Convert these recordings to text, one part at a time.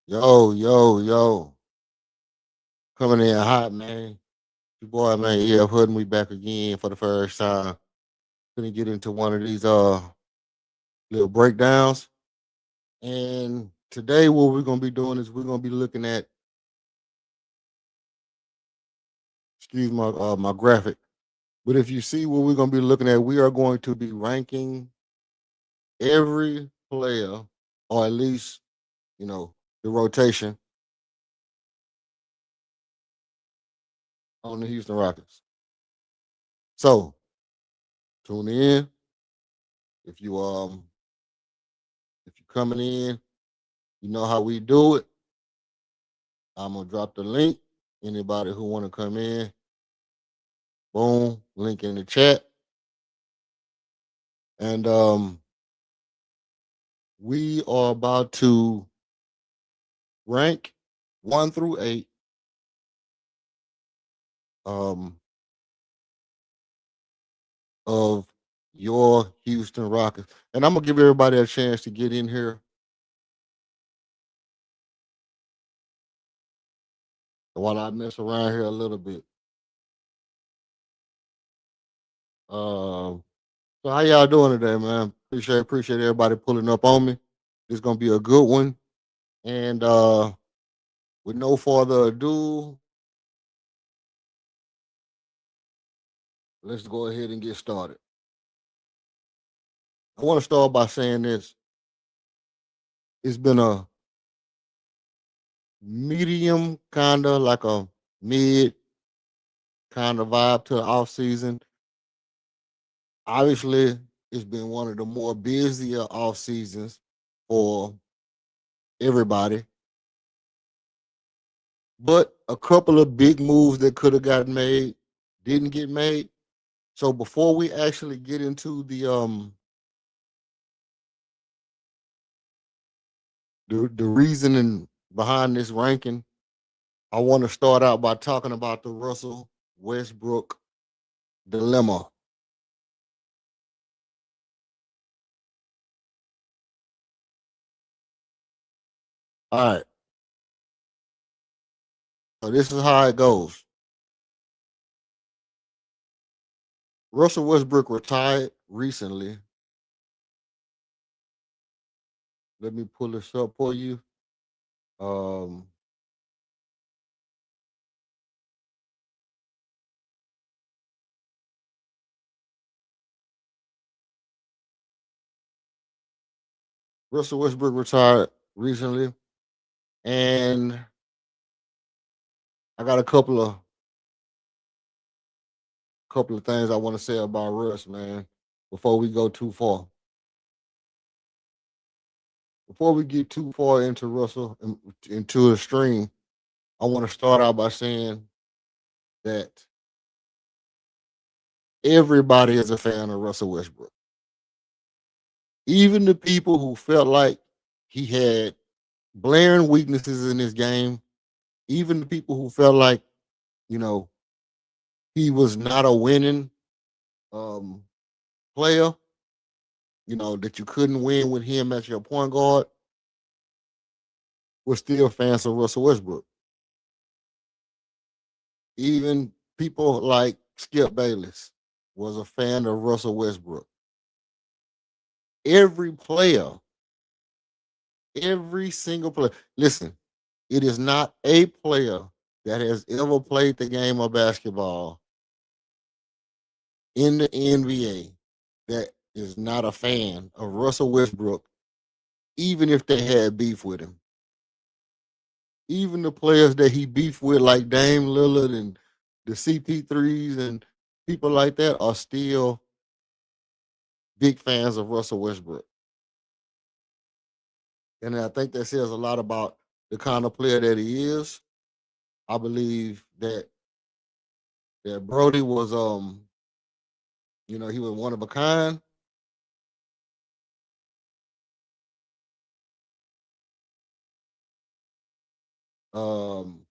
Yo, yo, yo. Coming in hot, man. Your boy, man, yeah, Hood, we back again for the first time. Gonna get into one of these little breakdowns. And today what we're gonna be doing is we're gonna be looking at, excuse my graphic. But if you see what we're gonna be looking at, we are going to be ranking every player, or at least, you know, the rotation on the Houston Rockets. So tune in. If you if you're coming in, you know how we do it. I'm gonna drop the link. Anybody who want to come in, boom, link in the chat. And we are about to rank 1 through 8 um of your Houston Rockets. And I'm gonna give everybody a chance to get in here while I mess around here a little bit. So how y'all doing today, man? Appreciate everybody pulling up on me. It's gonna be a good one. And with no further ado, let's go ahead and get started. I want to start by saying this. It's been a medium, kind of like a mid kind of vibe to the off season. Obviously, it's been one of the more busier off seasons for everybody, but a couple of big moves that could have gotten made didn't get made. So before we actually get into the reasoning behind this ranking, I want to start out by talking about the Russell Westbrook dilemma. All right. So this is how it goes. Russell Westbrook retired recently. Let me pull this up for you. Um, Russell Westbrook retired recently, and I got a couple of things I want to say about Russ, man. Before we go too far, before we get too far into Russell into the stream, I want to start out by saying that everybody is a fan of Russell Westbrook. Even the people who felt like he had blaring weaknesses in his game, even the people who felt like, you know, he was not a winning um, player, that you couldn't win with him as your point guard, were still fans of Russell Westbrook. Even people like Skip Bayless was a fan of Russell Westbrook. Every player, every single player. Listen, it is not a player that has ever played the game of basketball in the NBA that is not a fan of Russell Westbrook, even if they had beef with him. Even the players that he beefed with, like Dame Lillard and the CP3s and people like that, are still big fans of Russell Westbrook. And I think that says a lot about the kind of player that he is. I believe that Brody was he was one of a kind. Um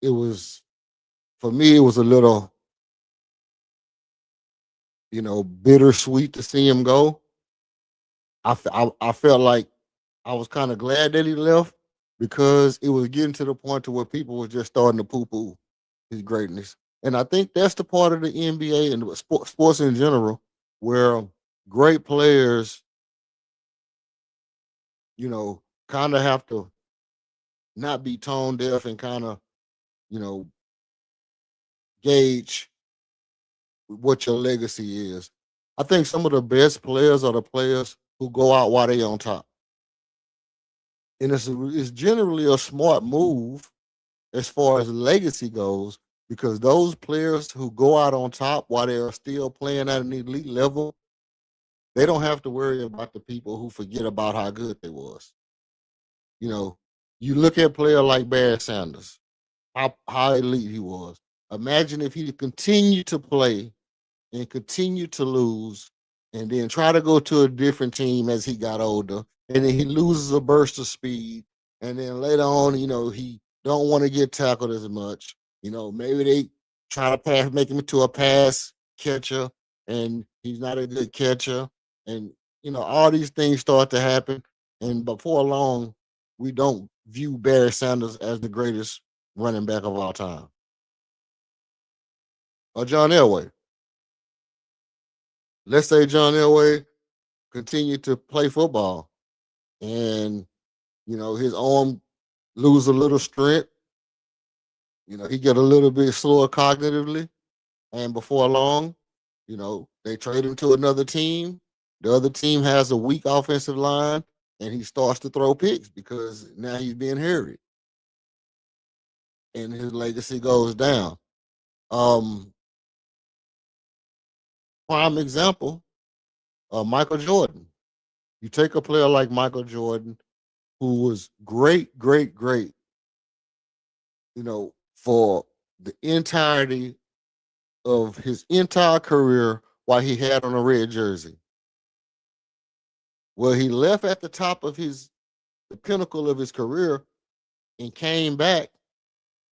it was for me it was a little, bittersweet to see him go. I felt like I was kind of glad that he left because it was getting to the point to where people were just starting to poo poo his greatness. And I think that's the part of the NBA and sports in general where great players, kind of have to not be tone deaf and kind of, you know, gauge what your legacy is. I think some of the best players are the players who go out while they on top. And it's generally a smart move as far as legacy goes, because those players who go out on top while they are still playing at an elite level, they don't have to worry about the people who forget about how good they was. You know, you look at a player like Barry Sanders, how elite he was. Imagine if he continued to play and continue to lose and then try to go to a different team as he got older and then he loses a burst of speed and then later on he don't want to get tackled as much. Maybe they try to make him into a pass catcher and he's not a good catcher, and all these things start to happen, and before long we don't view Barry Sanders as the greatest running back of all time, or John Elway. Let's say John Elway continue to play football and his arm lose a little strength. He get a little bit slower cognitively, and before long, they trade him to another team. The other team has a weak offensive line, and he starts to throw picks because now he's being harried, and his legacy goes down. um Prime example, Michael Jordan. You take a player like Michael Jordan, who was great, great, great, for the entirety of his entire career while he had on a red jersey. Well, he left at the top of the pinnacle of his career and came back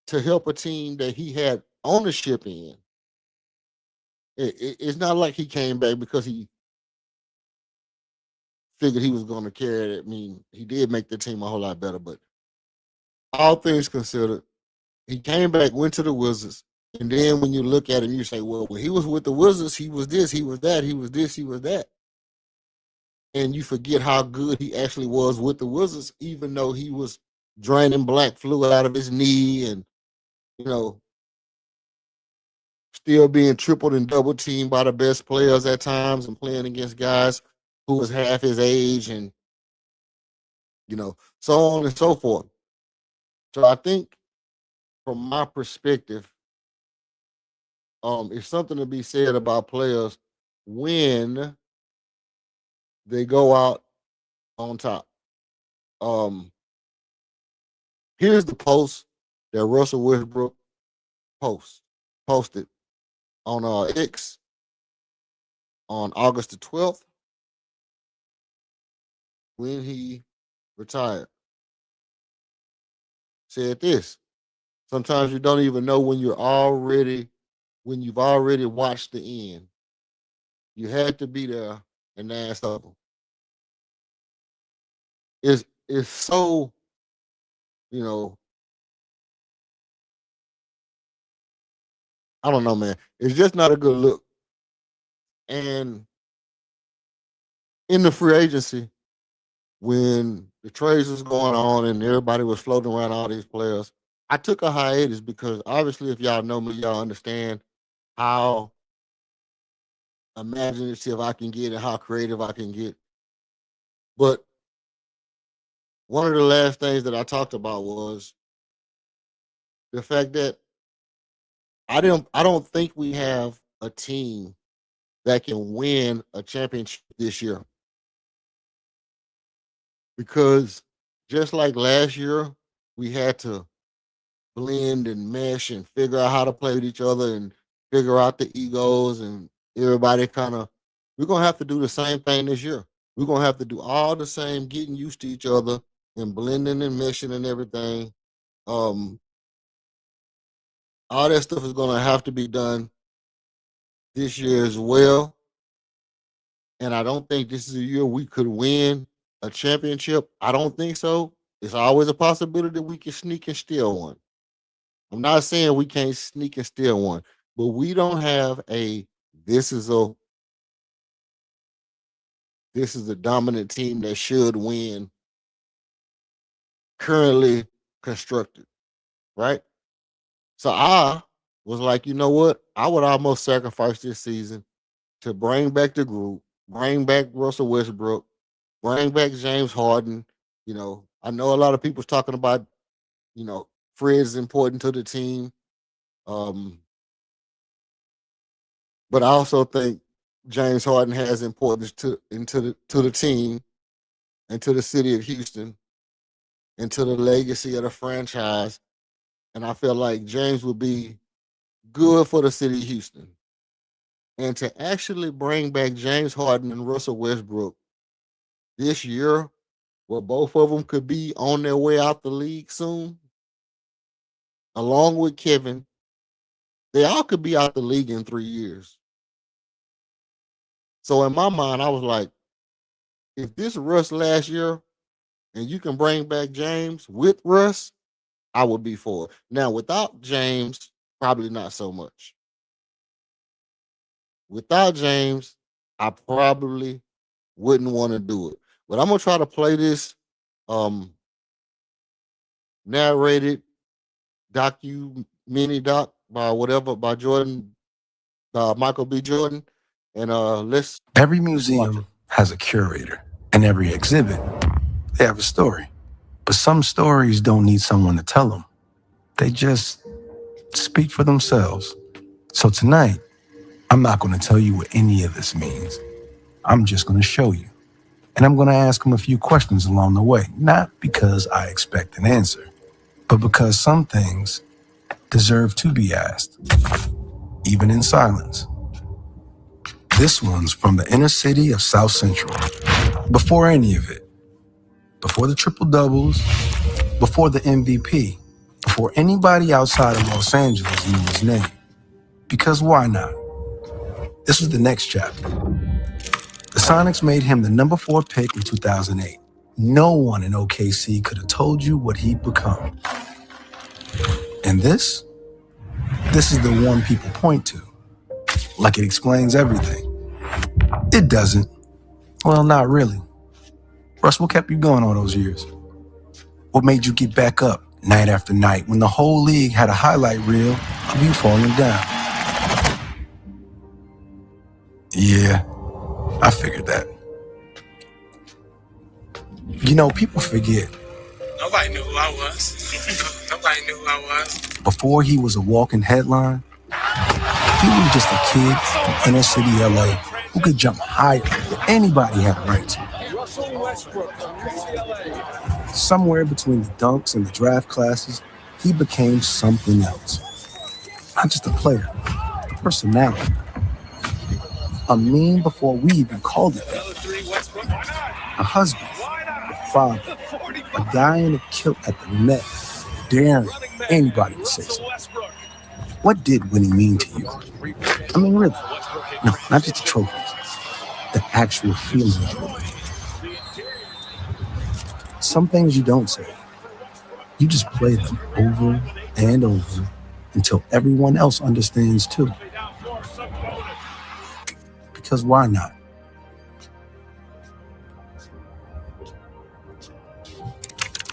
to help a team that he had ownership in. It's not like he came back because he figured he was going to carry it. I mean, he did make the team a whole lot better, but all things considered, he came back, went to the Wizards, and then when you look at him, you say, well, when he was with the Wizards, he was this, he was that, he was this, he was that. And you forget how good he actually was with the Wizards, even though he was draining black fluid out of his knee and, you know, still being tripled and double teamed by the best players at times and playing against guys who was half his age and, so on and so forth. So I think from my perspective, it's something to be said about players when they go out on top. Um, Here's the post that Russell Westbrook posted on X on August the 12th when he retired. Said this: sometimes you don't even know when you've already watched the end. You had to be there, and that's over. It's so, you know I don't know, man. It's just not a good look. And in the free agency, when the trades was going on and everybody was floating around all these players, I took a hiatus because obviously, if y'all know me, y'all understand how imaginative I can get and how creative I can get. But one of the last things that I talked about was the fact that I don't think we have a team that can win a championship this year, because just like last year, we had to blend and mesh and figure out how to play with each other and figure out the egos and everybody kind of. We're gonna have to do the same thing this year. We're gonna have to do all the same, getting used to each other and blending and meshing and everything. Um, all that stuff is gonna have to be done this year as well. And I don't think this is a year we could win a championship. I don't think so. It's always a possibility that we can sneak and steal one. I'm not saying we can't sneak and steal one, but we don't have a this is a this is a dominant team that should win currently constructed, right? So I was like, you know what? I would almost sacrifice this season to bring back the group, bring back Russell Westbrook, bring back James Harden. I know a lot of people's talking about, Fred is important to the team. Um, but I also think James Harden has importance to the team and to the city of Houston and to the legacy of the franchise. And I feel like James would be good for the city of Houston. And to actually bring back James Harden and Russell Westbrook this year, where both of them could be on their way out the league soon, along with Kevin, they all could be out the league in 3 years. So in my mind, I was like, if this Russ last year and you can bring back James with Russ, I would be for it. Now, without James, probably not so much. Without James, I probably wouldn't want to do it. But I'm gonna try to play this um narrated mini doc by whatever by Jordan, Michael B. Jordan, and let's Every watch it. museum has a curator, and every exhibit, they have a story. But some stories don't need someone to tell them. They just speak for themselves. So tonight, I'm not going to tell you what any of this means. I'm just going to show you. And I'm going to ask them a few questions along the way, not because I expect an answer, but because some things deserve to be asked, even in silence. This one's from the inner city of South Central. Before any of it, before the triple doubles, before the MVP, before anybody outside of Los Angeles knew his name. Because why not? This was the next chapter. The Sonics made him the number 4 pick in 2008. No one in OKC could have told you what he'd become. And this is the one people point to, like it explains everything. It doesn't. Well, not really. Russ, what kept you going all those years? What made you get back up night after night when the whole league had a highlight reel of you falling down? Yeah, I figured that. You know, people forget. Nobody knew who I was. Nobody knew who I was. Before he was a walking headline, he was just a kid from inner city LA who could jump higher than anybody had a right to. Somewhere between the dunks and the draft classes, he became something else. Not just a player, a personality. A meme before we even called it that. A husband, a father, a guy in a kilt at the net, daring anybody to say so. What did winning mean to you? I mean, really. No, not just the trophies. The actual feeling of it. Some things you don't say. You just play them over and over until everyone else understands too. Because why not?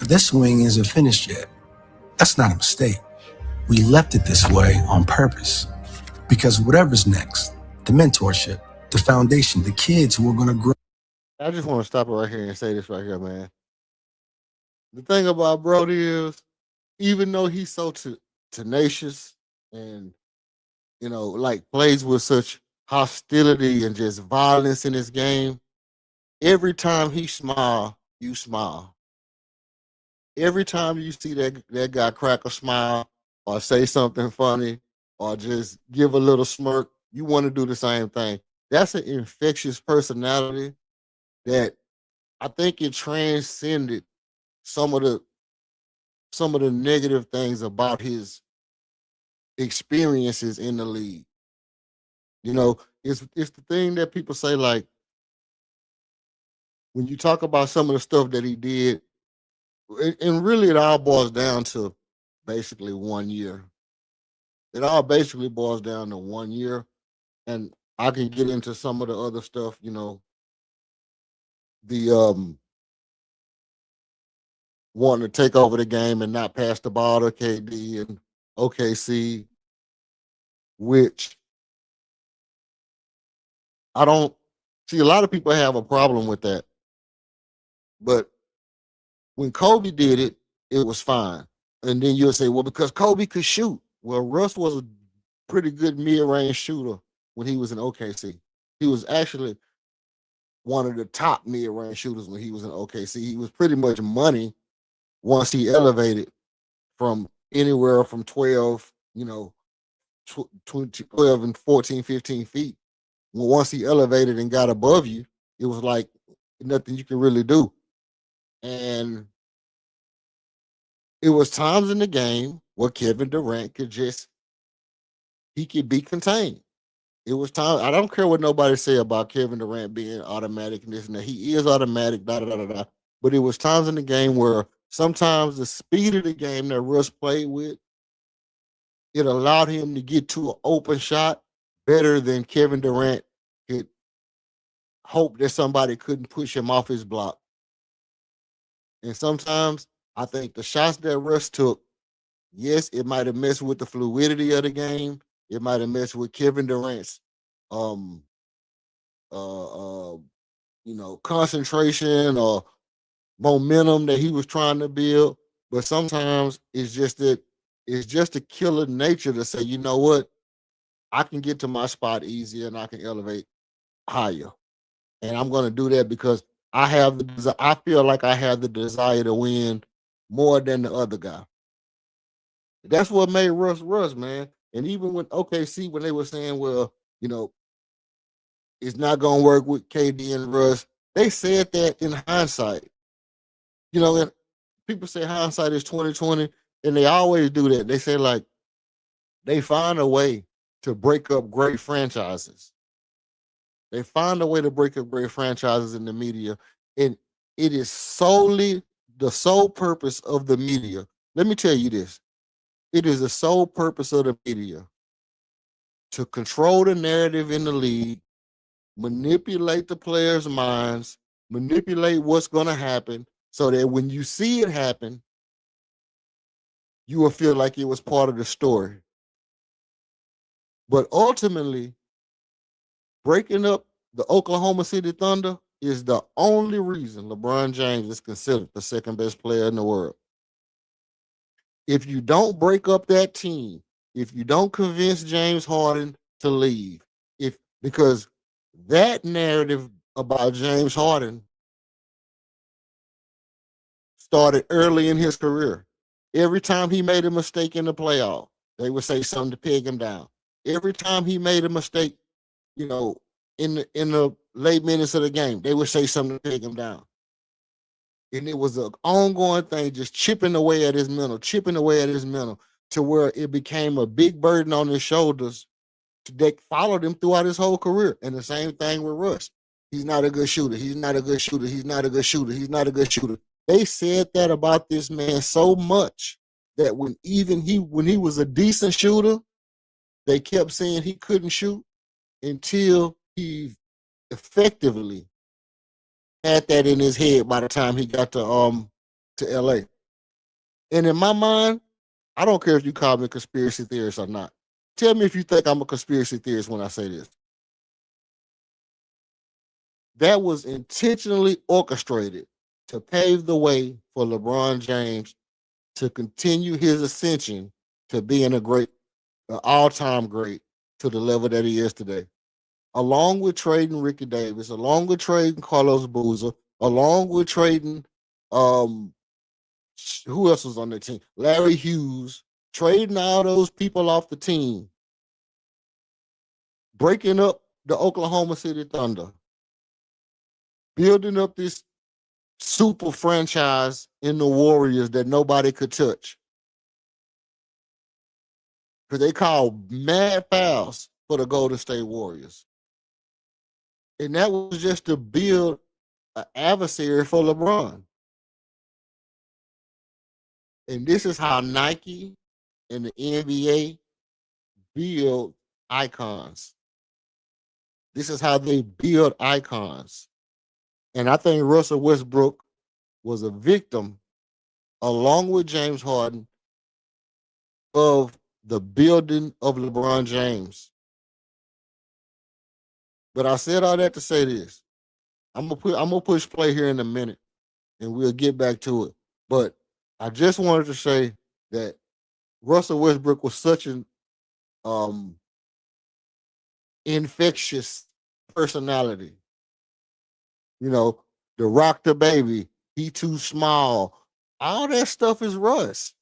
This swing isn't finished yet. That's not a mistake. We left it this way on purpose. Because whatever's next, the mentorship, the foundation, the kids who are going to grow. I just want to stop it right here and say this right here, man. The thing about Brody is, even though he's so tenacious and like plays with such hostility and just violence in his game, every time he smile, you smile. Every time you see that guy crack a smile or say something funny or just give a little smirk, you want to do the same thing. That's an infectious personality that I think it transcended some of the negative things about his experiences in the league. It's the thing that people say, like, when you talk about some of the stuff that he did, and really it all boils down to basically 1 year. It all basically boils down to 1 year. And I can get into some of the other stuff, the wanting to take over the game and not pass the ball to KD and OKC, which I don't see. A lot of people have a problem with that, but when Kobe did it, it was fine. And then you'll say, well, because Kobe could shoot. Well, Russ was a pretty good mid-range shooter when he was in OKC. He was actually one of the top mid-range shooters when he was in OKC. He was pretty much money once he elevated from anywhere from 12, 12 and 14, 15 feet. Well, once he elevated and got above you, it was like nothing you can really do. And it was times in the game where Kevin Durant he could be contained. It was time. I don't care what nobody say about Kevin Durant being automatic and this and that. He is automatic, da da da da da. But it was times in the game where sometimes the speed of the game that Russ played with, it allowed him to get to an open shot better than Kevin Durant could hope that somebody couldn't push him off his block. And sometimes I think the shots that Russ took, yes, it might have messed with the fluidity of the game. It might have messed with Kevin Durant's um concentration or momentum that he was trying to build. But sometimes it's just a killer nature to say, you know what, I can get to my spot easier and I can elevate higher. And I'm gonna do that because I feel like I have the desire to win more than the other guy. That's what made Russ Russ, man. And even when OKC, when they were saying, well, it's not gonna work with KD and Russ, they said that in hindsight. And people say hindsight is 2020, and they always do that. They say like they find a way to break up great franchises. They find a way to break up great franchises in the media, and it is solely the sole purpose of the media. Let me tell you this. It is the sole purpose of the media to control the narrative in the league, manipulate the players' minds, manipulate what's going to happen so that when you see it happen, you will feel like it was part of the story. But ultimately, breaking up the Oklahoma City Thunder is the only reason LeBron James is considered the second best player in the world. If you don't break up that team, if you don't convince James Harden to leave, because that narrative about James Harden started early in his career. Every time he made a mistake in the playoff, they would say something to peg him down. Every time he made a mistake, in the late minutes of the game, they would say something to peg him down. And it was an ongoing thing, just chipping away at his mental, to where it became a big burden on his shoulders that followed him throughout his whole career. And the same thing with Russ. He's not a good shooter. He's not a good shooter. He's not a good shooter. He's not a good shooter. They said that about this man so much that when he was a decent shooter, they kept saying he couldn't shoot until he effectively had that in his head by the time he got to LA. And in my mind, I don't care if you call me a conspiracy theorist or not. Tell me if you think I'm a conspiracy theorist when I say this. That was intentionally orchestrated to pave the way for LeBron James to continue his ascension to being an all-time great to the level that he is today. Along with trading Ricky Davis, along with trading Carlos Boozer, along with trading who else was on the team? Larry Hughes, trading all those people off the team, breaking up the Oklahoma City Thunder, building up this super franchise in the Warriors that nobody could touch. Because they called mad fouls for the Golden State Warriors. And that was just to build an adversary for LeBron. And this is how Nike and the NBA build icons. This is how they build icons. And I think Russell Westbrook was a victim, along with James Harden, of the building of LeBron James. But I said all that to say this. I'm gonna push play here in a minute, and we'll get back to it. But I just wanted to say that Russell Westbrook was such an um, infectious personality. You know, the rock the baby, he too small. All that stuff is Russ.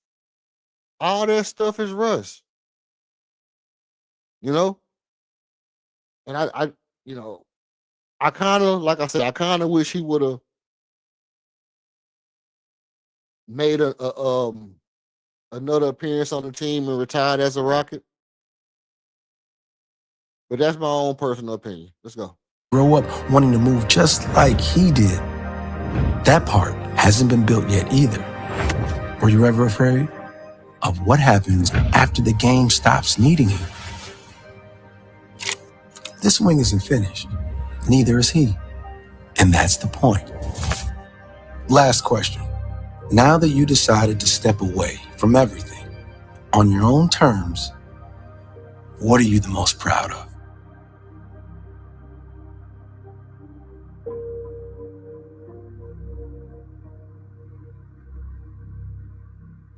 All that stuff is Russ. You know, and you know, I kind of, like I said, I kind of wish he would have made another appearance on the team and retired as a Rocket. But that's my own personal opinion. Let's go. Grow up wanting to move just like he did. That part hasn't been built yet either. Were you ever afraid of what happens after the game stops needing you? This swing isn't finished. Neither is he. And that's the point. Last question. Now that you decided to step away from everything on your own terms, what are you the most proud of?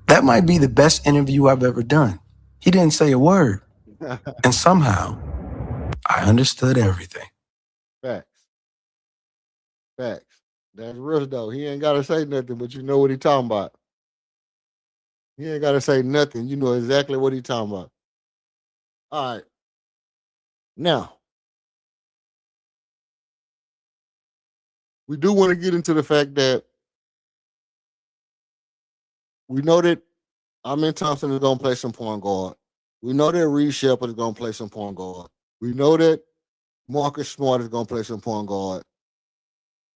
That might be the best interview I've ever done. He didn't say a word. And somehow, I understood everything. Facts. Facts. That's Russ though. He ain't gotta say nothing, but you know what he talking about. He ain't gotta say nothing. You know exactly what he talking about. All right. Now, we do want to get into the fact that we know that Amin Thompson is gonna play some point guard. We know that Reed Shepard is gonna play some point guard. We know that Marcus Smart is gonna play some point guard,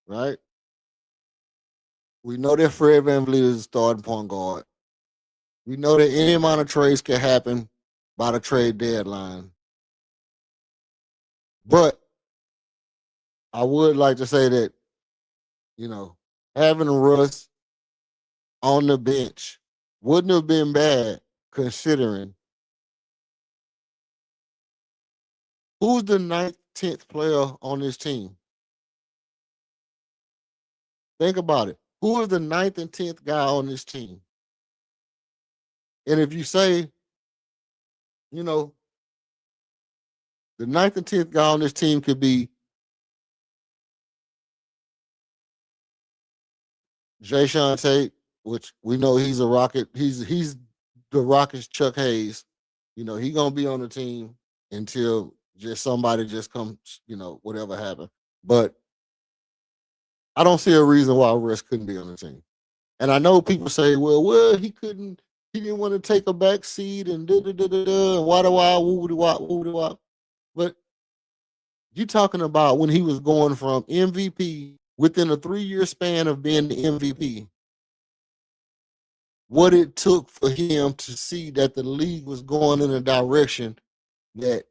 right? We know that Fred VanVleet is a starting point guard. We know that any amount of trades can happen by the trade deadline. But I would like to say that, you know, having Russ on the bench wouldn't have been bad, considering who's the ninth, 10th player on this team. Think about it. Who is the ninth and 10th guy on this team? And if you say, you know, the ninth and 10th guy on this team could be Jay Sean Tate, which we know he's a Rocket. He's the Rockets' Chuck Hayes. You know, he gonna be on the team until just somebody just comes, you know, whatever happened. But I don't see a reason why Russ couldn't be on the team. And I know people say, well, he couldn't, he didn't want to take a back seat and da da da da da and wada wah woody wah woody wah. But you talking about when he was going from MVP within a 3-year span of being the MVP, what it took for him to see that the league was going in a direction that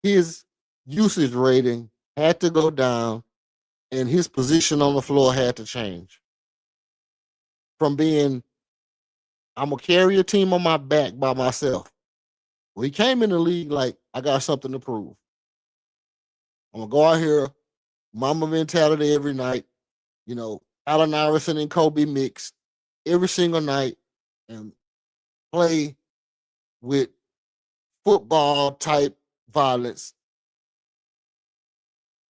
his usage rating had to go down and his position on the floor had to change from being, I'm gonna carry a team on my back by myself. Well, he came in the league like, I got something to prove. I'm gonna go out here, mama mentality every night. You know, Allen Iverson and Kobe mixed every single night and play with football type violence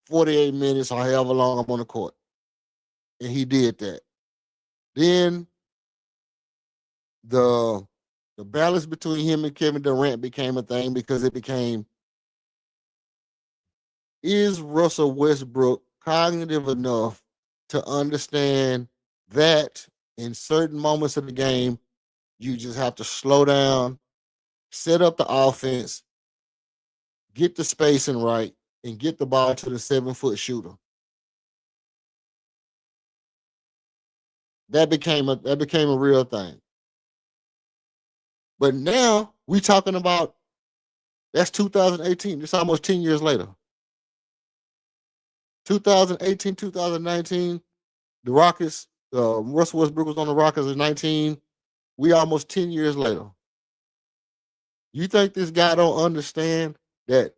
48 minutes or however long I'm on the court. And he did that. Then the balance between him and Kevin Durant became a thing because it became, is Russell Westbrook cognitive enough to understand that in certain moments of the game, you just have to slow down, set up the offense, get the spacing right, and get the ball to the 7-foot shooter. That became a real thing. But now we talking about that's 2018. It's almost 10 years later. 2018, 2019, the Rockets, Russell Westbrook was on the Rockets in 19. We almost 10 years later. You think this guy don't understand that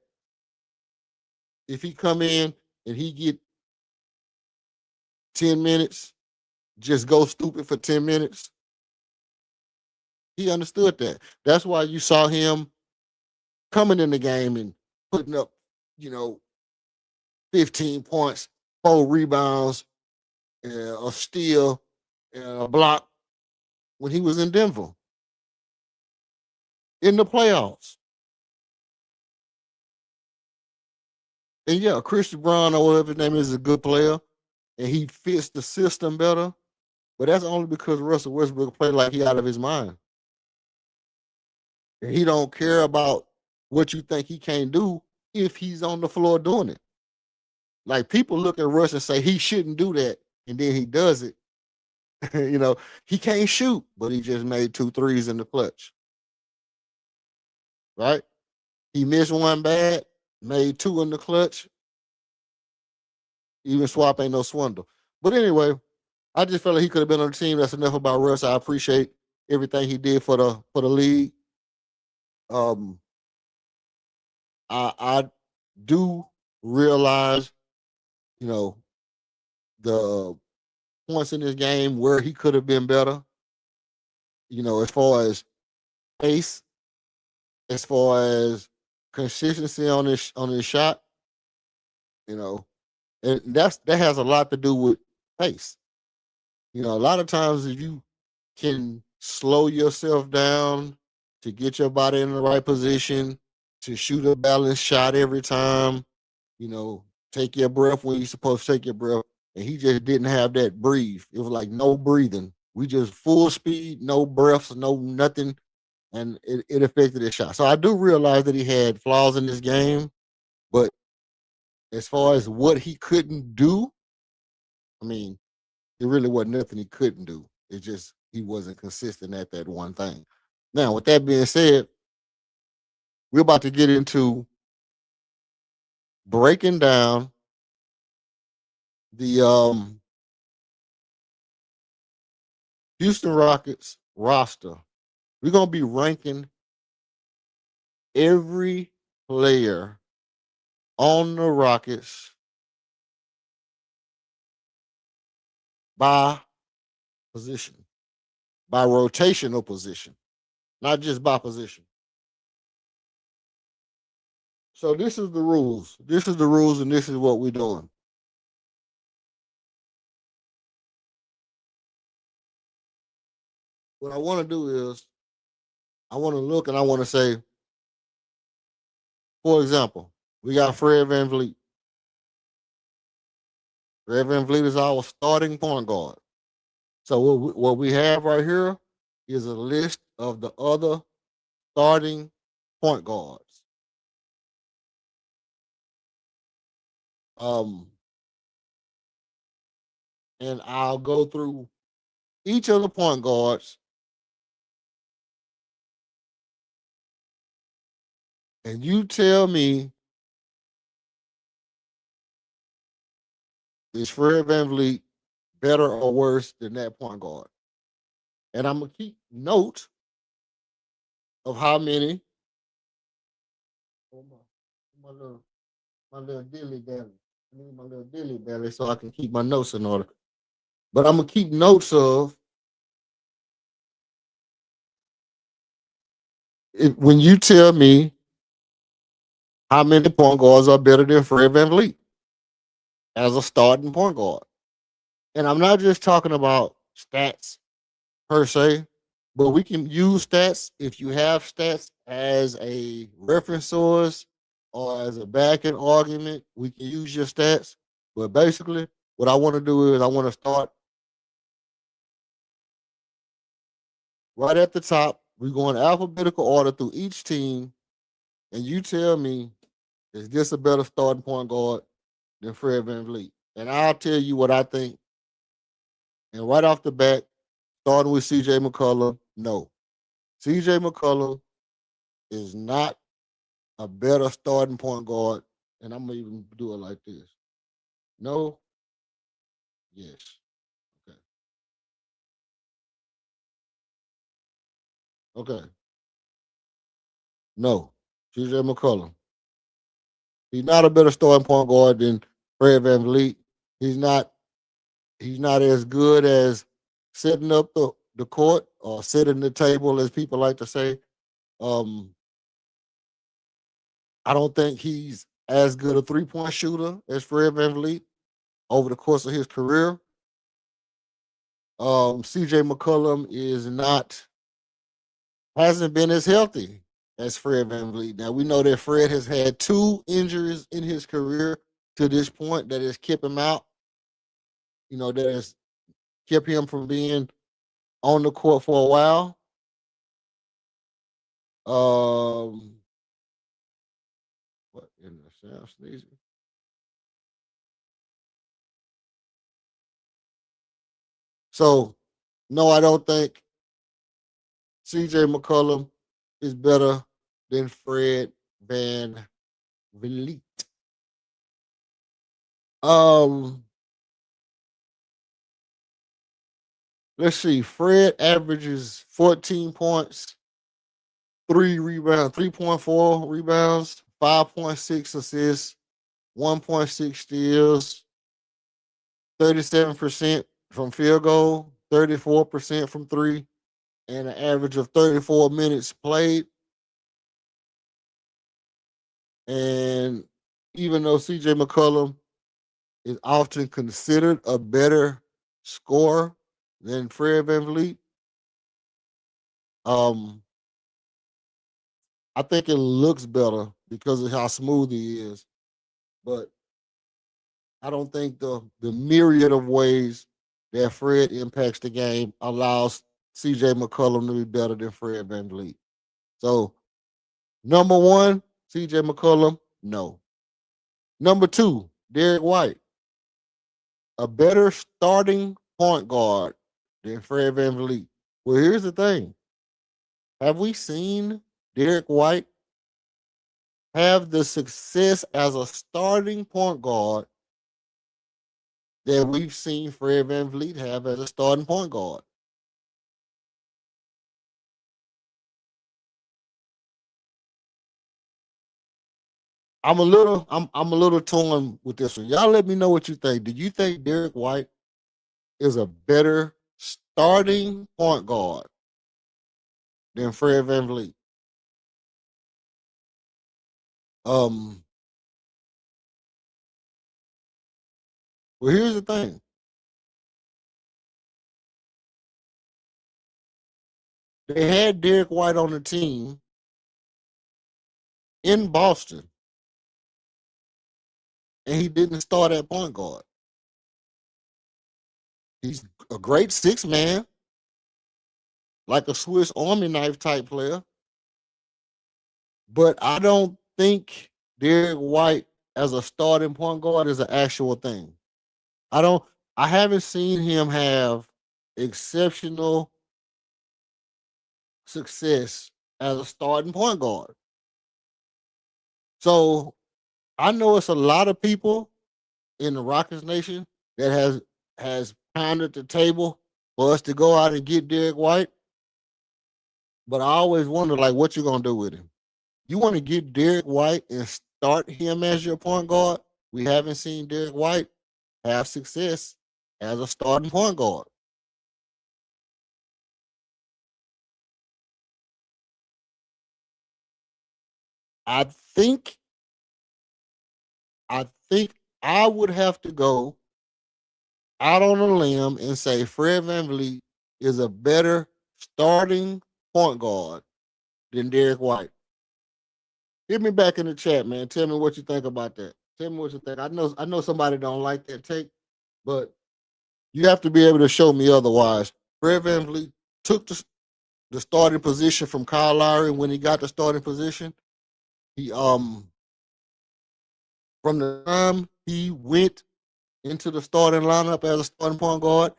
if he come in and he get 10 minutes, just go stupid for 10 minutes? He understood that. That's why you saw him coming in the game and putting up, 15 points, 4 rebounds, a steal, and a block when he was in Denver in the playoffs. And yeah, Christian Brown or whatever his name is a good player, and he fits the system better. But that's only because Russell Westbrook played like he out of his mind. And he don't care about what you think he can't do if he's on the floor doing it. Like people look at Russ and say he shouldn't do that, and then he does it. He can't shoot, but he just made 2 threes in the clutch. Right? He missed one bad, made 2 in the clutch. Even Swap ain't no swindle. But anyway, I just felt like he could have been on the team. That's enough about Russ. I appreciate everything he did for the league. Um, I do realize, you know, the points in this game where he could have been better. As far as pace, as far as consistency on his shot, you know, and that has a lot to do with pace. A lot of times if you can slow yourself down to get your body in the right position, to shoot a balanced shot every time, you know, take your breath when you're supposed to take your breath. And he just didn't have that breathe. It was like no breathing. We just full speed, no breaths, no nothing. And it affected his shot. So I do realize that he had flaws in this game, but as far as what he couldn't do, I mean, it really wasn't nothing he couldn't do. It just he wasn't consistent at that one thing. Now, with that being said, we're about to get into breaking down the Houston Rockets roster. We're gonna be ranking every player on the Rockets by position, by rotational position, not just by position. So this is the rules. This is the rules, and this is what we're doing. What I want to do is I want to look and I want to say, for example, we got Fred VanVleet. Fred VanVleet is our starting point guard. So what we have right here is a list of the other starting point guards. Um, and I'll go through each of the point guards, and you tell me, is Fred VanVleet better or worse than that point guard? And I'm gonna keep note of how many. Oh, my little dilly dally. I need my little dilly dally so I can keep my notes in order. But I'm gonna keep notes of when you tell me how many point guards are better than Fred VanVleet as a starting point guard. And I'm not just talking about stats per se, but we can use stats if you have stats as a reference source or as a backing argument. We can use your stats. But basically, what I want to do is I want to start right at the top. We're going alphabetical order through each team, and you tell me, is this a better starting point guard than Fred VanVleet? And I'll tell you what I think And right off the bat, starting with CJ McCollum, no. CJ McCollum is not a better starting point guard. And I'm gonna even do it like this. No, yes. Okay. Okay. No. CJ McCollum. He's not a better starting point guard than Fred VanVleet. He's not he's not as good as setting up the court or setting the table, as people like to say. Um, I don't think he's as good a 3-point shooter as Fred VanVleet over the course of his career. CJ McCollum is not hasn't been as healthy as Fred VanVleet. Now we know that Fred has had 2 injuries in his career to this point that has kept him out. That has kept him from being on the court for a while. Um, what in the sound sneezing? So, no, I don't think CJ McCollum is better than Fred Van Vliet. Um, let's see. Fred averages 14 points, 3.4 rebounds, 5.6 assists, 1.6 steals, 37% from field goal, 34% from three, and an average of 34 minutes played. And even though CJ McCollum is often considered a better scorer than Fred VanVleet, um, I think it looks better because of how smooth he is. But I don't think the myriad of ways that Fred impacts the game allows CJ McCollum to be better than Fred VanVleet. So number one, CJ McCollum, no. Number two, Derek White, a better starting point guard than Fred VanVleet. Well, here's the thing. Have we seen Derek White have the success as a starting point guard that we've seen Fred VanVleet have as a starting point guard? I'm a little torn with this one. Y'all let me know what you think. Do you think Derek White is a better starting point guard than Fred VanVleet? Um, well, here's the thing. They had Derek White on the team in Boston, and he didn't start at point guard. He's a great 6 man, like a Swiss Army knife type player. But I don't think Derek White as a starting point guard is an actual thing. I don't. I haven't seen him have exceptional success as a starting point guard. So I know it's a lot of people in the Rockets nation that has pounded the table for us to go out and get Derek White. But I always wonder, like, what you gonna do with him? You want to get Derek White and start him as your point guard? We haven't seen Derek White have success as a starting point guard. I think I think I would have to go out on a limb and say Fred VanVleet is a better starting point guard than Derek White. Hit me back in the chat, man. Tell me what you think about that. Tell me what you think. I know somebody don't like that take, but you have to be able to show me otherwise. Fred VanVleet took the starting position from Kyle Lowry when he got the starting position. He from the time he went into the starting lineup as a starting point guard,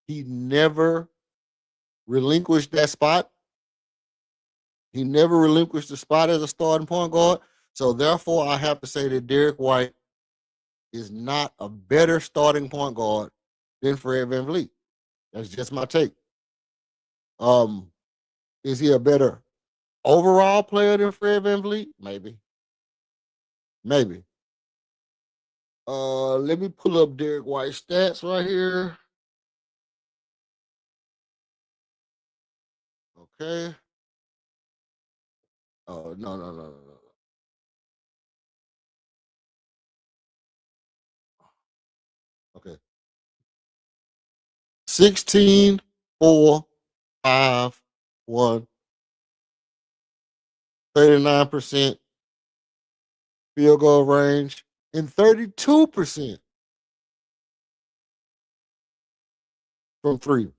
He never relinquished that spot. He never relinquished the spot as a starting point guard. So therefore, I have to say that Derek White is not a better starting point guard than Fred VanVleet. That's just my take. Um, is he a better overall player than Fred VanVleet? Maybe. Maybe. Let me pull up Derek White's stats right here. Okay. Oh, no. Okay. 16, 4, 5, 1, 39% field goal range, and 32% from three.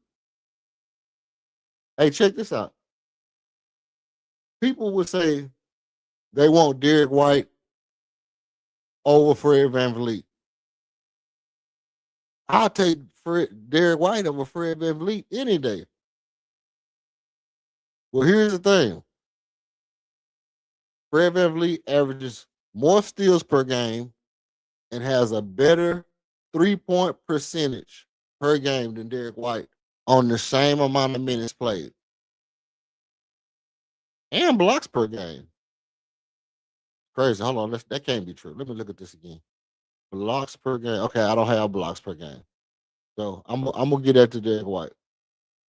Hey, check this out. People would say they want Derek White over Fred VanVleet. I'll take Derek White over Fred VanVleet any day. Well, here's the thing. Fred VanVleet averages more steals per game and has a better 3-point percentage per game than Derek White on the same amount of minutes played. And blocks per game. Crazy. Hold on. That can't be true. Let me look at this again. Blocks per game. Okay, I don't have blocks per game. So I'm gonna get that to Derek White.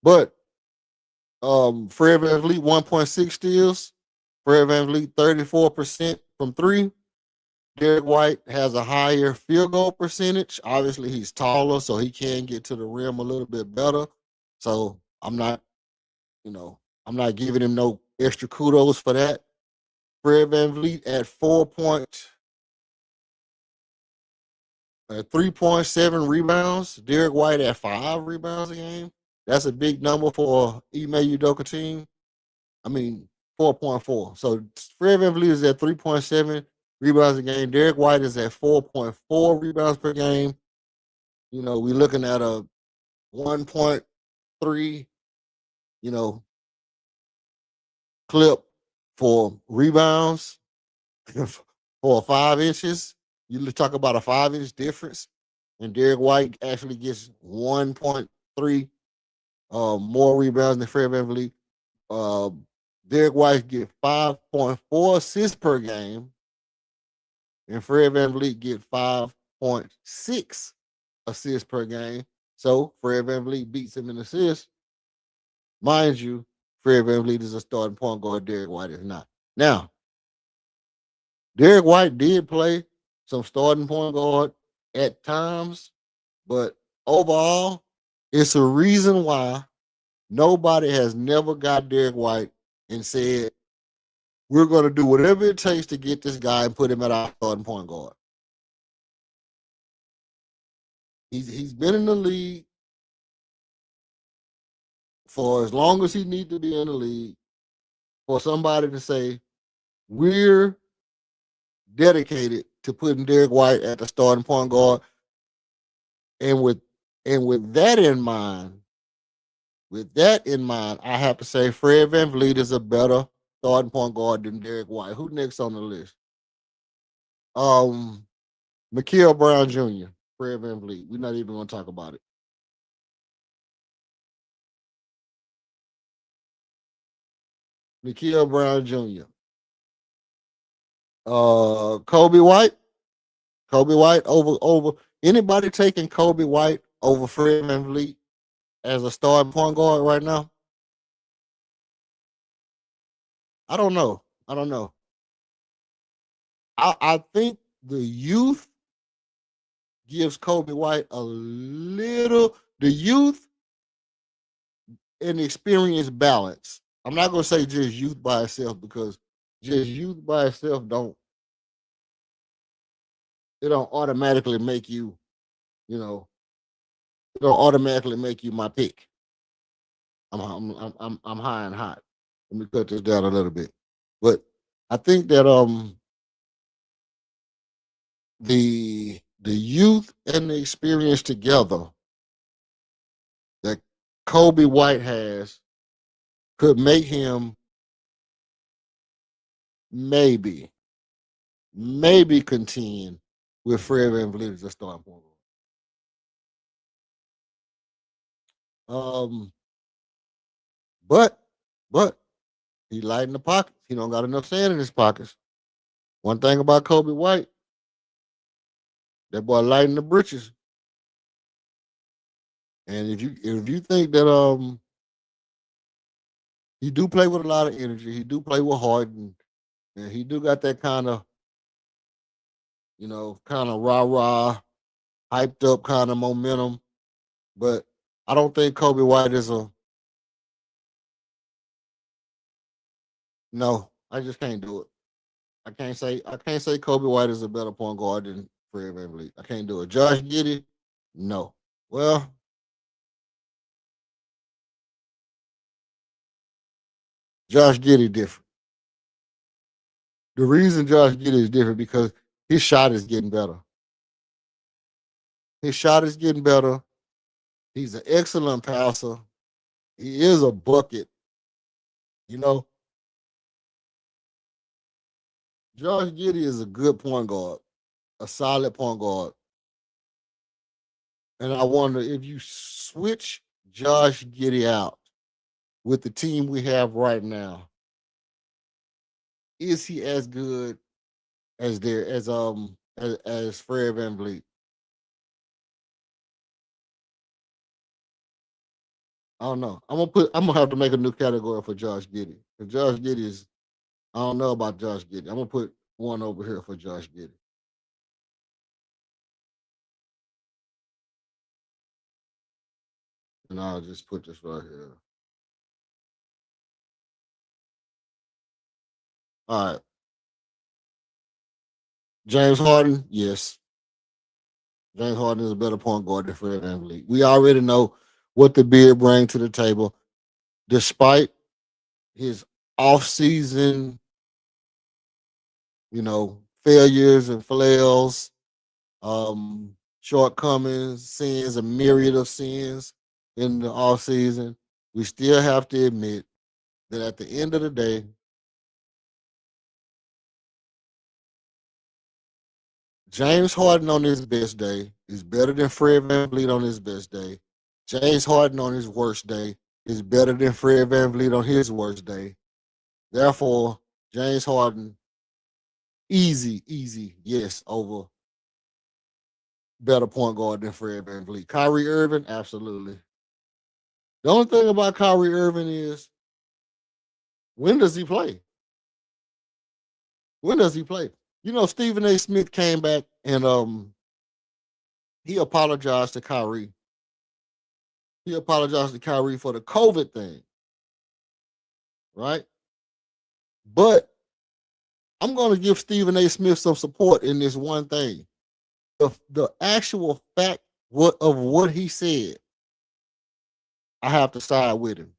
But Fred VanVleet 1.6 steals. Fred VanVleet 34% from three. Derek White has a higher field goal percentage. Obviously, he's taller, so he can get to the rim a little bit better. So I'm not giving him no extra kudos for that. Fred VanVleet at 3.7 rebounds. Derek White at 5 rebounds a game. That's a big number for Ime Udoka team. I mean, 4.4. So Fred VanVleet is at 3.7 rebounds a game. Derek White is at 4.4 rebounds per game. You know, we're looking at a 1.3, clip for rebounds for 5 inches. You talk about a 5-inch difference, and Derek White actually gets 1.3 more rebounds than Fred VanVleet. Uh, Derek White get 5.4 assists per game, and Fred VanVleet get 5.6 assists per game. So Fred VanVleet beats him in assists. Mind you, Fred VanVleet is a starting point guard. Derek White is not. Now, Derek White did play some starting point guard at times, but overall, it's a reason why nobody has never got Derek White and said, we're going to do whatever it takes to get this guy and put him at our starting point guard. He's been in the league for as long as he needs to be in the league for somebody to say, we're dedicated to putting Derek White at the starting point guard. And with that in mind, I have to say Fred VanVleet is a better starting point guard than Derek White. Who next on the list? Mikael Brown Jr., Fred VanVleet. We're not even going to talk about it. Mikael Brown Jr. Kobe White. Kobe White over anybody taking Kobe White over Fred VanVleet as a starting point guard right now? I don't know. I think the youth gives Kobe White the youth and experience balance. I'm not going to say just youth by itself, because just youth by itself don't automatically make you, it don't automatically make you my pick. I'm high and hot. Let me cut this down a little bit. But I think that the youth and the experience together, Kobe White has could make him maybe contend with Fred VanVleet as a starting point guard. But he light in the pockets. He don't got enough sand in his pockets. One thing about Kobe White, that boy light in the britches. And if you think that he do play with a lot of energy, he do play with heart, and he do got that kind of kind of rah rah, hyped up kind of momentum. But I don't think Kobe White is a no. I just can't do it. I can't say Kobe White is a better point guard than Fred VanVleet. I can't do it. Josh Giddey, no. Well, Josh Giddey different. The reason Josh Giddey is different because his shot is getting better. His shot is getting better. He's an excellent passer. He is a bucket. You know, Josh Giddey is a good point guard, a solid point guard. And I wonder if you switch Josh Giddey out with the team we have right now, is he as good as Fred VanVleet? I don't know. I'm gonna have to make a new category for Josh Giddey. Because Josh Giddey is I don't know about Josh Giddey. I'm gonna put one over here for Josh Giddey. And I'll just put this right here. All right. James Harden, yes. James Harden is a better point guard than Fred VanVleet. We already know what the beard brings to the table, despite his off-season, failures and flails, shortcomings, sins, a myriad of sins in the off-season. We still have to admit that at the end of the day, James Harden on his best day is better than Fred VanVleet on his best day. James Harden on his worst day is better than Fred VanVleet on his worst day. Therefore, James Harden, easy, yes, over better point guard than Fred VanVleet. Kyrie Irving, absolutely. The only thing about Kyrie Irving is, when does he play? When does he play? Stephen A. Smith came back and he apologized to Kyrie. He apologized to Kyrie for the COVID thing, right? But I'm going to give Stephen A. Smith some support in this one thing. The actual fact of what he said, I have to side with him.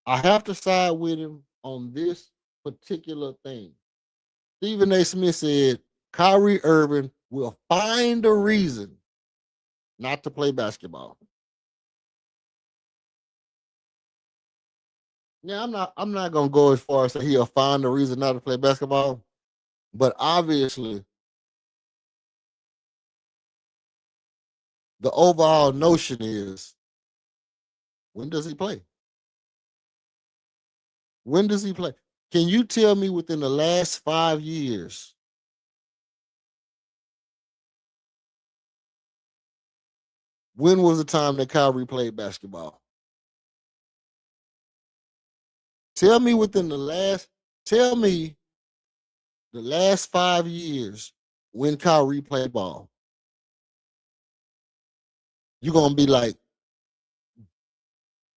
I have to side with him on this particular thing. Stephen A. Smith said Kyrie Irving will find a reason not to play basketball. Now, I'm not gonna go as far as say he'll find a reason not to play basketball, but obviously the overall notion is, when does he play? When does he play? Can you tell me within the last 5 years when was the time that Kyrie played basketball? Tell me the last 5 years when Kyrie played ball. You're gonna be like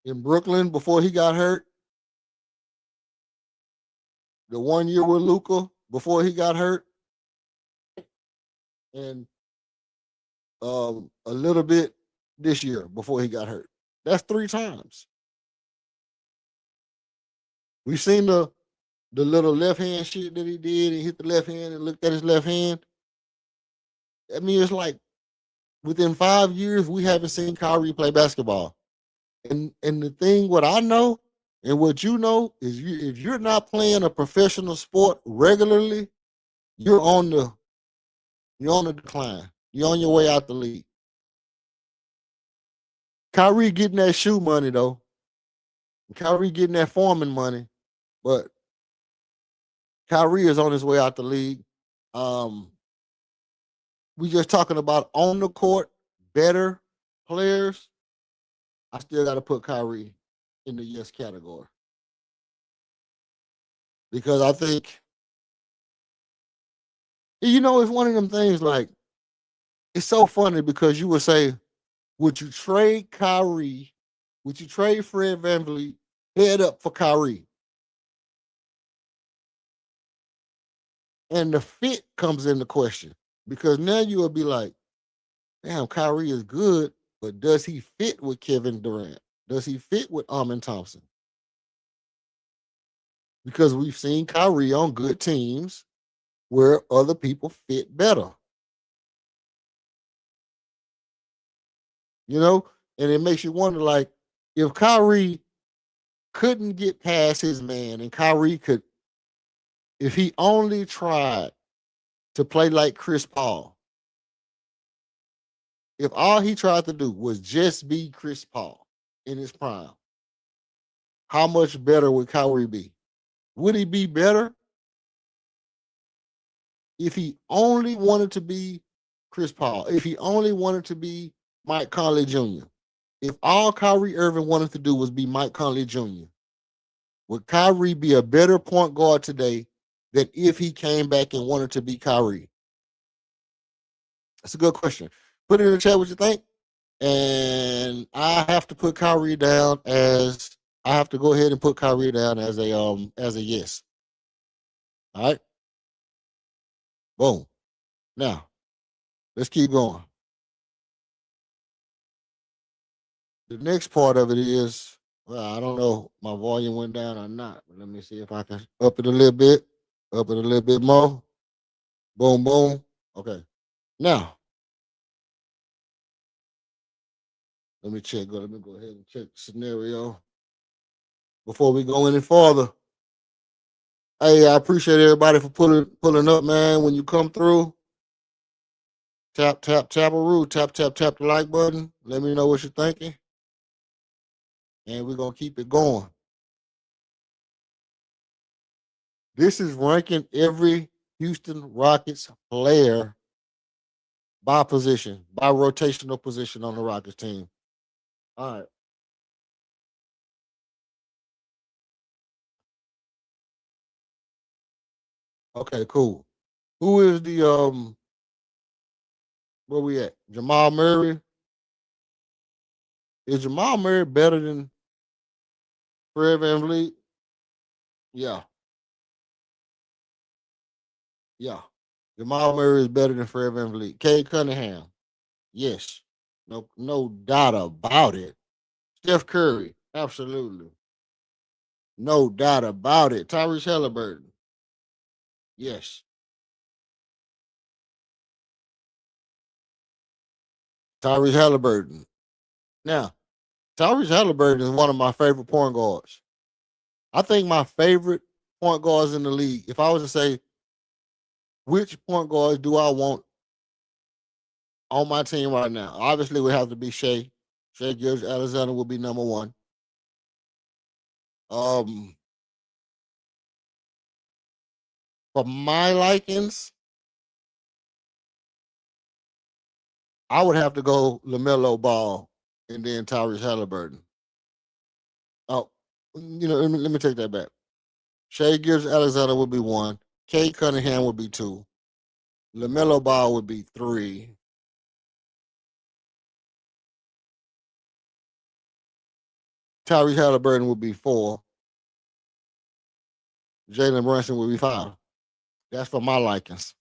in Brooklyn before he got hurt. The 1 year with Luka before he got hurt, and a little bit this year before he got hurt. That's 3 times. We've seen the little left hand shit that he did. He hit the left hand and looked at his left hand. I mean, it's like within 5 years we haven't seen Kyrie play basketball. And the thing what I know and what you know is if you're not playing a professional sport regularly, you're on the you're on the decline. You're on your way out the league. Kyrie getting that shoe money though. Kyrie getting that Foreman money, but Kyrie is on his way out the league. Um, we just talking about on the court better players. I still got to put Kyrie in the yes category because I think it's one of them things like it's so funny because you would say, would you trade Kyrie? Would you trade Fred VanVleet head up for Kyrie? And the fit comes into question because now you will be like, damn, Kyrie is good, but does he fit with Kevin Durant? Does he fit with Amin Thompson? Because we've seen Kyrie on good teams where other people fit better. You know, and it makes you wonder, like, if Kyrie couldn't get past his man, and Kyrie could, if he only tried to play like Chris Paul, if all he tried to do was just be Chris Paul in his prime, how much better would Kyrie be? Would he be better if he only wanted to be Chris Paul? If he only wanted to be Mike Conley Jr.? If all Kyrie Irving wanted to do was be Mike Conley Jr., would Kyrie be a better point guard today than if he came back and wanted to be Kyrie? That's a good question. Put it in the chat what you think. And I have to put Kyrie down as I have to go ahead and put Kyrie down as a yes. All right. Boom. Now, let's keep going. The next part of it is, well, I don't know my volume went down or not, but let me see if I can up it a little bit, up it a little bit more. Boom, boom. Okay. Now, let me check. Let me go ahead and check the scenario before we go any farther. Hey, I appreciate everybody for pulling up, man. When you come through, tap, tap, tap a roo, tap, tap, tap the like button. Let me know what you're thinking. And we're gonna keep it going. This is ranking every Houston Rockets player by position, by rotational position on the Rockets team. All right. Okay, cool. Who is the where we at? Jamal Murray. Is Jamal Murray better than Fred VanVleet? Yeah. Yeah. Jamal Murray is better than Fred VanVleet. Cade Cunningham. Yes. No doubt about it. Steph Curry. Absolutely. No doubt about it. Tyrese Halliburton. Yes. Tyrese Halliburton. Now, Tyrese Halliburton is one of my favorite point guards. I think my favorite point guards in the league, if I was to say which point guards do I want on my team right now, obviously it would have to be Shea. Shea Gilgeous Alexander would be number one. Um, for my likings, I would have to go LaMelo Ball and then Tyrese Halliburton. Oh, let me take that back. Shea Gilgeous Alexander would be one. Kate Cunningham would be two. LaMelo Ball would be three. Tyrese Halliburton would be four. Jalen Brunson would be five. That's for my likings.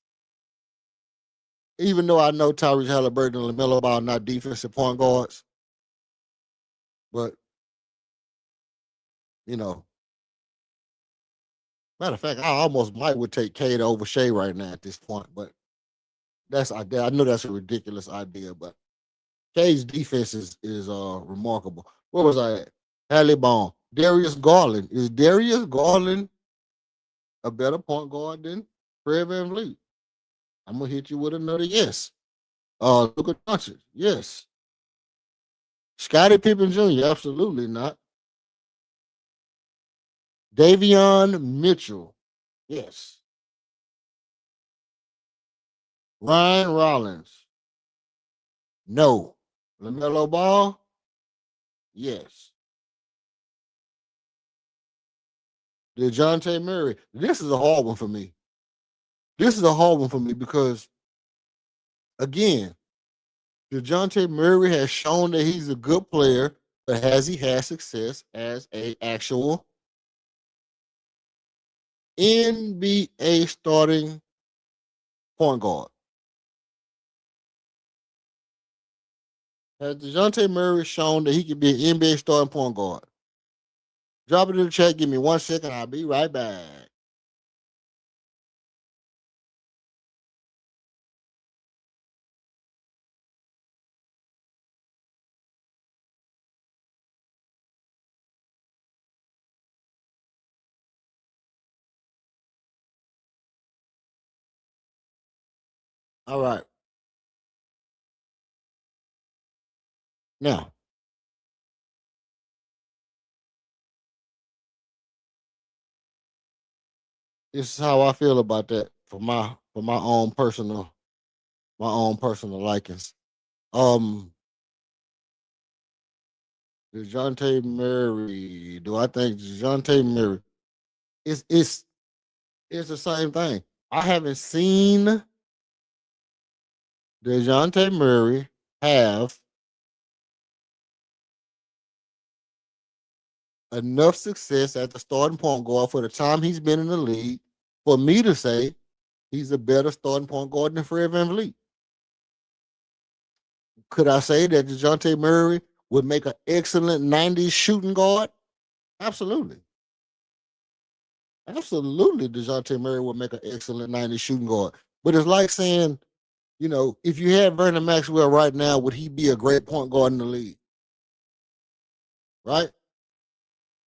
Even though I know Tyrese Halliburton and LaMelo Ball are not defensive point guards, but you know, matter of fact, I almost might would take Cade over Shea right now at this point. But I know that's a ridiculous idea, but Cade's defense is remarkable. Where was I at? Halle Bone. Darius Garland. Is Darius Garland a better point guard than Fred VanVleet? I'm gonna hit you with another yes. Luka Doncic. Yes. Scottie Pippen Jr. Absolutely not. Davion Mitchell. Yes. Ryan Rollins. No. LaMelo Ball. Yes. DeJounte Murray. This is a hard one for me. This is a hard one for me because, again, DeJounte Murray has shown that he's a good player, but has he had success as a actual NBA starting point guard? Has DeJounte Murray shown that he can be an NBA starting point guard? Drop it in the chat. Give me 1 second. I'll be right back. All right. Now, this is how I feel about that for my own personal likings. Um, DeJounte Murray. Do I think DeJounte Murray? It's it's it's the same thing. I haven't seen DeJounte Murray have enough success at the starting point guard for the time he's been in the league for me to say he's a better starting point guard than Fred VanVleet. Could I say that DeJounte Murray would make an excellent 90s shooting guard? Absolutely. Absolutely, DeJounte Murray would make an excellent 90s shooting guard. But it's like saying, if you had Vernon Maxwell right now, would he be a great point guard in the league? Right?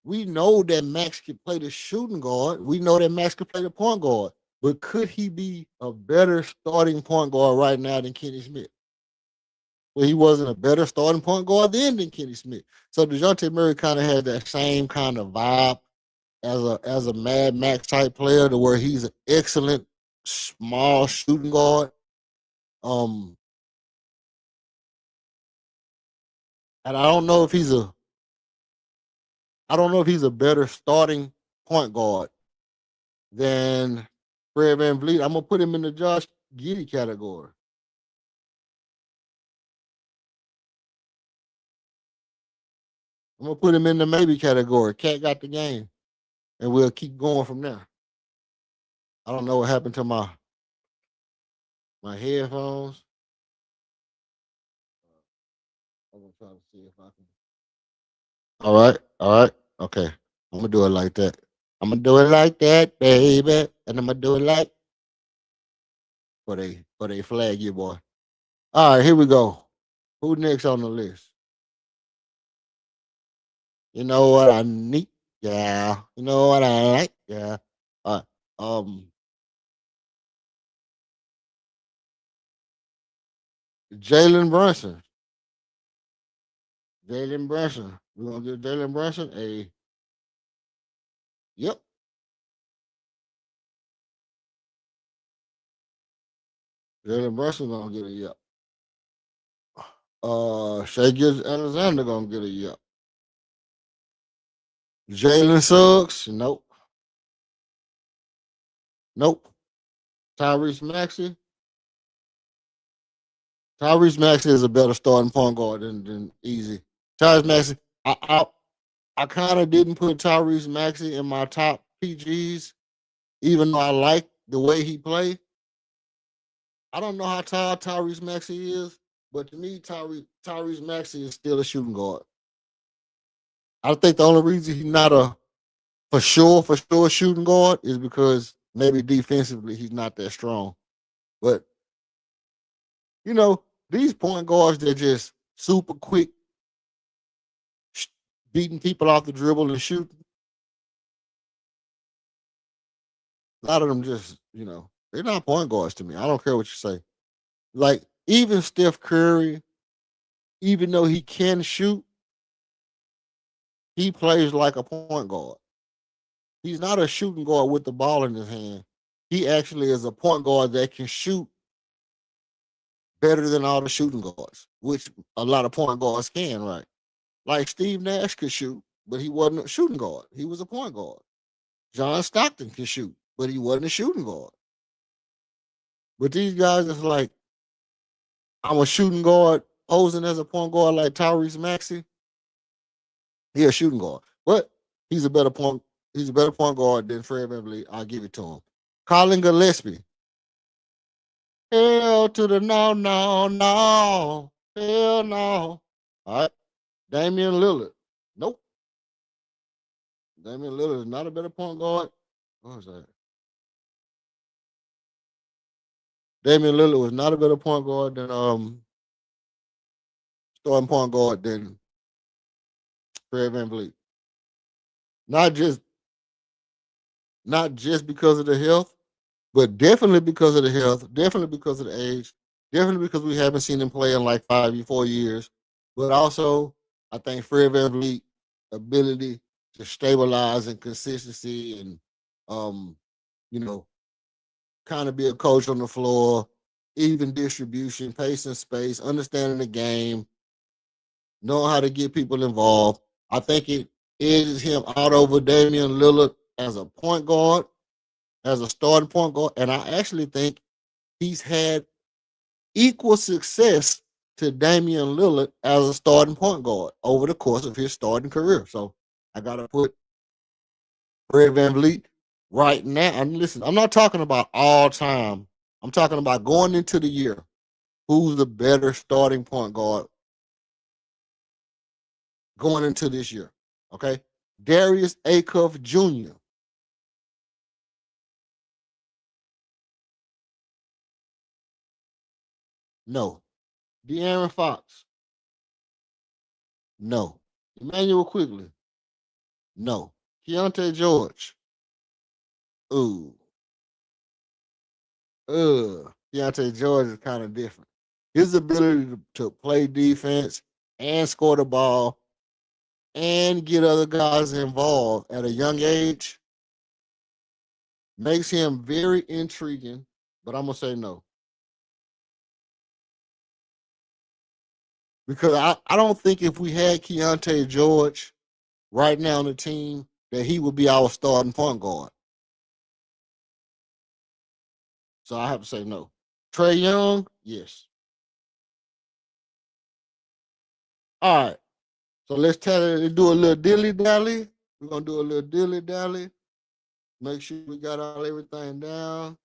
We know that Max can play the shooting guard. We know that Max can play the point guard. But could he be a better starting point guard right now than Kenny Smith? Well, he wasn't a better starting point guard then than Kenny Smith. So DeJounte Murray kind of has that same kind of vibe as a Mad Max type player, to where he's an excellent small shooting guard. And I don't know if he's a better starting point guard than Fred VanVleet. I'm gonna put him in the Josh Giddey category. I'm gonna put him in the maybe category. Cat got the game, and we'll keep going from there. I don't know what happened to my headphones. I'm gonna try to see if I can. All right, okay. I'm gonna do it like that. I'm gonna do it like that, baby, and I'm gonna do it like for they flag you, boy. All right, here we go. Who next on the list? You know what I need? Yeah. You know what I like? Yeah. All right. Jalen Brunson. Jalen Brunson. We're gonna give Jalen Brunson a yep. Jalen Brunson gonna get a yep. Shea Gilgeous Alexander gonna get a yep. Jalen Suggs, nope. Nope. Tyrese Maxey. Tyrese Maxey is a better starting point guard than Easy. Tyrese Maxey. I kind of didn't put Tyrese Maxey in my top PGs, even though I like the way he played. I don't know how tall Tyrese Maxey is, but to me, Tyrese Maxey is still a shooting guard. I think the only reason he's not a for sure shooting guard is because maybe defensively he's not that strong. But these point guards, they're just super quick, beating people off the dribble and shooting. A lot of them just, they're not point guards to me. I don't care what you say. Like even Steph Curry, even though he can shoot, he plays like a point guard. He's not a shooting guard with the ball in his hand. He actually is a point guard that can shoot better than all the shooting guards, which a lot of point guards can, right? Like Steve Nash could shoot, but he wasn't a shooting guard. He was a point guard. John Stockton can shoot, but he wasn't a shooting guard. But these guys is like, I'm a shooting guard posing as a point guard like Tyrese Maxey. He a shooting guard, but he's a better point. He's a better point guard than Fred VanVleet. I'll give it to him. Colin Gillespie. Hell to the no, no, no. Hell no. All right. Damian Lillard. Nope. Damian Lillard is not a better point guard. What was that? Damian Lillard was not a better point guard than starting point guard than Fred VanVleet. Not just not just because of the health, but definitely because of the health, definitely because of the age, definitely because we haven't seen him play in like 4 years. But also, I think Fred VanVleet ability to stabilize and consistency and you know, kind of be a coach on the floor, even distribution, pace and space, understanding the game, knowing how to get people involved. I think it edges him out over Damian Lillard as a point guard, as a starting point guard. And I actually think he's had equal success to Damian Lillard as a starting point guard over the course of his starting career. So I got to put Fred VanVleet right now. And listen, I'm not talking about all time. I'm talking about going into the year. Who's the better starting point guard going into this year? Okay. Darius Acuff Jr. No. De'Aaron Fox. No. Emmanuel Quigley. No. Keontae George. Ooh. Keontae George is kind of different. His ability to play defense and score the ball and get other guys involved at a young age makes him very intriguing, but I'm going to say no. Because I don't think if we had Keontae George right now on the team, that he would be our starting point guard. So I have to say no. Trae Young, yes. All right. So let's do a little dilly dally. We're gonna do a little dilly dally. Make sure we got all everything down.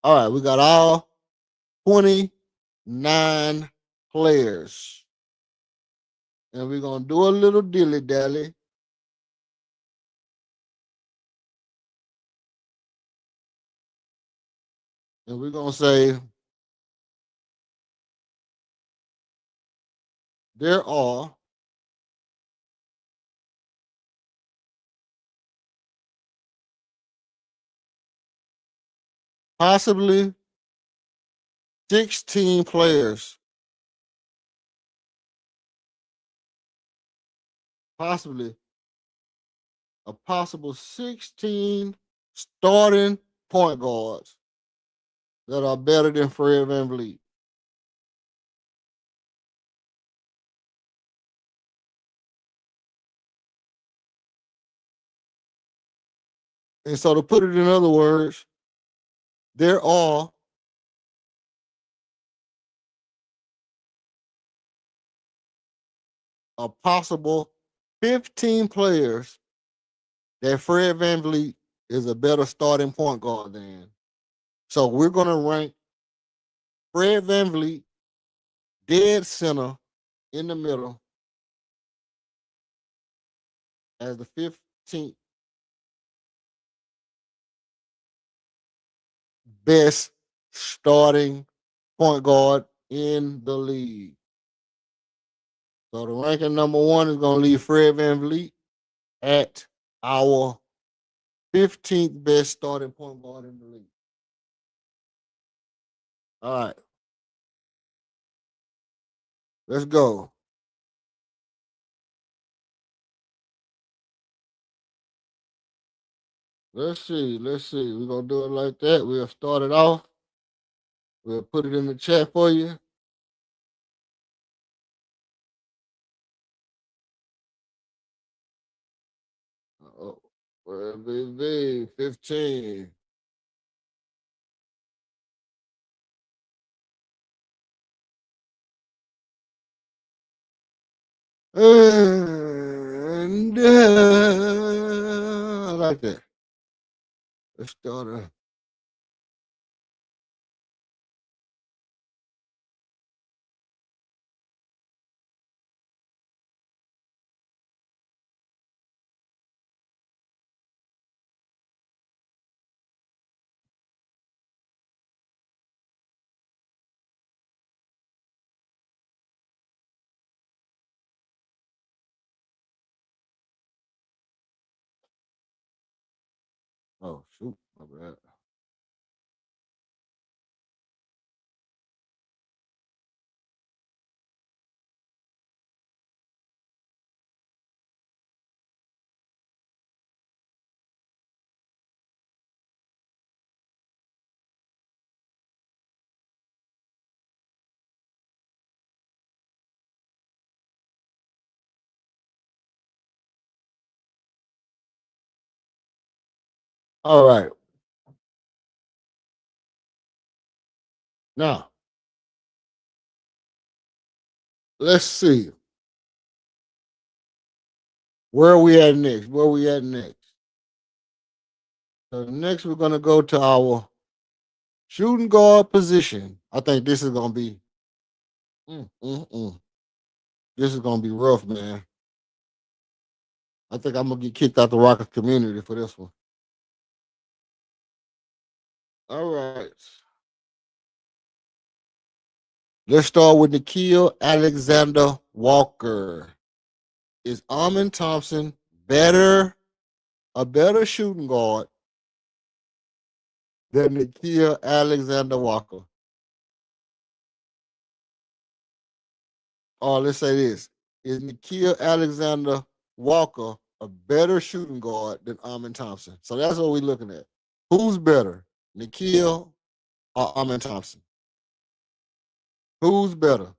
All right, we got all 29 players. And we're gonna do a little dilly dally. And we're gonna say there are possibly 16 players, possibly a possible 16 starting point guards that are better than Fred VanVleet. And so to put it in other words, there are a possible 15 players that Fred VanVleet is a better starting point guard than. So we're going to rank Fred VanVleet dead center in the middle as the 15th best starting point guard in the league. So the ranking number one is going to leave Fred VanVleet at our 15th best starting point guard in the league. All right. Let's go. Let's see. Let's see. We're going to do it like that. We'll start it off. We'll put it in the chat for you. Oh, well, BB, 15. And I like that. Let's start it. Oh, shoot. My bad. All right. Now, let's see. Where are we at next? Where are we at next? So next we're gonna go to our shooting guard position. I think this is gonna be mm, mm, mm. This is gonna be rough, man. I think I'm gonna get kicked out the Rockets community for this one. All right. Let's start with Nikhil Alexander Walker. Is Amin Thompson a better shooting guard than Nikhil Alexander Walker? Or let's say this: is Nikhil Alexander Walker a better shooting guard than Amin Thompson? So that's what we're looking at. Who's better, Nikhil or Amin Thompson? Who's better,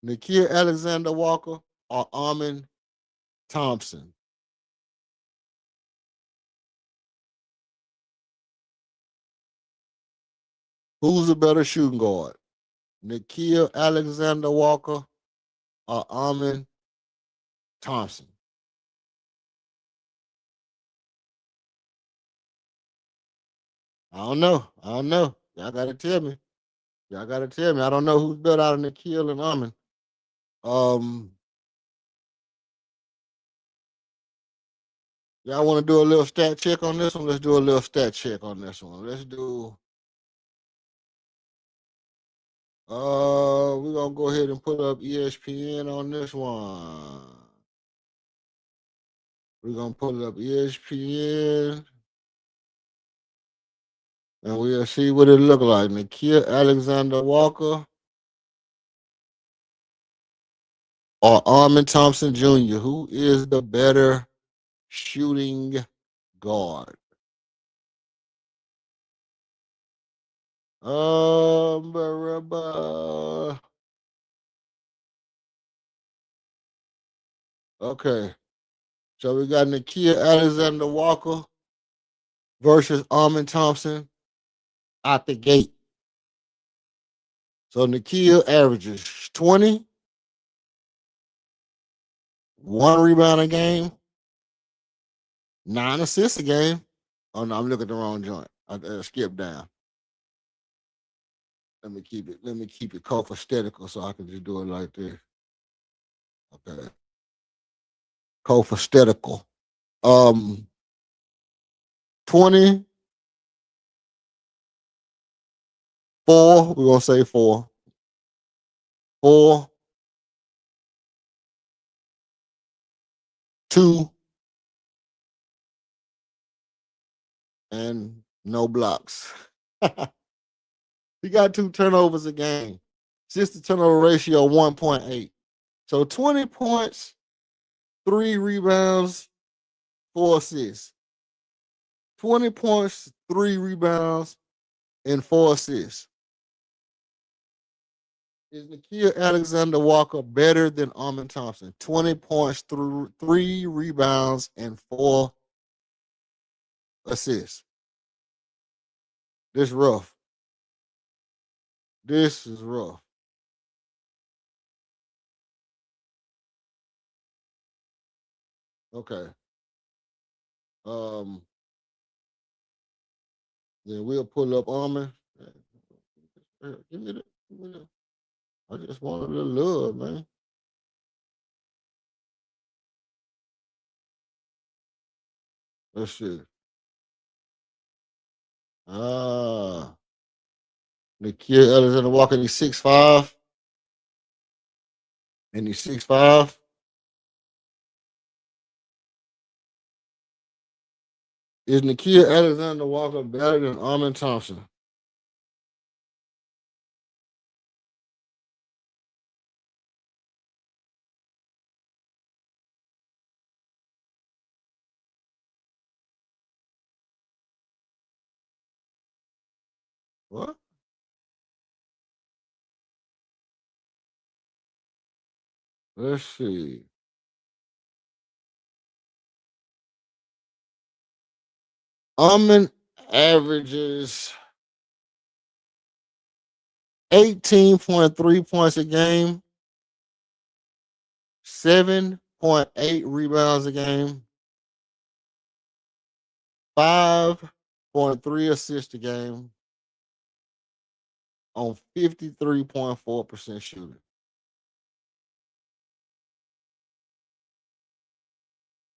Nikhil Alexander Walker or Amin Thompson? Who's a better shooting guard, Nikhil Alexander Walker or Amin Thompson? I don't know. I don't know. Y'all gotta tell me. Y'all gotta tell me. I don't know who's better out of Nikhil and Amin. Um, Y'all want to do a little stat check on this one? Let's do a little stat check on this one. Let's do. We're gonna go ahead and put up ESPN on this one. We're gonna put up ESPN, and we'll see what it look like. Nikhil Alexander Walker or Armin Thompson Jr. Who is the better shooting guard? Blah, blah. Okay. So we got Nikhil Alexander Walker versus Armin Thompson out the gate. So Nikhil averages 20, 1 rebound a game, 9 assists a game. Oh no, I'm looking at the wrong joint. I skipped down. Let me keep it cophostetical so I can just do it like this. Okay. Cophostetical. 20, 4, we're gonna say 4. 4, 2, and no blocks. He got 2 turnovers a game. Assist to turnover ratio 1.8. So 20 points, 3 rebounds, 4 assists. 20 points, 3 rebounds, and 4 assists. Is Nikhil Alexander Walker better than Armin Thompson? 20 points, 3 rebounds, and 4 assists. This rough. This is rough. Okay. Um, then we'll pull up Armin. Give me the. Give me the I just want a little love, man. Let's see. Ah, Nikhil Alexander Walker, he's 6'5", and he's 6'5". Is Nikhil Alexander Walker better than Armin Thompson? What? Let's see. Armin averages 18.3 points a game, 7.8 rebounds a game, 5.3 assists a game on 53.4% shooting.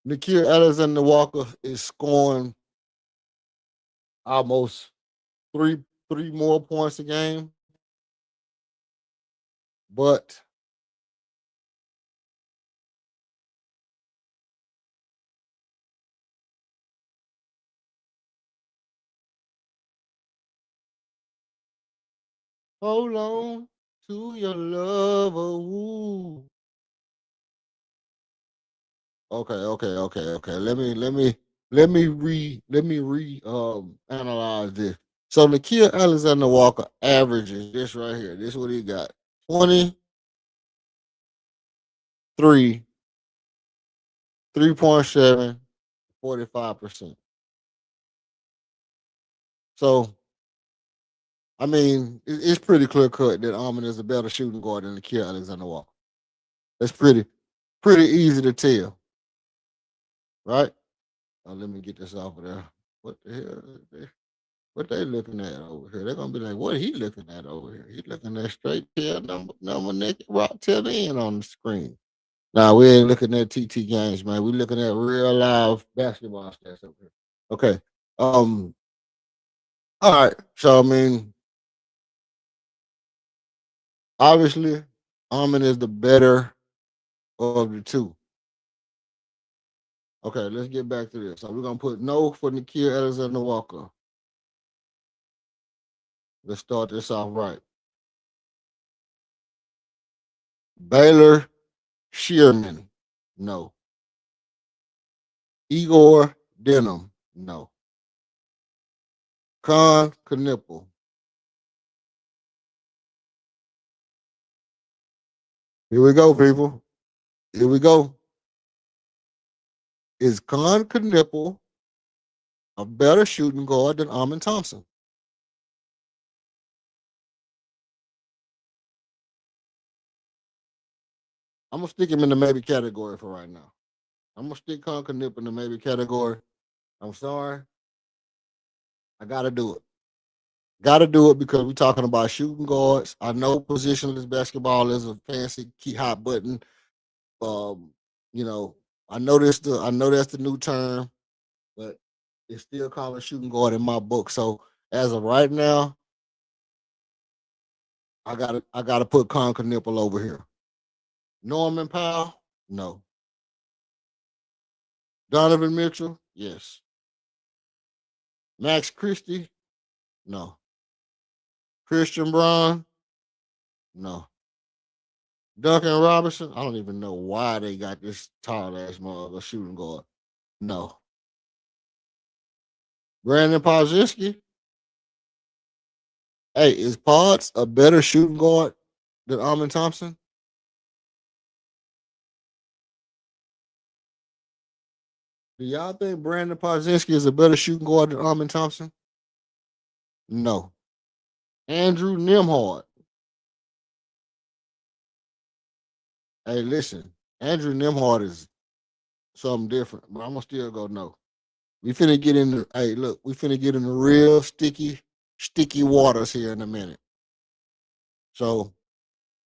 Nikhil Alexander Walker is scoring almost three more points a game, but hold on to your lover. Woo. Okay. Let me analyze this. So Nikhil Alexander Walker averages this right here. This is what he got: 23, 3.7, 45%. So I mean, it's pretty clear cut that Armin is a better shooting guard than Nikhil Alexander Walker. That's pretty easy to tell, right? Let me get this off of there. What the hell? What they looking at over here? They're gonna be like, what he looking at over here? He looking at straight tail number naked rock till the end on the screen. Nah, we ain't looking at TT games, man. We looking at real live basketball stats over here. Okay. All right. So I mean, obviously, Armin is the better of the two. Okay, let's get back to this. So we're gonna put no for Nikhil Alexander Walker. Let's start this off right. Baylor Shearman, no. Igor Denham, no. Con Knipple. Here we go, people. Here we go. Is Con Knipple a better shooting guard than Armin Thompson? I'm gonna stick him in the maybe category for right now. I'm gonna stick Con Knipple in the maybe category. I'm sorry. I gotta do it. Gotta do it because we're talking about shooting guards. I know positionless basketball is a fancy key hot button. Um, you know, I know that's the new term, but it's still called a shooting guard in my book. So as of right now, I gotta put Conker Nipple over here. Norman Powell, no. Donovan Mitchell, yes. Max Christie, no. Christian Braun, no. Duncan Robinson, I don't even know why they got this tall ass mother shooting guard. No. Brandon Podziemski, hey, is Pods a better shooting guard than Almond Thompson? Do y'all think Brandon Podziemski is a better shooting guard than Almond Thompson? No. Andrew Nimhard. Hey, listen, Andrew Nimhard is something different, but I'm gonna still go no. We finna get in the hey, look, we finna get in the real sticky waters here in a minute. So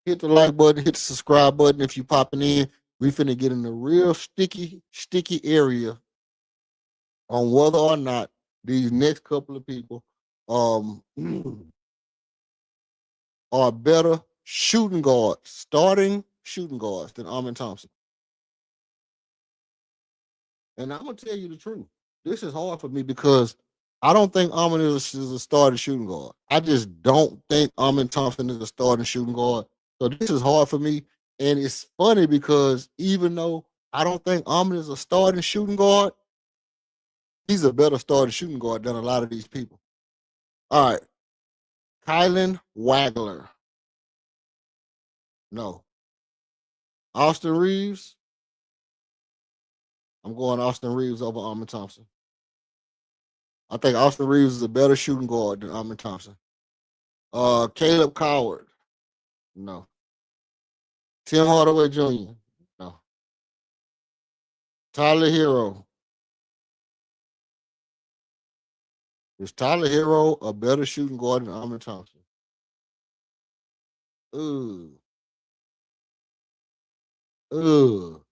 hit the like button, hit the subscribe button if you popping in. We finna get in the real sticky area on whether or not these next couple of people um are better shooting guards, starting shooting guards than Armin Thompson. And I'm gonna tell you the truth. This is hard for me because I don't think Armin is a starting shooting guard. I just don't think Armin Thompson is a starting shooting guard. So this is hard for me. And it's funny because even though I don't think Armin is a starting shooting guard, he's a better starting shooting guard than a lot of these people. All right. Kylan Wagler. No. Austin Reeves. I'm going Austin Reeves over Armin Thompson. I think Austin Reeves is a better shooting guard than Armin Thompson. Caleb Coward. No. Tim Hardaway Jr. No. Tyler Hero. Is Tyler Hero a better shooting guard than Armin Thompson? Ooh. Ooh.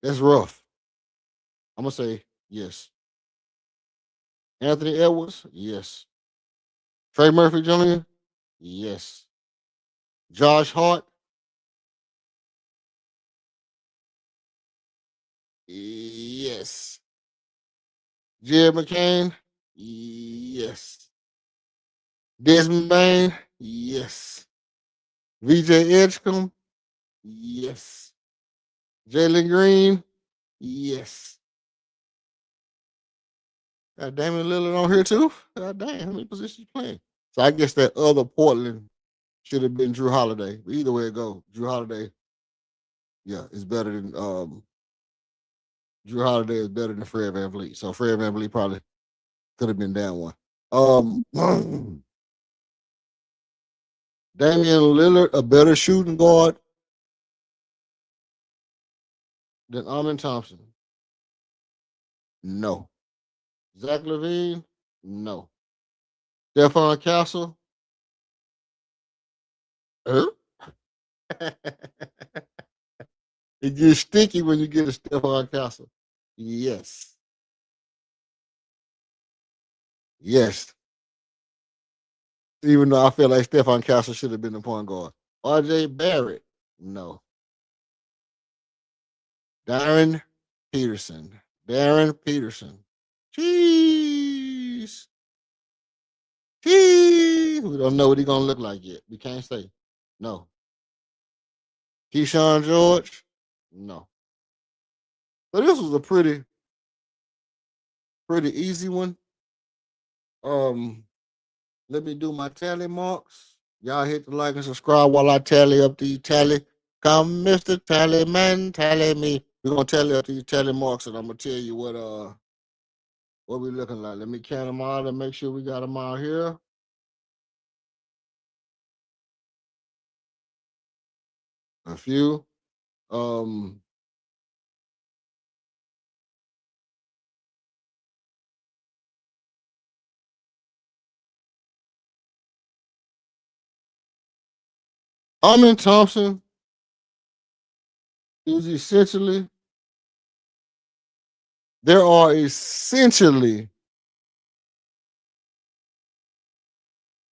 That's rough. I'm gonna say yes. Anthony Edwards, yes. Trey Murphy Jr., yes. Josh Hart, yes. Jared McCain, yes. Desmond Bain, yes. VJ Edgecombe, yes. Jalen Green, yes. Got Damian Lillard on here too. God damn, how many positions you playing? So I guess that other Portland should have been Drew Holiday. But either way it go, Drew Holiday, yeah, is better than Drew Holiday is better than Fred VanVleet. So Fred VanVleet probably could have been down one. Damian Lillard, a better shooting guard than Armin Thompson. No. Zach Levine, no. Stephon Castle, it gets sticky when you get a Stephon Castle. Yes. Yes. Even though I feel like Stephon Castle should have been the point guard. RJ Barrett, no. Darren Peterson. Darren Peterson. Cheese. Cheese. We don't know what he's gonna look like yet. We can't say. No. Keyshawn George? No. So this was a pretty easy one. Um, let me do my tally marks. Y'all hit the like and subscribe while I tally up the tally. Come, Mr. Tally Man, tally me. We're gonna tally up these tally marks, and I'm gonna tell you what we looking like. Let me count them out and make sure we got them out here. A few. Um, Amin Thompson is essentially, there are essentially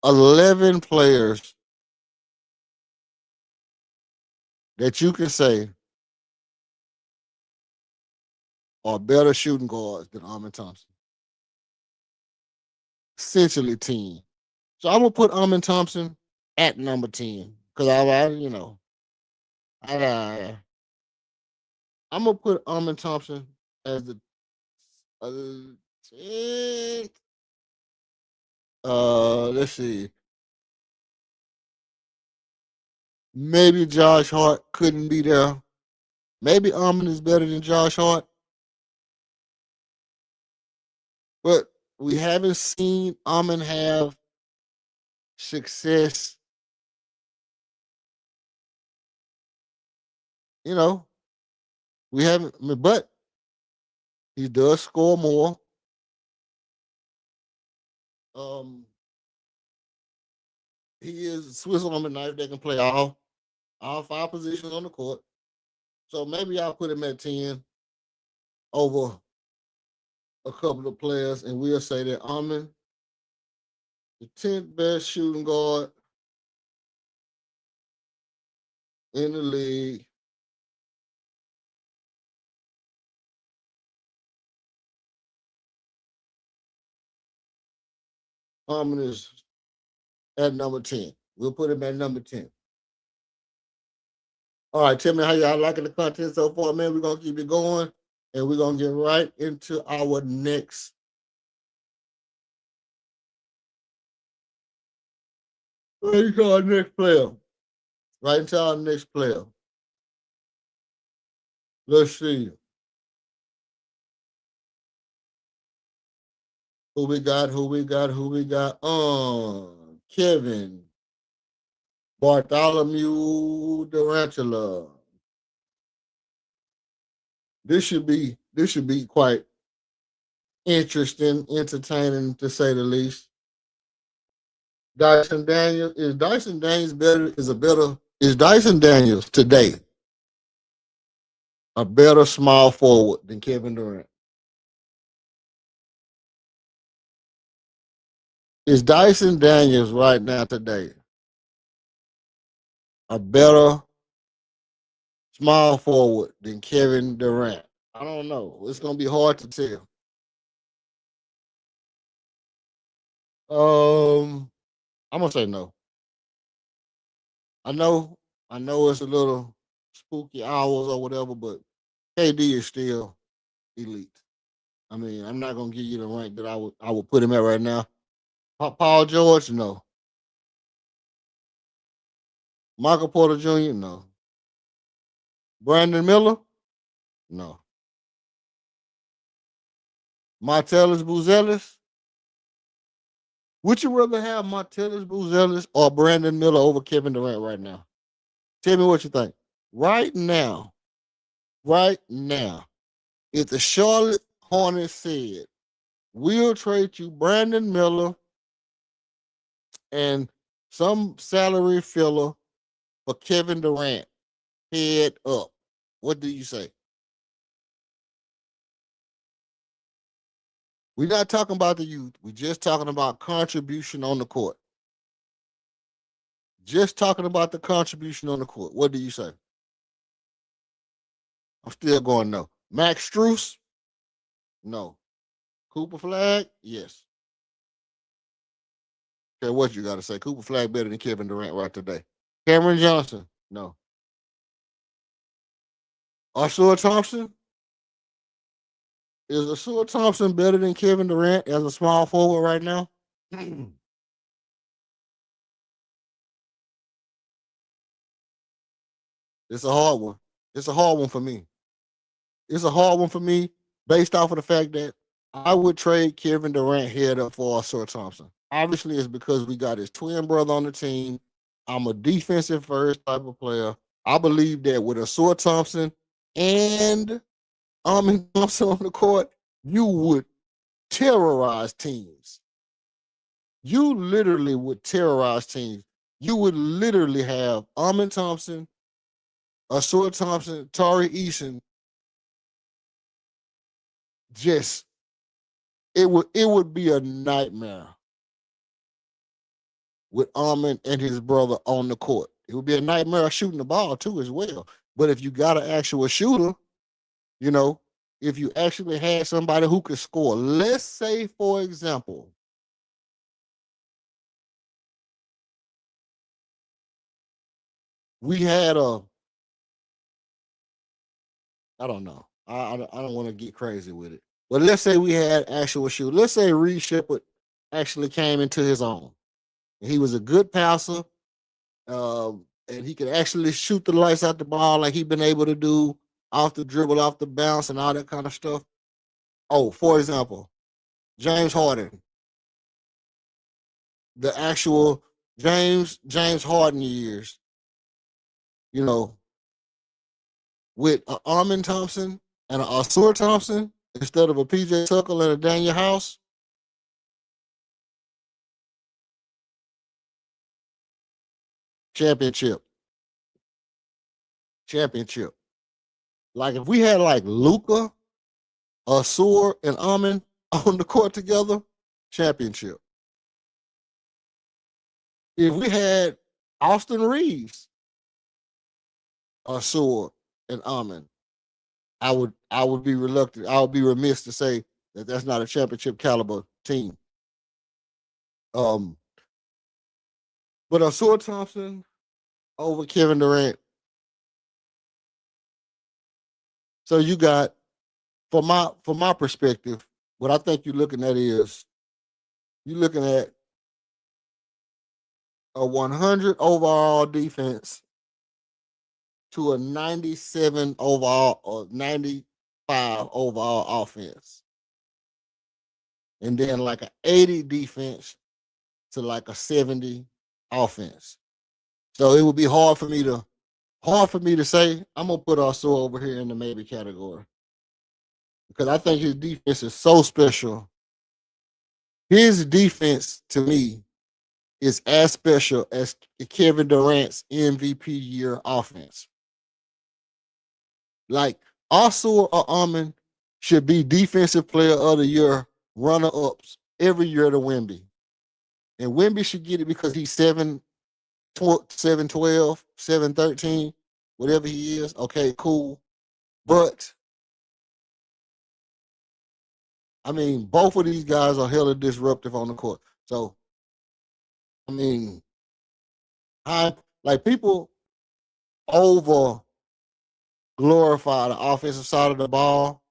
11 players that you can say are better shooting guards than Amin Thompson. Essentially 10. So I'm gonna put Amin Thompson at number 10 because I I'm gonna put Amin Thompson as the 10th. Let's see. Maybe Josh Hart couldn't be there. Maybe Amin is better than Josh Hart, but we haven't seen Amin have success. You know, we haven't, but he does score more. Um, he is a Swiss Army knife that can play all 5 positions on the court. So maybe I'll put him at 10 over a couple of players, and we'll say that Amin, the 10th best shooting guard in the league. Amin is at number 10. We'll put him at number 10. All right, tell me how y'all liking the content so far, man. We're gonna keep it going, and we're gonna get right into our next. Right into our next player. Right into our next player. Let's see who we got. Kevin Bartholomew Durantula. This should be quite interesting, entertaining to say the least. Dyson Daniels is Dyson Daniels today a better small forward than Kevin Durant? Is Dyson Daniels right now today a better small forward than Kevin Durant? I don't know. It's gonna be hard to tell. I'm gonna say no. I know, I know it's a little spooky hours or whatever, but KD is still elite. I mean, I'm not gonna give you the rank that I would put him at right now. Paul George, no. Michael Porter Jr., no. Brandon Miller, no. Martellus Buzelis, would you rather have Martellus Buzelis or Brandon Miller over Kevin Durant right now? Tell me what you think. Right now, right now, if the Charlotte Hornets said, we'll trade you Brandon Miller and some salary filler for Kevin Durant, head up, what do you say? We're not talking about the youth. We're just talking about contribution on the court. Just talking about the contribution on the court. What do you say? I'm still going no. Max Struess? No. Cooper Flag? Yes. Okay, what you got to say? Cooper Flag better than Kevin Durant right today. Cameron Johnson? No. Arthur Thompson? Is Arthur Thompson better than Kevin Durant as a small forward right now? It's a hard one. It's a hard one for me. It's a hard one for me based off of the fact that I would trade Kevin Durant head up for Arthur Thompson. Obviously, it's because we got his twin brother on the team. I'm a defensive first type of player. I believe that with Arthur Thompson and Amin Thompson on the court, you would terrorize teams. You literally would terrorize teams. You would literally have Amin Thompson, Arthur Thompson, Tari Eason. Just it would be a nightmare. with Armin and his brother on the court. It would be a nightmare shooting the ball too, as well. But if you got an actual shooter, you know, if you actually had somebody who could score, let's say, for example, we had I don't know. I don't want to get crazy with it. But let's say we had actual shooter. Let's say Reed Shepard actually came into his own. He was a good passer, and he could actually shoot the lights out the ball like he been able to do off the dribble, off the bounce, and all that kind of stuff. Oh, for example, James Harden, the actual James Harden years, you know, with a Armin Thompson and a Asur Thompson instead of a PJ Tucker and a Daniel House, championship, championship. Like if we had like Luca, Asur, and Armin on the court together, championship. If we had Austin Reeves, Asur, and Armin, I would be reluctant. I would be remiss to say that that's not a championship caliber team. Um, but Asur Thompson over Kevin Durant. So you got from my perspective, what I think you're looking at is you're looking at a 100 overall defense to a 97 overall or 95 overall offense, and then like an 80 defense to like a 70 offense. So it would be hard for me to say I'm gonna put Arso over here in the maybe category because I think his defense is so special. His defense to me is as special as Kevin Durant's MVP year offense. Like Arso or Armin should be defensive player of the year runner ups every year to Wemby. And Wemby should get it because he's 7'12", 7'13", whatever he is. Okay, cool. But I mean, both of these guys are hella disruptive on the court. So I mean, I like people over glorify the offensive side of the ball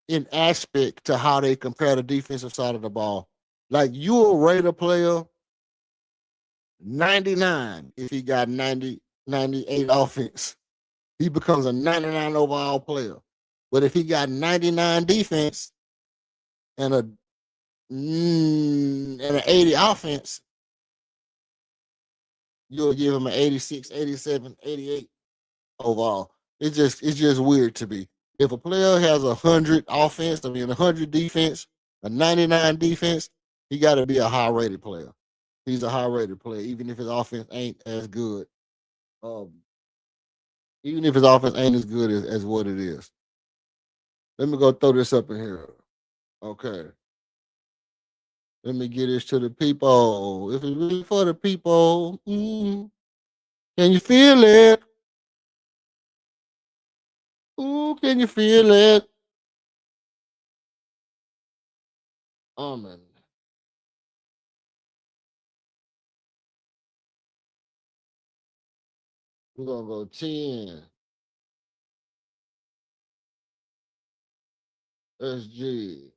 in aspect to how they compare the defensive side of the ball. Like you'll rate a player 99 if he got 90, 98 offense. He becomes a 99 overall player. But if he got 99 defense and and an 80 offense, you'll give him an 86, 87, 88 overall. It's just weird to me. If a player has 100 offense, 100 defense, a 99 defense, he got to be a high rated player. He's a high rated player, even if his offense ain't as good. Um, even if his offense ain't as good as what it is. Let me go throw this up in here. Okay. Let me get this to the people. If it's really for the people, can you feel it? Ooh, can you feel it? Amen. We're gonna go 10. SG.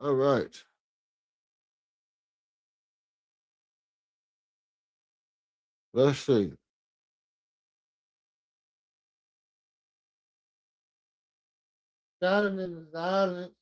All right. Let's see. Got it in the silence.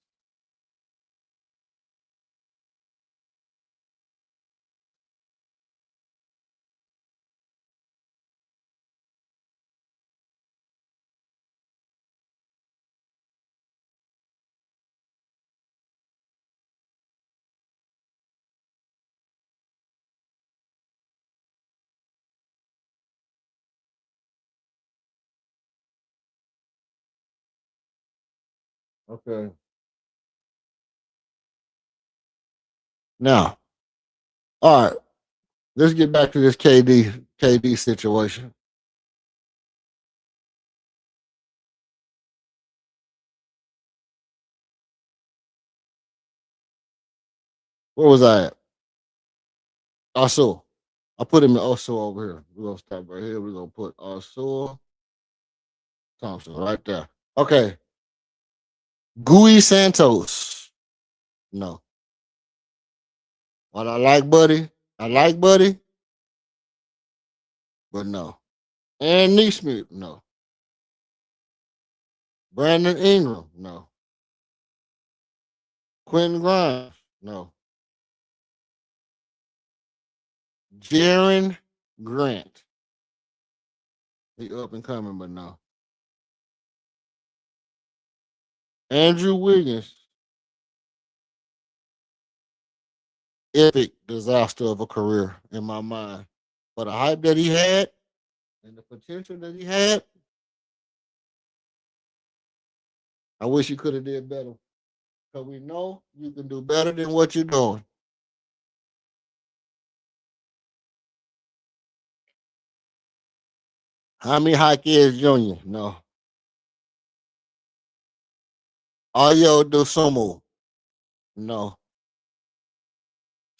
Okay. Now, all right, let's get back to this KD situation. Where was I at? Also, I put him in also over here. We're gonna stop right here. We're gonna put also Thompson right there. Okay. Gui Santos. No. What I like Buddy, but no. And Neesmith, no. Brandon Ingram, no. Quentin Grimes, no. Jaron Grant, he up and coming, but no. Andrew Wiggins, epic disaster of a career in my mind. For the hype that he had and the potential that he had, I wish you could have did better. Because we know you can do better than what you're doing. Jaime Jaquez Jr., no. Ayo Dosumo, no.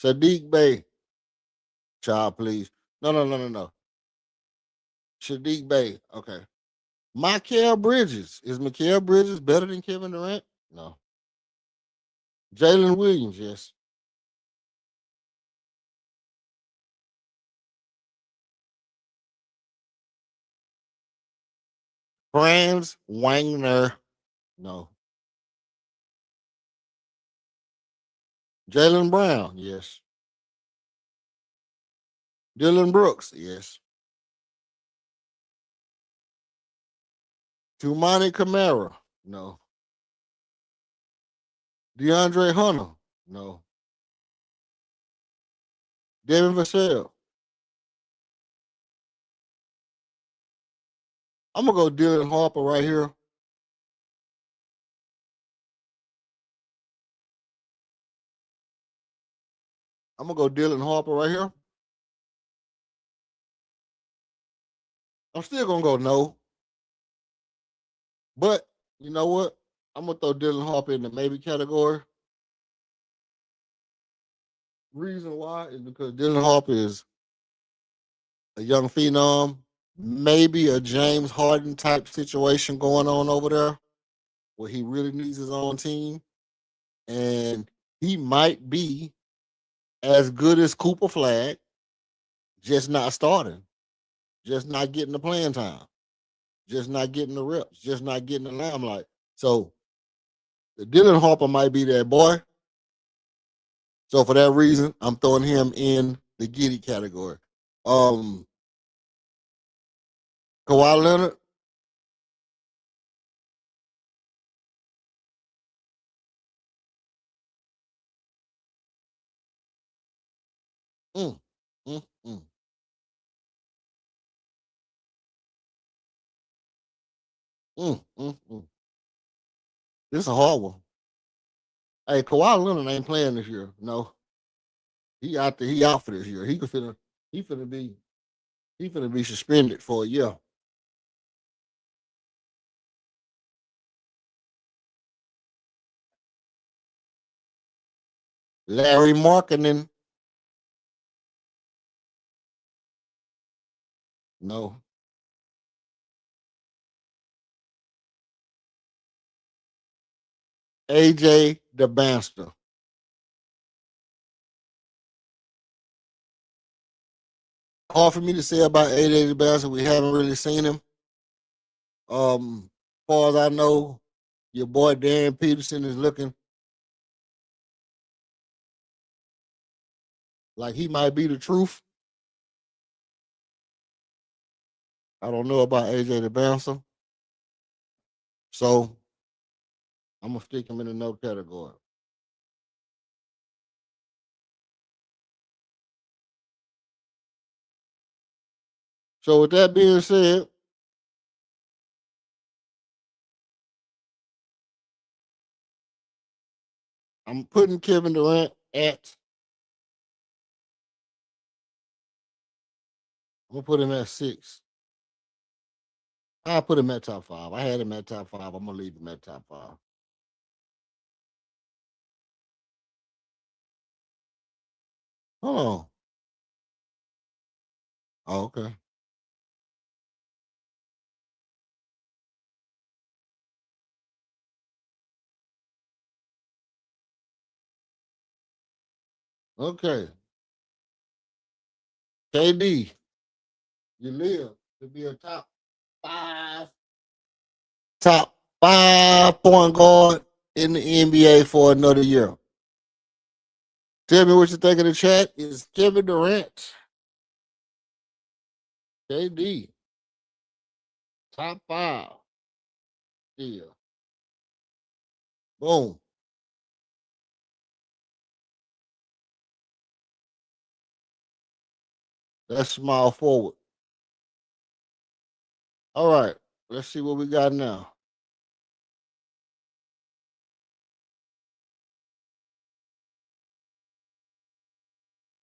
Sadiq Bey, child, please. No, no, no, no, no. Sadiq Bey, okay. Mikael Bridges. Is Mikael Bridges better than Kevin Durant? No. Jalen Williams, yes. Franz Wagner, no. Jalen Brown, yes. Dylan Brooks, yes. Tumani Camara, no. DeAndre Hunter, no. Devin Vassell. I'm gonna go Dylan Harper right here. I'm gonna go Dylan Harper right here. I'm still gonna go no, but you know what? I'm gonna throw Dylan Harper in the maybe category. Reason why is because Dylan Harper is a young phenom, maybe a James Harden type situation going on over there where he really needs his own team. And he might be as good as Cooper Flag, just not starting, just not getting the playing time, just not getting the reps, just not getting the limelight. So the Dylan Harper might be that boy. So for that reason, I'm throwing him in the giddy category. Um, Kawhi Leonard, mm, mm, mm, mm. This is a hard one. Hey, Kawhi Leonard ain't playing this year. No, he out there. He out for this year. He finna be he finna be suspended for a year. Larry Markkinen, no. AJ DeBanster. Hard for me to say about AJ DeBanster. We haven't really seen him. As far as I know, your boy Dan Peterson is looking like he might be the truth. I don't know about AJ DeBanster, so I'm gonna stick him in the no category. So with that being said, I'm putting Kevin Durant at I'm gonna put him at 6. I'll put him at top 5. I had him at top 5. I'm gonna leave him at top 5. Hold on. Oh, okay. Okay. KD, you live to be a five, top 5 point guard in the NBA for another year. Tell me what you think in the chat. Is Kevin Durant, KD, top 5? Yeah. Boom. That's small forward. All right. Let's see what we got now.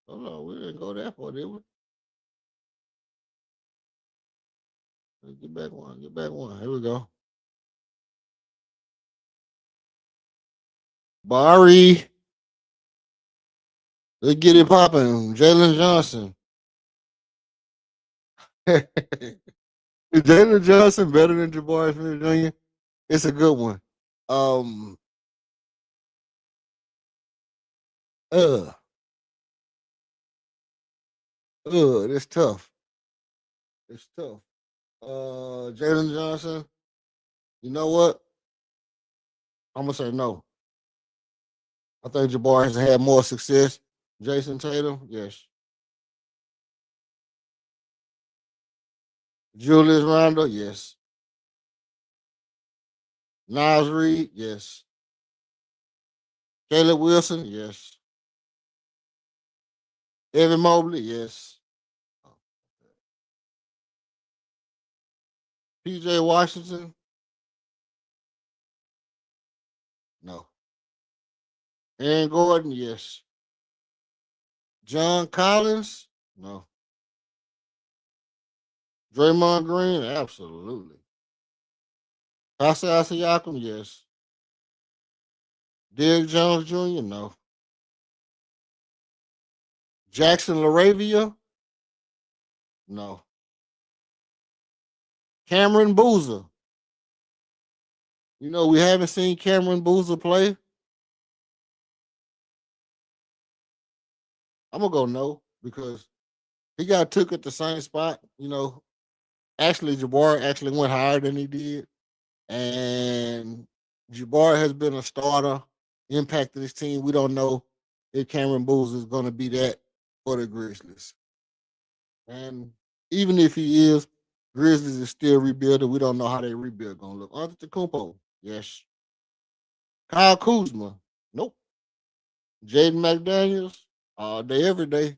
Hold on. We didn't go that far, did we? Let's get back one. Get back one. Here we go. Barry. Let's get it popping. Jalen Johnson. Is Jalen Johnson better than Jabari Smith Jr.? It's a good one. Um, uh, it's tough. It's tough. Jalen Johnson. You know what? I'm gonna say no. I think Jabari has had more success. Jason Tatum, yes. Julius Randle, yes. Niles Reed, yes. Caleb Wilson, yes. Evan Mobley, yes. PJ Washington, no. Aaron Gordon, yes. John Collins, no. Draymond Green, absolutely. Pascal Siakam, yes. Derrick Jones Jr., no. Jackson Laravia, no. Cameron Boozer. You know, we haven't seen Cameron Boozer play. I'm gonna go no because he got took at the same spot. You know, actually Jabbar actually went higher than he did, and Jabbar has been a starter, impacted his team. We don't know if Cameron Boozer is going to be that for the Grizzlies, and even if he is, Grizzlies is still rebuilding. We don't know how they rebuild gonna look. Antetokounmpo, yes. Kyle Kuzma, nope. Jaden McDaniels, all day, every day.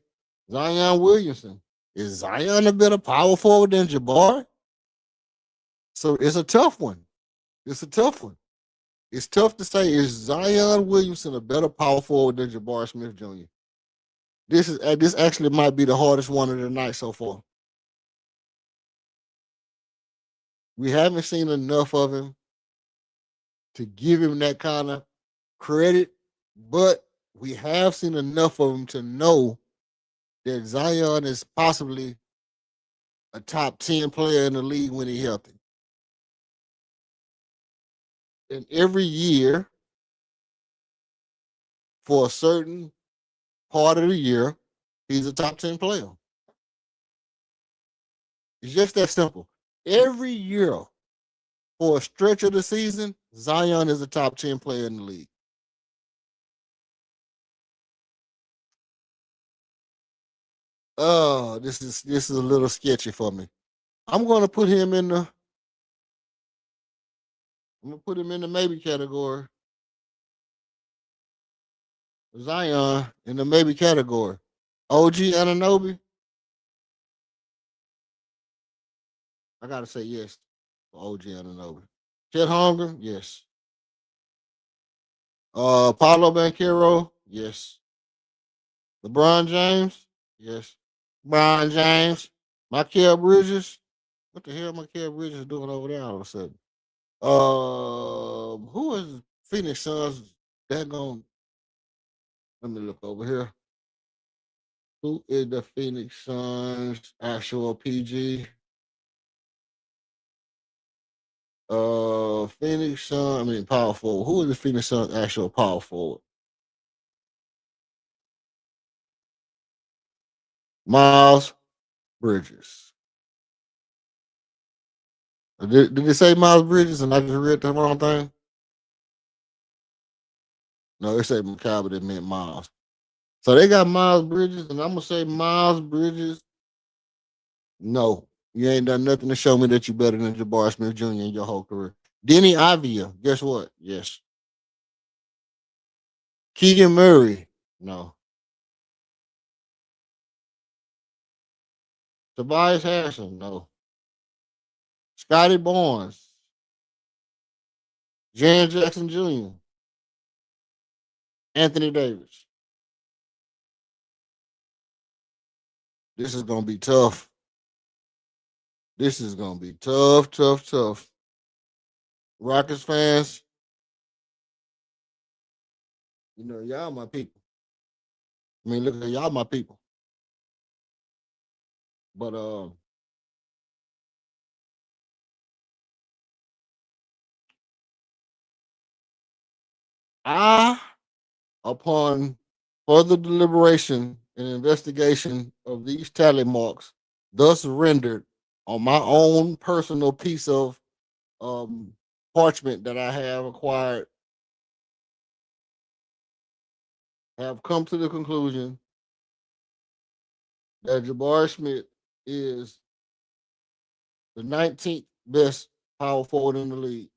Zion Williamson. Is Zion a better power forward than Jabbar? So it's a tough one. It's a tough one. It's tough to say, is Zion Williamson a better power forward than Jabbar Smith Jr.? This actually might be the hardest one of the night so far. We haven't seen enough of him to give him that kind of credit, but we have seen enough of him to know that Zion is possibly a top 10 player in the league when he's healthy. And every year, for a certain part of the year, he's a top 10 player. It's just that simple. Every year, for a stretch of the season, Zion is a top 10 player in the league. Oh, this is a little sketchy for me. I'm gonna put him in the I'm gonna put him in the maybe category. Zion in the maybe category. OG Ananobi, I gotta say yes for OG Ananobi. Chet Holmgren, yes. Paulo Banquero, yes. LeBron James, yes. LeBron James, Michael Bridges. What the hell Michael Bridges doing over there all of a sudden? Who is Phoenix Suns? That going let me look over here. Who is the Phoenix Suns actual PG? Phoenix Sun. I mean, power forward. Who is the Phoenix Suns actual power forward? Miles Bridges. Did it say Miles Bridges and I just read the wrong thing? No, it said McCall, but it meant Miles. So they got Miles Bridges, and I'm gonna say Miles Bridges. No, you ain't done nothing to show me that you better than Jabari Smith Jr. in your whole career. Denny Avia, guess what? Yes. Keegan Murray, no. Tobias Harrison, no. Scotty Barnes, Jan Jackson Jr., Anthony Davis. This is gonna be tough. This is gonna be tough, tough, tough. Rockets fans, you know y'all my people. I mean, look at y'all my people. But I, upon further deliberation and investigation of these tally marks, thus rendered on my own personal piece of um, parchment that I have acquired, have come to the conclusion that Jabari Smith is the 19th best power forward in the league.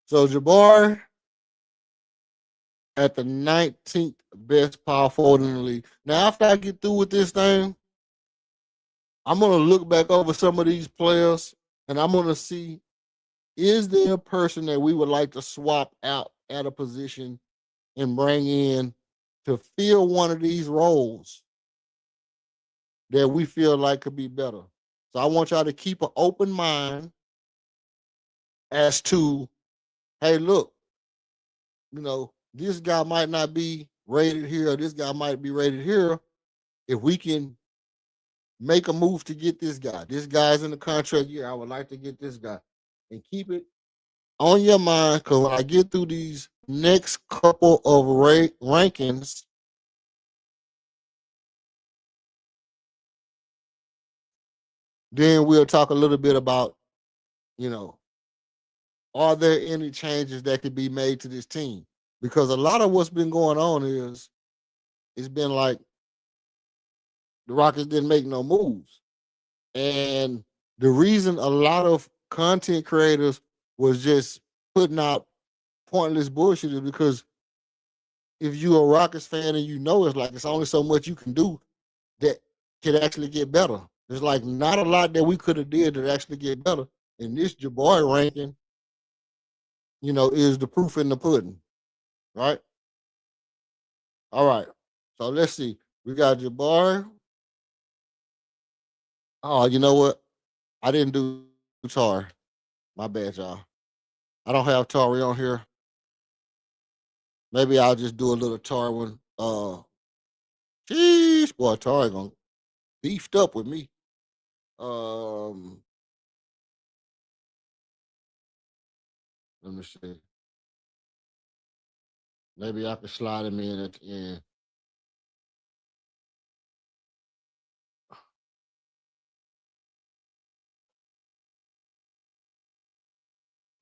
So Jabari at the 19th best power forward in the league. Now, after I get through with this thing, I'm gonna look back over some of these players and I'm gonna see, is there a person that we would like to swap out at a position and bring in to fill one of these roles that we feel like could be better. So I want y'all to keep an open mind as to, hey, look, this guy might not be rated here, or this guy might be rated here. If we can make a move to get this guy's in the contract year. I would like to get this guy, and keep it on your mind, because when I get through these next couple of rankings, then we'll talk a little bit about, you know, are there any changes that could be made to this team? Because a lot of what's been going on is it's been like the Rockets didn't make no moves. And the reason a lot of content creators was just putting out pointless bullshit is because if you're a Rockets fan and you know it's like it's only so much you can do that could actually get better. There's like not a lot that we could have did to actually get better. And this Jabari ranking, is the proof in the pudding, right? All right. So let's see. We got Jabari. Oh, you know what? I didn't do Tar. My bad, y'all. I don't have Tari on here. Maybe I'll just do a little Tar one. Jeez, boy, Tari gonna beefed up with me. Um, Let me see. Maybe I can slide him in at the end.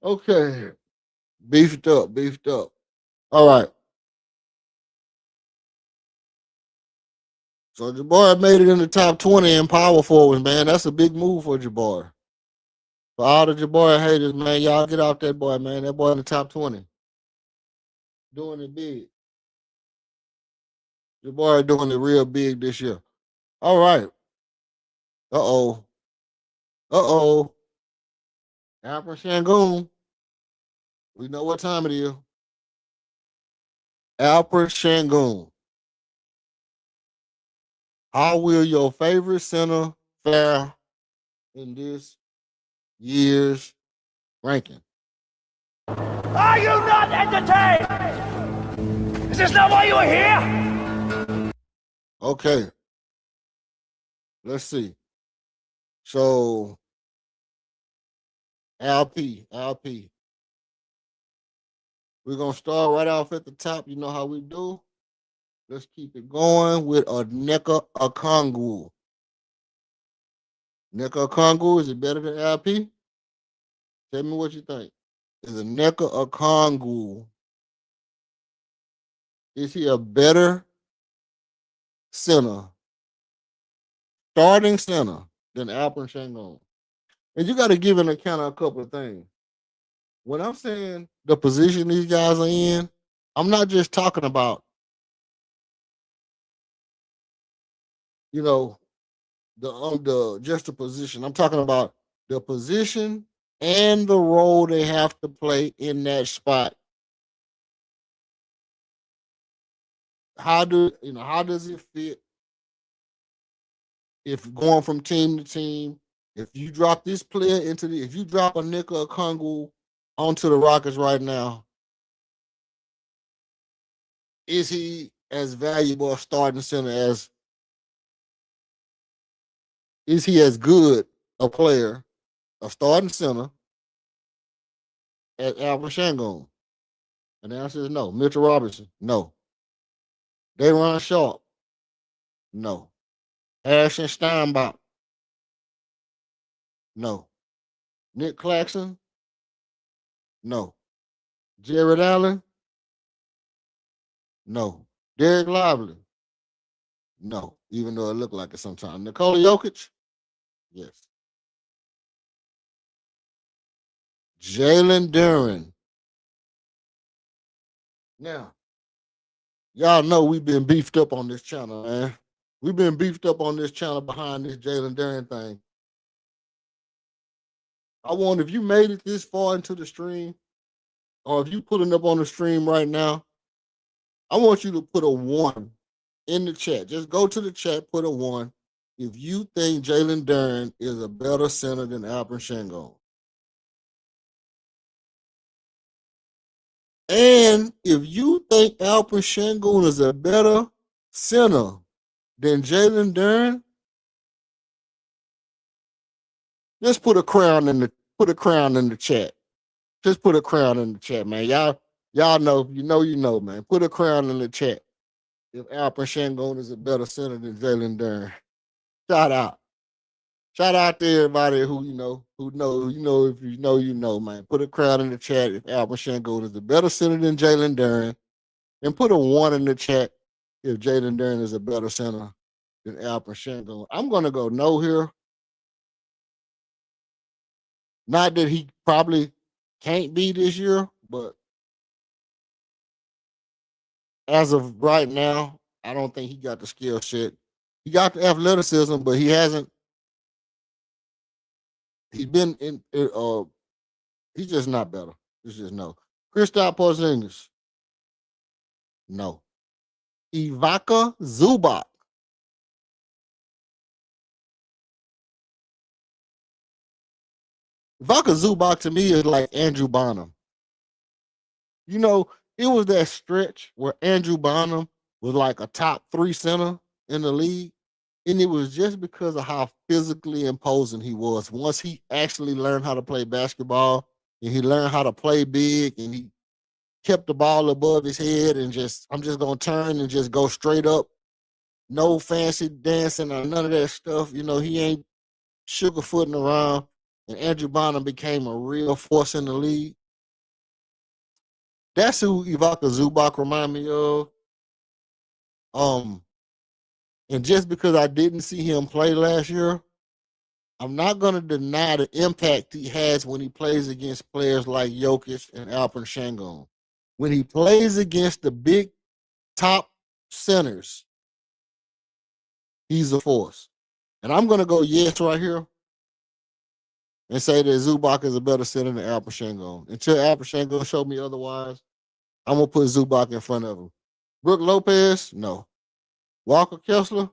Okay, beefed up, beefed up. All right. So Jabbar made it in the top 20 in power forwards, man. That's a big move for Jabbar. For all the Jabbar haters, man, y'all get off that boy, man. That boy in the top 20. Doing it big. Jabbar doing it real big this year. All right. Uh-oh. Uh-oh. Alfred Shangoon. We know what time it is. Alfred Şengün. How will your favorite center fare in this year's ranking? Are you not entertained? Is this not why you are here? Okay. Let's see. So LP. We're gonna start right off at the top. You know how we do. Let's keep it going with a Nneka Okongwu. Nneka Okongwu, is it better than LP? Tell me what you think. Is a Nneka Okongwu, is he a better center, starting center than Alperen Şengün? And you got to give an account of a couple of things. When I'm saying the position these guys are in, I'm not just talking about, you know, the just the position. I'm talking about the position and the role they have to play in that spot. How does it fit if going from team to team? If you drop this player if you drop a Nneka Okongwu onto the Rockets right now, is he as valuable a starting center as is he as good a player, a starting center as Alfred Şengün? And the answer is no. Mitchell Robinson, no. Day'Ron Sharpe, no. Harrison Steinbach, no. Nick Claxton, no. Jared Allen, no. Derek Lively, no. Even though it looked like it sometimes. Nikola Jokic, yes. Jalen Duren. Now, y'all know we've been beefed up on this channel, man. We've been beefed up on this channel behind this Jalen Duren thing. I wonder if you made it this far into the stream, or if you putting up on the stream right now, I want you to put a 1 in the chat. Just go to the chat, put a 1 if you think Jalen Duren is a better center than Alperen Şengün. And if you think Alperen Şengün is a better center than Jalen Duren, just put a crown in the chat. Just put a crown in the chat, man. Y'all know, you know, man. Put a crown in the chat if Alperen Şengün is a better center than Jalen Duren. Shout out. Shout out to everybody who if you know, man. Put a crown in the chat if Alperen Şengün is a better center than Jalen Duren. And put a 1 in the chat if Jalen Duren is a better center than Alperen Şengün. I'm gonna go no here. Not that he probably can't be this year, but as of right now, I don't think he got the skill set. He got the athleticism, but he hasn't. He's been in. He's just not better. It's just no. Kristaps Porzingis, no. Ivica Zubac, Ivica Zubac to me is like Andrew Bynum. You know, it was that stretch where Andrew Bynum was like a top 3 center in the league. And it was just because of how physically imposing he was. Once he actually learned how to play basketball and he learned how to play big and he kept the ball above his head and I'm just going to turn and just go straight up. No fancy dancing or none of that stuff. You know, he ain't sugarfooting around. And Andrew Bynum became a real force in the league. That's who Ivica Zubac remind me of. And just because I didn't see him play last year, I'm not going to deny the impact he has when he plays against players like Jokic and Alperen Şengün. When he plays against the big top centers, he's a force. And I'm going to go yes right here and say that Zubac is a better center than Alperen Şengün. Until Alperen Şengün show me otherwise, I'm going to put Zubac in front of him. Brooke Lopez, no. Walker Kessler,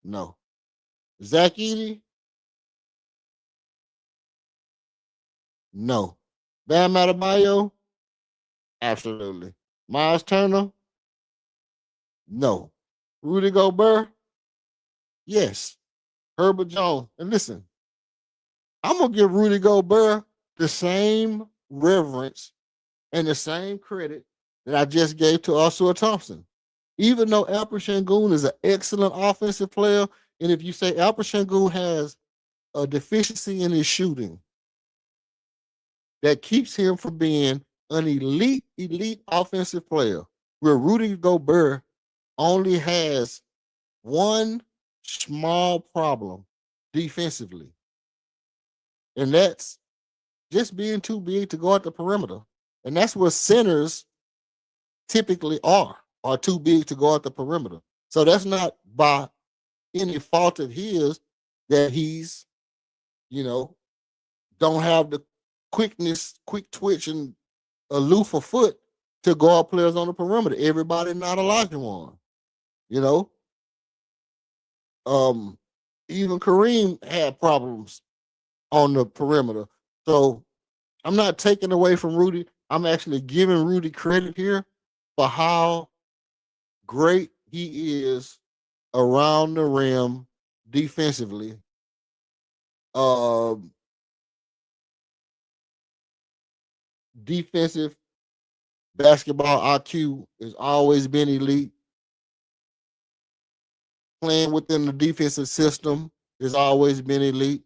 no. Zach Edey, no. Bam Adebayo, absolutely. Miles Turner, no. Rudy Gobert, yes. Herbert Jones, and listen, I'm gonna give Rudy Gobert the same reverence and the same credit that I just gave to Ursula Thompson. Even though Alper Şengün is an excellent offensive player, and if you say Alper Şengün has a deficiency in his shooting that keeps him from being an elite offensive player, where Rudy Gobert only has one small problem defensively, and that's just being too big to go at the perimeter. And that's what centers typically are too big to go at the perimeter. So that's not by any fault of his that he's, you know, don't have the quickness, quick twitch, and aloof of foot to guard players on the perimeter. Everybody not Elijah one, you know. Um, Even Kareem had problems on the perimeter. So I'm not taking away from Rudy. I'm actually giving Rudy credit here for how great he is around the rim defensively. Um, Defensive basketball IQ has always been elite. Playing within the defensive system has always been elite.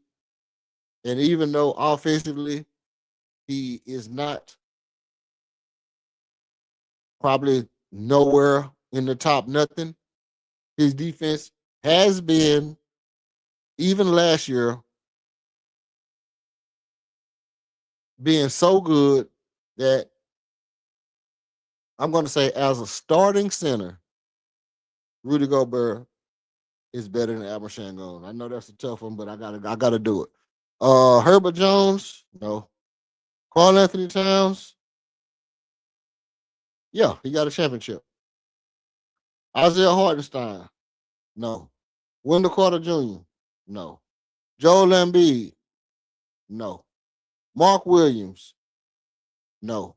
And even though offensively he is not probably nowhere in the top nothing, his defense has been, even last year, being so good that I'm going to say, as a starting center, Rudy Gobert is better than Albert Şengün. I know that's a tough one, but I gotta do it. Herbert Jones, no. Karl Anthony Towns, yeah, he got a championship. Isaiah Hartenstein, no. Wendell Carter Jr., no. Joel Embiid, no. Mark Williams, no.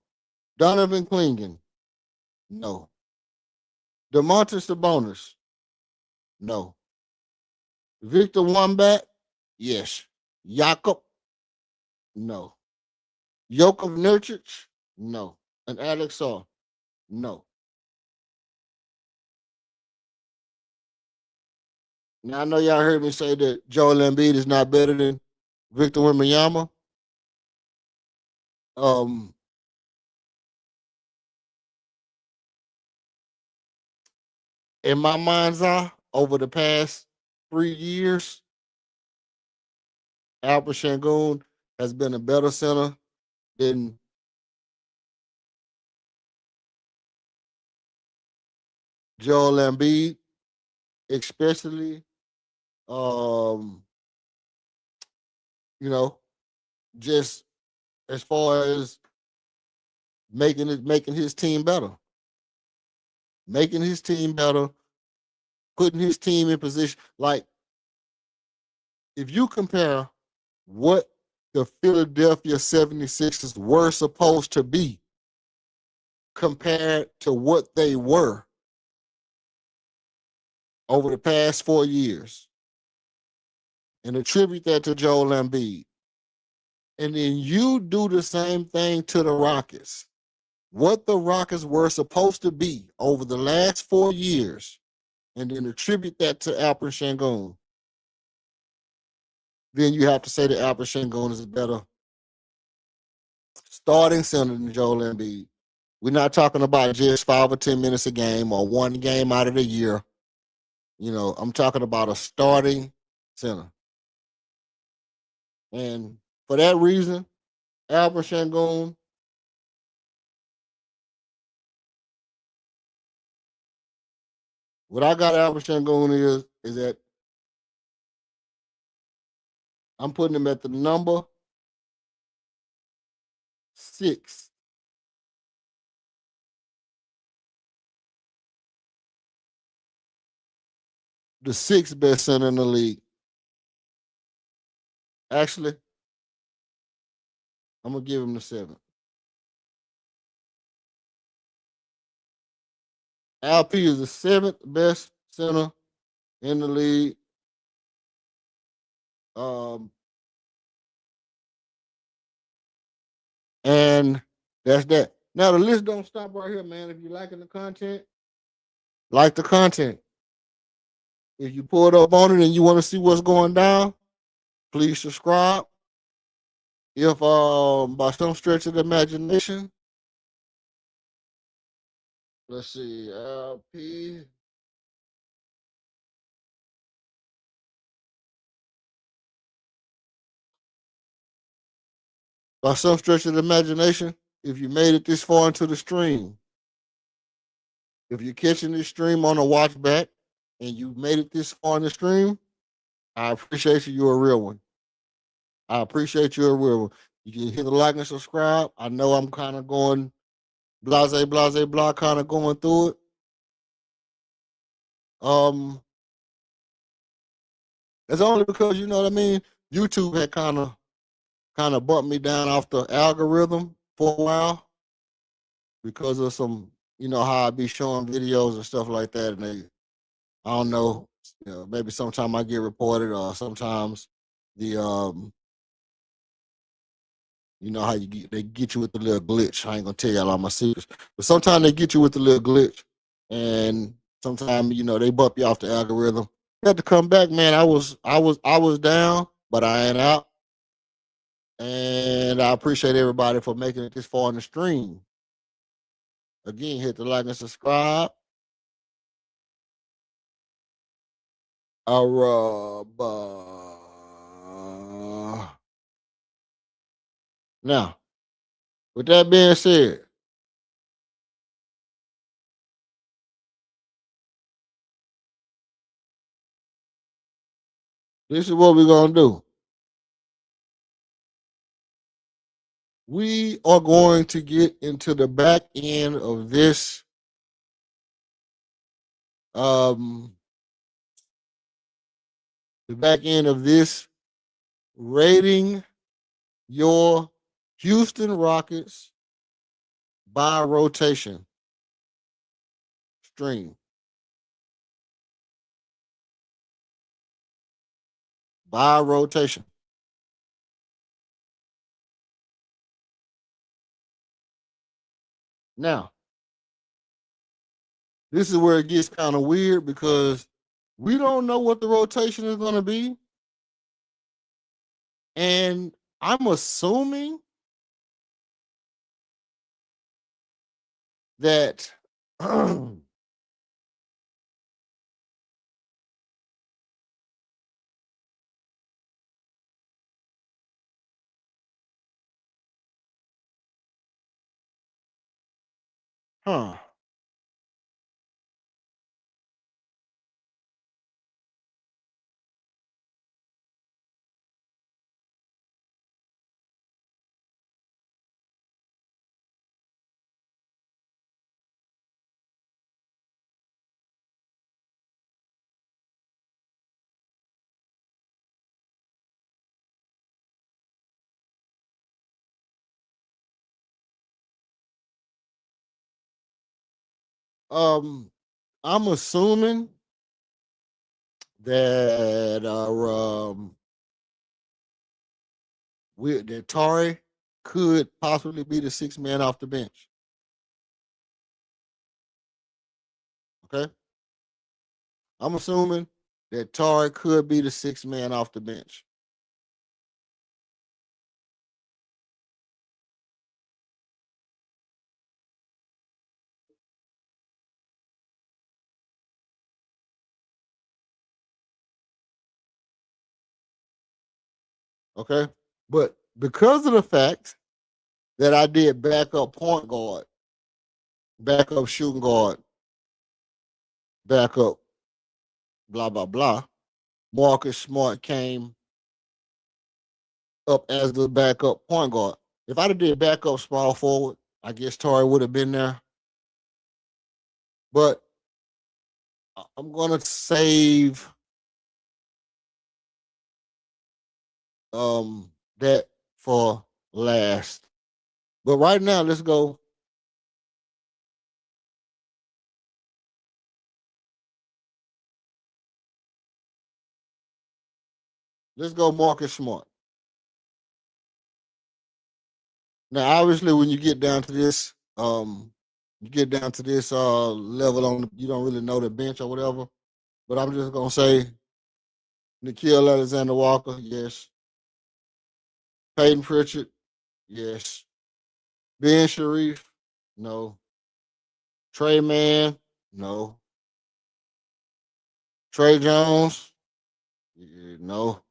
Donovan Clingan, no. DeMontis Sabonis, no. Victor Wambach, yes. Jakob, no. Jokic Nurkic, no. And Alex Saw, no. Now I know y'all heard me say that Joel Embiid is not better than Victor Wembanyama. Um, in my mind's eye, over the past 3 years, Albert Şengün has been a better center than Joel Embiid, especially um, you know, just as far as making his team better. Making his team better, putting his team in position. Like, if you compare what the Philadelphia 76ers were supposed to be compared to what they were over the past 4 years, and attribute that to Joel Embiid, and then you do the same thing to the Rockets, what the Rockets were supposed to be over the last 4 years, and then attribute that to Alper Şengün, then you have to say that Alper Şengün is a better starting center than Joel Embiid. We're not talking about just 5 or 10 minutes a game or one game out of the year. You know, I'm talking about a starting center. And for that reason, Albert Şengün, what I got Albert Şengün is that I'm putting him at the number 6 the sixth best center in the league. Actually, I'm gonna give him the seventh. LP is the seventh best center in the league. And that's that. Now the list don't stop right here, man. If you're liking the content, like the content. If you pull it up on it and you want to see what's going down, please subscribe. If by some stretch of the imagination, let's see, LP. By some stretch of the imagination, if you made it this far into the stream, if you're catching this stream on a watch back and you made it this far in the stream, I appreciate you. You're a real one. I appreciate you a real one. You can hit the like and subscribe. I know I'm kind of going blase, blah, kind of going through it. It's only because you know what I mean. YouTube had kind of bumped me down off the algorithm for a while because of some, how I be showing videos and stuff like that, and I don't know, maybe sometimes I get reported, or sometimes the how they get you with the little glitch. I ain't gonna tell y'all all my secrets, but sometimes they get you with the little glitch, and sometimes they bump you off the algorithm. You had to come back, man. I was down, but I ain't out, and I appreciate everybody for making it this far in the stream. Again, hit the like and subscribe. Now, with that being said, this is what we're going to do. We are going to get into the back end of this rating your Houston Rockets by rotation stream. By rotation. Now, this is where it gets kind of weird because we don't know what the rotation is going to be. And I'm assuming that huh. I'm assuming that that Tari could possibly be the sixth man off the bench. Okay, I'm assuming that Tari could be the sixth man off the bench. Okay, but because of the fact that I did backup point guard, backup shooting guard, backup blah blah blah, Marcus Smart came up as the backup point guard. If I'd have did backup small forward, I guess Tari would have been there. But I'm gonna save that for last. But right now, let's go. Let's go Marcus Smart. Now, obviously, when you get down to this, level on, you don't really know the bench or whatever. But I'm just gonna say, Nikhil Alexander Walker, yes. Peyton Pritchard, yes. Ben Sharif, no. Trey Mann, no. Trey Jones, yeah, no.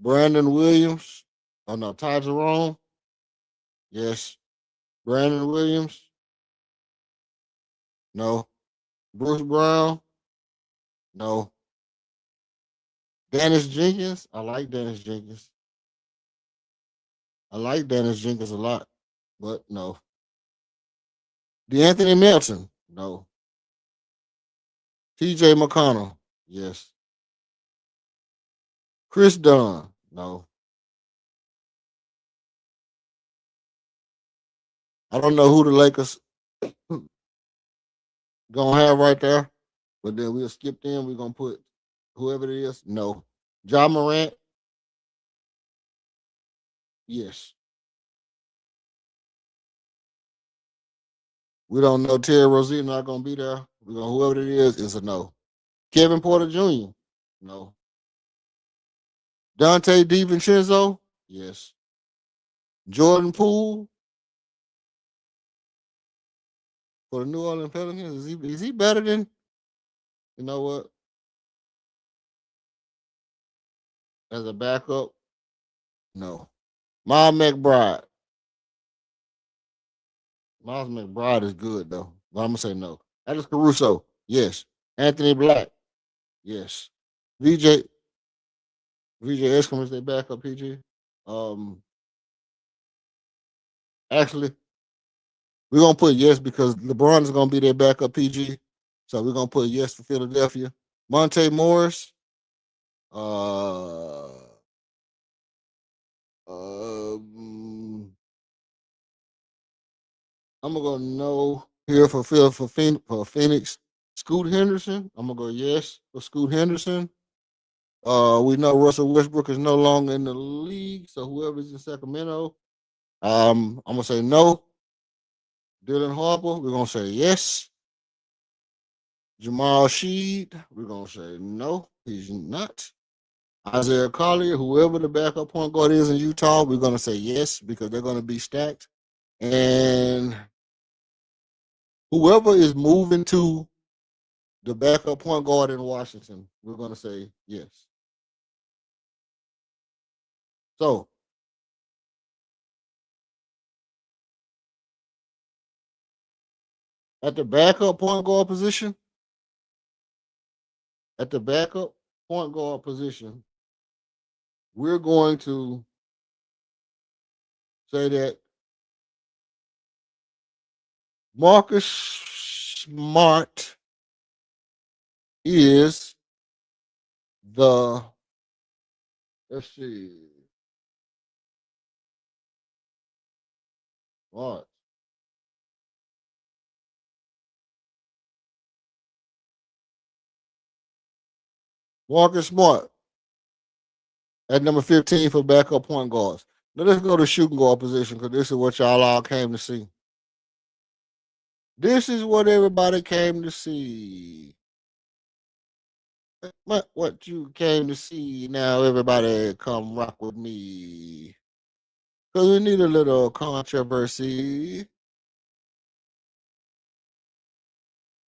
Brandon Williams, oh no. Ty Jerome, yes. Brandon Williams, no. Bruce Brown, no. Dennis Jenkins, I like Dennis Jenkins. I like Dennis Jenkins a lot, but no. DeAnthony Melton, no. TJ McConnell, yes. Chris Dunn, no. I don't know who the Lakers gonna have right there, but then we'll skip them. We're gonna put whoever it is. No. John Morant, yes. We don't know Terry Rozier not gonna be there. We're gonna whoever it is a no. Kevin Porter Jr., no. Dante DiVincenzo, yes. Jordan Poole for the New Orleans Pelicans. Is he better than you know what? As a backup? No. Miles McBride. Miles McBride is good though. But I'm gonna say no. Alex Caruso, yes. Anthony Black, yes. VJ Escom is their backup PG. Um Actually, we're gonna put yes because LeBron is gonna be their backup PG. So we're gonna put yes for Philadelphia. Monte Morris, uh I'm gonna go no here for Phoenix. Scoot Henderson. I'm gonna go yes for Scoot Henderson. We know Russell Westbrook is no longer in the league, so whoever's in Sacramento, I'm gonna say no. Dylan Harper, we're gonna say yes. Jamal Sheed, we're gonna say no, he's not. Isaiah Collier, whoever the backup point guard is in Utah, we're gonna say yes because they're gonna be stacked. And whoever is moving to the backup point guard in Washington, we're gonna say yes. So at the backup point guard position, at the backup point guard position, we're going to say that Marcus Smart is the let's see. Smart. Marcus Smart at number 15 for backup point guards. Now let's go to shooting guard position because this is what y'all all came to see. This is what everybody came to see. What you came to see. Now everybody come rock with me. Because we need a little controversy.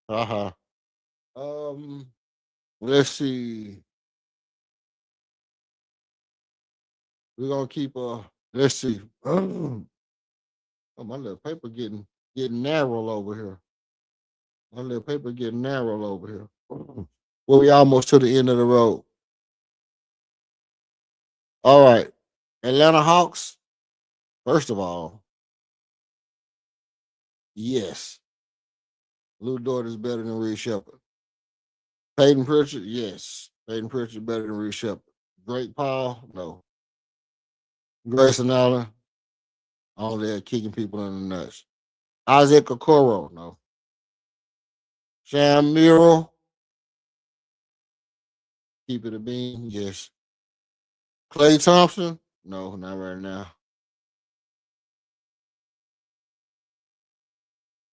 Uh-huh. Um, let's see. We're gonna keep let's see. Oh, my little paper getting narrow over here. My little paper getting narrow over here. Well, we almost to the end of the road. All right. Atlanta Hawks, first of all, yes. Lou Dort is better than Reed Shepard. Peyton Pritchard, yes. Peyton Pritchard better than Reed Shepard. Drake Paul, no. Grayson Allen, only there kicking people in the nuts. Isaac Okoro, no. Sham Miro, keep it a bean, yes. Clay Thompson, no, not right now.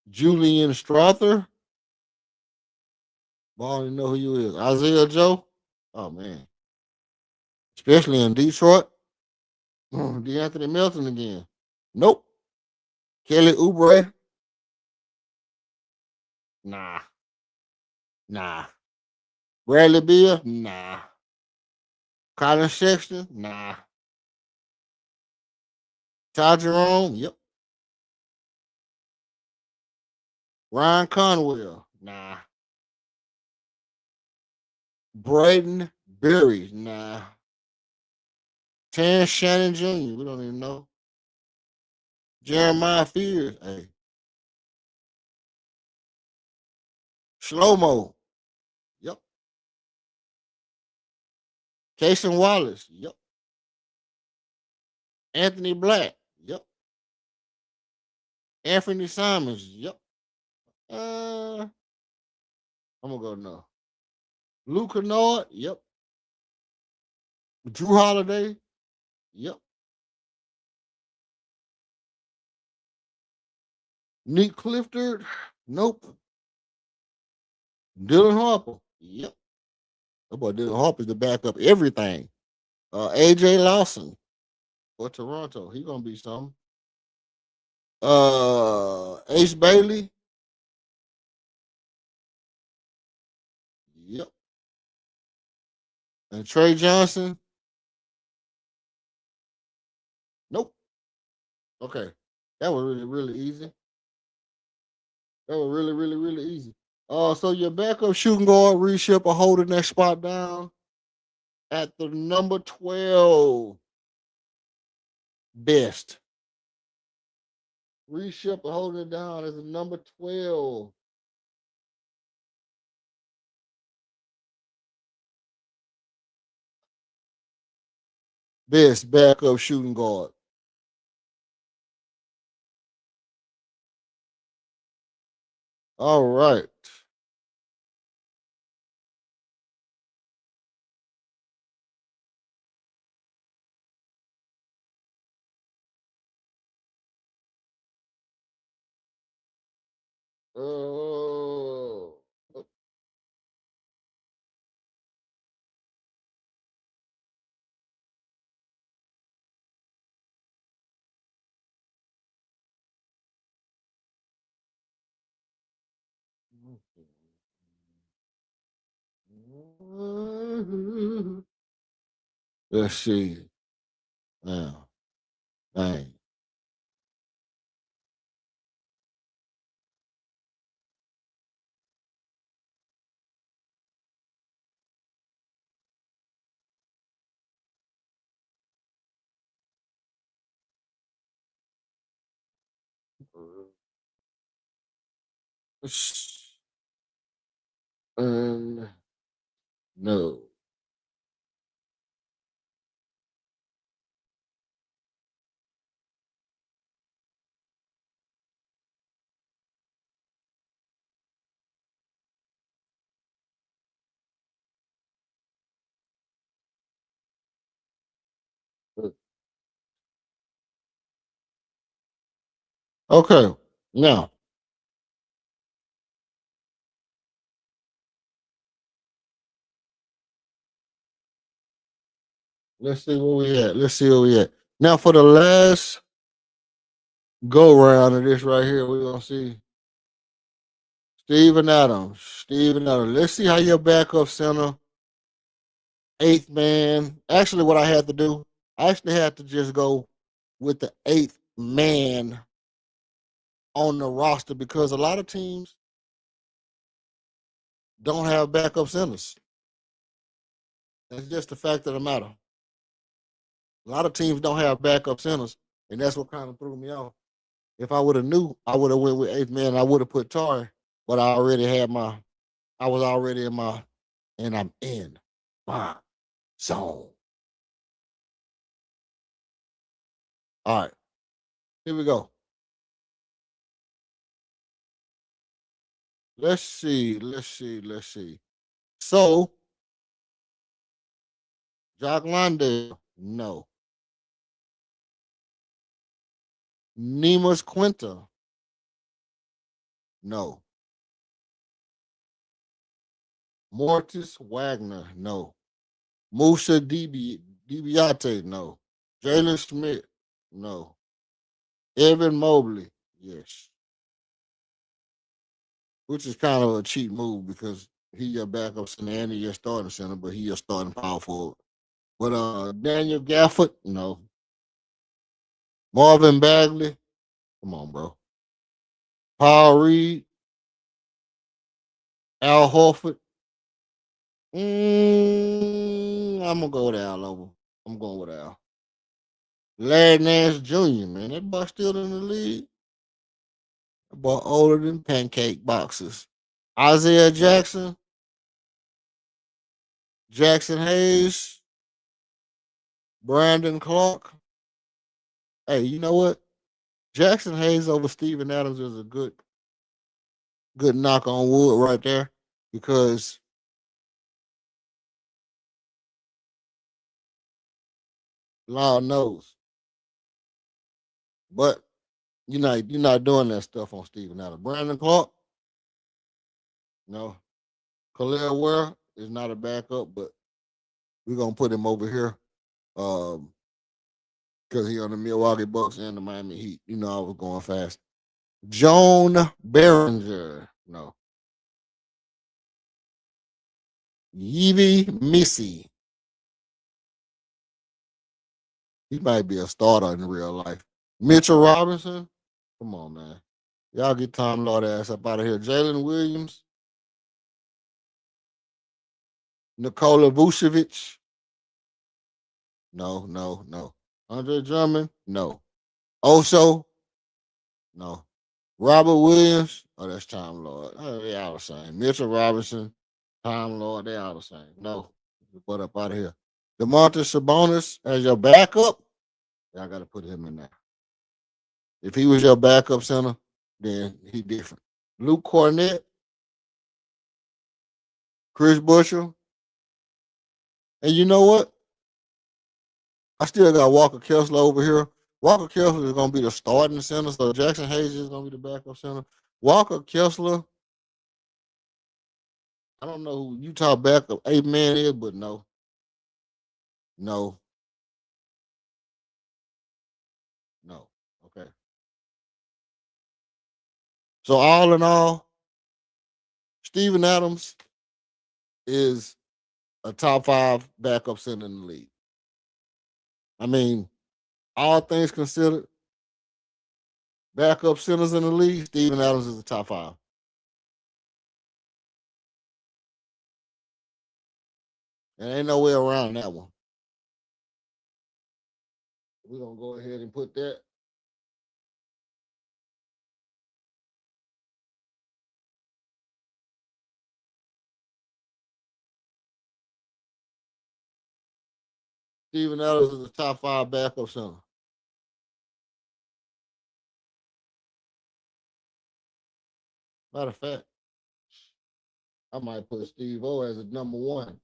Julian Strother, I don't even know who you is. Isaiah Joe, oh man, especially in Detroit. DeAnthony Melton again, nope. Kelly Oubre, nah, nah. Bradley Beal, nah. Colin Sexton, nah. Ty Jerome, yep. Ryan Conwell, nah. Braden Berry, nah. Terrence Shannon Jr., we don't even know. Jeremiah Fears, hey. Shlomo, yep. Casey Wallace, yep. Anthony Black, yep. Anthony Simons, yep. I'm gonna go no. Luke Kennard, yep. Drew Holiday, yep. Nick Clifford, nope. Dylan Harper, yep. That boy Dylan Harper's to back up everything. AJ Lawson for Toronto, he gonna be something. Ace Bailey, yep. And Trey Johnson, nope. Okay, that was really really easy. That was really really really easy. So your backup shooting guard, Reship, are holding that spot down at the number 12 best. Reship are holding it down as the number 12. Best backup shooting guard. All right. Oh. Let's see. Now, dang. Um, no. Okay. Now, let's see where we at. Let's see where we at. Now, for the last go round of this right here, we're gonna see Steven Adams. Steven Adams. Let's see how your backup center, eighth man. Actually, what I had to do, I actually had to just go with the eighth man on the roster because a lot of teams don't have backup centers. That's just the fact of the matter. A lot of teams don't have backup centers, and that's what kind of threw me off. If I would have knew, I would have went with eighth man. I would have put Tar, but I already had my. I was already in my, and I'm in my zone. All right, here we go. Let's see. So, Jock Landale, no. Nemus Quinta, no. Mortis Wagner, no. Musa Dibiate, no. Jalen Smith, no. Evan Mobley, yes. Which is kind of a cheap move because he your backup center and he your starting center, but he your starting power forward. But Daniel Gafford, no. Marvin Bagley, come on, bro. Paul Reed, Al Horford. I'm gonna go with Al over. I'm going with Al. Larry Nance Jr., man. That boy still in the league. That boy older than pancake boxes. Isaiah Jackson, Jackson Hayes, Brandon Clark. Hey, you know what? Jackson Hayes over Steven Adams is a good knock on wood right there because Lord knows. But you're not doing that stuff on Steven Adams. Brandon Clark, no. Khalil Ware is not a backup, but we're gonna put him over here. Because he on the Milwaukee Bucks and the Miami Heat. You know I was going fast. Joan Behringer, no. Yves Missy. He might be a starter in real life. Mitchell Robinson. Come on, man. Y'all get Tom Lord ass up out of here. Jalen Williams. Nikola Vucevic. No. Andre Drummond. No. Oso. No. Robert Williams. Oh, that's Tom Lord. Oh, they all the same. Mitchell Robinson. Tom Lord. They all the same. No. Get up out of here. DeMarcus Sabonis as your backup. Y'all got to put him in there. If he was your backup center, then he different. Luke Cornett, Chris Bushell, and you know what? I still got Walker Kessler over here. Walker Kessler is going to be the starting center, so Jackson Hayes is going to be the backup center. Walker Kessler, I don't know who Utah backup 8-man is, but no. No. Okay. So all in all, Steven Adams is a top 5 backup center in the league. I mean, all things considered, backup centers in the league, Steven Adams is the top 5. And ain't no way around that one. We're going to go ahead and put that. Steven Adams is the top 5 backup center. Matter of fact, I might put Steve O as a number 1.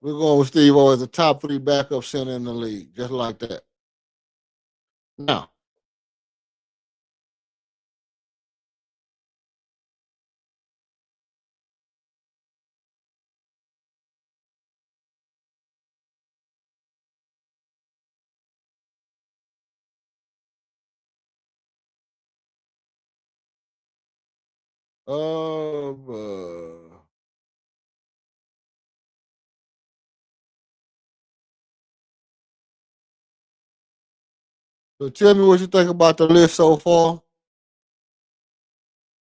We're going with Steve O as a top 3 backup center in the league, just like that. Now, so tell me what you think about the list so far.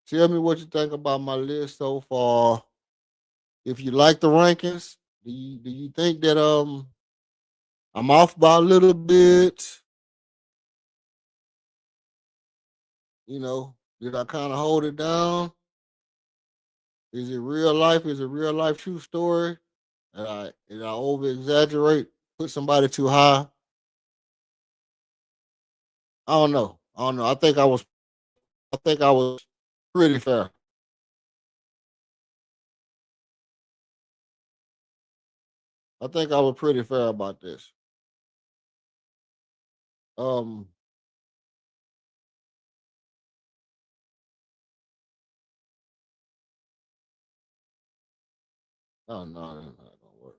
Tell me what you think about my list so far. If you like the rankings, do you think that I'm off by a little bit? Did I kind of hold it down? Is it real life? Is it real life true story? Did I over exaggerate? Put somebody too high? I don't know. I don't know. I think I was pretty fair. I think I was pretty fair about this. Um, oh no, that's not gonna work.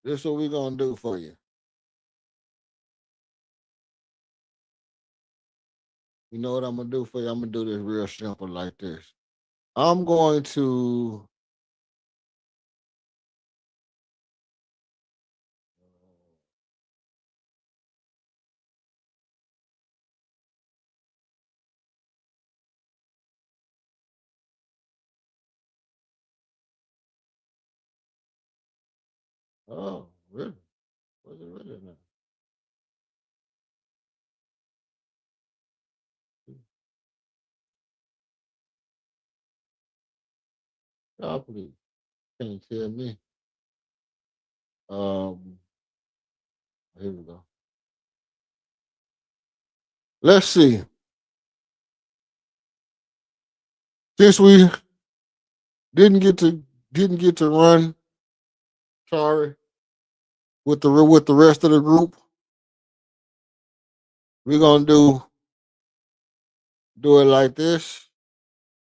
This is what we're gonna do for you. You know what I'm gonna do for you? I'm gonna do this real simple like this. I'm going to oh really? Was it really now? Oh, please. Can't tell me. Um, here we go. Let's see. Since we didn't get to didn't get to run, sorry, with the rest of the group, we're gonna do it like this.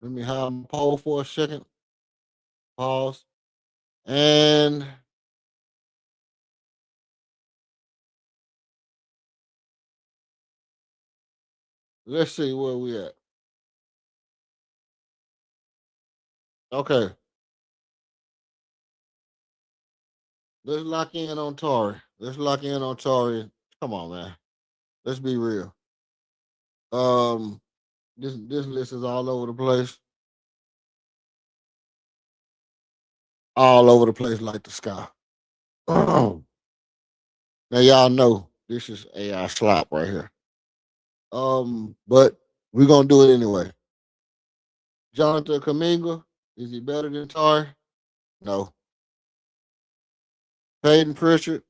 Let me have my poll for a second. Pause. And let's see where we at. Okay. Let's lock in on Tori. Let's lock in on Tori. Come on, man. Let's be real. Um, this list is all over the place. All over the place like the sky. Now y'all know this is AI slop right here. But we're gonna do it anyway. Jonathan Kaminga, is he better than Tar? No. Peyton Pritchard.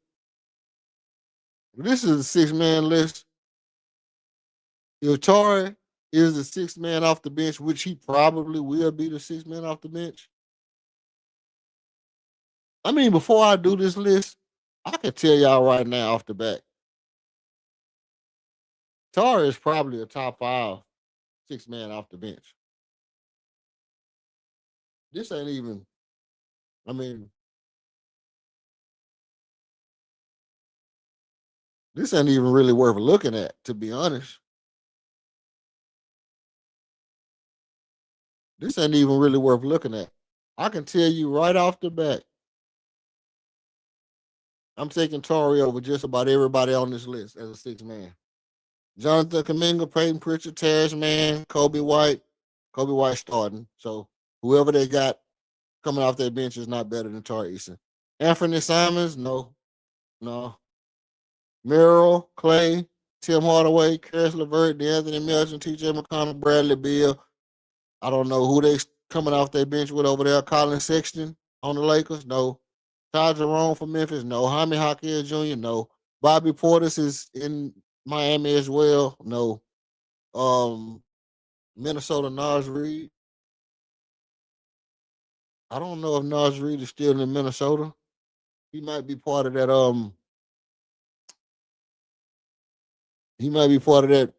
This is a 6-man list. If Tar is the 6th man off the bench, which he probably will be the 6th man off the bench. I mean, before I do this list, I can tell y'all right now off the bat, Tar is probably a top 5 6-man off the bench. This ain't even. I mean, this ain't even really worth looking at, to be honest. This ain't even really worth looking at. I can tell you right off the bat, I'm taking Tori over just about everybody on this list as a 6-man. Jonathan Kaminga, Peyton Pritchard, Terrence Mann, Kobe White. Kobe White starting. So whoever they got coming off their bench is not better than Tori Eason. Anthony Simons, no. No. Merrill, Clay, Tim Hardaway, Karis LeVert, DeAnthony Melton, TJ McConnell, Bradley Beal. I don't know who they coming off their bench with over there. Colin Sexton on the Lakers, no. Ty Jerome from Memphis, no. Jaime Jaquez Jr., no. Bobby Portis is in Miami as well, no. Um, Minnesota Naz Reid. I don't know if Naz Reid is still in Minnesota. He might be part of that. He might be part of that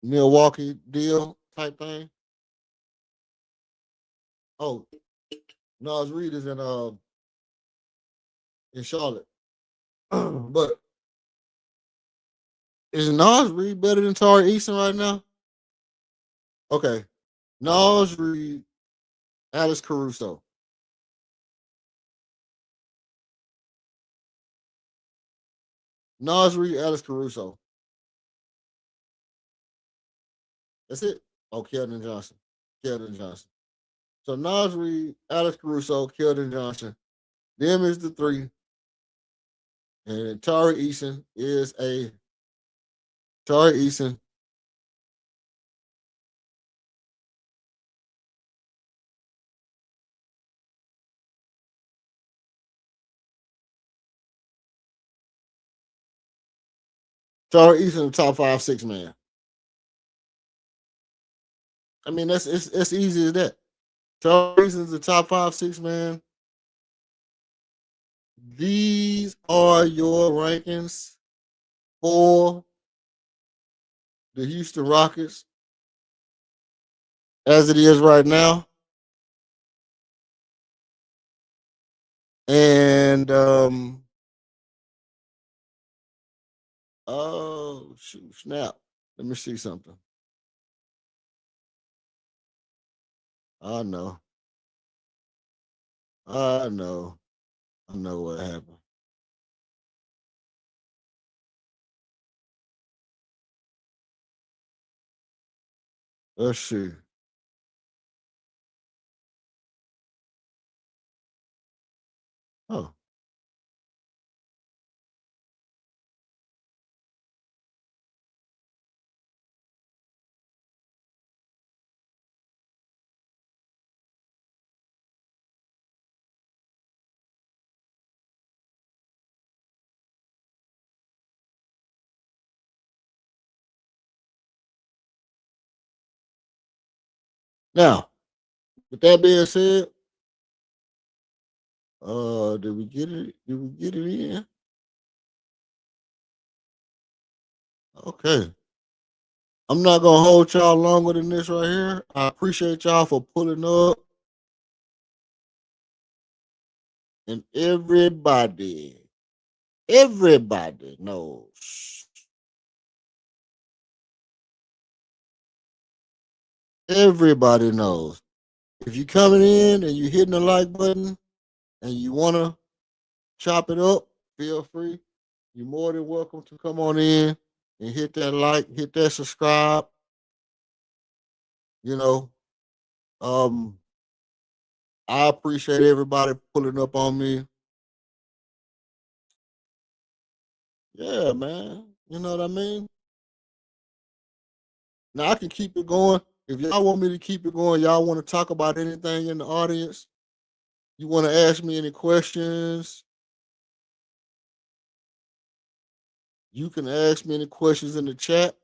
Milwaukee deal type thing. Oh, Nas Reed is in Charlotte. But is Nas Reed better than Tari Eason right now? Okay. Nas Reed, Alex Caruso. Nas Reed, Alex Caruso. That's it. Oh, Keldon Johnson. Keldon Johnson. So Nas Reed, Alex Caruso, Keldon Johnson. Them is the 3. And Tari Eason is a Tari Eason. Tari Eason, the top 5, 6 man. I mean, it's easy as that. Tari Eason's the top 5, 6 man. These are your rankings for the Houston Rockets as it is right now. And oh shoot, snap. Let me see something. I know. I know. I know what happened. Let's see. Oh, now with that being said, did we get it? Did we get it in? Okay. I'm not gonna hold y'all longer than this right here. I appreciate y'all for pulling up, and everybody knows. Everybody knows. If you coming in and you hitting the like button and you wanna chop it up, feel free. You're more than welcome to come on in and hit that like, hit that subscribe. You know, um, I appreciate everybody pulling up on me. Yeah, man. You know what I mean? Now I can keep it going. If y'all want me to keep it going, y'all want to talk about anything in the audience, you want to ask me any questions, you can ask me any questions in the chat.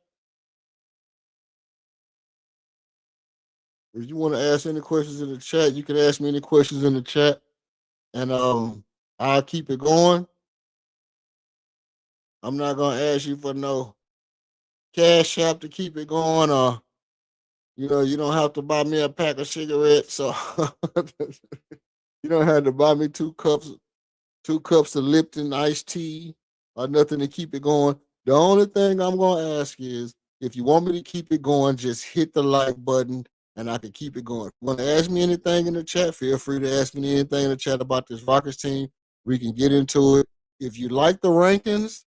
If you want to ask any questions in the chat, you can ask me any questions in the chat, and I'll keep it going. I'm not gonna ask you for no cash app to keep it going, or you don't have to buy me a pack of cigarettes, so you don't have to buy me two cups of Lipton iced tea or nothing to keep it going. The only thing I'm gonna ask is if you want me to keep it going, just hit the like button and I can keep it going. If you want to ask me anything in the chat, feel free to ask me anything in the chat about this Rockets team. We can get into it. If you like the rankings,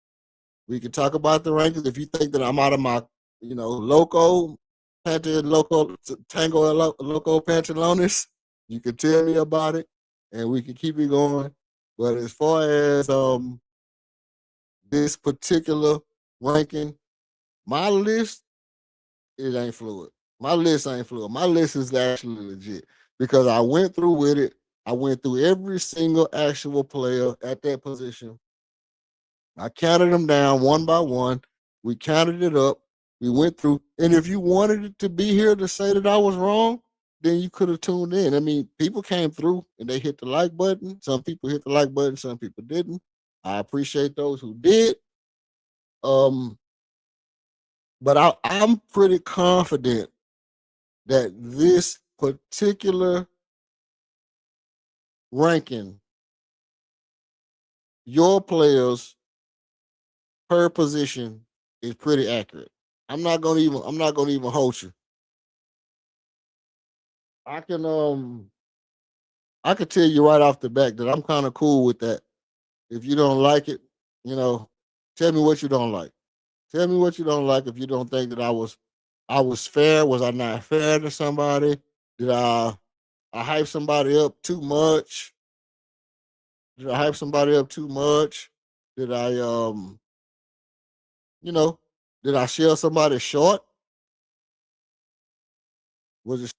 we can talk about the rankings. If you think that I'm out of my, loco, tango, loco pantalones, you can tell me about it, and we can keep it going. But as far as this particular ranking, my list, it ain't fluid. My list ain't fluid. My list is actually legit because I went through with it. I went through every single actual player at that position. I counted them down one by one. We counted it up. We went through. And if you wanted it to be here to say that I was wrong, then you could have tuned in. I mean, people came through and they hit the like button. Some people hit the like button, some people didn't. I appreciate those who did. Um, but I'm pretty confident that this particular ranking, your players per position is pretty accurate. I'm not gonna even hold you. I can I could tell you right off the back that I'm kind of cool with that. If you don't like it, you know, tell me what you don't like. Tell me what you don't like if you don't think that I was fair. Was I not fair to somebody? Did I hype somebody up too much? Did I hype somebody up too much? Did I you know, did I share somebody short? Was it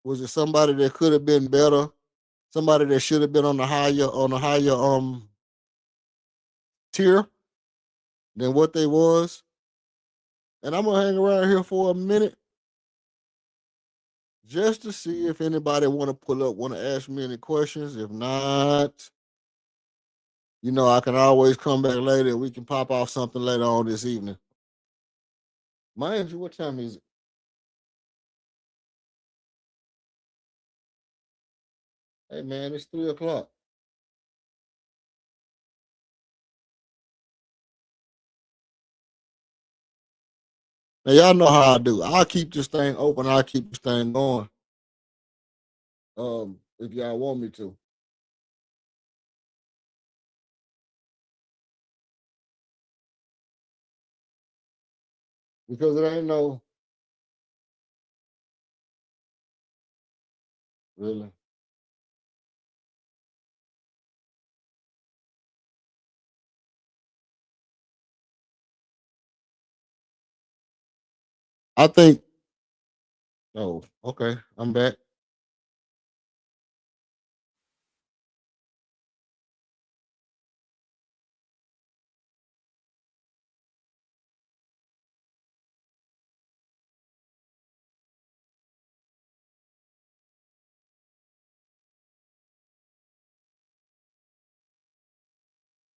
was it somebody that could have been better? Somebody that should have been on a higher tier than what they was? And I'm gonna hang around here for a minute just to see if anybody want to pull up, want to ask me any questions. If not, I can always come back later and we can pop off something later on this evening. Mind you, what time is it? Hey man, it's 3 o'clock. Now y'all know how I do. I'll keep this thing open. I'll keep this thing going. If y'all want me to, because it ain't no really. I think. Oh, okay. I'm back.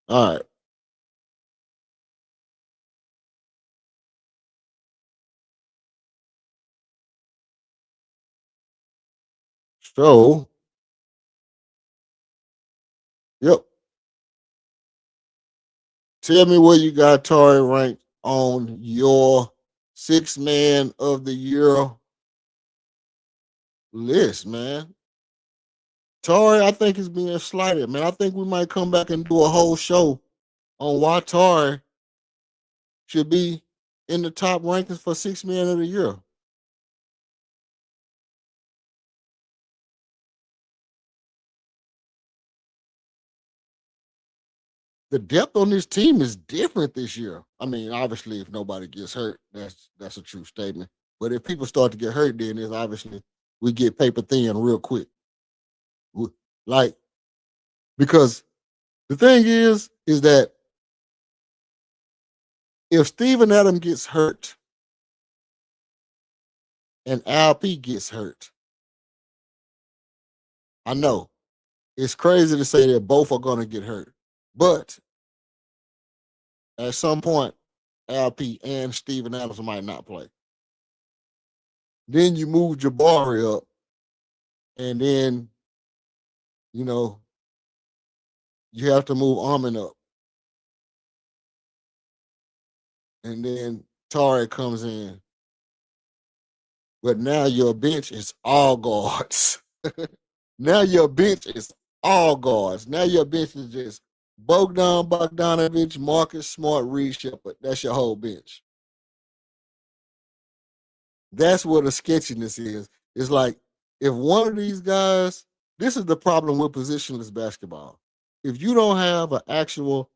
All right. So, yep. Tell me where you got Tory ranked on your six man of the year list, man. Tory, I think is being slighted, man. I think we might come back and do a whole show on why Tory should be in the top rankings for six man of the year. The depth on this team is different this year. I mean, obviously, if nobody gets hurt, that's a true statement. But if people start to get hurt, then it's obviously we get paper thin real quick. Like, because the thing is that if Steven Adams gets hurt and LP gets hurt, I know it's crazy to say that both are going to get hurt, but at some point, LP and Steven Adams might not play. Then you move Jabari up, and then you know you have to move Armin up, and then Tari comes in. But now your bench is all guards. Now your bench is all guards. Now your bench is just Bogdan Bogdanovich, Marcus Smart, Reed Shepard. That's your whole bench. That's where the sketchiness is. It's like if one of these guys, this is the problem with positionless basketball. If you don't have an actual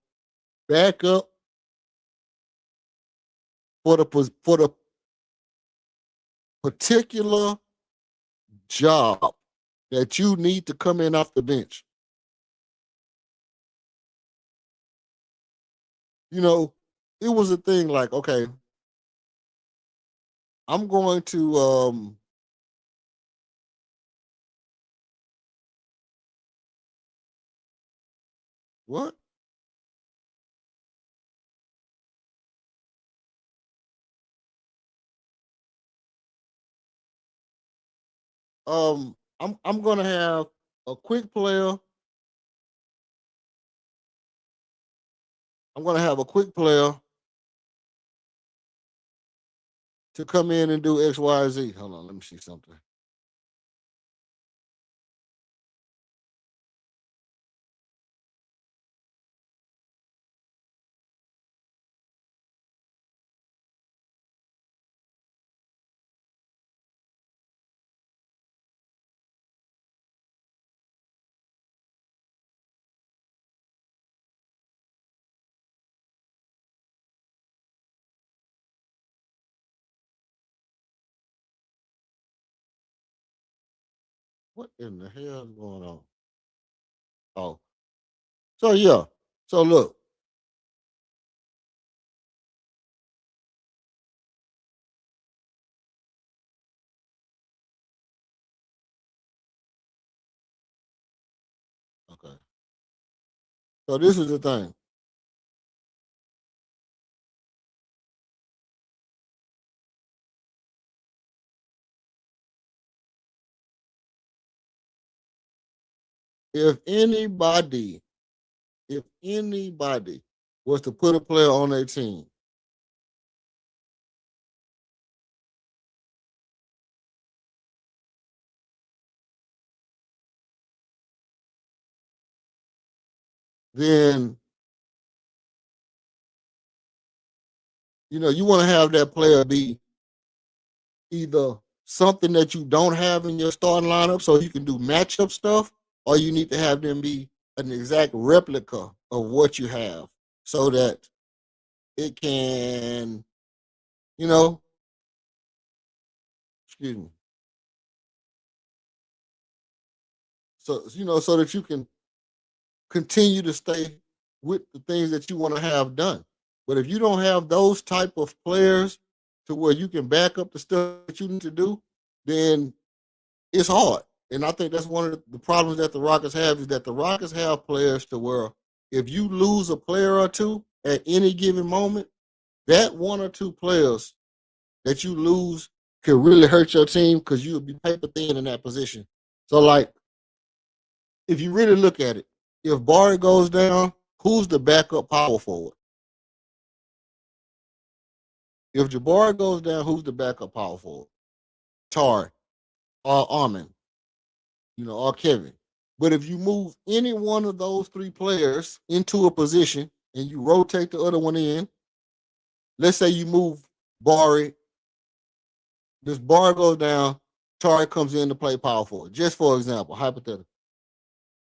backup for the particular job that you need to come in off the bench, it was a thing like, okay, I'm going to what? I'm gonna have a quick player. I'm gonna have a quick player to come in and do X, Y, Z. Hold on, let me see something. What in the hell is going on? Oh, so yeah. So look, okay. So this is the thing. If anybody, if anybody was to put a player on their team, then you want to have that player be either something that you don't have in your starting lineup so you can do matchup stuff, or you need to have them be an exact replica of what you have so that it can, you know, excuse me. So so that you can continue to stay with the things that you want to have done. But if you don't have those type of players to where you can back up the stuff that you need to do, then it's hard. And I think that's one of the problems that the Rockets have is that the Rockets have players to where if you lose a player or two at any given moment, that one or two players that you lose could really hurt your team because you'll be paper thin in that position. So, like, if you really look at it, if Barry goes down, who's the backup power forward? If Jabari goes down, who's the backup power forward? Tar or Armin, or Kevin. But if you move any one of those three players into a position and you rotate the other one in, let's say you move Barry, this bar goes down, Tar comes in to play power forward, just for example, hypothetical.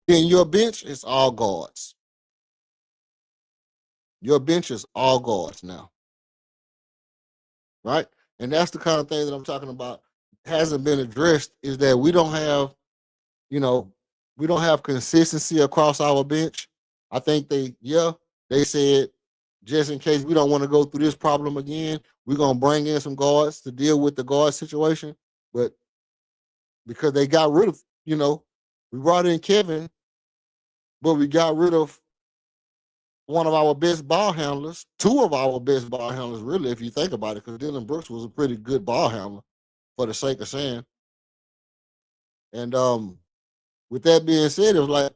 Then your bench is all guards. Your bench is all guards now, right? And that's the kind of thing that I'm talking about hasn't been addressed is that you know, we don't have consistency across our bench. I think they said just in case we don't want to go through this problem again, we're gonna bring in some guards to deal with the guard situation. But because they got rid of, we brought in Kevin, but we got rid of one of our best ball handlers, two of our best ball handlers, really, if you think about it, because Dylan Brooks was a pretty good ball handler for the sake of saying. And with that being said, it was like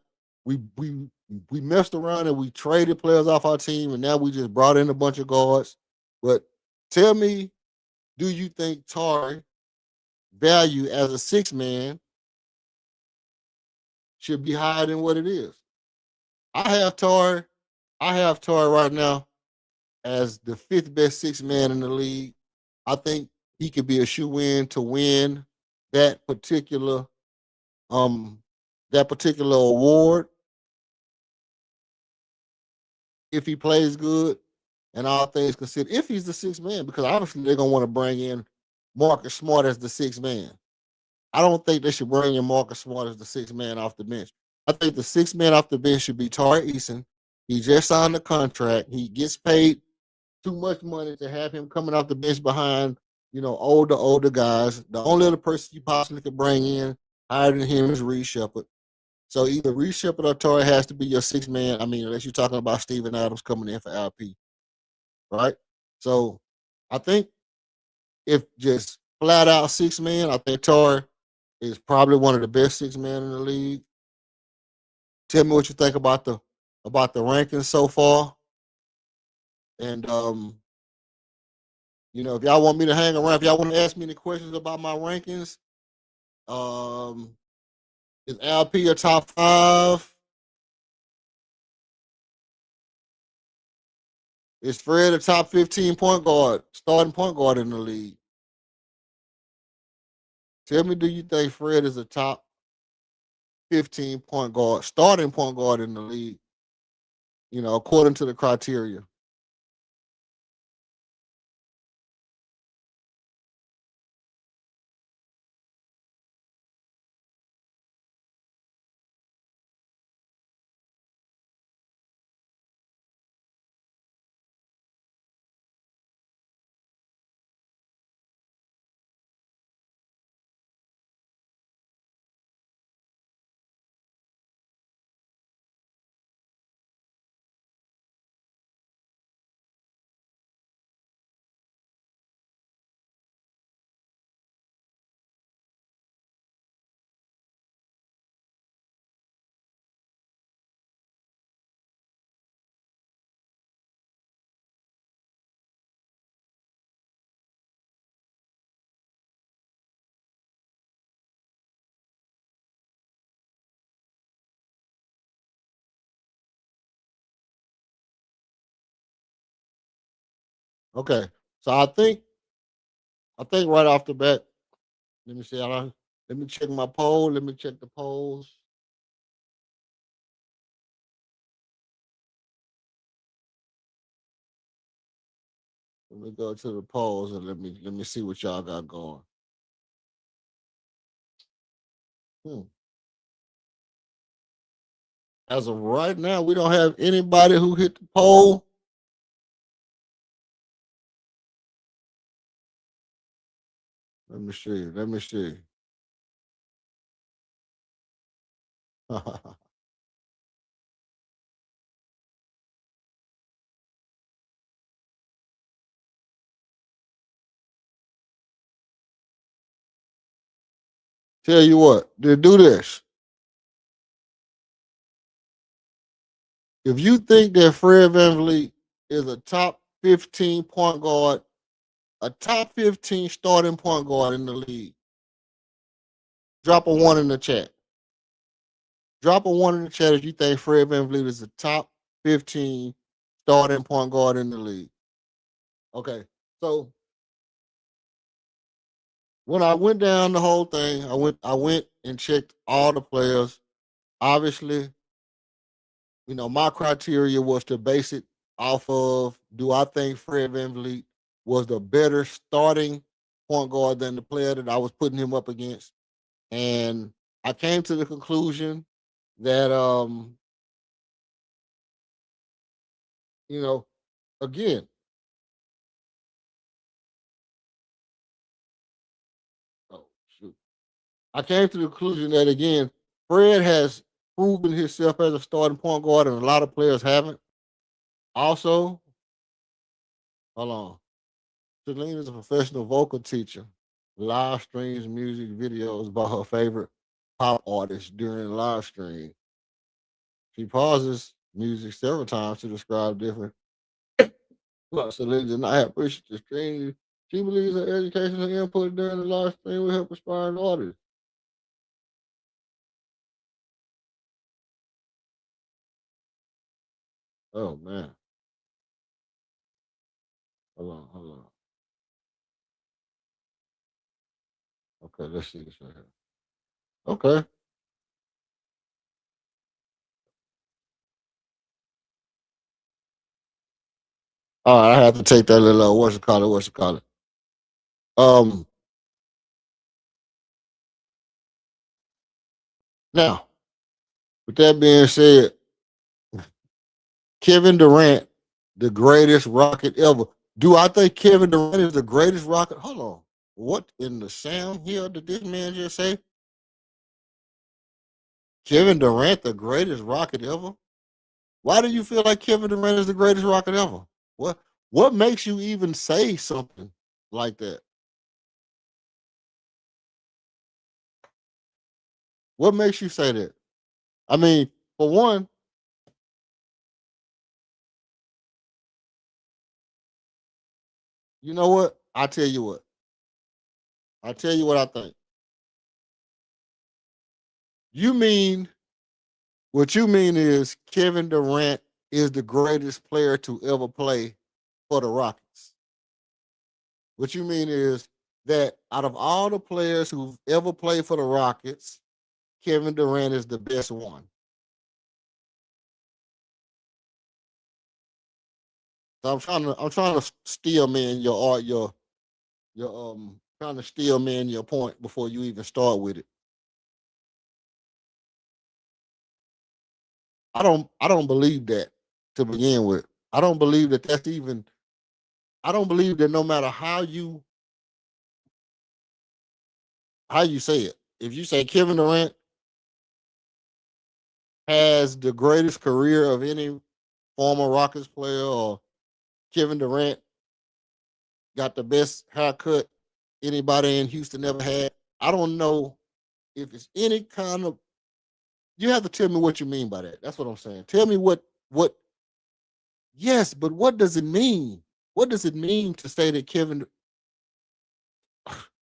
we we we messed around and we traded players off our team, and now we just brought in a bunch of guards. But tell me, do you think Tar value as a six man should be higher than what it is? I have Tar, I have Tar right now as the fifth best six man in the league. I think he could be a shoe in to win that particular um award if he plays good and all things considered, if he's the sixth man, because obviously they're gonna want to bring in Marcus Smart as the sixth man. I don't think they should bring in Marcus Smart as the sixth man off the bench. I think the sixth man off the bench should be Tari Eason. He just signed a contract. He gets paid too much money to have him coming off the bench behind, older guys. The only other person you possibly could bring in higher than him is Reed Shepard. So either Reed Shepard or Torrey has to be your sixth man. I mean, unless you're talking about Steven Adams coming in for LP, right? So I think if just flat out six man, I think Torrey is probably one of the best six men in the league. Tell me what you think about the rankings so far. And if y'all want me to hang around, if y'all want to ask me any questions about my rankings, um, is LP a top five? Is Fred a top 15 point guard, starting point guard in the league? Tell me, do you think Fred is a top 15 point guard, starting point guard in the league, according to the criteria? Okay, so I think right off the bat, let me see. Let me check my poll. Let me check the polls. Let me go to the polls and let me see what y'all got going. Hmm. As of right now, we don't have anybody who hit the poll. Let me see. Let me see. Tell you what, to do this. If you think that Fred VanVleet is a top 15 point guard, a top 15 starting point guard in the league, drop a one in the chat. Drop a one in the chat if you think Fred VanVleet is a top 15 starting point guard in the league. Okay. So when I went down the whole thing, I went and checked all the players. Obviously, my criteria was to base it off of, do I think Fred VanVleet was the better starting point guard than the player that I was putting him up against? And I came to the conclusion that you know, again, oh shoot. I came to the conclusion that again, Fred has proven himself as a starting point guard, and a lot of players haven't. Also, hold on. Celine is a professional vocal teacher. Live streams music videos about her favorite pop artists during the live stream. She pauses music several times to describe different. Well, Celine did not have pressure to stream. She believes her educational input during the live stream will help aspiring artists. Oh man. Hold on, hold on. Okay, let's see this right here. Okay. All right, I have to take that little what's it call it? Um Now, with that being said, Kevin Durant, the greatest Rocket ever. Do I think Kevin Durant is the greatest Rocket? Hold on. What in the sound here did this man just say? Kevin Durant, the greatest Rocket ever? Why do you feel like Kevin Durant is the greatest Rocket ever? What makes you even say something like that? What makes you say that? I mean, for one, you know what? I tell you what. I tell you what I think. You mean what you mean is Kevin Durant is the greatest player to ever play for the Rockets. What you mean is that out of all the players who've ever played for the Rockets, Kevin Durant is the best one. So I'm trying to steal man your art your trying to steal man your point before you even start with it. I don't believe that to begin with. I don't believe that that's even. I don't believe that no matter how you say it, if you say Kevin Durant has the greatest career of any former Rockets player, or Kevin Durant got the best haircut anybody in Houston ever had. I don't know if it's any kind of. You have to tell me what you mean by that. That's what I'm saying. Tell me what. Yes, but what does it mean? What does it mean to say that Kevin?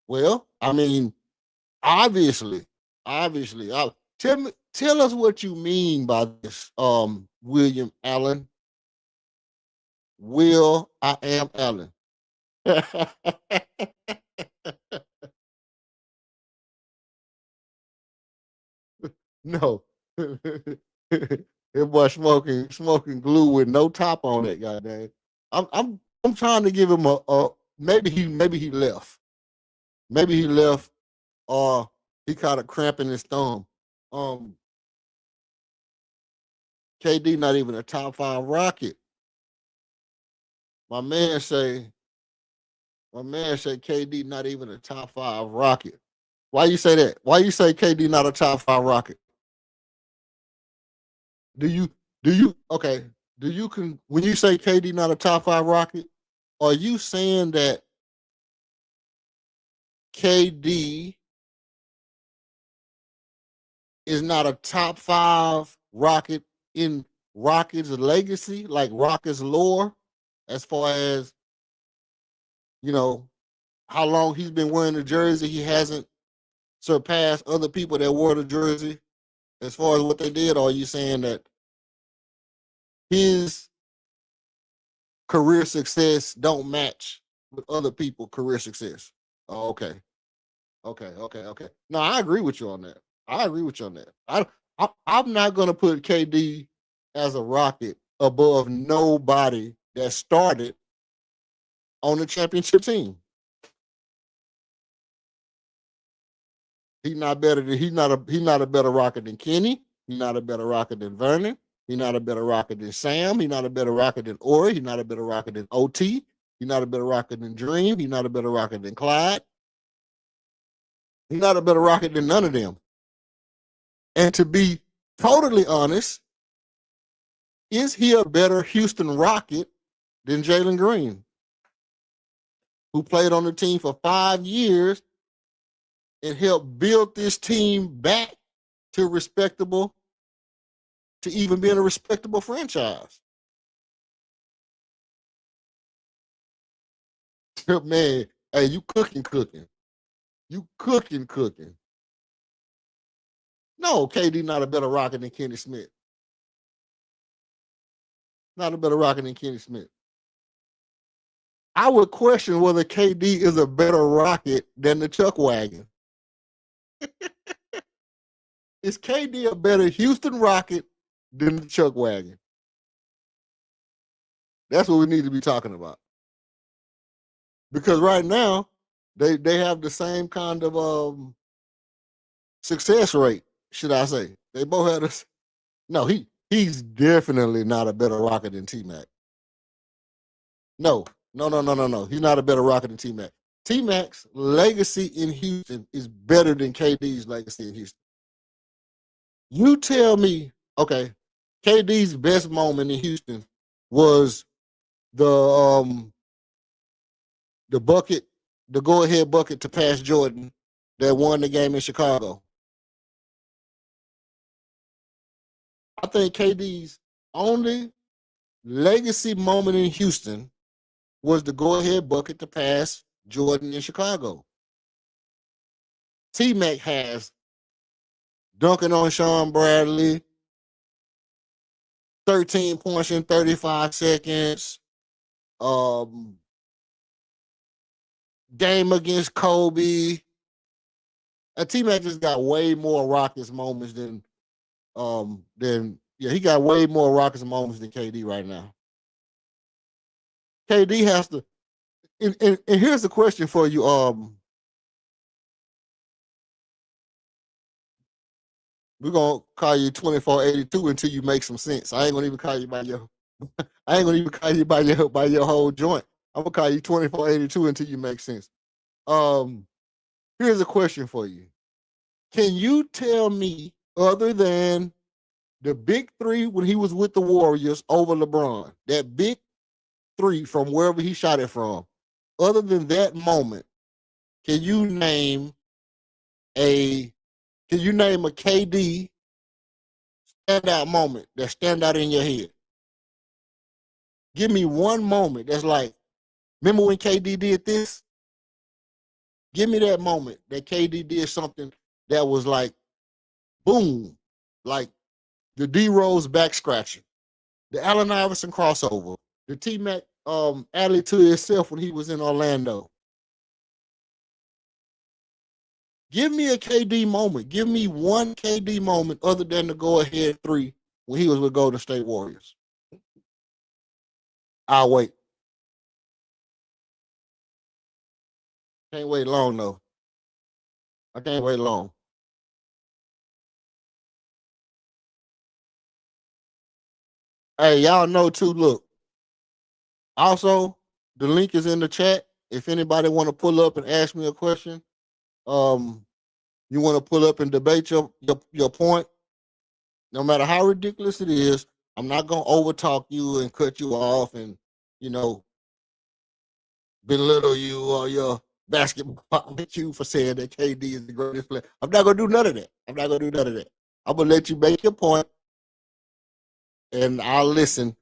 Well, I mean, obviously, obviously. Tell us what you mean by this, William Allen. Will I am Allen. No. It was smoking glue with no top on it, goddamn. I'm trying to give him a maybe he left. Maybe he left or he caught a cramp in his thumb. Um KD not even a top 5 Rocket. My man say KD not even a top 5 Rocket. Why you say that? Why you say KD not a top 5 Rocket? Do you okay? Do you can when you say KD not a top 5 Rocket, are you saying that KD is not a top 5 Rocket in Rocket's legacy, like Rocket's lore, as far as you know how long he's been wearing the jersey? He hasn't surpassed other people that wore the jersey as far as what they did. Or are you saying that his career success don't match with other people career success? Oh, okay. Okay. No, I agree with you on that. I agree with you on that. I'm not gonna put KD as a Rocket above nobody that started on the championship team. He's not better than he's not a better Rocket than Kenny. He's not a better Rocket than Vernon. He's not a better Rocket than Sam. He's not a better Rocket than Ori. He's not a better Rocket than OT. He's not a better Rocket than Dream. He's not a better Rocket than Clyde. He's not a better Rocket than none of them. And to be totally honest, is he a better Houston Rocket than Jalen Green, who played on the team for 5 years and helped build this team back to respectable, to even being a respectable franchise? Man, hey, you cooking. You cooking. No, KD not a better Rocket than Kenny Smith. Not a better Rocket than Kenny Smith. I would question whether KD is a better Rocket than the Chuck Wagon. Is KD a better Houston Rocket than the Chuck Wagon? That's what we need to be talking about. Because right now, they have the same kind of success rate, should I say. They both have this. No, he's definitely not a better Rocket than T-Mac. No. He's not a better Rocket than T-Mac. T-Mac's legacy in Houston is better than KD's legacy in Houston. You tell me, okay, KD's best moment in Houston was the bucket, the go-ahead bucket to pass Jordan that won the game in Chicago. I think KD's only legacy moment in Houston was the go-ahead bucket to pass Jordan in Chicago. T-Mac has dunking on Sean Bradley, 13 points in 35 seconds, game against Kobe. And T-Mac just got way more Rockets moments than he got way more Rockets moments than KD right now. KD has to, and here's the question for you. We're gonna call you 2482 until you make some sense. I ain't gonna even call you by your by your whole joint. I'm gonna call you 2482 until you make sense. Here's a question for you. Can you tell me, other than the big three when he was with the Warriors over LeBron, that big three from wherever he shot it from, other than that moment, can you name a KD standout moment that stand out in your head? Give me one moment that's like, remember when KD did this? Give me that moment that KD did something that was like, boom, like the D Rose back scratcher, the Allen Iverson crossover, the T-Mac alley to itself when he was in Orlando. Give me a KD moment. Give me one KD moment other than the go ahead three when he was with Golden State Warriors. I'll wait. Can't wait long though. I can't wait long. Hey, y'all know too. Look, also the link is in the chat. If anybody want to pull up and ask me a question, um, you want to pull up and debate your point, no matter how ridiculous it is. I'm not gonna overtalk you and cut you off and you know belittle you or your basketball IQ for saying that KD is the greatest player. I'm not gonna do none of that. I'm not gonna do none of that. I'm gonna let you make your point, and I'll listen.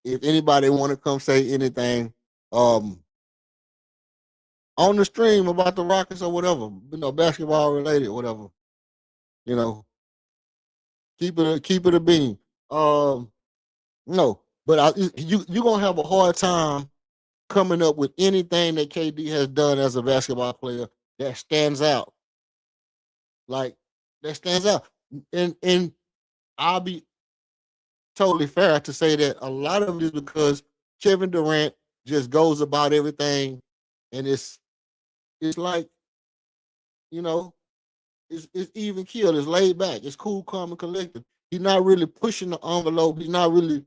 If anybody want to come say anything, um, on the stream about the Rockets or whatever, basketball related, whatever, you know, keep it a bean. No, but you gonna have a hard time coming up with anything that KD has done as a basketball player that stands out. Like that stands out. And I'll be totally fair to say that a lot of it is because Kevin Durant just goes about everything and it's like, you know, it's even killed, it's laid back, it's cool, calm, and collected. He's not really pushing the envelope. He's not really,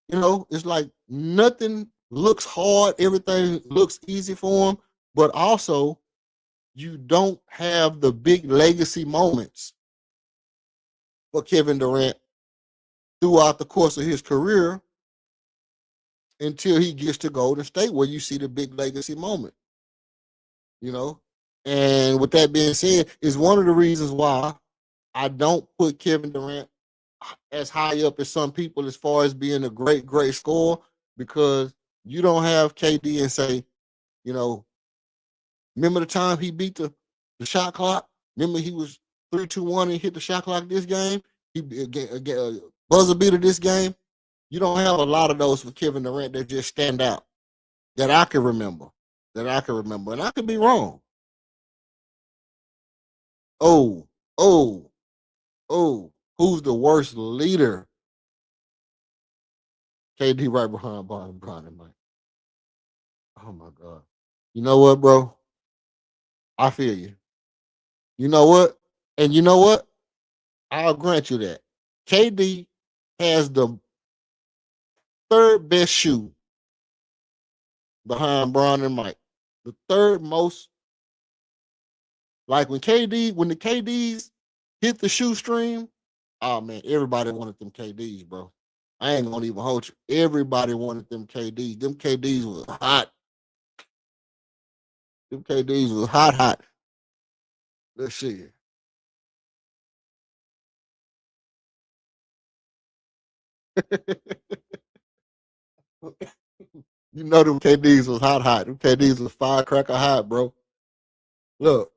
it's like nothing looks hard, everything looks easy for him, but also you don't have the big legacy moments for Kevin Durant throughout the course of his career until he gets to Golden State, where you see the big legacy moment, you know. And with that being said, is one of the reasons why I don't put Kevin Durant as high up as some people as far as being a great, great scorer, because you don't have KD and say, you know, remember the time he beat the shot clock? Remember he was 3-2-1 and hit the shot clock this game? He buzzer beater this game. You don't have a lot of those for Kevin Durant that just stand out that I can remember. That I can remember. And I could be wrong. Oh, oh, oh. Who's the worst leader? KD right behind Brian and Mike. Oh my God. You know what, bro? I feel you. You know what? And you know what? I'll grant you that. KD has the third best shoe behind Brian and Mike. The third most, like when the KDs hit the shoe stream, oh man, everybody wanted them KDs, bro. I ain't gonna even hold you. Everybody wanted them KDs. Them KDs was hot. Them KDs was hot. Let's see. You know them KDs was hot. Them KDs was firecracker hot, bro. Look,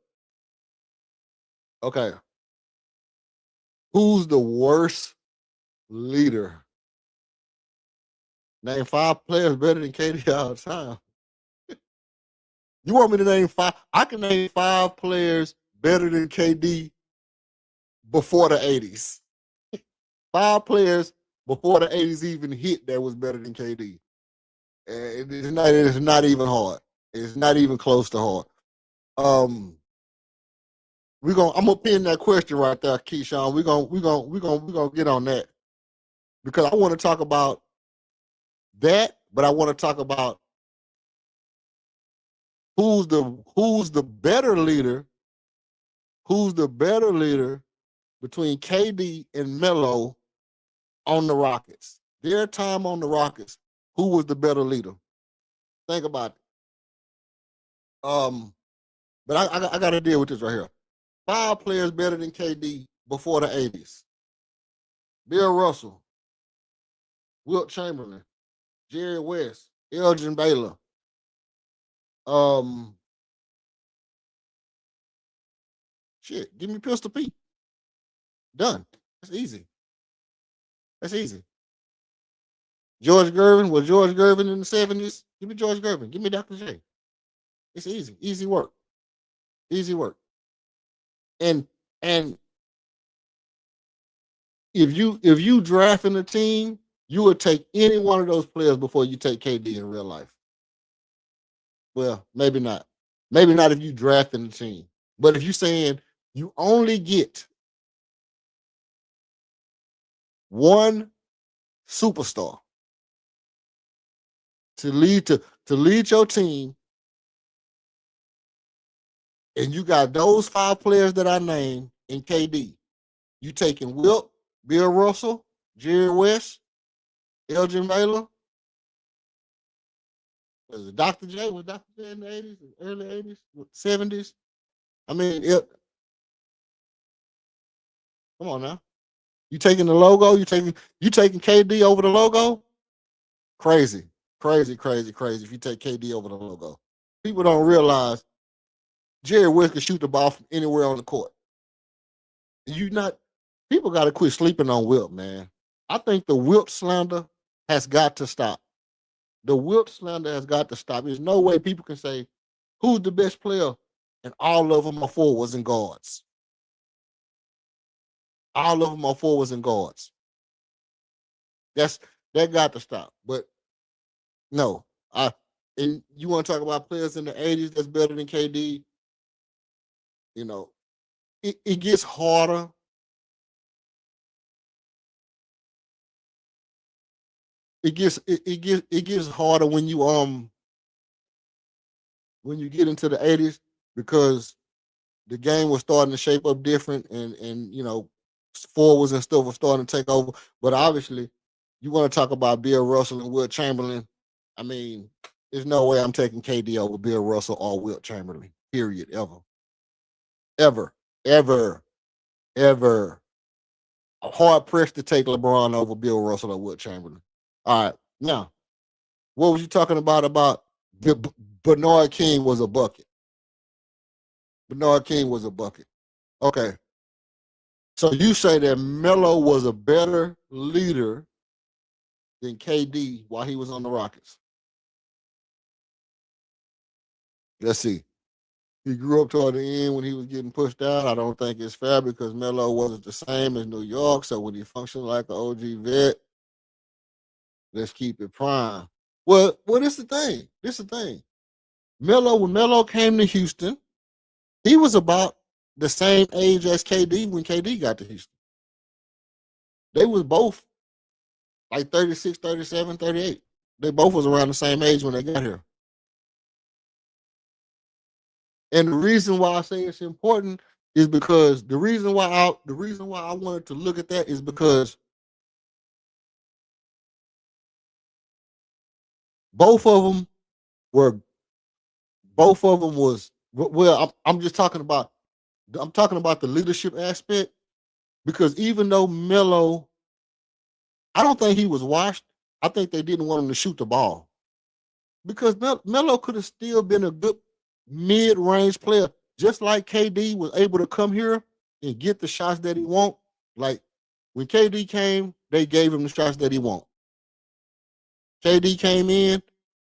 okay. Who's the worst leader? Name 5 players better than KD all the time. You want me to name 5? I can name 5 players better than KD before the 80s. 5 players before the 80s even hit that was better than KD. It's not even hard. It's not even close to hard. I'm gonna pin that question right there, Keyshawn. We're gonna get on that because I want to talk about that, but I want to talk about who's the better leader, who's the better leader between KD and Melo on the Rockets. Their time on the Rockets, who was the better leader? Think about it. But I got to deal with this right here. 5 players better than KD before the 80s. Bill Russell, Wilt Chamberlain, Jerry West, Elgin Baylor. Um, give me Pistol Pete. Done. That's easy. That's easy. George Gervin was George Gervin in the 70s. Give me George Gervin. Give me Dr. J. It's easy work, easy work. And if you drafting a team, you would take any one of those players before you take KD in real life. Well, maybe not. Maybe not if you drafting the team. But if you saying you only get one superstar to lead your team, and you got those 5 players that I named in KD, you taking Wilt, Bill Russell, Jerry West, Elgin Baylor. Was it Dr. J? Was Dr. J in the 80s, early 80s, 70s? I mean, come on now. You taking the logo? You taking KD over the logo? Crazy, crazy, crazy, crazy. If you take KD over the logo, people don't realize Jerry West can shoot the ball from anywhere on the court. You not People got to quit sleeping on Wilt, man. I think the Wilt slander has got to stop. The Wilt slander has got to stop. There's no way people can say who's the best player, and all of them are forwards and guards. All of them are forwards and guards. That got to stop. But no, and you want to talk about players in the 80s that's better than KD, you know, it gets harder. It gets harder when you get into the 80s, because the game was starting to shape up different, and forwards and stuff were starting to take over. But obviously, you want to talk about Bill Russell and Wilt Chamberlain. I mean, there's no way I'm taking KD over Bill Russell or Wilt Chamberlain. Period. Ever, ever, ever. I'm hard pressed to take LeBron over Bill Russell or Wilt Chamberlain. All right, now what was you talking about? Bernard King was a bucket. Bernard King was a bucket. Okay, so you say that Melo was a better leader than KD while he was on the Rockets. Let's see. He grew up toward the end when he was getting pushed out. I don't think it's fair because Melo wasn't the same as New York. So when he functioned like an OG vet, let's keep it prime. Well, this is the thing. When Melo came to Houston, he was about the same age as KD when KD got to Houston. They was both like 36, 37, 38. They both was around the same age when they got here. And the reason why I say it's important is because the reason why I wanted to look at that is because both of them were both of them was well. I'm just talking about the leadership aspect, because even though Melo, I don't think he was washed. I think they didn't want him to shoot the ball, because Melo could have still been a good mid-range player, just like KD was able to come here and get the shots that he want. Like when KD came, they gave him the shots that he want. KD came in,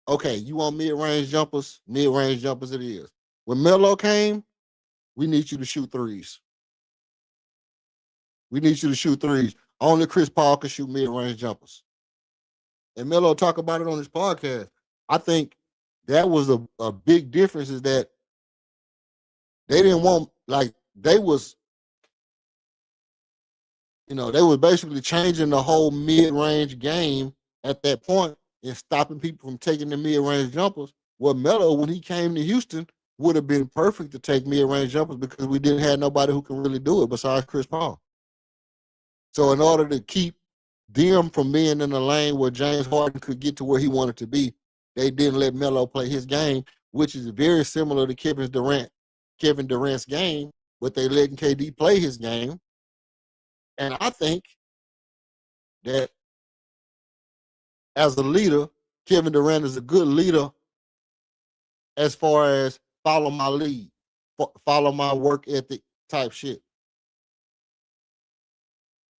okay, you want mid-range jumpers? Mid-range jumpers it is. When Melo came, we need you to shoot threes. We need you to shoot threes. Only Chris Paul can shoot mid-range jumpers. And Melo talk about it on his podcast. I think that was a big difference, is that they didn't want, like, they was basically changing the whole mid-range game at that point and stopping people from taking the mid-range jumpers. Well, Melo, when he came to Houston, would have been perfect to take mid-range jumpers because we didn't have nobody who can really do it besides Chris Paul. So in order to keep them from being in the lane where James Harden could get to where he wanted to be, they didn't let Melo play his game, which is very similar to Kevin Durant's game, but they letting KD play his game. And I think that as a leader, Kevin Durant is a good leader as far as follow my lead, follow my work ethic type shit.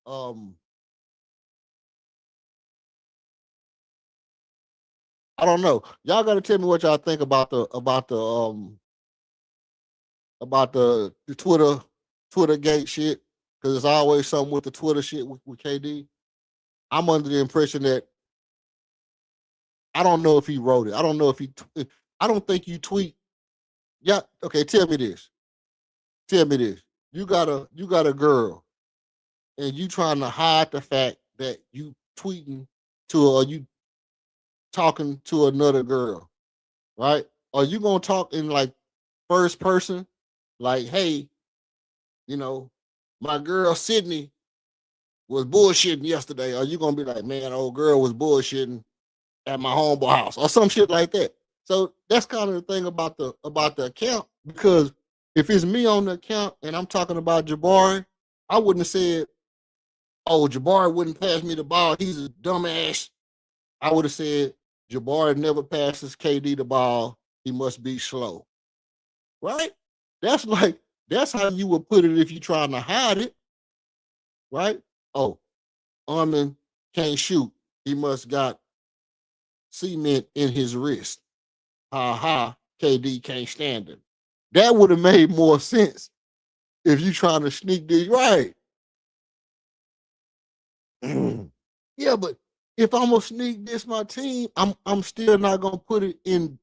Um, I don't know. Y'all got to tell me what y'all think about the Twitter gate shit, because it's always something with the Twitter shit with KD. I'm under the impression that I don't know if he wrote it. I don't know if I don't think you tweet. Yeah, okay. Tell me this. Tell me this. You got a girl, and you trying to hide the fact that you tweeting to her, or you talking to another girl, right? Are you gonna talk in like first person, like, hey, you know, my girl Sydney was bullshitting yesterday? Are you gonna be like, man, old girl was bullshitting at my homeboy house or some shit like that? So that's kind of the thing about the account, because if it's me on the account and I'm talking about Jabari, I wouldn't have said, oh, Jabari wouldn't pass me the ball, he's a dumbass. I would have said, Jabari never passes KD the ball, he must be slow. Right? That's how you would put it if you're trying to hide it, right? Oh, Armin can't shoot. He must got cement in his wrist. Ha ha, KD can't stand him. That would have made more sense if you trying to sneak this, right? Yeah, but if I'm gonna sneak this my team, I'm still not gonna put it in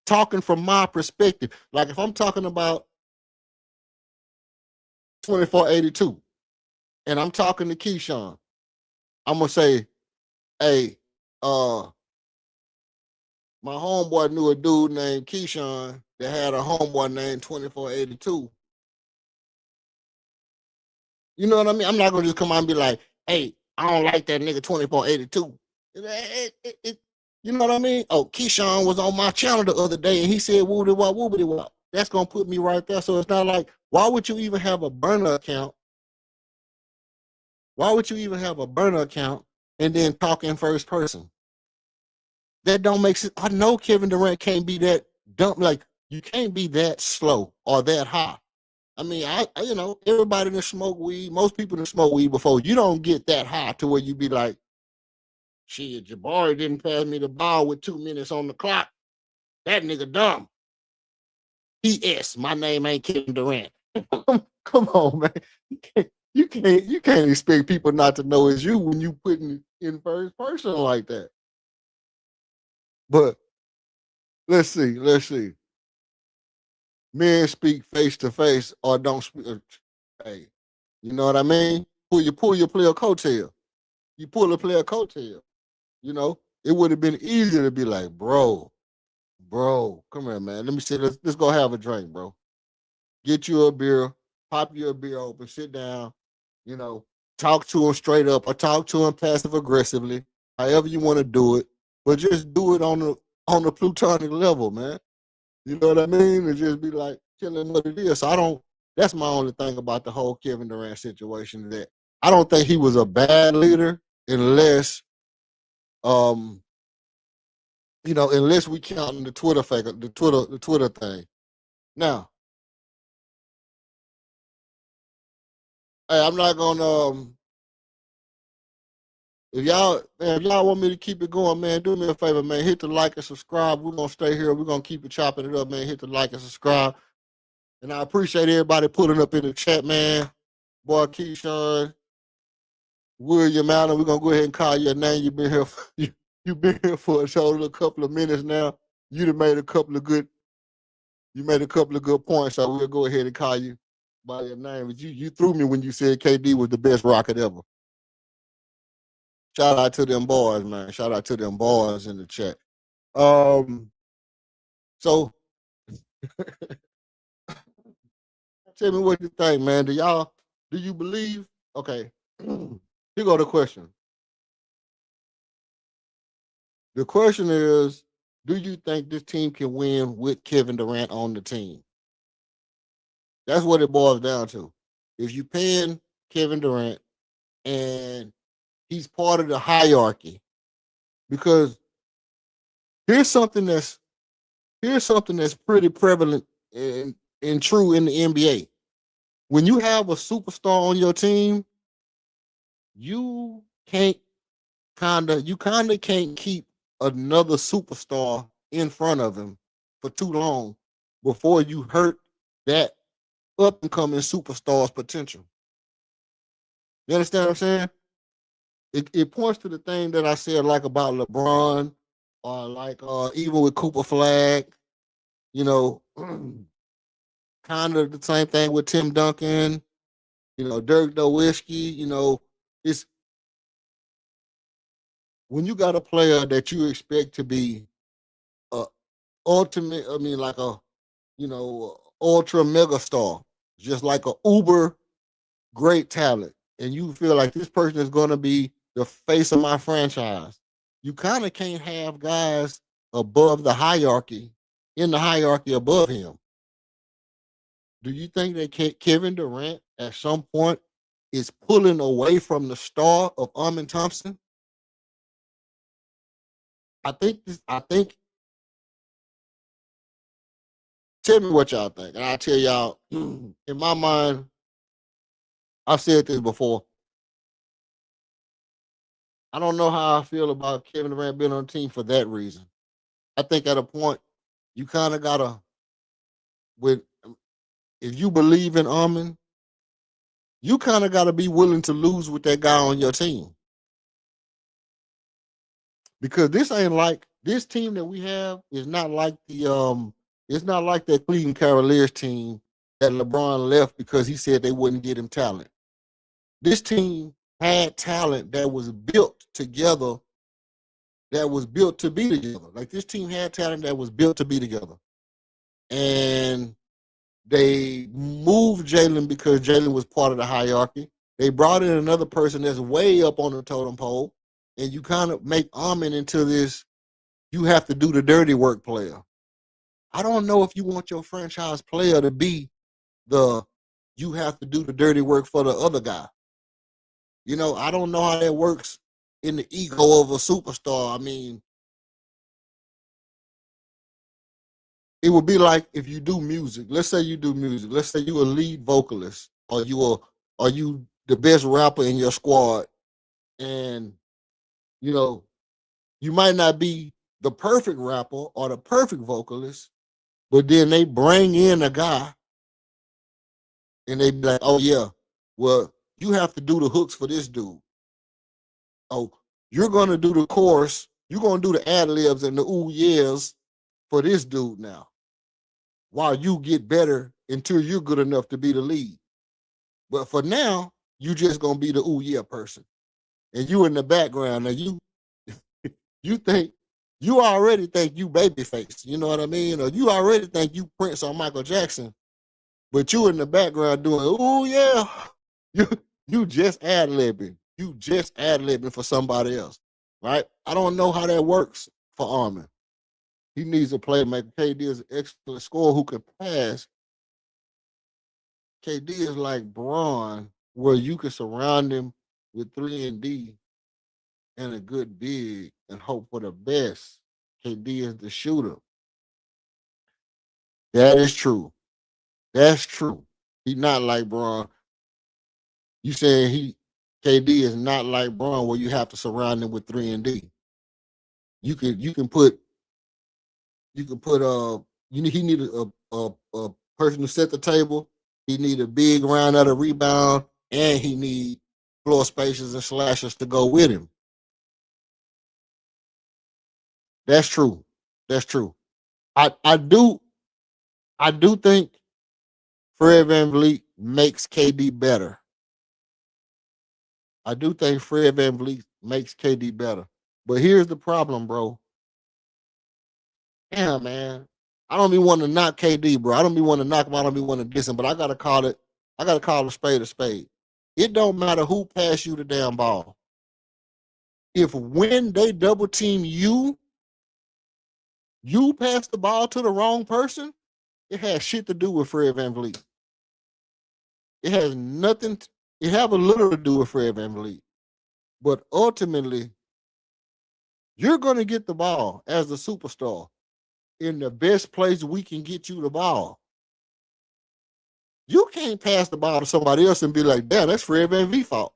talking from my perspective. Like if I'm talking about 2482 and I'm talking to Keyshawn, I'm gonna say, hey, my homeboy knew a dude named Keyshawn that had a homeboy named 2482. You know what I mean? I'm not gonna just come out and be like, hey, I don't like that nigga 2482. You know what I mean? Oh, Keyshawn was on my channel the other day and he said woobity wop, woobity wop. That's gonna put me right there. So it's not like, why would you even have a burner account? Why would you even have a burner account and then talk in first person? That don't make sense. I know Kevin Durant can't be that dumb. Like, you can't be that slow or that high. I mean, everybody that smoke weed, most people that smoke weed before, you don't get that high to where you be like, shit, Jabari didn't pass me the ball with 2 minutes on the clock. That nigga dumb. P.S. My name ain't Kevin Durant. Come on, man. You can't expect people not to know it's you when you putting it in first person like that. But let's see. Men speak face to face or don't speak. Hey, you know what I mean? Pull your player coattail. You pull a player coattail. You know, it would have been easier to be like, bro, come here, man. Let me sit. Let's go have a drink, bro. Get you a beer, pop you a beer open, sit down. You know, talk to him straight up or talk to him passive aggressively, however you want to do it, but just do it on the plutonic level, man. You know what I mean? And just be like, telling what it is. So I don't. That's my only thing about the whole Kevin Durant situation. That I don't think he was a bad leader unless, um, unless we count the Twitter thing. Now, hey, I'm not gonna. If y'all want me to keep it going, man, do me a favor, man. Hit the like and subscribe. We're gonna stay here. We're gonna keep it chopping it up, man. Hit the like and subscribe. And I appreciate everybody putting up in the chat, man. Boy, Keyshawn, William Allen, we're gonna go ahead and call your name. You've been here you've been here for a total of a couple of minutes now. You made a couple of good points, so we'll go ahead and call you by your name. But you threw me when you said KD was the best Rocket ever. Shout out to them boys, man. Shout out to them boys in the chat. So tell me what you think, man. Do you believe? Okay, here go the question. The question is, do you think this team can win with Kevin Durant on the team? That's what it boils down to. If you paying Kevin Durant and he's part of the hierarchy, because here's something that's pretty prevalent and true in the NBA. When you have a superstar on your team, you can't keep another superstar in front of him for too long before you hurt that up and coming superstar's potential. You understand what I'm saying? It points to the thing that I said, like about LeBron, or like even with Cooper Flag, you know, kind of the same thing with Tim Duncan, Dirk Nowitzki. It's when you got a player that you expect to be a ultimate, I mean, like a ultra mega star, just like a uber great talent, and you feel like this person is going to be the face of my franchise. You kind of can't have guys above the hierarchy, in the hierarchy above him. Do you think that Kevin Durant at some point is pulling away from the star of Amin Thompson? I think. Tell me what y'all think, and I'll tell y'all. In my mind, I've said this before. I don't know how I feel about Kevin Durant being on the team for that reason. I think at a point you kind of gotta, with if you believe in Amin, you kind of gotta be willing to lose with that guy on your team, because this team that we have is not like it's not like that Cleveland Cavaliers team that LeBron left because he said they wouldn't get him talent. This team had talent that was built together, that was built to be together. Like, this team had talent that was built to be together. And they moved Jalen because Jalen was part of the hierarchy. They brought in another person that's way up on the totem pole. And you kind of make Amin into this, you have to do the dirty work player. I don't know if you want your franchise player to be you have to do the dirty work for the other guy. I don't know how that works in the ego of a superstar. I mean, it would be like if you do music. Let's say you do music. Let's say you're a lead vocalist, or you the best rapper in your squad, and you might not be the perfect rapper or the perfect vocalist, but then they bring in a guy and they be like, "Oh yeah, well, you have to do the hooks for this dude. Oh, you're gonna do the chorus. You're gonna do the ad libs and the ooh yeahs for this dude now, while you get better until you're good enough to be the lead. But for now, you just gonna be the ooh yeah person, and you in the background. Now you think you already think you babyface. You know what I mean? Or you already think you Prince or Michael Jackson, but you in the background doing ooh yeah. You you just ad libbing. You just ad libbing for somebody else, right? I don't know how that works for Armin. He needs a playmaker. KD is an excellent scorer who can pass. KD is like Braun, where you can surround him with 3 and D and a good big and hope for the best. KD is the shooter. That is true. That's true. He's not like Braun. You saying KD is not like Braun, where you have to surround him with 3 and D. He needed a person to set the table. He need a big round out of rebound, and he need floor spacers and slashers to go with him. That's true. That's true. I do think Fred VanVleet makes KD better. I do think Fred VanVleet makes KD better. But here's the problem, bro. Damn, man. I don't be wanting to knock KD, bro. I don't be wanting to knock him. I don't be wanting to diss him, but I gotta call a spade a spade. It don't matter who pass you the damn ball. If when they double team you pass the ball to the wrong person, it has shit to do with Fred VanVleet. It has nothing. It have a little to do with Fred VanVleet, but ultimately, you're going to get the ball as the superstar in the best place we can get you the ball. You can't pass the ball to somebody else and be like, "Damn, that's Fred VanVleet's fault,"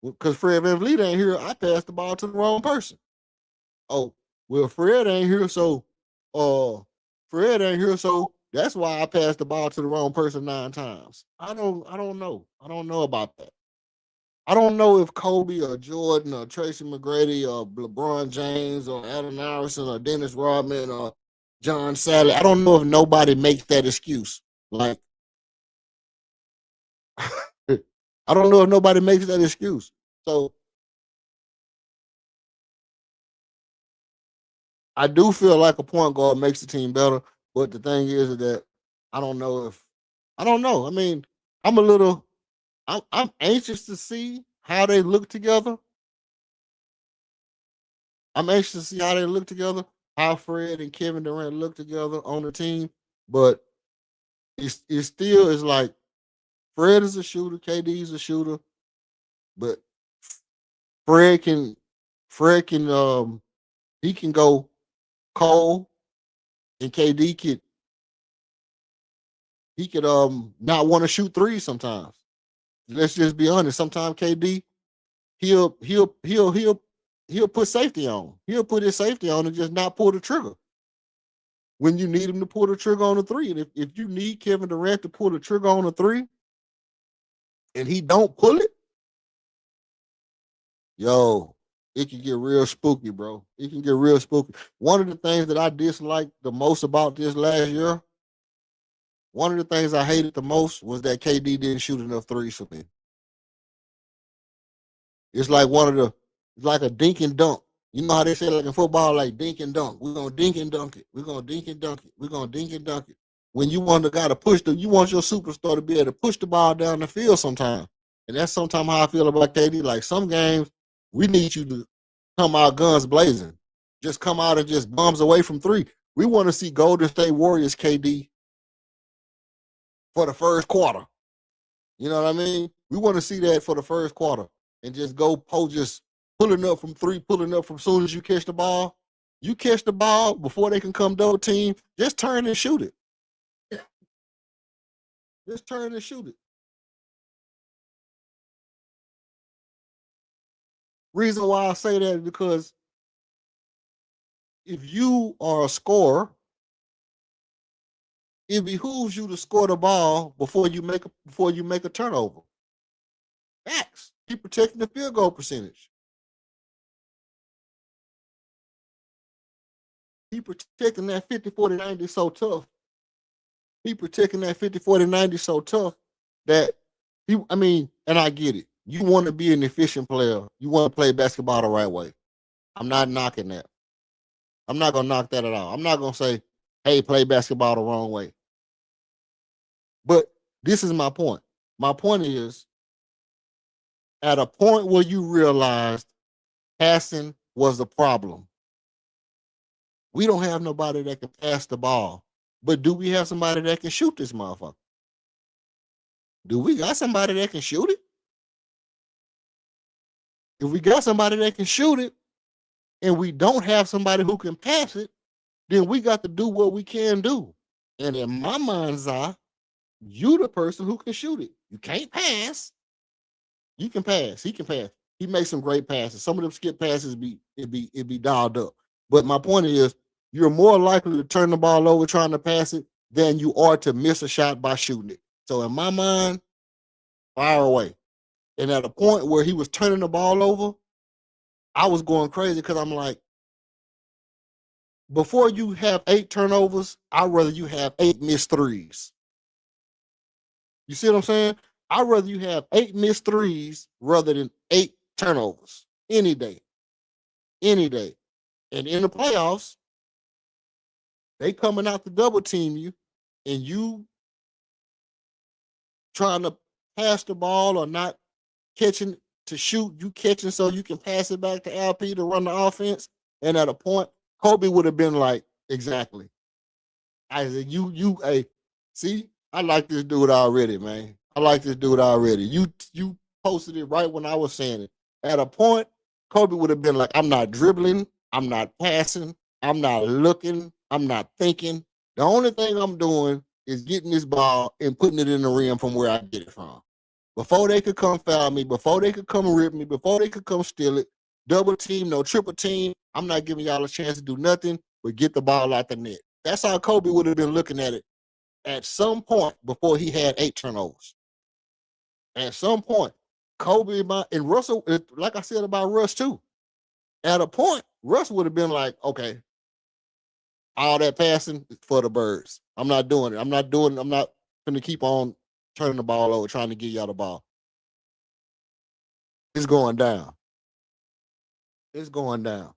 because Fred VanVleet ain't here. I passed the ball to the wrong person. Oh, well, Fred ain't here, so Fred ain't here, so that's why I passed the ball to the wrong person 9 times. I don't know. I don't know about that. I don't know if Kobe or Jordan or Tracy McGrady or LeBron James or Allen Iverson or Dennis Rodman or John Sally. I don't know if nobody makes that excuse. Like, I don't know if nobody makes that excuse. So I do feel like a point guard makes the team better, but the thing is that I don't know if I don't know. I mean, I'm a little I'm anxious to see how they look together. I'm anxious to see how they look together, how Fred and Kevin Durant look together on the team. But it still is like Fred is a shooter, KD is a shooter, but Fred can Fred can he can go cold and KD could not want to shoot threes sometimes. Let's just be honest. Sometimes KD he'll put safety on. He'll put his safety on and just not pull the trigger when you need him to pull the trigger on a three. And if you need Kevin Durant to pull the trigger on a three and he don't pull it, yo, it can get real spooky, bro. It can get real spooky. One of the things that I disliked the most about this last year, one of the things I hated the most was that KD didn't shoot enough threes for me. It's like it's like a dink and dunk. You know how they say like in football, like dink and dunk. We're gonna dink and dunk it. We're gonna dink and dunk it. We're gonna dink and dunk it. When you want the guy to you want your superstar to be able to push the ball down the field sometime. And that's sometimes how I feel about KD. Like some games, we need you to come out guns blazing. Just come out and just bombs away from three. We want to see Golden State Warriors KD for the first quarter. You know what I mean? We want to see that for the first quarter and just just pulling up from three, pulling up from soon as you catch the ball. You catch the ball before they can come double team, just turn and shoot it. Just turn and shoot it. Reason why I say that is because if you are a scorer, it behooves you to score the ball before you make a turnover. Facts. Keep protecting the field goal percentage. He protecting that 50, 40, 90 so tough. He protecting that 50, 40, 90 so tough that and I get it. You want to be an efficient player. You want to play basketball the right way. I'm not knocking that. I'm not going to knock that at all. I'm not going to say, hey, play basketball the wrong way. But this is my point. My point is, at a point where you realized passing was the problem, we don't have nobody that can pass the ball. But do we have somebody that can shoot this motherfucker? Do we got somebody that can shoot it? If we got somebody that can shoot it and we don't have somebody who can pass it, then we got to do what we can do. And in my mind's eye, you the person who can shoot it. You can't pass. You can pass. He can pass. He makes some great passes. Some of them skip passes be dialed up. But my point is, you're more likely to turn the ball over trying to pass it than you are to miss a shot by shooting it. So in my mind, fire away. And at a point where he was turning the ball over, I was going crazy because I'm like, before you have 8 turnovers, I'd rather you have 8 missed threes. You see what I'm saying? I'd rather you have 8 missed threes rather than 8 turnovers any day. Any day. And in the playoffs, they coming out to double team you and you trying to pass the ball or not catching to shoot, you catching so you can pass it back to LP to run the offense. And at a point, Kobe would have been like, exactly. I said, hey, see, I like this dude already, man. I like this dude already. You posted it right when I was saying it. At a point, Kobe would have been like, I'm not dribbling, I'm not passing, I'm not looking, I'm not thinking. The only thing I'm doing is getting this ball and putting it in the rim from where I get it from. Before they could come foul me, before they could come rip me, before they could come steal it, double team, no triple team. I'm not giving y'all a chance to do nothing but get the ball out the net. That's how Kobe would have been looking at it at some point before he had 8 turnovers. At some point, Kobe and Russell, like I said about Russ too, at a point, Russ would have been like, okay, all that passing is for the birds. I'm not doing it. I'm not going to keep on turning the ball over, trying to get y'all the ball. It's going down. It's going down.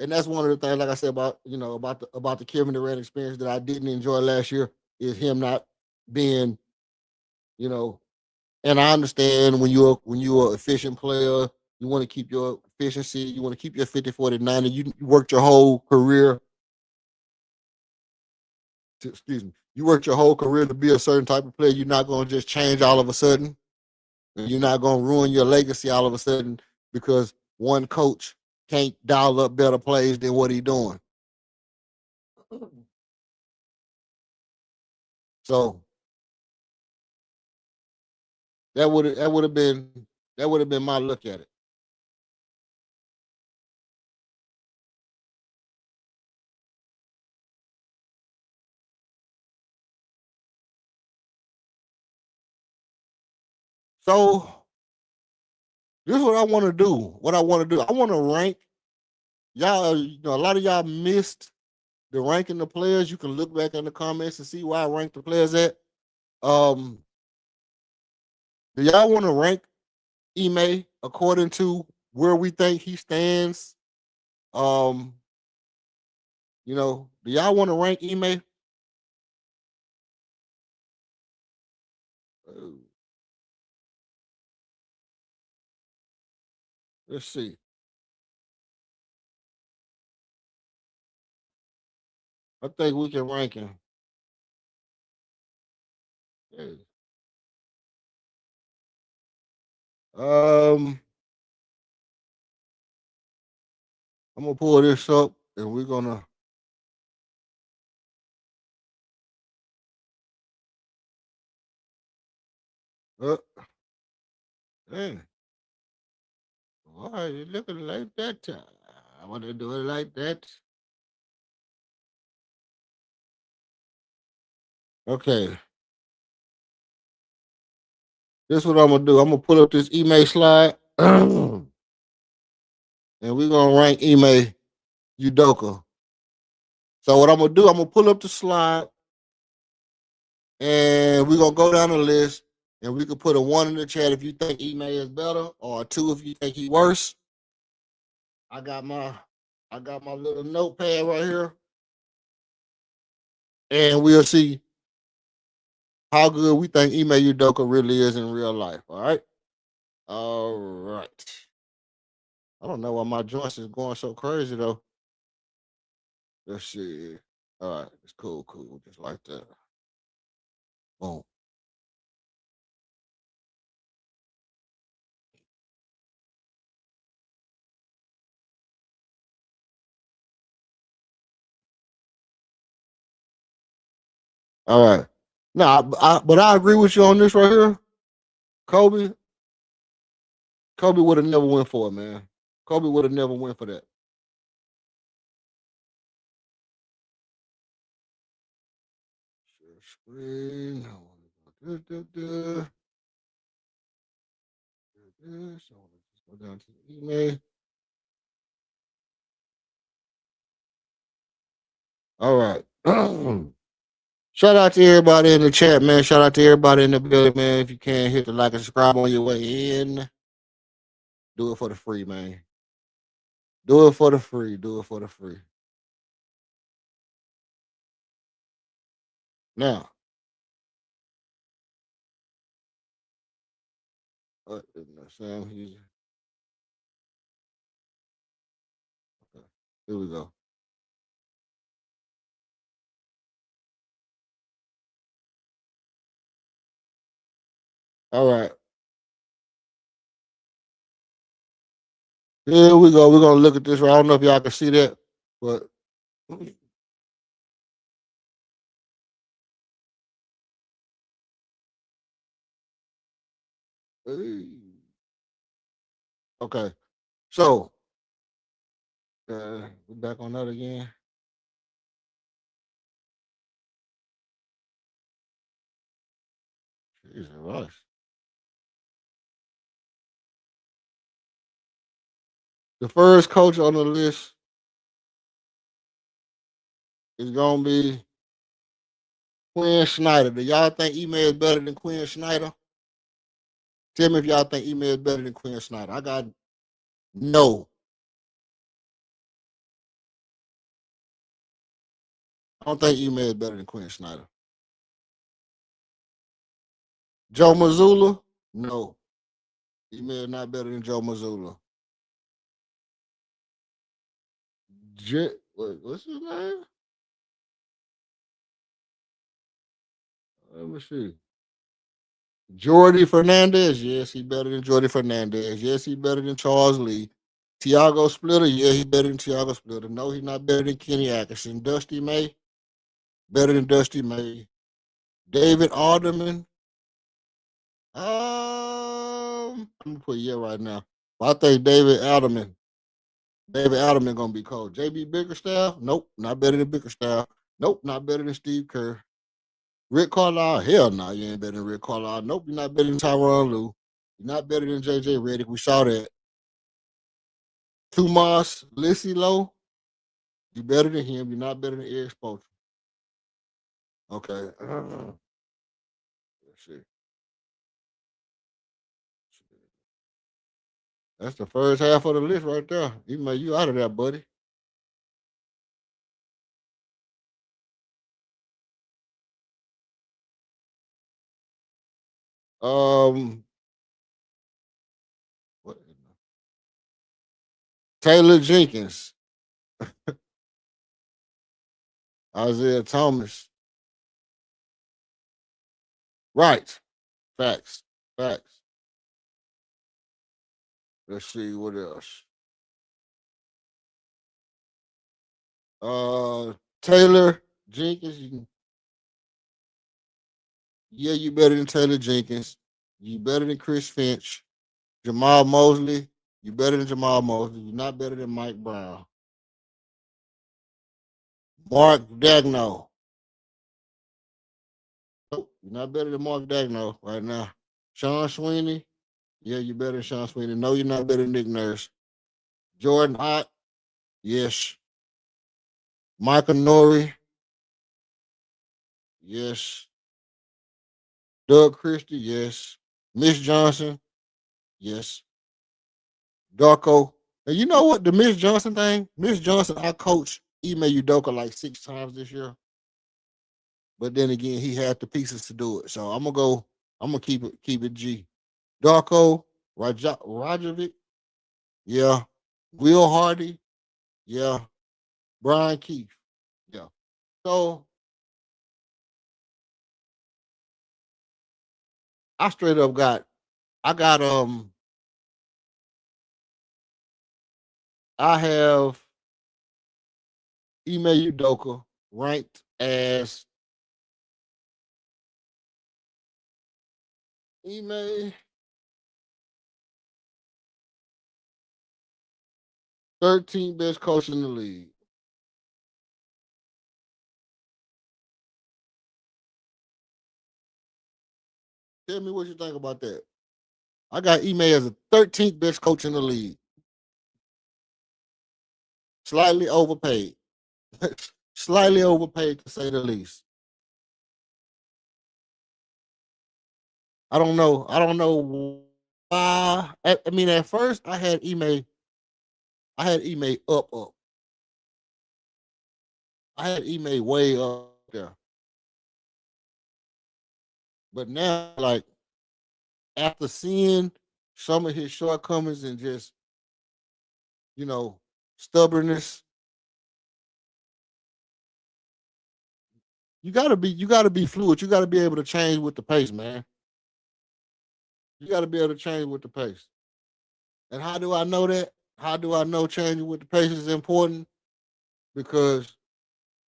And that's one of the things, like I said, about the Kevin Durant experience that I didn't enjoy last year is him not being, you know, and I understand when you're an efficient player, you want to keep your efficiency, you want to keep your 50, 40, 90. You worked your whole career excuse me, you worked your whole career to be a certain type of player. You're not going to just change all of a sudden. And you're not going to ruin your legacy all of a sudden because one coach can't dial up better plays than what he's doing. So that would have been my look at it. So this is what I want to do. What I want to do, I want to rank y'all. A lot of y'all missed the ranking the players. You can look back in the comments and see where I ranked the players at. Um, do y'all want to rank Ime according to where we think he stands? Um, do y'all want to rank Ime? Uh, let's see. I think we can rank him. Hey. Um, I'm gonna pull this up and we're gonna. Uh, Dang, why are you looking like that? I want to do it like that. Okay, this is what I'm gonna do. I'm gonna pull up this email slide, and we're gonna rank email Udoka. So what I'm gonna do? I'm gonna pull up the slide, and we're gonna go down the list, and we can put a 1 in the chat if you think email is better, or a 2 if you think he worse. I got my little notepad right here, and we'll see how good we think Ime Udoka really is in real life. All right. All right. I don't know why my joints is going so crazy though. Let's see. All right, it's cool, cool, just like that. Boom. All right. Now, but I agree with you on this right here. Kobe, Kobe would have never went for it, man. Kobe would have never went for that. Share screen. I want to go this. I want to just go down to the email. All right. Shout out to everybody in the chat, man. Shout out to everybody in the building, man. If you can, hit the like and subscribe on your way in. Do it for the free, man. Do it for the free. Do it for the free. Now, Sam, okay. Here we go. All right. Here we go. We're gonna look at this. I don't know if y'all can see that, but okay. So We back on that again. Jesus Christ. The first coach on the list is gonna be Quinn Snyder. Do y'all think Ime is better than Quinn Snyder? Tell me if y'all think Ime is better than Quinn Snyder. I got no. I don't think Ime is better than Quinn Snyder. Joe Mazzulla? No. Ime is not better than Joe Mazzulla. What's his name? Let me see. Jordy Fernandez. Yes, he better than Jordy Fernandez. Yes, he better than Charles Lee. Tiago Splitter. Yeah, he better than Tiago Splitter. No, he's not better than Kenny Atkinson. Dusty May. Better than Dusty May. David Alderman. I'm gonna put yeah right now. But I think David Alderman. David Alderman gonna be cold. JB Bickerstaff. Nope, not better than Bickerstaff. Nope, not better than Steve Kerr. Rick Carlisle, hell no, you ain't better than Rick Carlisle. Nope, you're not better than Tyronn Lue. You're not better than JJ Redick. We saw that. Tomas Lowe, you better than him. You're not better than Eric Spoelstra. Okay. Let's see. That's the first half of the list right there. He made you out of there, buddy. Um, what? Taylor Jenkins, Isaiah Thomas. Right. Facts. Facts. Let's see what else. Taylor Jenkins. Yeah, you better than Taylor Jenkins. You better than Chris Finch. Jamal Mosley. You better than Jamal Mosley. You're not better than Mike Brown. Mark Dagno. Nope, you're not better than Mark Dagno right now. Sean Sweeney. Yeah, you better than Sean Sweeney. No, you're not better than Nick Nurse. Jordan Ott. Yes. Michael Norrie. Yes. Doug Christie. Yes. Miss Johnson. Yes. Darko. And you know what? The Miss Johnson thing? Miss Johnson, I coached Ime Udoka like 6 times this year. But then again, he had the pieces to do it. So I'm gonna keep it G. Darko, Rajovic, yeah. Will Hardy, yeah. Brian Keith, yeah. So I straight up I got I have Ime Udoka ranked as Ime 13th best coach in the league. Tell me what you think about that. I got Ime as the 13th best coach in the league. Slightly overpaid. Slightly overpaid to say the least. I don't know. I don't know why. I mean, at first I had Ime. I had Ime up. I had Ime way up there. But now, like after seeing some of his shortcomings and just you know stubbornness, you gotta be fluid. You gotta be able to change with the pace, man. You gotta be able to change with the pace. And how do I know that? How do I know changing with the pace is important? Because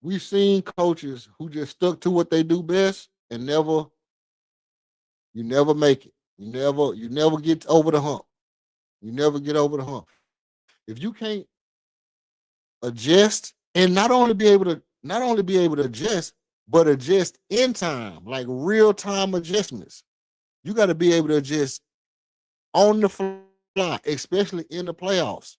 we've seen coaches who just stuck to what they do best and you never make it. You never get over the hump. You never get over the hump. If you can't adjust, and not only be able to adjust, but adjust in time, like real time adjustments. You got to be able to adjust on the fly, especially in the playoffs.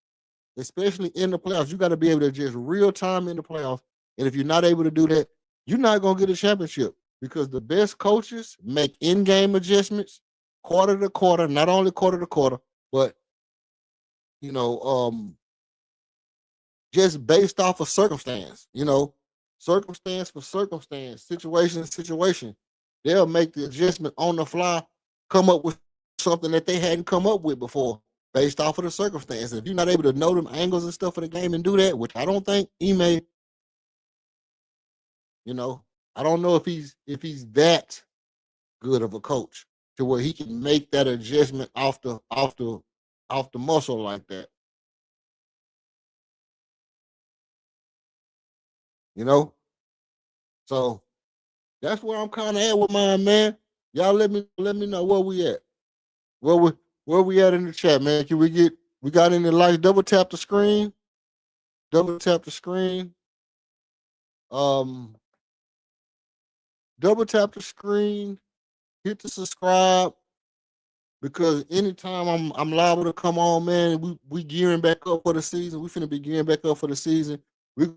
Especially in the playoffs, you got to be able to adjust real time in the playoffs. And if you're not able to do that, you're not gonna get a championship because the best coaches make in-game adjustments, quarter to quarter, not only quarter to quarter, but you know, just based off of circumstance, circumstance for circumstance, situation to situation. They'll make the adjustment on the fly, come up with something that they hadn't come up with before based off of the circumstance. If you're not able to know them angles and stuff of the game and do that, which I don't think Ime, you know, I don't know if he's that good of a coach to where he can make that adjustment off the muscle like that. You know? So that's where I'm kind of at with mine, man. Y'all let me know where we at. Where we at in the chat, man? Can we got any likes? Double tap the screen. Double tap the screen. Um, double tap the screen. Hit the subscribe because anytime I'm liable to come on, man. We gearing back up for the season. We finna be gearing back up for the season. We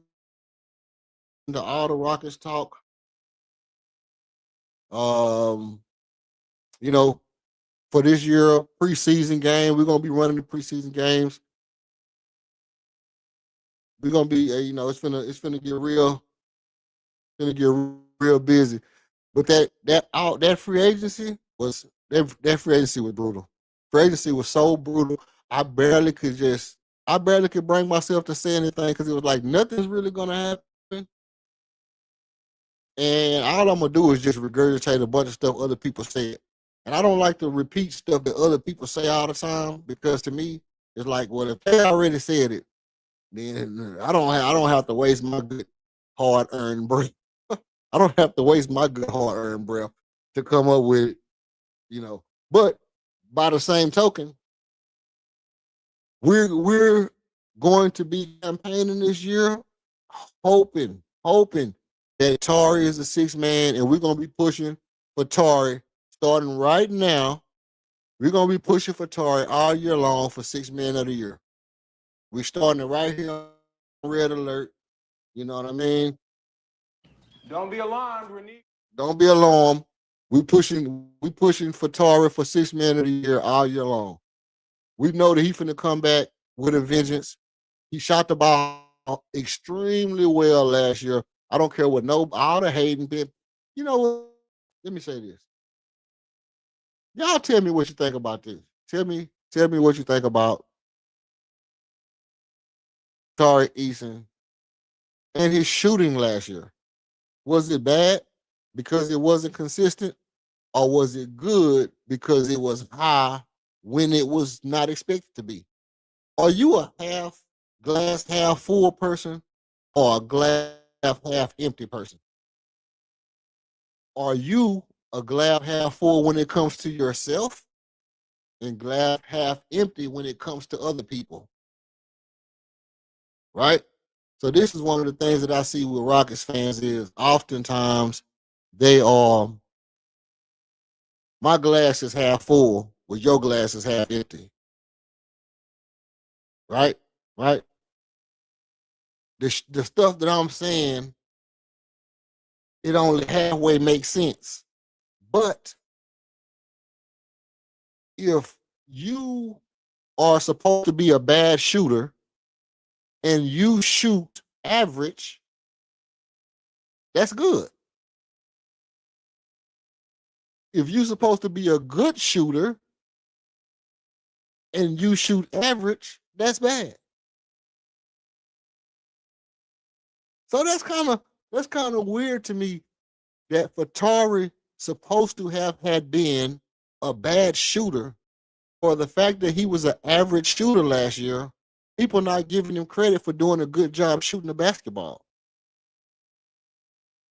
into all the Rockets talk. Um, you know, for this year preseason game, we're gonna be running the preseason games. We're gonna be, it's finna get real busy. But that free agency was that free agency was brutal. Free agency was so brutal. I barely could bring myself to say anything because it was like nothing's really gonna happen. And all I'm gonna do is just regurgitate a bunch of stuff other people said. And I don't like to repeat stuff that other people say all the time because to me, it's like, well, if they already said it, then I don't have to waste my good hard earned breath. I don't have to waste my good hard earned breath to come up with it. But by the same token, we're going to be campaigning this year, hoping that Tari is the sixth man, and we're gonna be pushing for Tari starting right now. We're gonna be pushing for Tari all year long for sixth man of the year. We're starting it right here on Red Alert. You know what I mean? Don't be alarmed, Renee. Don't be alarmed. We pushing for Tari for sixth man of the year all year long. We know that he's finna come back with a vengeance. He shot the ball extremely well last year. I don't care what all the hating bit. You know what? Let me say this. Y'all tell me what you think about this. Tell me what you think about Tari Eason and his shooting last year. Was it bad because it wasn't consistent, or was it good because it was high when it was not expected to be? Are you a glass half full person or a glass half empty person? Are you a glass half full when it comes to yourself and glass half empty when it comes to other people? Right? So this is one of the things that I see with Rockets fans is oftentimes they are, my glass is half full, but your glass is half empty. Right? Right? The stuff that I'm saying, it only halfway makes sense. But if you are supposed to be a bad shooter and you shoot average, that's good. If you're supposed to be a good shooter and you shoot average, that's bad. So that's kind of weird to me that Fatari supposed to have had been a bad shooter, for the fact that he was an average shooter last year, people not giving him credit for doing a good job shooting the basketball.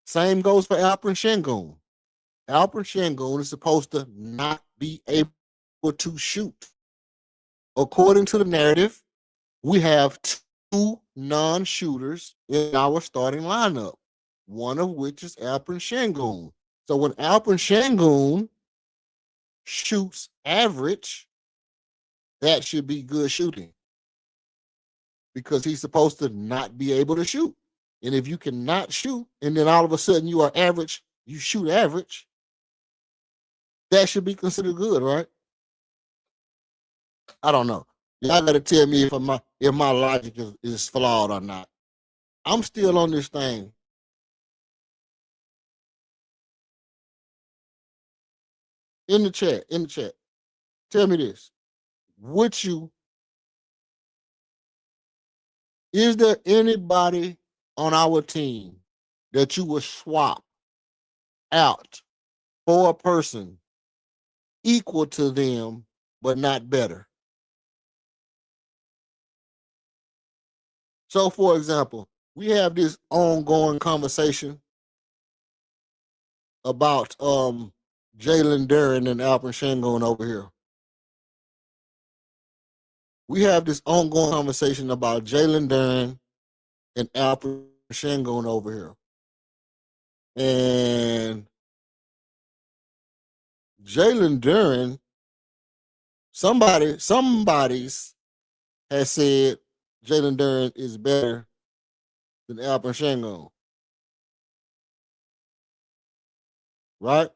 Same goes for Alperen Sengun. Alperen Sengun is supposed to not be able to shoot. According to the narrative, we have two non-shooters in our starting lineup, one of which is Alperen Şengün. So when Alperen Şengün shoots average, that should be good shooting because he's supposed to not be able to shoot. And if you cannot shoot, and then all of a sudden you are average, you shoot average, that should be considered good, right? I don't know. Y'all got to tell me if my logic is flawed or not. I'm still on this thing. In the chat, tell me this. Is there anybody on our team that you would swap out for a person equal to them, but not better? So, for example, we have this ongoing conversation about Jalen Duren and Alperen Şengün over here. We have this ongoing conversation about Jalen Duren and Alperen Şengün over here. And Jalen Duren, somebody's has said Jalen Duren is better than Alperen Şengün. Right?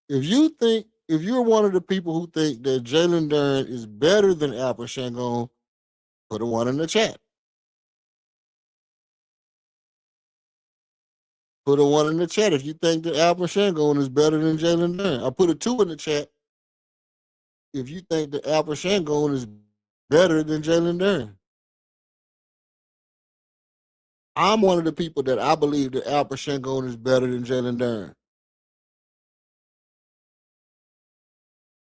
If you're one of the people who think that Jalen Duren is better than Alperen Şengün, put a 1 in the chat. Put a 1 in the chat if you think that Alperen Şengün is better than Jalen Duren. I put a 2 in the chat if you think that Alperen Şengün is better than Jalen Duren. I'm one of the people that I believe that Alperen Şengün is better than Jalen Duren.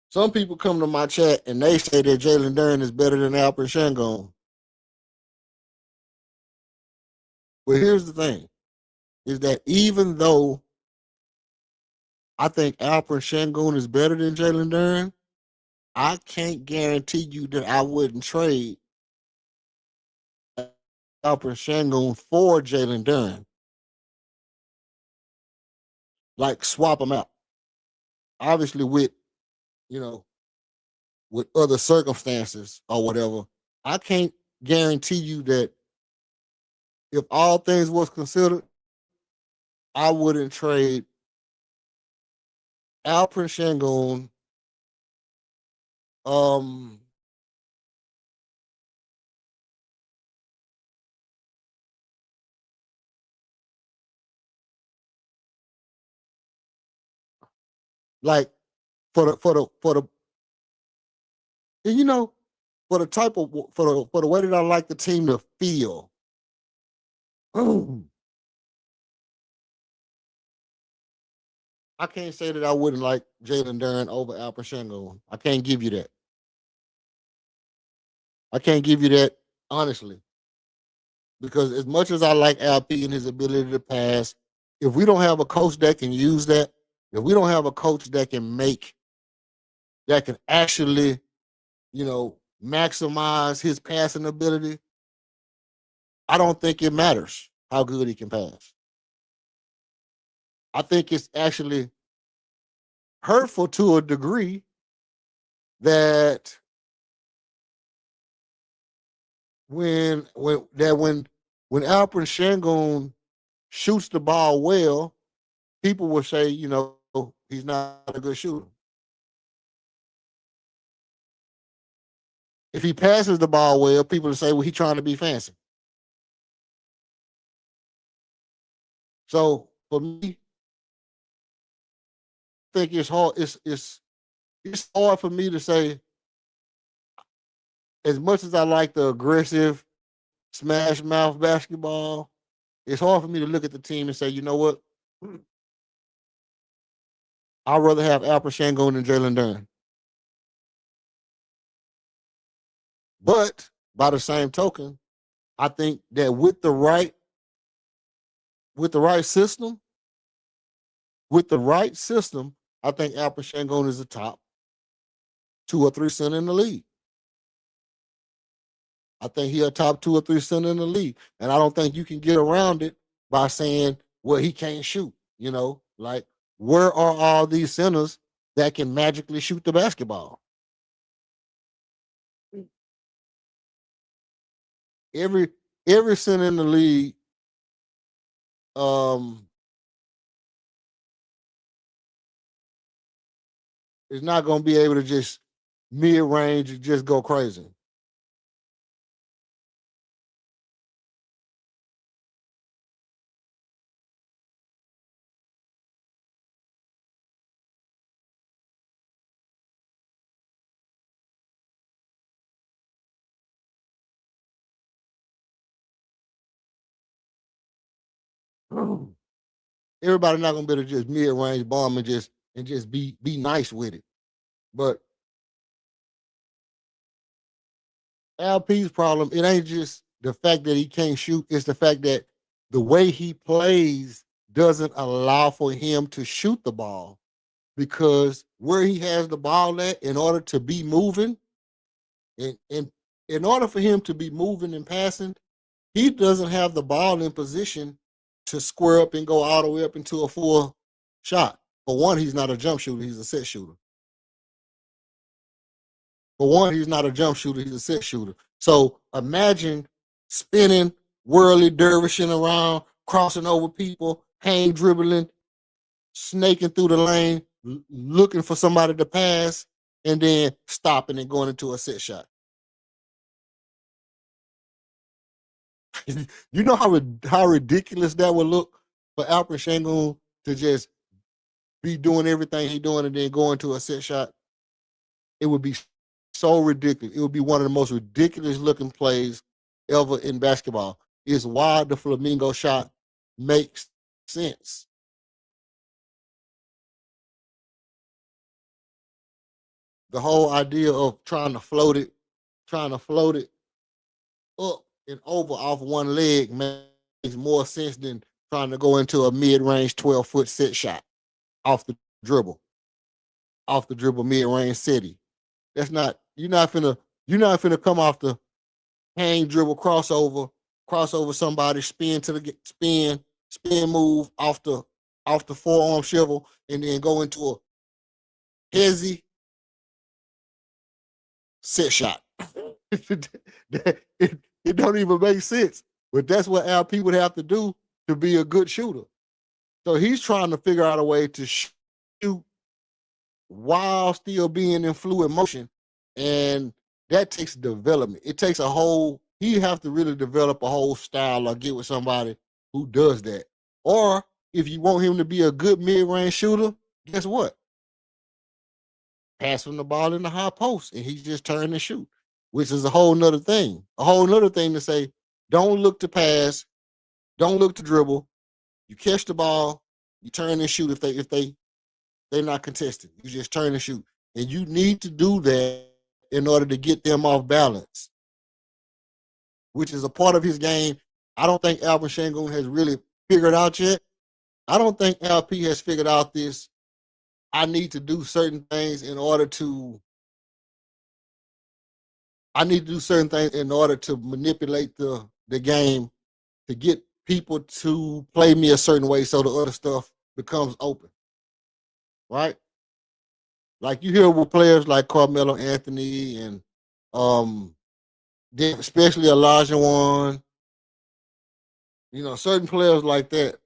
Some people come to my chat and they say that Jalen Duren is better than Alperen Şengün. But here's the thing, is that even though I think Alperen Şengün is better than Jalen Duren, I can't guarantee you that I wouldn't trade Alperen Şengün for Jalen Duren. Like swap them out. Obviously with other circumstances or whatever. I can't guarantee you that if all things was considered, I wouldn't trade Alperen Şengün like for the for the type of for the way that I like the team to feel. I can't say that I wouldn't like Jalen Duren over Alperen Şengün. I can't give you that. I can't give you that honestly. Because as much as I like Alp and his ability to pass, if we don't have a coach that can use that, if we don't have a coach that can actually, maximize his passing ability, I don't think it matters how good he can pass. I think it's actually hurtful to a degree that when Alperen Şengün shoots the ball well, people will say, he's not a good shooter. If he passes the ball well, people will say, well, he's trying to be fancy. So for me, I think it's hard. It's hard for me to say, as much as I like the aggressive smash mouth basketball, it's hard for me to look at the team and say, you know what? I'd rather have Alperen Şengün than Jalen Duren. But by the same token, I think that with the right system, I think Alperen Şengün is the top 2 or 3 center in the league. I think he a top 2 or 3 center in the league. And I don't think you can get around it by saying, well, he can't shoot. You know, like, where are all these centers that can magically shoot the basketball? Every every center in the league um is not going to be able to just mid-range and just go crazy. Everybody not going to be able to just mid-range bomb and just be nice with it. But LP's problem, it ain't just the fact that he can't shoot, it's the fact that the way he plays doesn't allow for him to shoot the ball, because where he has the ball at, in order to be moving, and in order for him to be moving and passing, he doesn't have the ball in position to square up and go all the way up into a full shot. For one, he's not a jump shooter, he's a set shooter. For one, he's not a jump shooter, he's a set shooter. So imagine spinning, whirly, dervishing around, crossing over people, hang dribbling, snaking through the lane, looking for somebody to pass, and then stopping and going into a set shot. You know how ridiculous that would look for Alfred Şengün to just be doing everything he's doing and then go into a set shot? It would be so ridiculous. It would be one of the most ridiculous looking plays ever in basketball. Is why the flamingo shot makes sense. The whole idea of trying to float it up and over off one leg makes more sense than trying to go into a mid-range 12-foot set shot off the dribble mid-range city. That's not, you're not finna come off the hang dribble crossover somebody, spin move off the forearm shovel, and then go into a hezzy set shot. it don't even make sense. But that's what LP would have to do to be a good shooter. So he's trying to figure out a way to shoot while still being in fluid motion. And that takes development. It takes you have to really develop a whole style or get with somebody who does that. Or if you want him to be a good mid-range shooter, guess what? Pass him the ball in the high post and he just turn and shoot, which is a whole nother thing. A whole nother thing to say, don't look to pass, don't look to dribble. You catch the ball, you turn and shoot if they're not contested. You just turn and shoot. And you need to do that in order to get them off balance, which is a part of his game. I don't think Alfred Şengün has really figured out yet. I don't think LP has figured out this. I need to do certain things in order to manipulate the game to get people to play me a certain way so the other stuff becomes open. Right? Like you hear with players like Carmelo Anthony and especially Elijah Wan, certain players like that.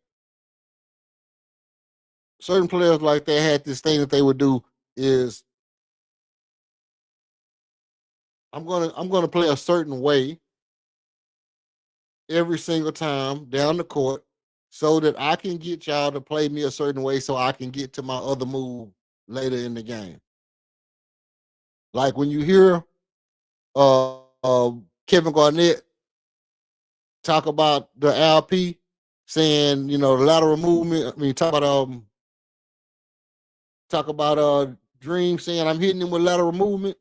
Certain players like that had this thing that they would do is I'm gonna play a certain way every single time down the court so that I can get y'all to play me a certain way so I can get to my other move later in the game. Like when you hear Kevin Garnett talk about the LP saying, the lateral movement. I mean, talk about Dream saying I'm hitting him with lateral movement.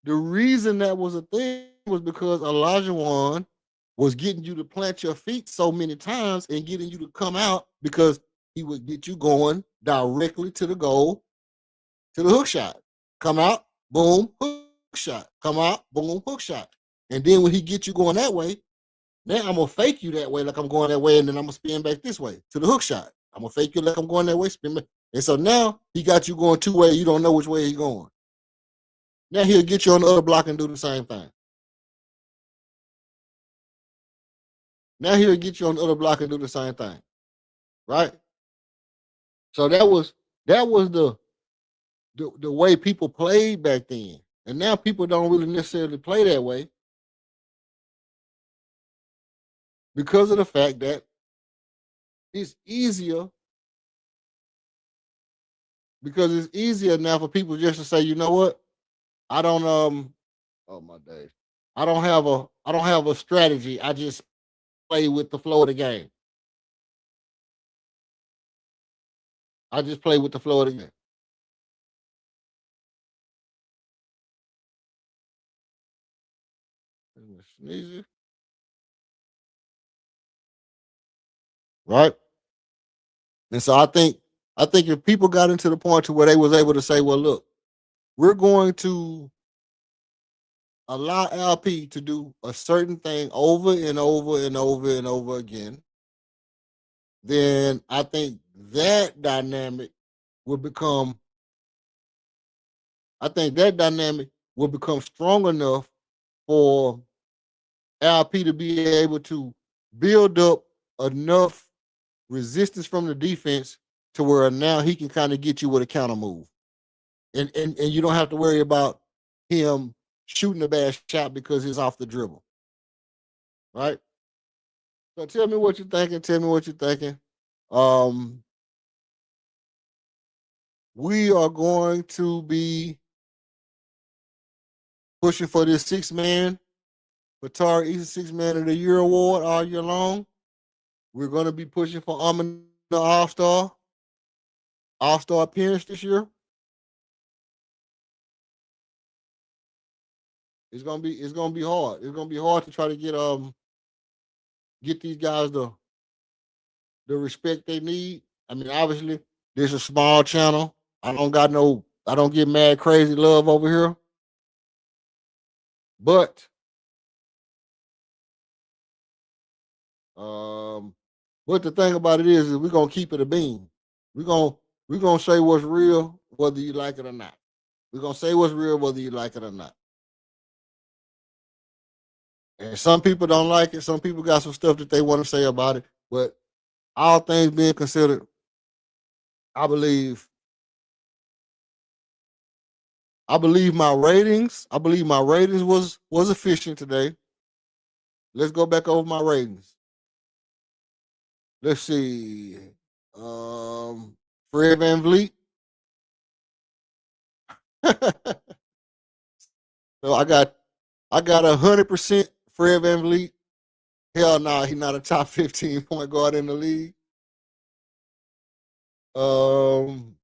The reason that was a thing was because Elijah Wan was getting you to plant your feet so many times and getting you to come out because he would get you going directly to the goal, to the hook shot. Come out, boom, hook shot. Come out, boom, hook shot. And then when he gets you going that way, now I'm gonna fake you that way, like I'm going that way, and then I'm gonna spin back this way to the hook shot. I'm gonna fake you like I'm going that way, spin back. And so now he got you going two ways. You don't know which way he's going. Now he'll get you on the other block and do the same thing. Now he'll get you on the other block and do the same thing. Right? So that was the way people played back then. And now people don't really necessarily play that way because of the fact that it's easier now for people just to say, you know what? I don't oh my days. I don't have a strategy. I just play with the flow of the game. I just play with the flow of the game. Sneezy. Right? And so I think if people got into the point to where they was able to say, well, look, we're going to allow LP to do a certain thing over and over and over and over again, then I think that dynamic will become strong enough for LP to be able to build up enough resistance from the defense to where now he can kind of get you with a counter move. And you don't have to worry about him shooting a bad shot because he's off the dribble. Right? So tell me what you're thinking. Tell me what you're thinking. Um, we are going to be pushing for this 6-man Qatar Eastern 6-Man of the Year award all year long. We're going to be pushing for Amin the All-Star appearance this year. It's gonna be hard. It's gonna be hard to try to get these guys the respect they need. I mean, obviously, this is a small channel. I don't get mad crazy love over here. But um but the thing about it is we're gonna keep it a beam. We're gonna we're gonna say what's real, whether you like it or not. We're gonna say what's real, whether you like it or not. And some people don't like it. Some people got some stuff that they want to say about it. But all things being considered, I believe my ratings. I believe my ratings was efficient today. Let's go back over my ratings. Let's see. Fred Van Vliet. So I got 100% Fred Van Vliet. Hell no, he's not a top 15 point guard in the league. Um,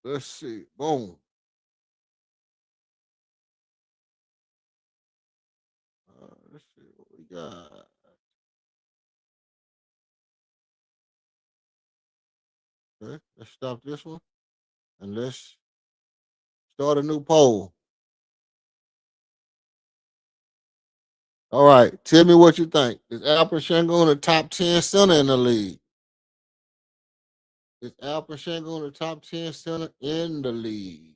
let's see. Boom. Let's see what we got. Okay, let's stop this one and let's start a new poll. All right, tell me what you think. Is Alper Shango the top 10 center in the league? Is Alper Shango the top 10 center in the league?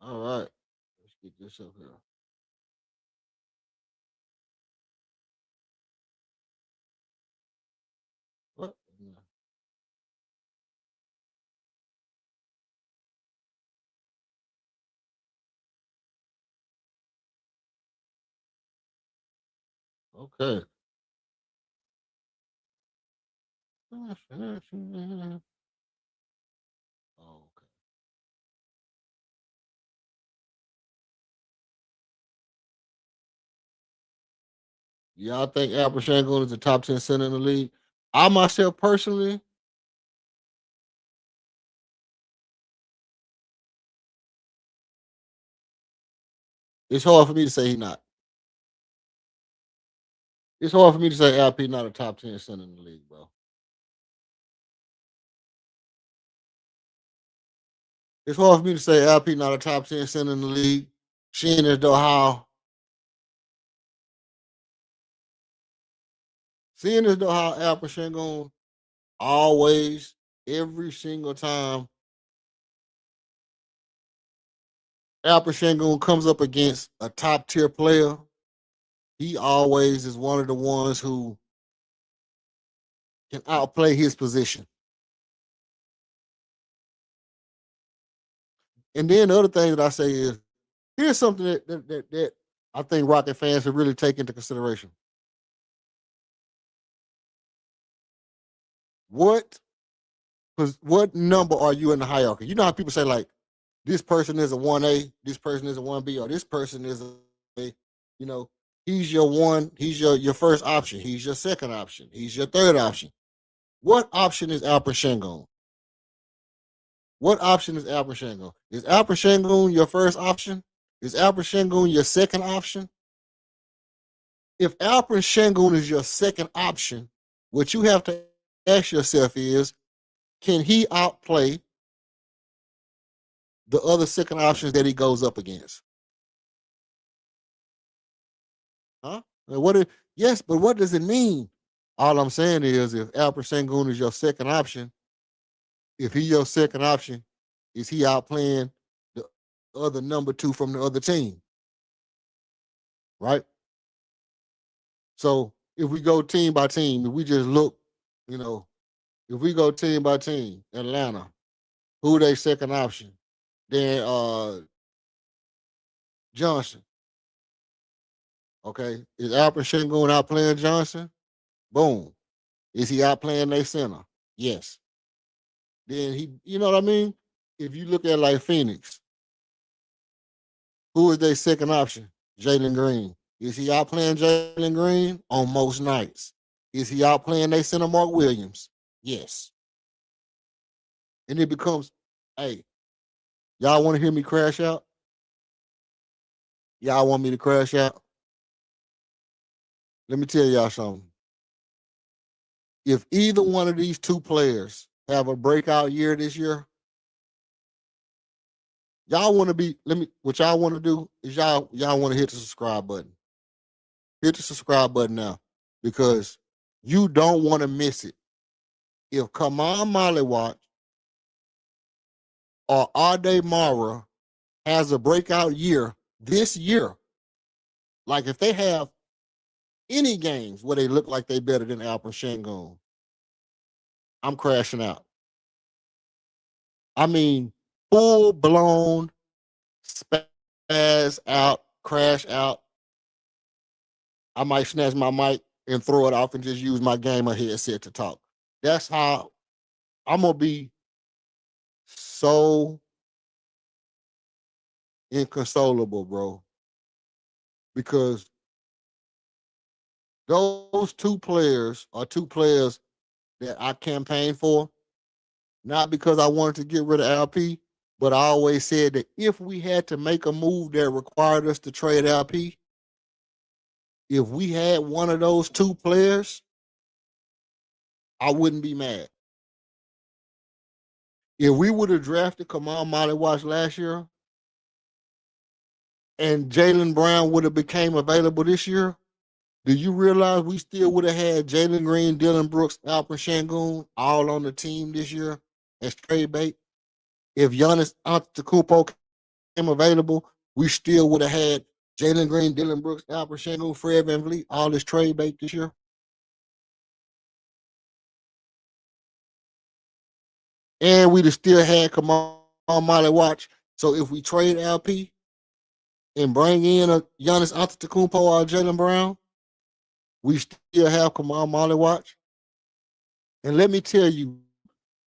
All right, let's get this up here. What? Okay. Okay. Y'all think Alper Shango is the top 10 center in the league? I myself personally, it's hard for me to say he's not. It's hard for me to say LP not a top 10 center in the league, bro. It's hard for me to say LP not a top 10 center in the league. Seeing as though Alpha Shengun always, every single time Alpha Shengun comes up against a top tier player, he always is one of the ones who can outplay his position. And then the other thing that I say is, here's something that I think Rocket fans should really take into consideration. What number are you in the hierarchy? You know how people say, like, this person is a 1A, this person is a 1B, or this person is a, you know, he's your one, he's your first option, he's your second option, he's your third option. What option is Alpha Shengun? What option is Alpha Shengun? Is Alpha Shengun your first option? Is Alpha Shengun your second option? If Alpha Shengun is your second option, what you have to ask yourself is, can he outplay the other second options that he goes up against? Huh? Yes, but what does it mean? All I'm saying is, if Alpha Shengun is your second option, if he your second option, is he outplaying the other number two from the other team? Right? So if we go team by team, if we just look, you know, if we go team by team, Atlanta, who they second option? Then Johnson. Okay. Is Alpha Shengun outplaying Johnson? Boom. Is he outplaying their center? Yes. Then you know what I mean? If you look at like Phoenix, who is their second option? Jalen Green. Is he outplaying Jalen Green? On most nights. Is he outplaying their center Mark Williams? Yes. And it becomes, hey, y'all want to hear me crash out? Y'all want me to crash out? Let me tell y'all something. If either one of these two players have a breakout year this year, y'all want to what y'all want to do is y'all want to hit the subscribe button. Hit the subscribe button now, because you don't want to miss it. If Kaman Maliwatch or Ade Mara has a breakout year this year, like if they have any games where they look like they better than Alpha Shengun, I'm crashing out. I mean, full blown spaz out, crash out. I might snatch my mic and throw it off and just use my gamer headset to talk. That's how I'm gonna be so inconsolable, bro. Because those two players are two players that I campaigned for, not because I wanted to get rid of LP, but I always said that if we had to make a move that required us to trade LP, if we had one of those two players, I wouldn't be mad. If we would have drafted Kamal Maliwatch last year and Jaylen Brown would have became available this year, do you realize we still would have had Jalen Green, Dylan Brooks, Alpha Shengun all on the team this year as trade bait? If Giannis Antetokounmpo came available, we still would have had Jalen Green, Dylan Brooks, Alpha Shengun, Fred VanVleet, all this trade bait this year. And we'd have still had Kamal Maliwatch. So if we trade LP and bring in a Giannis Antetokounmpo or Jaylen Brown, we still have Kamal Maliwatch. And let me tell you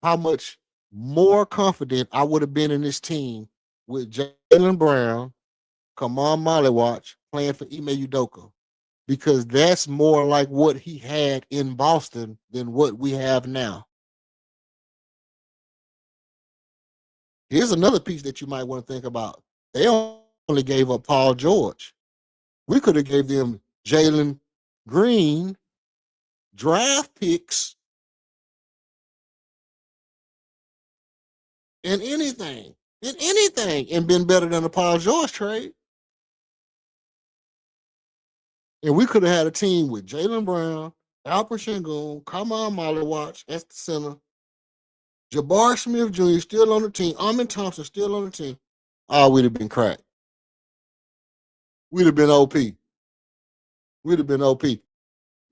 how much more confident I would have been in this team with Jaylen Brown, Kamal Maliwatch playing for Ime Udoka. because that's more like what he had in Boston than what we have now. Here's another piece that you might want to think about. They only gave up Paul George. We could have gave them Jalen Green, draft picks, and anything, and been better than the Paul George trade. And we could have had a team with Jalen Brown, Alpert Sengun, Kamon Molly as the center, Jabbar Smith Jr. still on the team, Amin Thompson still on the team. Oh, we'd have been cracked. We'd have been OP. We'd have been OP.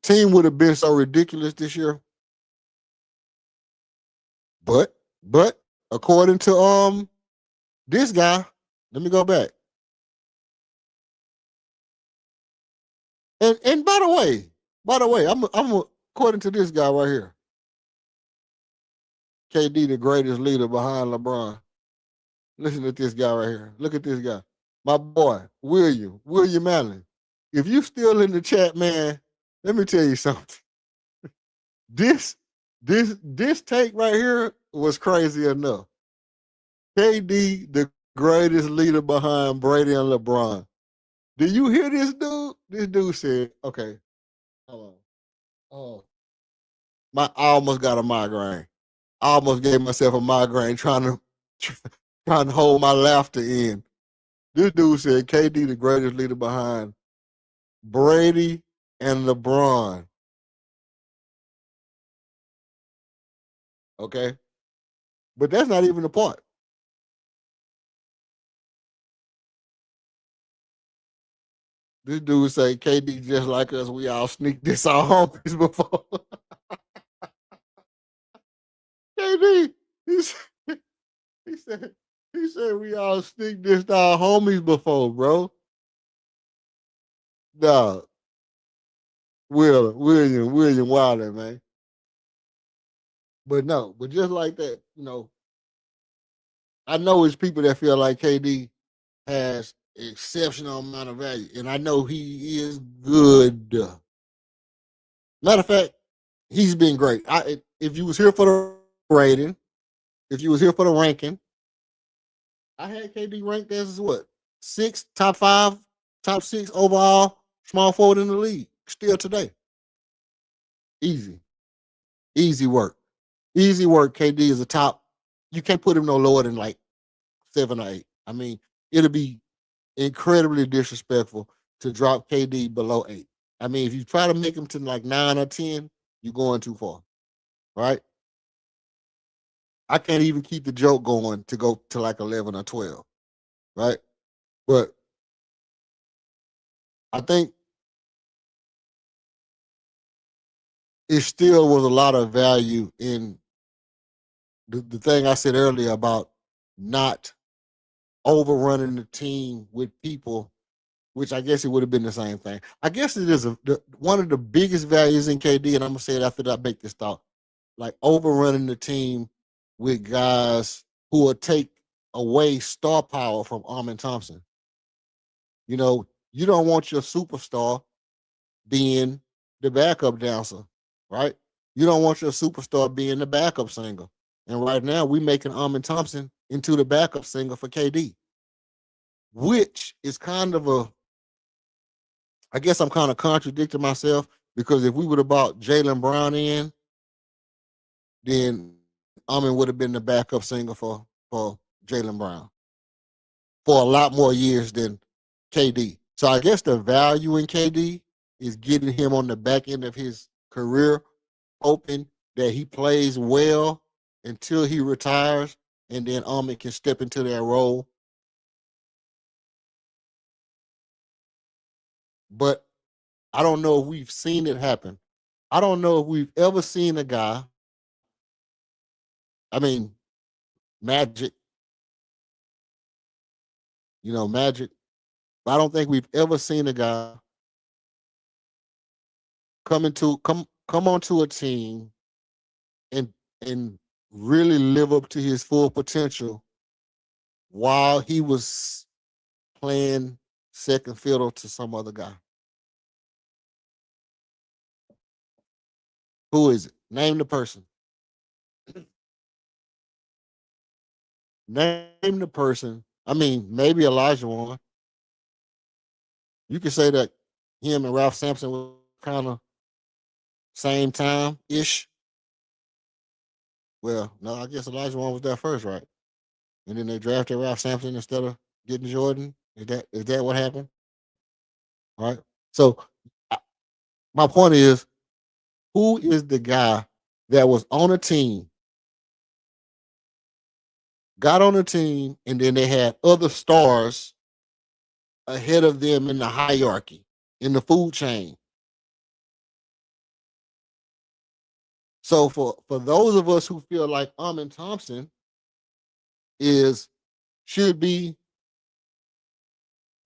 Team would have been so ridiculous this year. But according to this guy, let me go back. And by the way, I'm according to this guy right here. KD, the greatest leader behind LeBron. Listen to this guy right here. Look at this guy. My boy, William Allen. If you still in the chat, man, let me tell you something. This take right here was crazy enough. KD, the greatest leader behind Brady and LeBron. Do you hear this dude? This dude said, okay, hold on. Oh, I almost got a migraine. I almost gave myself a migraine trying to hold my laughter in. This dude said KD, the greatest leader behind Brady and LeBron. Okay? But that's not even the part. This dude say KD just like us, we all sneak this our homies before. KD, he said we all sneak this to our homies before, bro. Nah. William Wilder, man. But no, but just like that, I know it's people that feel like KD has exceptional amount of value, and I know he is good. Matter of fact, he's been great. If you was here for the rating, if you was here for the ranking, I had KD ranked as what? Top 5, top 6 overall small forward in the league still today. Easy work. KD is a top. You can't put him no lower than like 7 or 8. I mean, it'll be incredibly disrespectful to drop KD below 8. I mean, if you try to make him to like 9 or 10, you're going too far. Right? I can't even keep the joke going to go to like 11 or 12. Right? But I think it still was a lot of value in the thing I said earlier about not overrunning the team with people, which I guess it would have been the same thing. I guess it is one of the biggest values in KD, and I'm gonna say it after I make this thought, like overrunning the team with guys who will take away star power from Amin Thompson. You don't want your superstar being the backup dancer, right? You don't want your superstar being the backup singer. And right now, we're making Amin Thompson into the backup singer for KD, which is kind of I guess I'm kind of contradicting myself, because if we would have brought Jalen Brown in, then Amin would have been the backup singer for Jalen Brown for a lot more years than KD. So I guess the value in KD is getting him on the back end of his career, hoping that he plays well until he retires, and then Amin can step into that role. But I don't know if we've seen it happen. I don't know if we've ever seen a guy. I mean, Magic, Magic. But I don't think we've ever seen a guy come onto a team and really live up to his full potential while he was playing second fiddle to some other guy. Who is it? Name the person. Name the person. I mean, maybe Elijah Warren. You could say that him and Ralph Sampson were kind of same time ish. Well, no, I guess Elijah Warren was there first, right? And then they drafted Ralph Sampson instead of getting Jordan. Is that what happened? Right. So I- my point is, who is the guy that was on a team, got on a team, and then they had other stars ahead of them in the hierarchy, in the food chain. So for those of us who feel like Amin Thompson is should be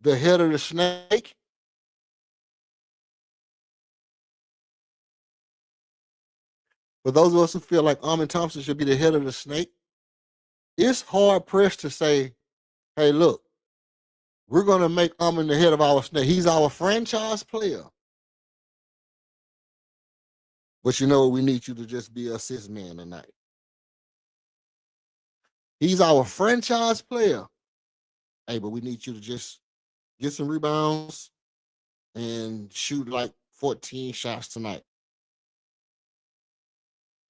the head of the snake, for those of us who feel like Amin Thompson should be the head of the snake, it's hard pressed to say, hey, look, we're gonna make Amin the head of our snake. He's our franchise player. But you know, we need you to just be a assist man tonight. He's our franchise player. Hey, but we need you to just get some rebounds and shoot like 14 shots tonight.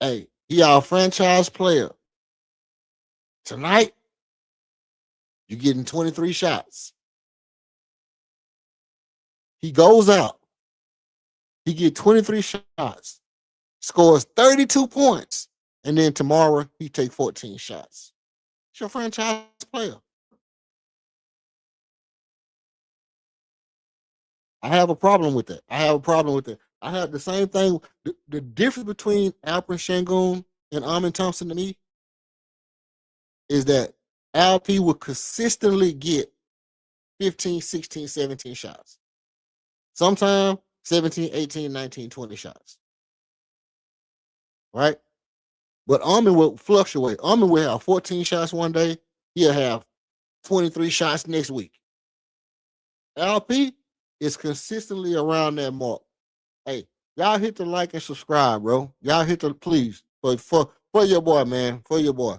Hey, he our franchise player. Tonight, you're getting 23 shots. He goes out. He get 23 shots, scores 32 points, and then tomorrow he take 14 shots. It's your franchise player. I have a problem with that. I have a problem with that. I have the same thing. The difference between Alperen Sengun and Amin Thompson to me is that LP will consistently get 15, 16, 17 shots. Sometimes 17, 18, 19, 20 shots. Right? But Amin will fluctuate. Amin will have 14 shots one day. He'll have 23 shots next week. LP is consistently around that mark. Hey, y'all hit the like and subscribe, bro. Y'all hit the please for your boy, man. For your boy.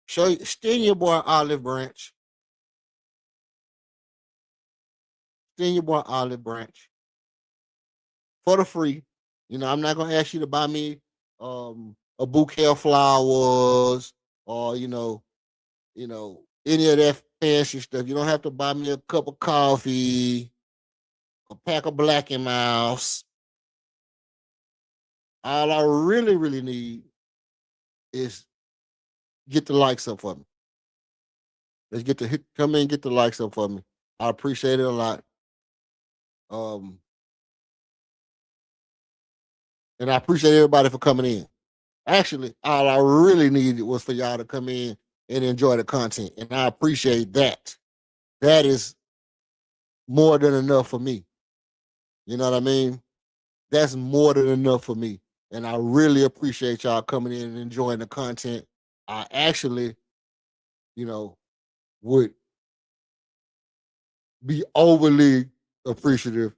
Sting your boy Olive Branch. Sting your boy Olive Branch. For the free. You know, I'm not gonna ask you to buy me a bouquet of flowers or any of that fancy stuff. You don't have to buy me a cup of coffee, a pack of Black and Mouse. All I really, really need is get the likes up for me. Let's come in and get the likes up for me. I appreciate it a lot. Um, and I appreciate everybody for coming in. Actually, all I really needed was for y'all to come in and enjoy the content. And I appreciate that. That is more than enough for me. You know what I mean? That's more than enough for me. And I really appreciate y'all coming in and enjoying the content. I actually, you know, would be overly appreciative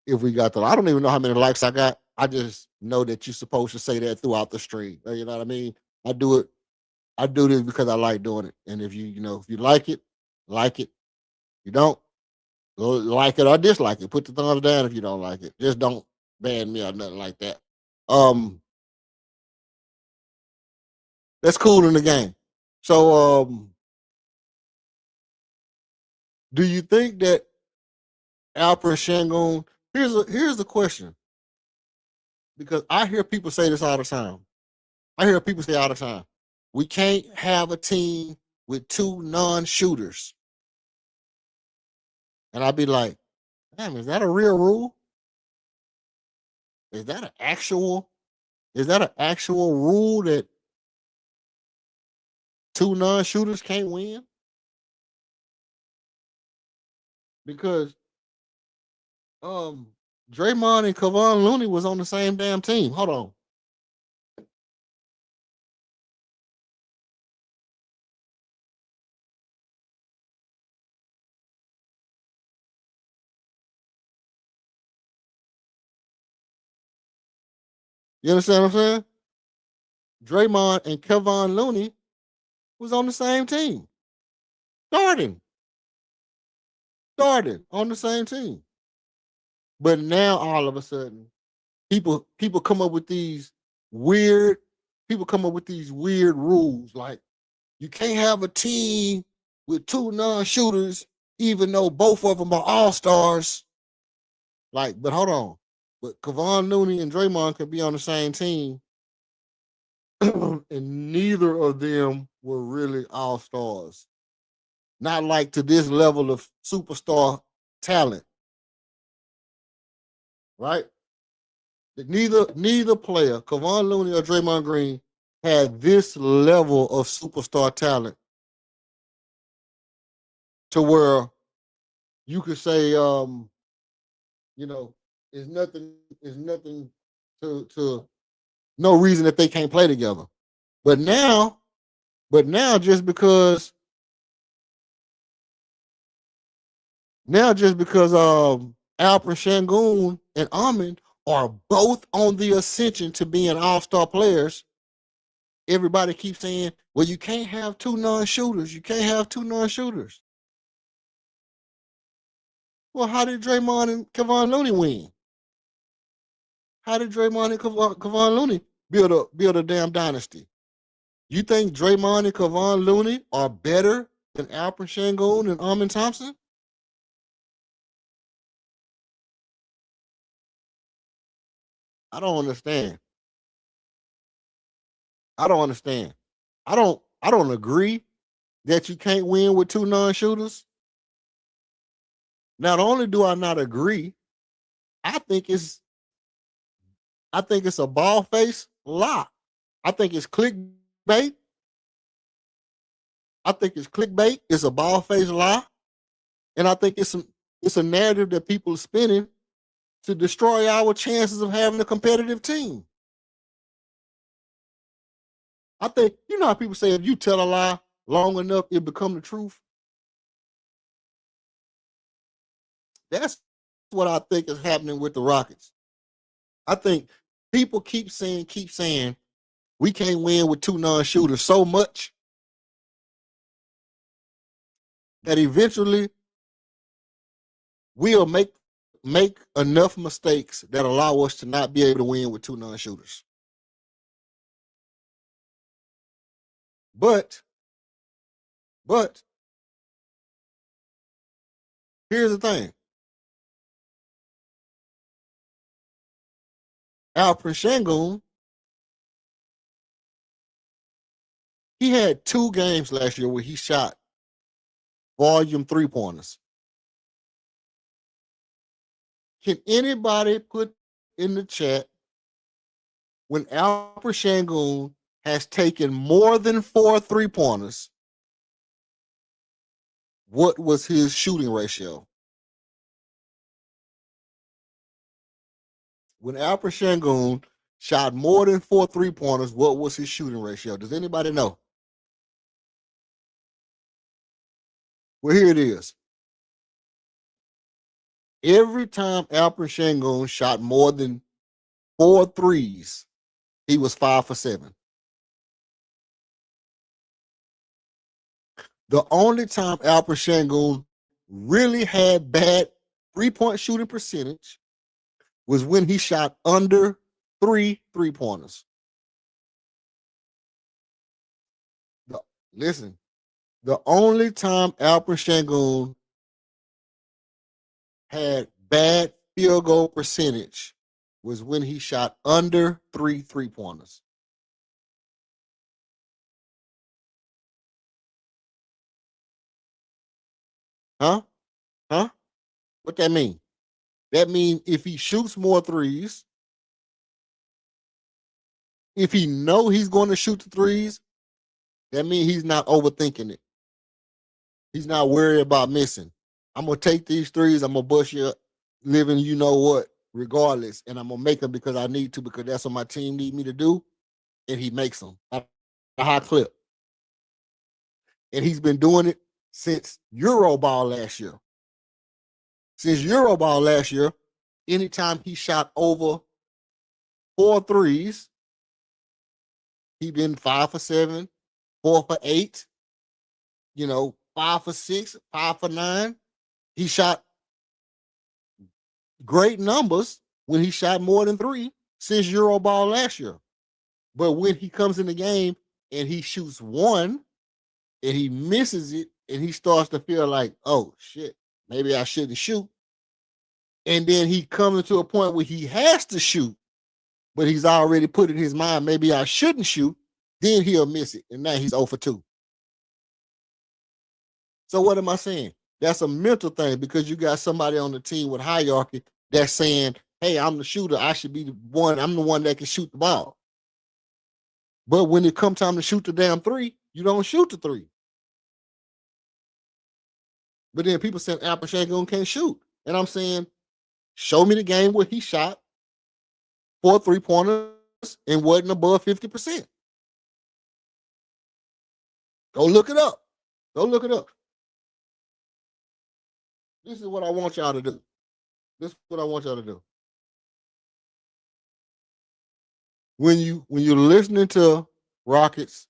if we got the. I don't even know how many likes I got. I just know that you're supposed to say that throughout the stream. You know what I mean? I do it. I do this because I like doing it. And if if you like it, like it. You don't like it or dislike it. Put the thumbs down if you don't like it. Just don't ban me or nothing like that. Um, that's cool in the game. So, do you think that Alfred Shangon? Here's the question, because I hear people say this all the time. I hear people say all the time, we can't have a team with two non-shooters, and I'd be like, damn, is that a real rule? Is that an actual? Is that an actual rule that two non-shooters can't win? Because um Draymond and Kevon Looney was on the same damn team. Hold on. You understand what I'm saying? Draymond and Kevon Looney was on the same team. Starting on the same team. But now all of a sudden, people come up with these weird rules like you can't have a team with two non-shooters, even though both of them are all-stars. Like, but hold on. But Kevon Looney and Draymond could be on the same team, and neither of them were really all-stars. Not like to this level of superstar talent. Right? Neither player, Kevon Looney or Draymond Green, had this level of superstar talent to where you could say, it's nothing to no reason that they can't play together. But now just because Alperen Şengün and Amin are both on the ascension to being all-star players, everybody keeps saying, well, you can't have two non-shooters. You can't have two non-shooters. Well, how did Draymond and Kevon Looney win? How did Draymond and Kevon Looney build a damn dynasty? You think Draymond and Kevon Looney are better than Alperen Şengün and Amin Thompson? I don't understand. I don't understand. I don't agree that you can't win with two non-shooters. Not only do I not agree, I think it's a ball face lie. I think it's clickbait. It's a ball face lie. And I think it's a narrative that people are spinning to destroy our chances of having a competitive team. I think, you know how people say if you tell a lie long enough, it become the truth. That's what I think is happening with the Rockets. I think people keep saying, we can't win with two non-shooters so much that eventually we'll make enough mistakes that allow us to not be able to win with two non-shooters. But here's the thing. Alperen Şengün, he had 2 games last year where he shot volume 3-pointers. Can anybody put in the chat when Alperen Şengün has taken more than 4 3-pointers, what was his shooting ratio? When Alperen Şengün shot more than 4 3-pointers, what was his shooting ratio? Does anybody know? Well, here it is. Every time Alperen Şengün shot more than 4 threes, he was 5 for 7. The only time Alperen Şengün really had bad 3-point shooting percentage was when he shot under 3 3-pointers. Listen, the only time Alperen Şengün had bad field goal percentage was when he shot under 3 3-pointers. Huh? What that mean? That means if he shoots more threes, if he know he's going to shoot the threes, that means he's not overthinking it. He's not worried about missing. I'm going to take these threes. I'm going to bust you living, you know what, regardless. And I'm going to make them because I need to, because that's what my team need me to do. And he makes them at a high clip. And he's been doing it since Euroball last year. Since Euroball last year, anytime he shot over 4 threes. He been 5 for 7, 4 for 8, 5 for 6, 5 for 9. He shot great numbers when he shot more than 3 since Euroball last year. But when he comes in the game and he shoots 1 and he misses it and he starts to feel like, oh shit, maybe I shouldn't shoot. And then he comes to a point where he has to shoot, but he's already put in his mind, maybe I shouldn't shoot. Then he'll miss it. And now he's 0 for 2. So what am I saying? That's a mental thing because you got somebody on the team with hierarchy that's saying, hey, I'm the shooter. I should be the one. I'm the one that can shoot the ball. But when it comes time to shoot the damn 3, you don't shoot the 3. But then people saying Alperen Sengun can't shoot. And I'm saying, show me the game where he shot 4 3-pointers and wasn't above 50%. Go look it up. Go look it up. This is what I want y'all to do. This is what I want y'all to do. When you're listening to Rockets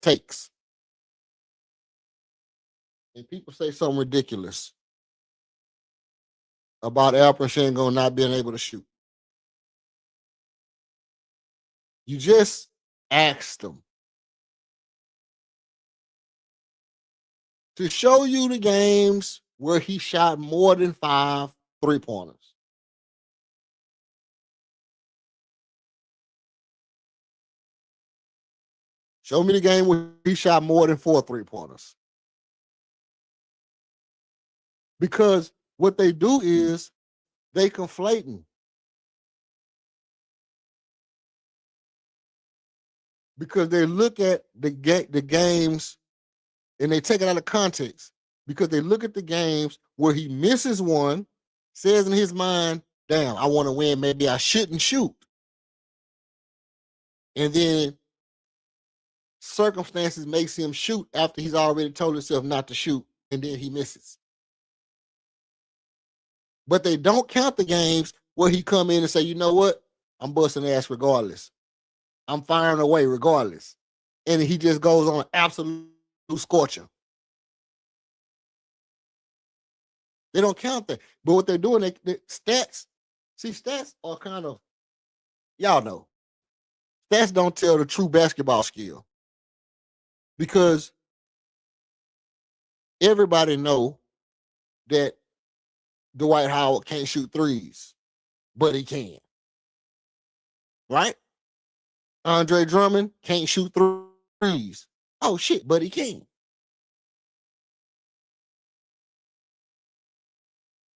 takes, and people say something ridiculous about Alperen Sengun not being able to shoot, you just ask them to show you the games where he shot more than 5 3-pointers. Show me the game where he shot more than 4 3-pointers. Because what they do is they conflating. Because they look at the games and they take it out of context. Because they look at the games where he misses one, says in his mind, damn, I want to win. Maybe I shouldn't shoot. And then circumstances makes him shoot after he's already told himself not to shoot, and then he misses. But they don't count the games where he come in and say, you know what? I'm busting ass regardless. I'm firing away regardless. And he just goes on an absolute scorcher. They don't count that. But what they're doing, they stats, see, stats are kind of, y'all know, stats don't tell the true basketball skill. Because everybody know that Dwight Howard can't shoot threes, but he can. Right? Andre Drummond can't shoot threes. Oh shit, but he can.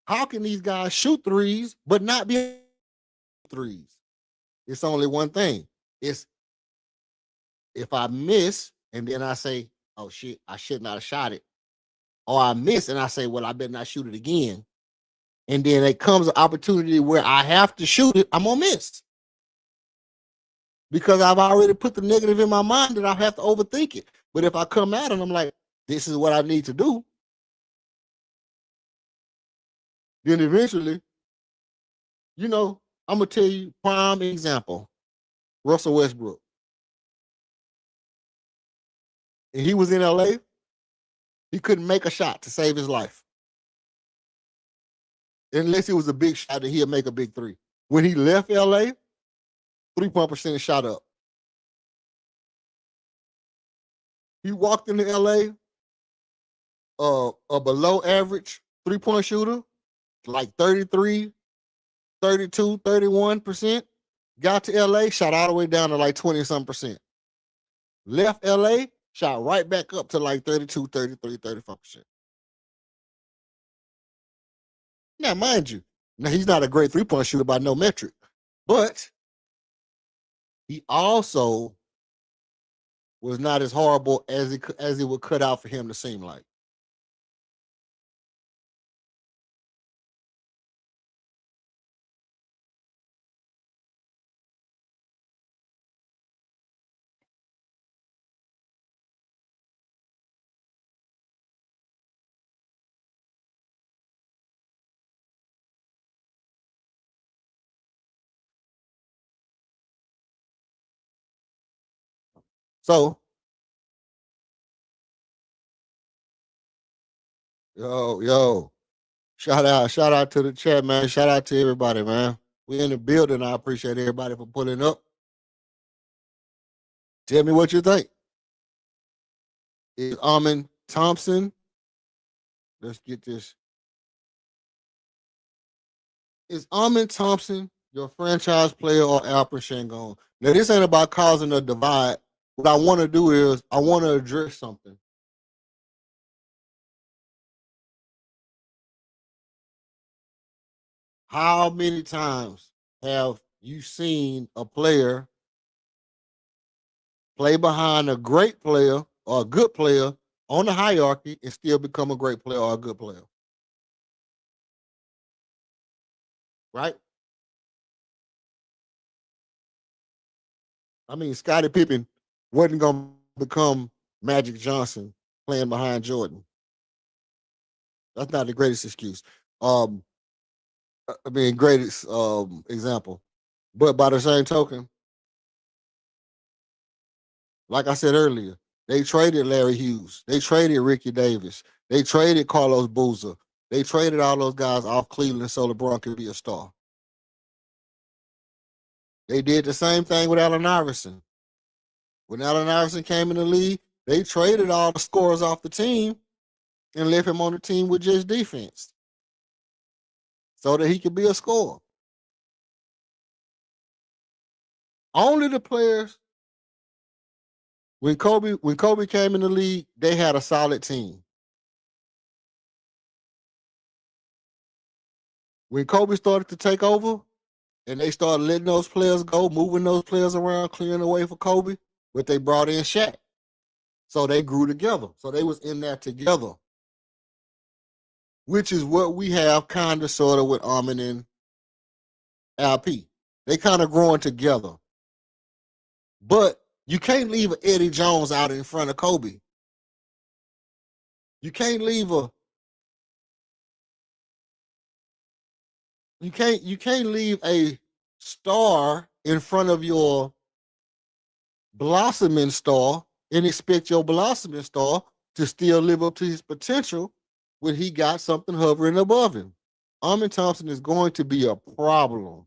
How can these guys shoot threes but not be threes? It's only one thing. It's if I miss and then I say, oh shit, I should not have shot it. Or I miss and I say, well, I better not shoot it again. And then it comes an opportunity where I have to shoot it, I'm gonna miss. Because I've already put the negative in my mind that I have to overthink it. But if I come out and I'm like, this is what I need to do, then eventually, I'm gonna tell you prime example, Russell Westbrook. And he was in LA, he couldn't make a shot to save his life. Unless it was a big shot that he'll make a big 3. When he left LA, 3-point percentage shot up. He walked into LA, a below average 3-point shooter, like 33, 32, 31%. Got to LA, shot all the way down to like 20-something percent. Left LA, shot right back up to like 32, 33, 35%. Now, mind you, now he's not a great 3-point shooter by no metric, but he also was not as horrible as it would cut out for him to seem like. So, yo, shout out to the chat, man. Shout out to everybody, man. We in the building. I appreciate everybody for pulling up. Tell me what you think. Is Amin Thompson? Let's get this. Is Amin Thompson your franchise player or Alperen Sengun? Now, this ain't about causing a divide. What I want to do is I want to address something. How many times have you seen a player play behind a great player or a good player on the hierarchy and still become a great player or a good player? Right? I mean, Scottie Pippen wasn't going to become Magic Johnson playing behind Jordan. That's not the greatest excuse. Greatest example. But by the same token, like I said earlier, they traded Larry Hughes. They traded Ricky Davis. They traded Carlos Boozer. They traded all those guys off Cleveland so LeBron could be a star. They did the same thing with Allen Iverson. When Allen Iverson came in the league, they traded all the scorers off the team and left him on the team with just defense so that he could be a scorer. Only the players, when Kobe came in the league, they had a solid team. When Kobe started to take over and they started letting those players go, moving those players around, clearing the way for Kobe, but they brought in Shaq. So they grew together. So they was in there together, which is what we have kind of sort of with Amin and LP. They kind of growing together. But you can't leave Eddie Jones out in front of Kobe. You can't leave a star in front of your blossoming star and expect your blossoming star to still live up to his potential when he got something hovering above him. Amin Thompson is going to be a problem.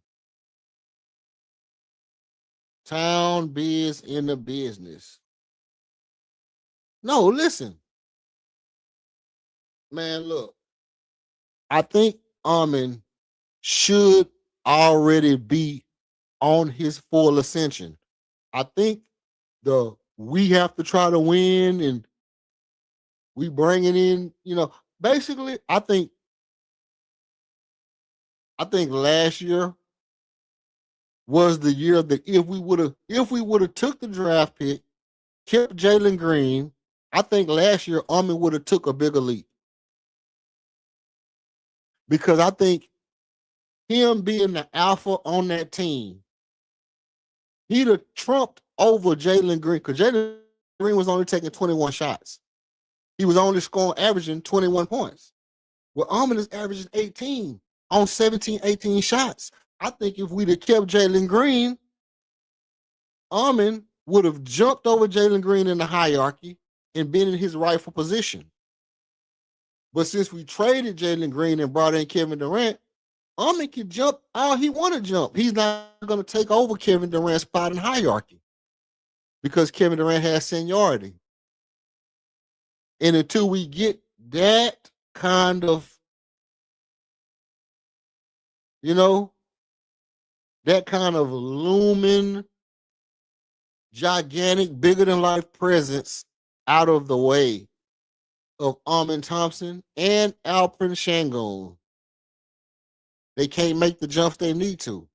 Town biz in the business. No, listen. Man, look. I think Amin should already be on his full ascension. I think we have to try to win and we bring it in, basically, I think last year was the year that if we would have took the draft pick, kept Jalen Green, I think last year Amin would have took a bigger leap. Because I think him being the alpha on that team, he'd have trumped over Jalen Green because Jalen Green was only taking 21 shots. He was only averaging 21 points. Well, Amin is averaging 18 on 17, 18 shots. I think if we'd have kept Jalen Green, Amin would have jumped over Jalen Green in the hierarchy and been in his rightful position. But since we traded Jalen Green and brought in Kevin Durant, Amin can jump all he want to jump. He's not going to take over Kevin Durant's spot in hierarchy because Kevin Durant has seniority. And until we get that kind of, that kind of looming, gigantic, bigger than life presence out of the way of Amin Thompson and Alperen Sengun, they can't make the jumps they need to.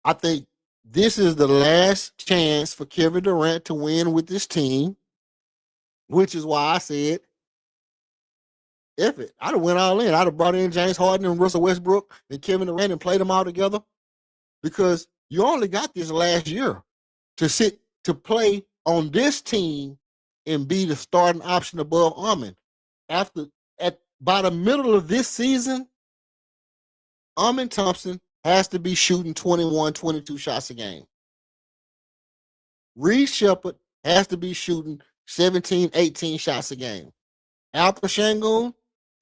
I think this is the last chance for Kevin Durant to win with this team, which is why I said, F it. I'd have went all in. I'd have brought in James Harden and Russell Westbrook and Kevin Durant and played them all together because you only got this last year to play on this team and be the starting option above Amin. By the middle of this season, Amin Thompson has to be shooting 21, 22 shots a game. Reed Shepherd has to be shooting 17, 18 shots a game. Alpha Shangoon,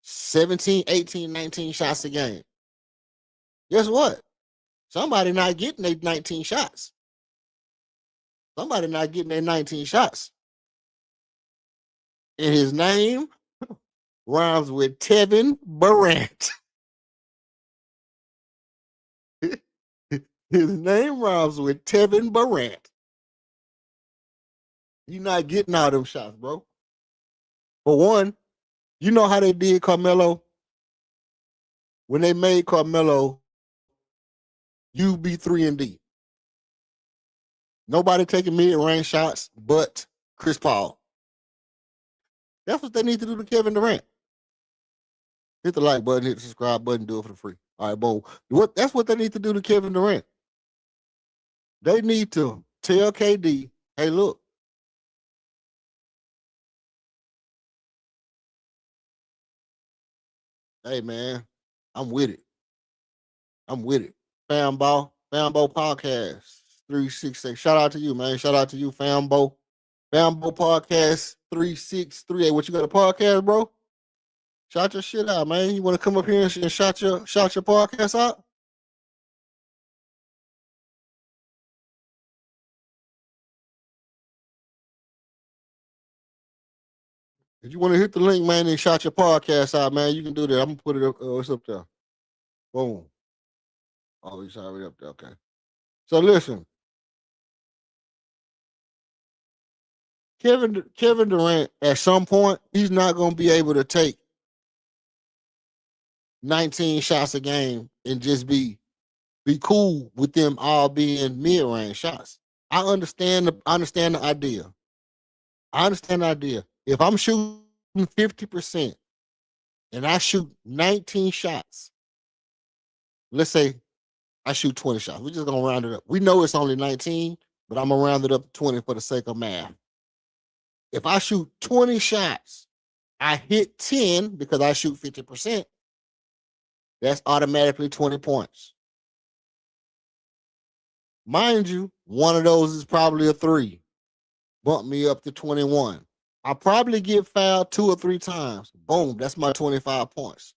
17, 18, 19 shots a game. Guess what? Somebody not getting their 19 shots. Somebody not getting their 19 shots. And his name rhymes with Tevin Durant. His name rhymes with Tevin Durant. You're not getting all them shots, bro. For one, you know how they did Carmelo? When they made Carmelo UB3 and D. Nobody taking mid-range shots but Chris Paul. That's what they need to do to Kevin Durant. Hit the like button, hit the subscribe button, do it for free. All right, boom. That's what they need to do to Kevin Durant. They need to tell KD, hey, look. Hey, man, I'm with it. I'm with it. Fanbo Podcast 366. Shout out to you, man. Shout out to you, Fanbo Podcast 3638. What you got a podcast, bro? Shout your shit out, man. You want to come up here and shout your podcast out? If you want to hit the link, man, and shout your podcast out, man, you can do that. I'm gonna put it up. It's up there. Boom. Oh, it's already up there. Okay. So listen, Kevin Durant, at some point, he's not gonna be able to take 19 shots a game and just be cool with them all being mid-range shots. I understand the idea. I understand the idea. If I'm shooting 50% and I shoot 19 shots, let's say I shoot 20 shots. We're just gonna round it up. We know it's only 19, but I'm gonna round it up to 20 for the sake of math. If I shoot 20 shots, I hit 10 because I shoot 50%. That's automatically 20 points. Mind you, one of those is probably a 3. Bump me up to 21. I'll probably get fouled 2 or 3 times. Boom, that's my 25 points.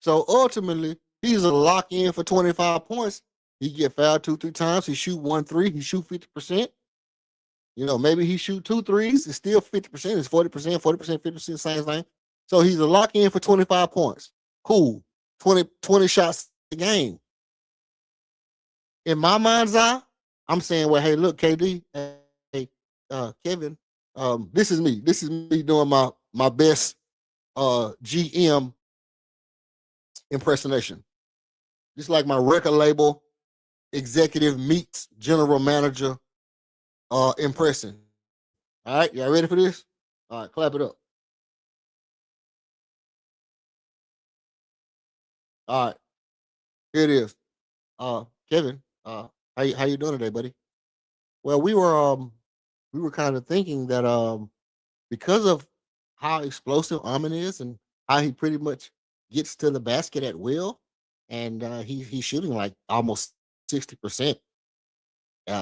So ultimately, he's a lock in for 25 points. He get fouled 2, 3 times. He shoot 1 3. He shoot 50%. You know, maybe he shoot 2 threes. It's still 50%. It's 40%, 40%, 50%, same thing. So he's a lock in for 25 points. Cool. 20 shots a game. In my mind's eye, I'm saying, well, hey, look, KD, hey, Kevin, this is me. This is me doing my best GM impersonation. Just like my record label executive meets general manager impression. All right, y'all ready for this? All right, clap it up. All right, here it is. Kevin, how you doing today, buddy? Well, we were kind of thinking that because of how explosive Armin is and how he pretty much gets to the basket at will, and he's shooting like almost 60%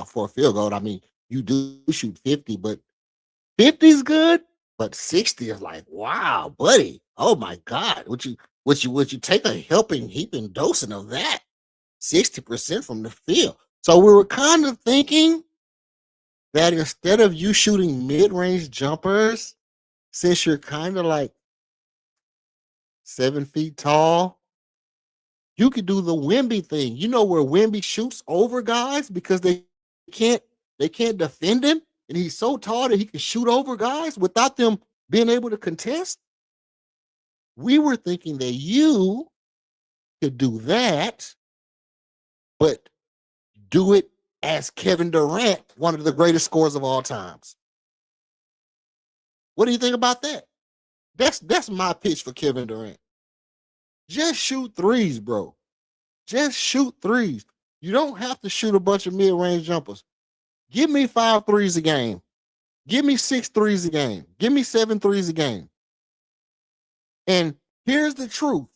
for a field goal. I mean, you do shoot 50, but 50 is good, but 60 is like, wow, buddy. Oh my God. Would you take a helping heaping dosing of that? 60% from the field. So we were kind of thinking that instead of you shooting mid-range jumpers, since you're kind of like 7 feet tall, you could do the Wemby thing. You know where Wemby shoots over guys because they can't defend him, and he's so tall that he can shoot over guys without them being able to contest. We were thinking that you could do that, but do it as Kevin Durant, one of the greatest scorers of all times. What do you think about that? That's my pitch for Kevin Durant. Just shoot threes, bro. Just shoot threes. You don't have to shoot a bunch of mid-range jumpers. Give me 5 threes a game. Give me 6 threes a game. Give me 7 threes a game. And here's the truth.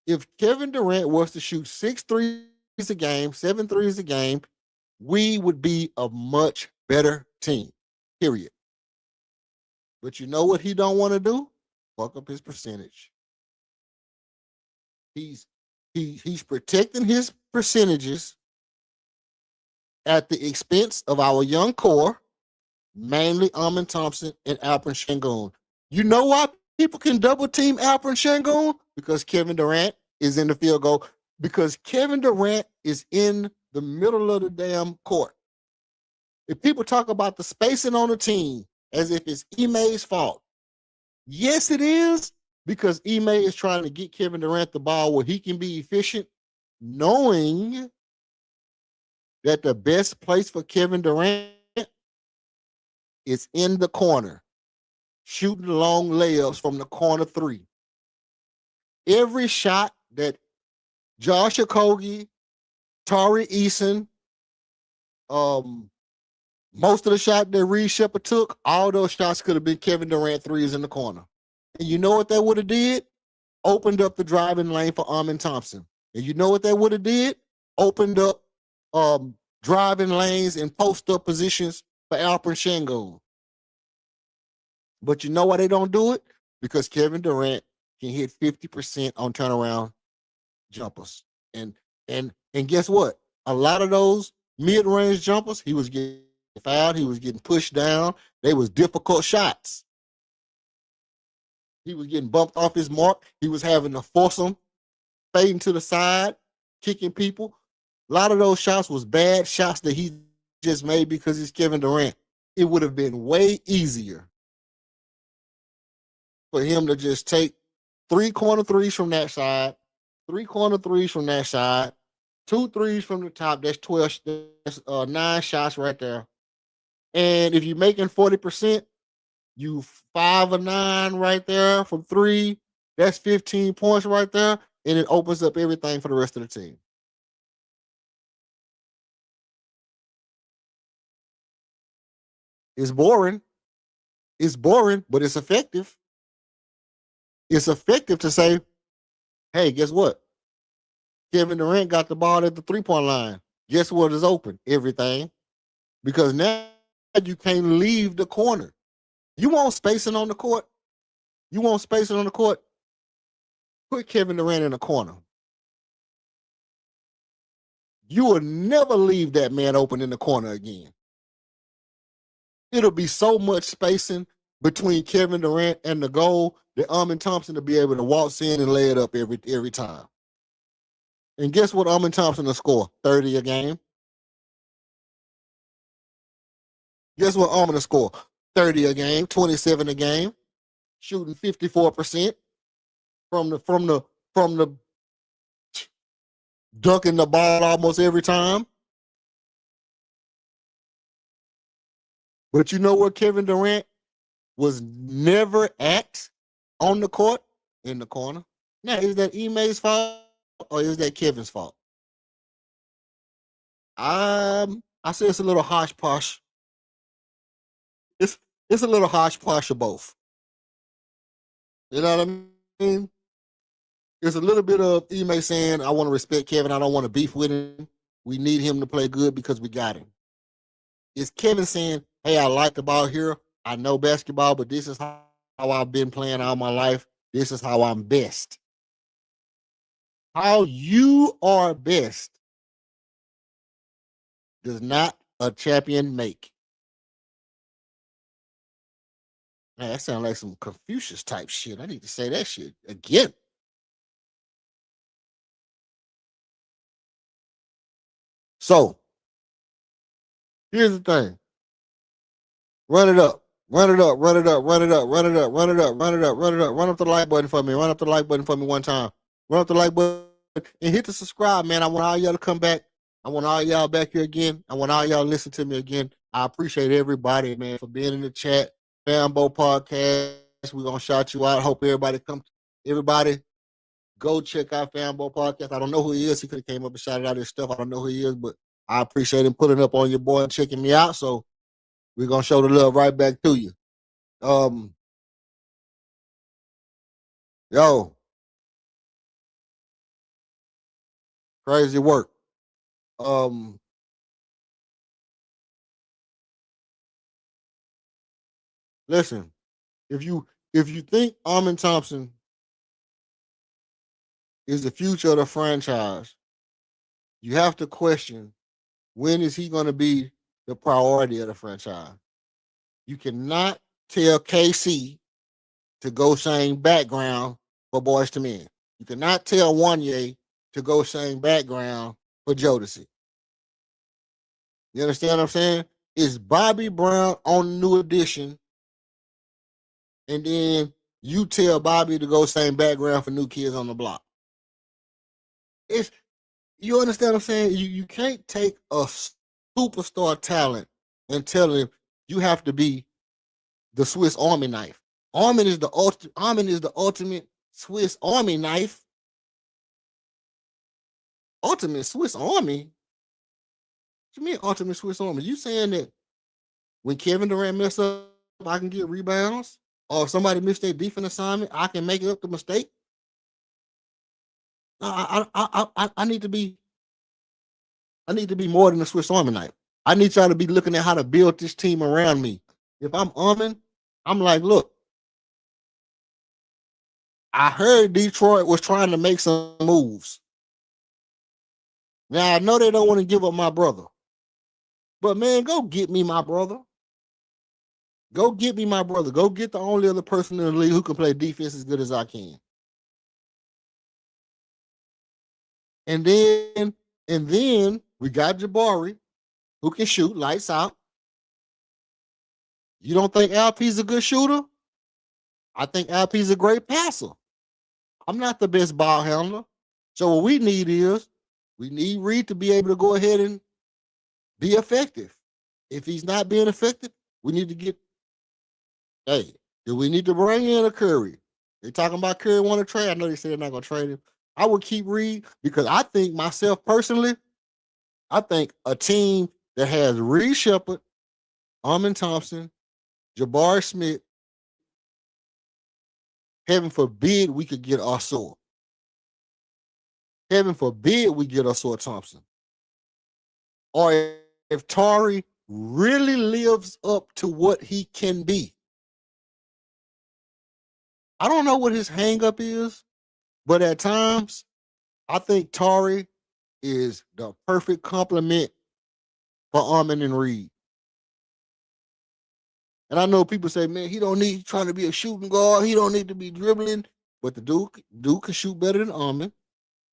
If Kevin Durant was to shoot 6 threes a game, 7 threes a game, we would be a much better team. Period. But you know what he don't want to do? Fuck up his percentage. He's he's protecting his percentages at the expense of our young core, mainly Amon Thompson and Alperen Şengün. You know why people can double team Alperen Şengün? Because Kevin Durant is in the field goal. Because Kevin Durant is in the middle of the damn court. If people talk about the spacing on the team as if it's Ime's fault, yes, it is, because Ime is trying to get Kevin Durant the ball where he can be efficient, knowing that the best place for Kevin Durant is in the corner, shooting long layups from the corner three. Every shot that Josh Okogie, Tari Eason, most of the shot that Reed Shepard took, all those shots could have been Kevin Durant threes in the corner. And you know what that would have did? Opened up the driving lane for Amon Thompson. And you know what that would have did? Opened up driving lanes and post-up positions for Alperen Şengün. But you know why they don't do it? Because Kevin Durant can hit 50% on turnaround jumpers. And guess what? A lot of those mid-range jumpers, he was getting fouled, he was getting pushed down. They was difficult shots. He was getting bumped off his mark. He was having to force them, fading to the side, kicking people. A lot of those shots was bad shots that he just made because he's Kevin Durant. It would have been way easier for him to just take 3 corner threes from that side, 3 corner threes from that side, 2 threes from the top. That's 12. That's 9 shots right there. And if you're making 40%, you 5 or 9 right there from 3. That's 15 points right there, and it opens up everything for the rest of the team. It's boring. It's boring, but it's effective. It's effective to say, hey, guess what? Kevin Durant got the ball at the 3-point line. Guess what is open? Everything. Because now you can't leave the corner. You want spacing on the court? You want spacing on the court? Put Kevin Durant in the corner. You will never leave that man open in the corner again. It'll be so much spacing between Kevin Durant and the goal that Amon Thompson will be able to waltz in and lay it up every time. And guess what Amon Thompson will score? 30 a game. Guess what Amon will score? 30 a game, 27 a game, shooting 54% from the dunking the ball almost every time. But you know what Kevin Durant was never at on the court? In the corner. Now, is that Ime's fault or is that Kevin's fault? I say it's a little hodgepodge. It's a little hodgepodge of both. You know what I mean? There's a little bit of Ime saying, I want to respect Kevin. I don't want to beef with him. We need him to play good because we got him. It's Kevin saying, hey, I like the ball here. I know basketball, but this is how I've been playing all my life. This is how I'm best. How you are best does not a champion make. Man, that sounds like some Confucius type shit. I need to say that shit again. So, here's the thing. Run it up. Run it up. Run it up. Run it up. Run it up. Run it up. Run it up. Run it up. Run up the like button for me. Run up the like button for me one time. Run up the like button and hit the subscribe, man. I want all y'all to come back. I want all y'all back here again. I want all y'all to listen to me again. I appreciate everybody, man, for being in the chat. Fambo Podcast. We're gonna shout you out. Hope everybody go check out Fambo Podcast. I don't know who he is. He could have came up and shouted out his stuff. I don't know who he is, but I appreciate him putting up on your boy and checking me out. So we're gonna show the love right back to you. Yo, crazy work. Listen, if you think Armin Thompson is the future of the franchise, you have to question when is he going to be the priority of the franchise. You cannot tell KC to go sing background for Boys to Men. You cannot tell Wanye to go sing background for Jodeci. You understand what I'm saying? It's Bobby Brown on the New Edition, and then you tell Bobby to go sing background for New Kids on the Block. It's you understand what I'm saying? You can't take a superstar talent and tell him you have to be the Swiss Army knife. Armin is the ultimate Swiss Army knife. Ultimate Swiss Army? What you mean ultimate Swiss Army? You saying that when Kevin Durant mess up, I can get rebounds? Or if somebody missed their defense assignment, I can make up the mistake? I need to be more than a Swiss Army knife. I need y'all to be looking at how to build this team around me. If I'm Armin, I'm like, look, I heard Detroit was trying to make some moves. Now I know they don't want to give up my brother. But man, go get me my brother. Go get me my brother. Go get the only other person in the league who can play defense as good as I can. And then we got Jabari, who can shoot lights out. You don't think LP's a good shooter? I think LP's a great passer. I'm not the best ball handler. So what we need is we need Reed to be able to go ahead and be effective. If he's not being effective, we need to get, hey, do we need to bring in a Curry? They talking about Curry want to trade. I know they said they're not going to trade him. I would keep Reed because I think myself personally, I think a team that has Reed Shepard, Armin Thompson, Jabari Smith, heaven forbid we could get Arsour. Heaven forbid we get Arsour Thompson. Or if Tari really lives up to what he can be. I don't know what his hang-up is, but at times, I think Tari is the perfect complement for Armin and Reed. And I know people say, man, he don't need trying to be a shooting guard. He don't need to be dribbling. But the dude can shoot better than Armin.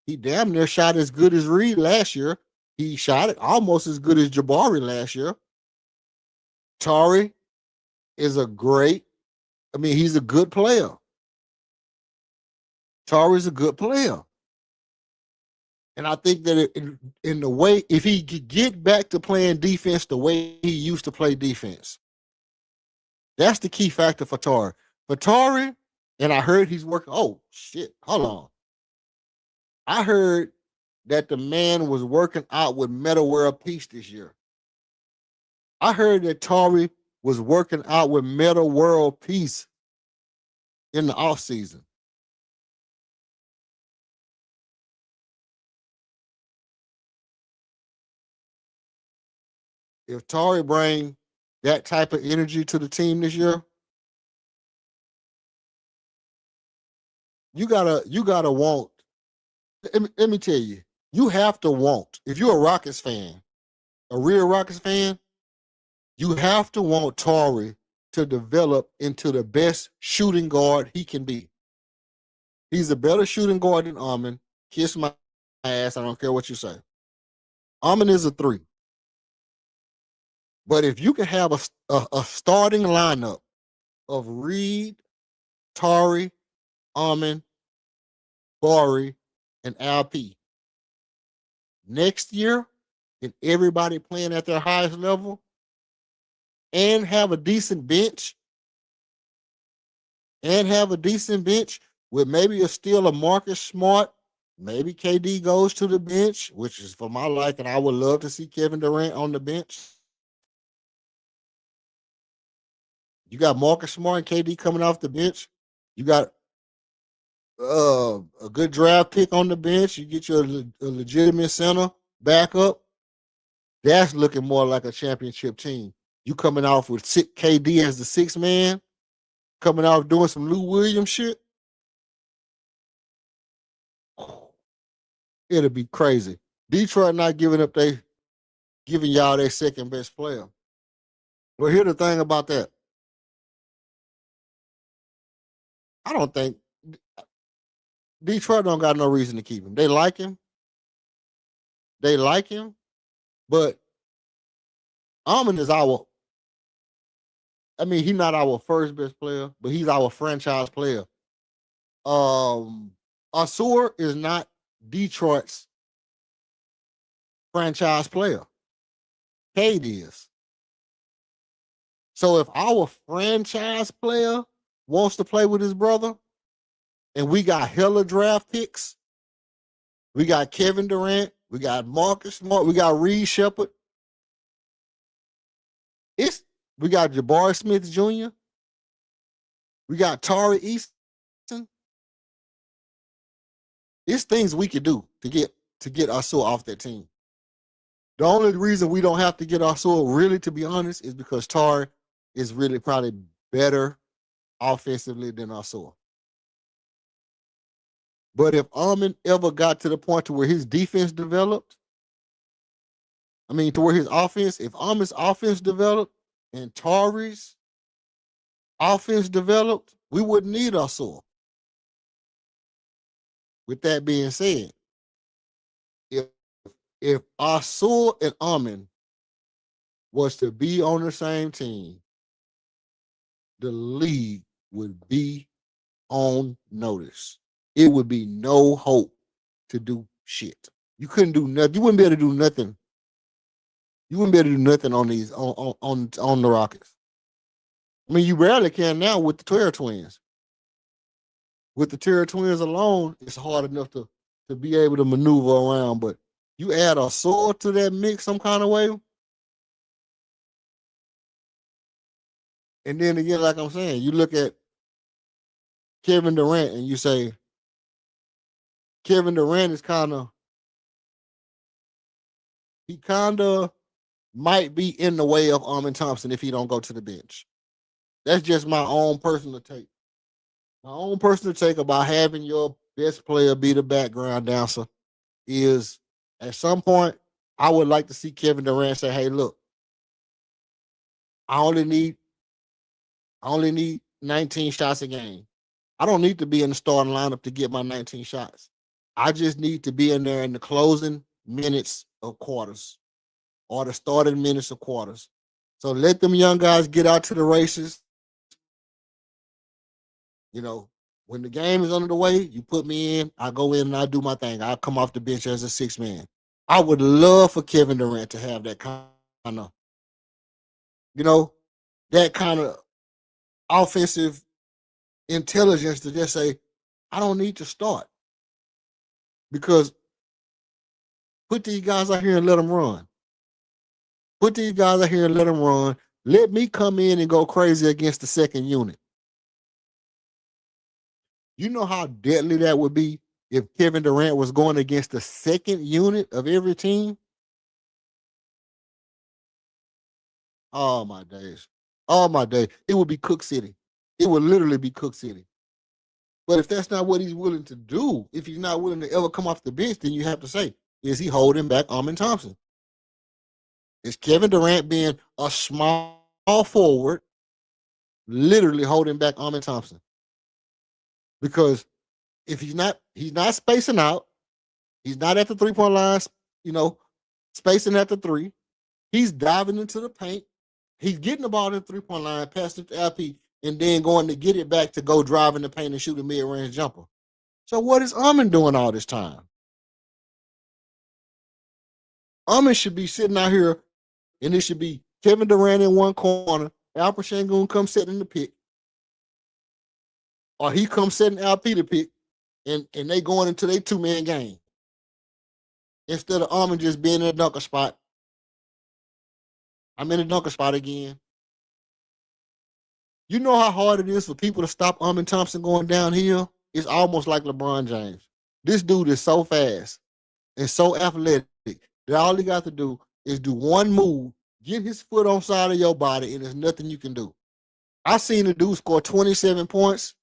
He damn near shot as good as Reed last year. He shot it almost as good as Jabari last year. Tari is he's a good player. Tari's a good player. And I think that in the way, if he could get back to playing defense the way he used to play defense, that's the key factor for Tari. For Tari, and I heard he's working, oh, shit, hold on. I heard that the man was working out with Metta World Peace this year. I heard that Tari was working out with Metta World Peace in the offseason. If Tari bring that type of energy to the team this year, you gotta want. Let me tell you, you have to want. If you're a Rockets fan, a real Rockets fan, you have to want Tari to develop into the best shooting guard he can be. He's a better shooting guard than Armin. Kiss my ass. I don't care what you say. Armin is a 3. But if you can have a starting lineup of Reed, Tari, Armin, Bari, and LP next year, and everybody playing at their highest level, and have a decent bench, with maybe still a Marcus Smart, maybe KD goes to the bench, which is for my liking. I would love to see Kevin Durant on the bench. You got Marcus Smart and KD coming off the bench. You got a good draft pick on the bench. You get your a legitimate center backup. That's looking more like a championship team. You coming off with KD as the sixth man, coming off doing some Lou Williams shit. It'll be crazy. Detroit not giving y'all their second best player. But here's the thing about that. I don't think Detroit don't got no reason to keep him. They like him. But Almond is he's not our first best player, but he's our franchise player. Asur is not Detroit's franchise player. Cade is. So if our franchise player wants to play with his brother, and we got hella draft picks, we got Kevin Durant, we got Marcus Smart, we got Reed Shepard, we got Jabari Smith Jr., we got Tari Easton. It's things we could do to get Asur off that team. The only reason we don't have to get Asur, really, to be honest, is because Tari is really probably better offensively than Asur. But if Almond ever got to the point to where his defense developed, to where his offense, if Almond's offense developed and Tari's offense developed, we wouldn't need Asur. With that being said, if Asur and Almond was to be on the same team, the league would be on notice. It would be no hope to do shit. You couldn't do nothing. You wouldn't be able to do nothing. You wouldn't be able to do nothing on these on the Rockets. You barely can now with the Terror Twins. With the Terror Twins alone, it's hard enough to be able to maneuver around. But you add Asur to that mix some kind of way, and then again, like I'm saying, you look at Kevin Durant and you say, Kevin Durant is he might be in the way of Armin Thompson if he don't go to the bench. That's just my own personal take. My own personal take about having your best player be the background dancer is, at some point, I would like to see Kevin Durant say, hey, look, I only need 19 shots a game. I don't need to be in the starting lineup to get my 19 shots. I just need to be in there in the closing minutes of quarters or the starting minutes of quarters. So let them young guys get out to the races. When the game is under the way, you put me in, I go in and I do my thing. I come off the bench as a sixth man. I would love for Kevin Durant to have that kind of offensive intelligence to just say, I don't need to start. Because put these guys out here and let them run. Let me come in and go crazy against the second unit. You know how deadly that would be if Kevin Durant was going against the second unit of every team? Oh, my days. It would be Cook City. It would literally be Cook City. But if that's not what he's willing to do, if he's not willing to ever come off the bench, then you have to say, is he holding back Armin Thompson? Is Kevin Durant being a small forward, literally holding back Armin Thompson? Because if he's not spacing out, he's not at the 3-point line, spacing at the 3. He's diving into the paint. He's getting the ball at the 3-point line, passing it to LP, and then going to get it back to go drive in the paint and shoot a mid-range jumper. So what is Armin doing all this time? Armin should be sitting out here, and it should be Kevin Durant in one corner, Alperen Sengun comes setting the pick, or he comes setting LP the pick, and they going into their two-man game. Instead of Armin just being in a dunker spot. I'm in a dunker spot again. You know how hard it is for people to stop Armin Thompson going downhill? It's almost like LeBron James. This dude is so fast and so athletic that all he got to do is do one move get his foot on side of your body, and there's nothing you can do. I seen the dude score 27 points,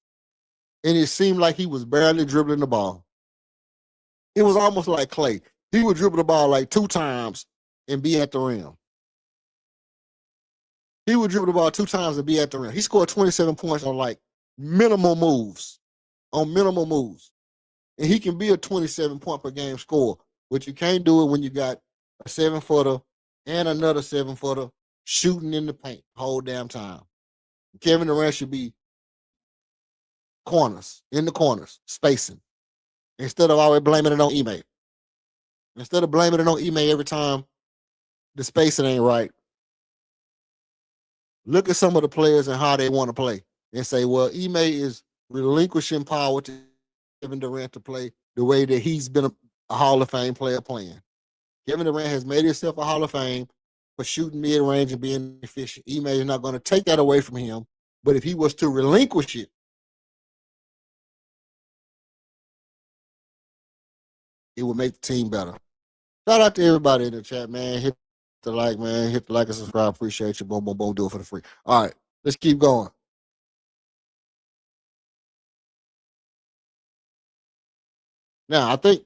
and it seemed like he was barely dribbling the ball. It was almost like Clay. He would dribble the ball like 2 times and be at the rim. He would dribble the ball 2 times and be at the rim. He scored 27 points on like minimal moves. On minimal moves. And he can be a 27-point per game scorer, but you can't do it when you got a 7-footer and another 7-footer shooting in the paint the whole damn time. Kevin Durant should be in the corners, spacing, instead of always blaming it on Ime. Instead of blaming it on Ime every time the spacing ain't right, look at some of the players and how they want to play and say, well, Ime is relinquishing power to Kevin Durant to play the way that he's been a Hall of Fame player playing. Kevin Durant has made himself a Hall of Fame for shooting mid-range and being efficient. Ime is not going to take that away from him, but if he was to relinquish it, it would make the team better. Shout out to everybody in the chat, man. Hit the like, man. Hit the like and subscribe. Appreciate you. Boom, boom, boom. Do it for the free. All right, let's keep going. Now, I think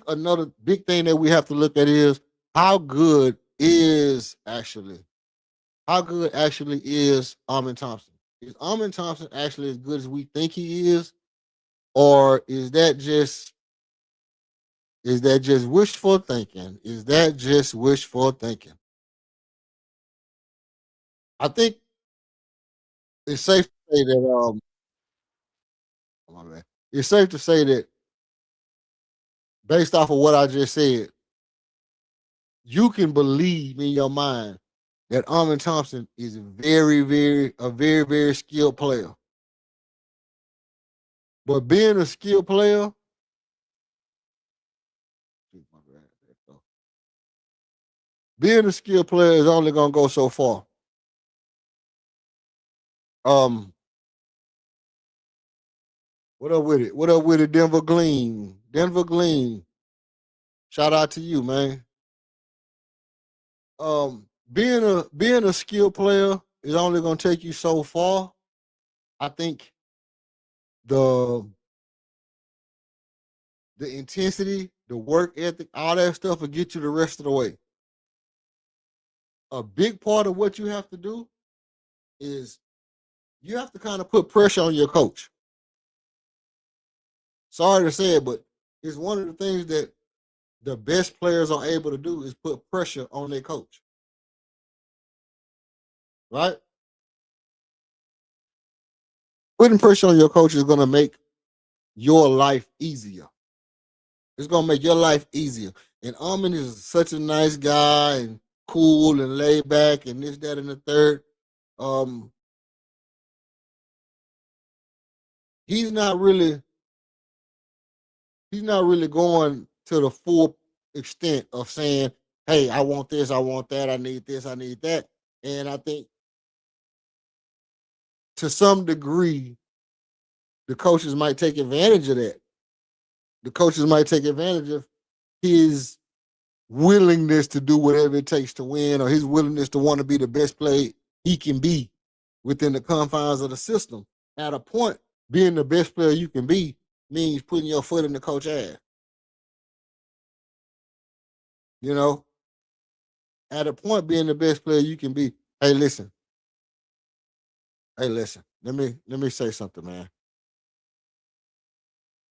another big thing that we have to look at is how good actually is Amin Thompson? Is Amin Thompson actually as good as we think he is, or is that just wishful thinking? Is that just wishful thinking? I think it's safe to say that my bad. It's safe to say that based off of what I just said, you can believe in your mind that Amin Thompson is a very skilled player. But being a skilled player, is only gonna go so far. What up with it? What up with it, Denver Gleam? Denver Gleam. Shout out to you, man. Being a skilled player is only gonna take you so far. I think the intensity, the work ethic, all that stuff will get you the rest of the way. A big part of what you have to do is you have to kind of put pressure on your coach. Sorry to say it, but it's one of the things that the best players are able to do is put pressure on their coach. Right? Putting pressure on your coach is going to make your life easier. It's going to make your life easier. And Amin is such a nice guy and cool and laid back and this, that, and the third. He's not really going to the full extent of saying, hey, I want this, I want that, I need this, I need that. And I think to some degree, the coaches might take advantage of that. The coaches might take advantage of his willingness to do whatever it takes to win, or his willingness to want to be the best player he can be within the confines of the system. At a point, being the best player you can be means putting your foot in the coach's ass. You know, at a point, being the best player you can be. Hey, listen. Let me say something, man.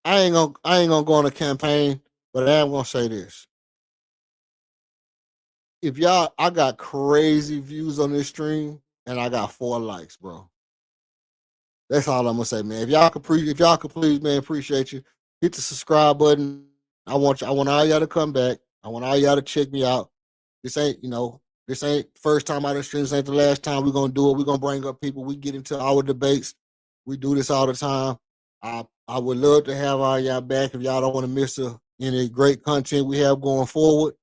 I ain't gonna go on a campaign, but I am gonna say this. If y'all, I got crazy views on this stream, and I got 4 likes, bro. That's all I'm gonna say, man. If y'all could please, man, appreciate you. Hit the subscribe button. I want all y'all to come back. I want all y'all to check me out. This ain't first time out of the stream. This ain't the last time we're gonna do it. We're gonna bring up people. We get into our debates. We do this all the time. I would love to have all y'all back. If y'all don't want to miss any great content we have going forward,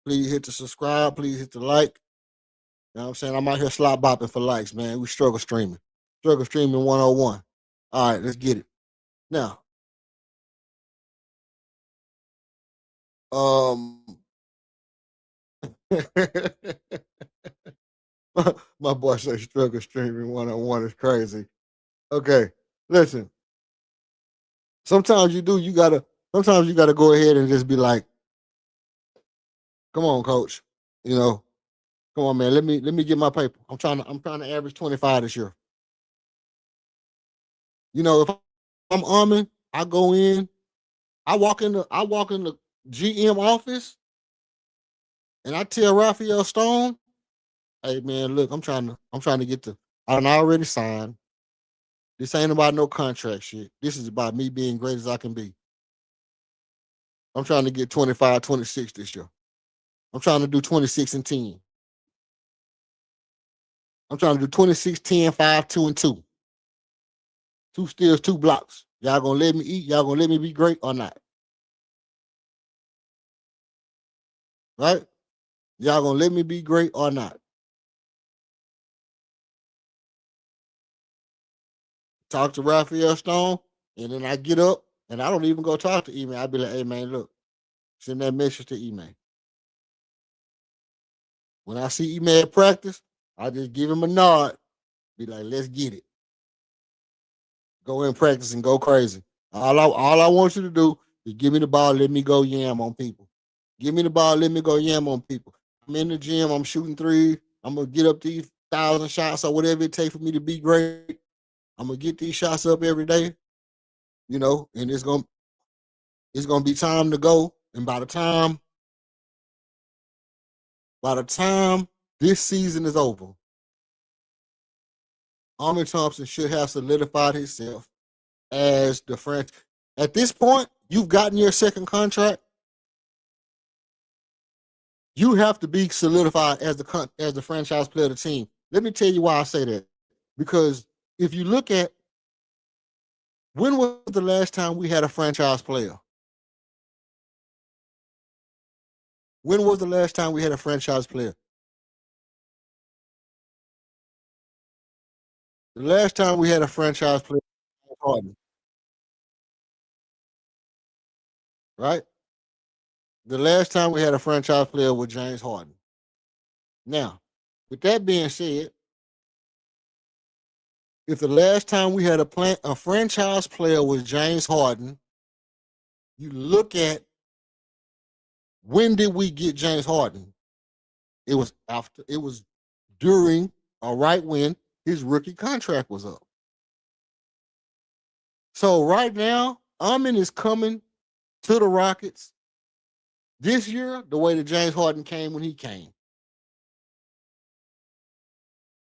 please hit the subscribe. Please hit the like. You know what I'm saying? I'm out here slot bopping for likes, man. We struggle streaming. Struggle streaming 101. All right, let's get it. Now, My boy say struggle streaming one-on-one is crazy. Okay, listen. Sometimes sometimes you gotta go ahead and just be like, come on, coach. You know, come on, man. Let me get my paper. I'm trying to average 25 this year. You know, if I'm arming, I go in, I walk in the GM office and I tell Raphael Stone, hey man, look, I'm trying to get to I done already signed. This ain't about no contract shit. This is about me being great as I can be. I'm trying to get 25, 26 this year. I'm trying to do 26 and 10. I'm trying to do 26, 10, 5, 2, and 2. 2 steals, 2 blocks. Y'all gonna let me eat? Y'all gonna let me be great or not? Right? Y'all gonna let me be great or not? Talk to Raphael Stone, and then I get up and I don't even go talk to Email. I be like, hey man, look, send that message to Email. When I see Email at practice, I just give him a nod, be like, let's get it. Go in practice and go crazy. All I want you to do is give me the ball, let me go yam on people. Give me the ball, let me go yam on people. I'm in the gym, I'm shooting threes. I'm gonna get up these 1,000 shots or whatever it takes for me to be great. I'm gonna get these shots up every day, and it's gonna be time to go. And by the time this season is over, Armin Thompson should have solidified himself as the franchise. At this point, you've gotten your second contract. You have to be solidified as the franchise player of the team. Let me tell you why I say that. Because if you look at when was the last time we had a franchise player? When was the last time we had a franchise player? The last time we had a franchise player was Harden, right? The last time we had a franchise player was James Harden. Now, with that being said, if the last time we had a franchise player was James Harden, you look at when did we get James Harden? It was during or right when his rookie contract was up. So right now, Amin is coming to the Rockets this year the way that James Harden came when he came.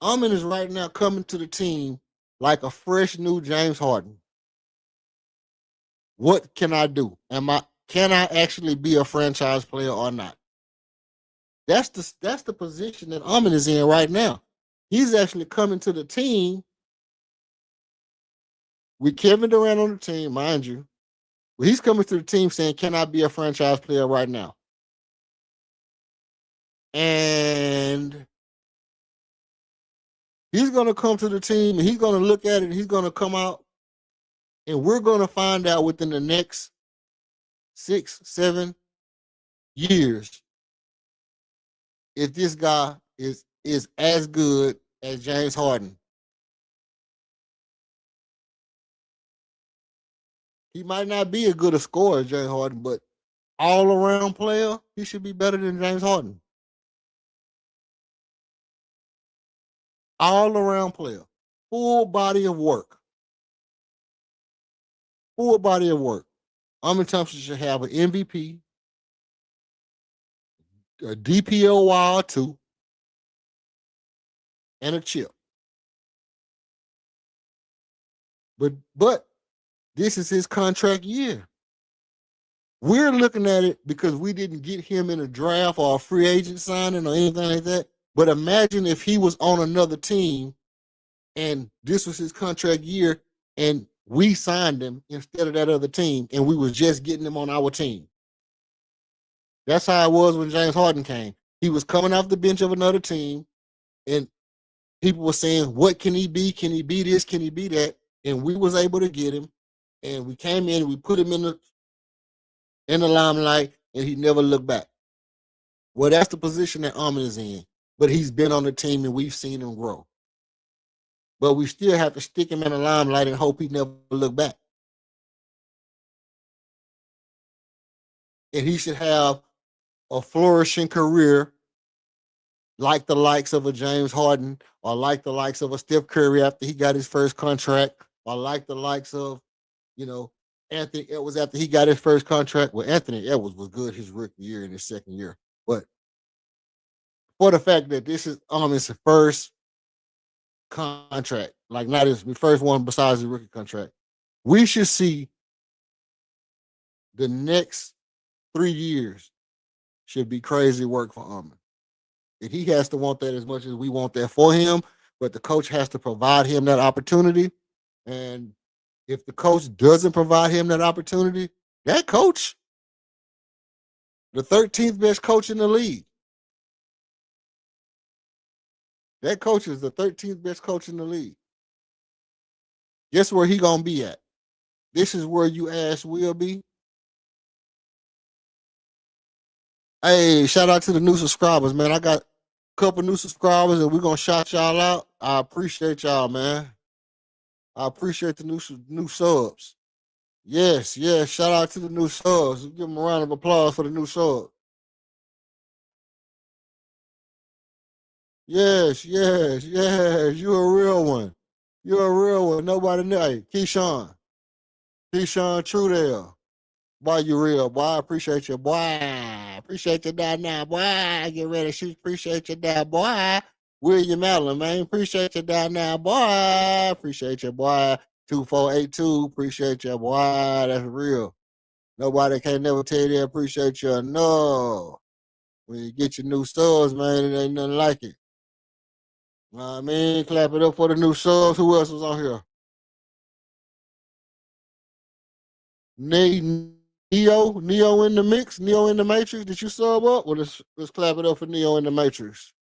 Amin is right now coming to the team like a fresh new James Harden. What can I do? Can I actually be a franchise player or not? That's the position that Amin is in right now. He's actually coming to the team with Kevin Durant on the team, mind you. He's coming to the team saying, can I be a franchise player right now? And he's going to come to the team and he's going to look at it and he's going to come out and we're going to find out within the next 6, 7 years if this guy is as good as James Harden. He might not be as good a scorer as James Harden, but all around player, he should be better than James Harden. All around player. Full body of work. Full body of work. Amin Thompson should have an MVP, a DPOY 2, and a chip. But this is his contract year. We're looking at it because we didn't get him in a draft or a free agent signing or anything like that. But imagine if he was on another team and this was his contract year and we signed him instead of that other team and we was just getting him on our team. That's how it was when James Harden came. He was coming off the bench of another team and people were saying, what can he be? Can he be this? Can he be that? And we was able to get him. And we came in and we put him in the limelight and he never looked back. Well, that's the position that Armin is in. But he's been on the team and we've seen him grow. But we still have to stick him in the limelight and hope he never look back. And he should have a flourishing career like the likes of a James Harden or like the likes of a Steph Curry after he got his first contract or like the likes of, you know, Anthony Edwards after he got his first contract. Well, Anthony Edwards was good his rookie year and his second year. But for the fact that this is his first contract, like not his first one besides his rookie contract, we should see the next 3 years should be crazy work for Armin. And he has to want that as much as we want that for him, but the coach has to provide him that opportunity. And if the coach doesn't provide him that opportunity, that coach, the 13th best coach in the league, that coach is the 13th best coach in the league. Guess where he gonna be at? This is where you ask will be. Hey, shout out to the new subscribers, man. I got a couple new subscribers and we're gonna shout y'all out. I appreciate y'all, man. I appreciate the new subs. Yes, yes. Shout out to the new subs. Give them a round of applause for the new sub. Yes, yes, yes. You're a real one. You're a real one. Nobody know. Hey, Keyshawn. Keyshawn Trudell. Boy, you real. Boy, I appreciate you. Boy, appreciate you down now. Boy, get ready to shoot. Appreciate you down, boy. William Allen, man. Appreciate you down now, boy. Appreciate you, boy. 2482. Appreciate you, boy. That's real. Nobody can never tell you they appreciate you. No. When you get your new subs, man, it ain't nothing like it. You know what I mean? Clap it up for the new subs. Who else was on here? Neo in the mix, Neo in the Matrix. Did you sub up? Well, let's clap it up for Neo in the Matrix.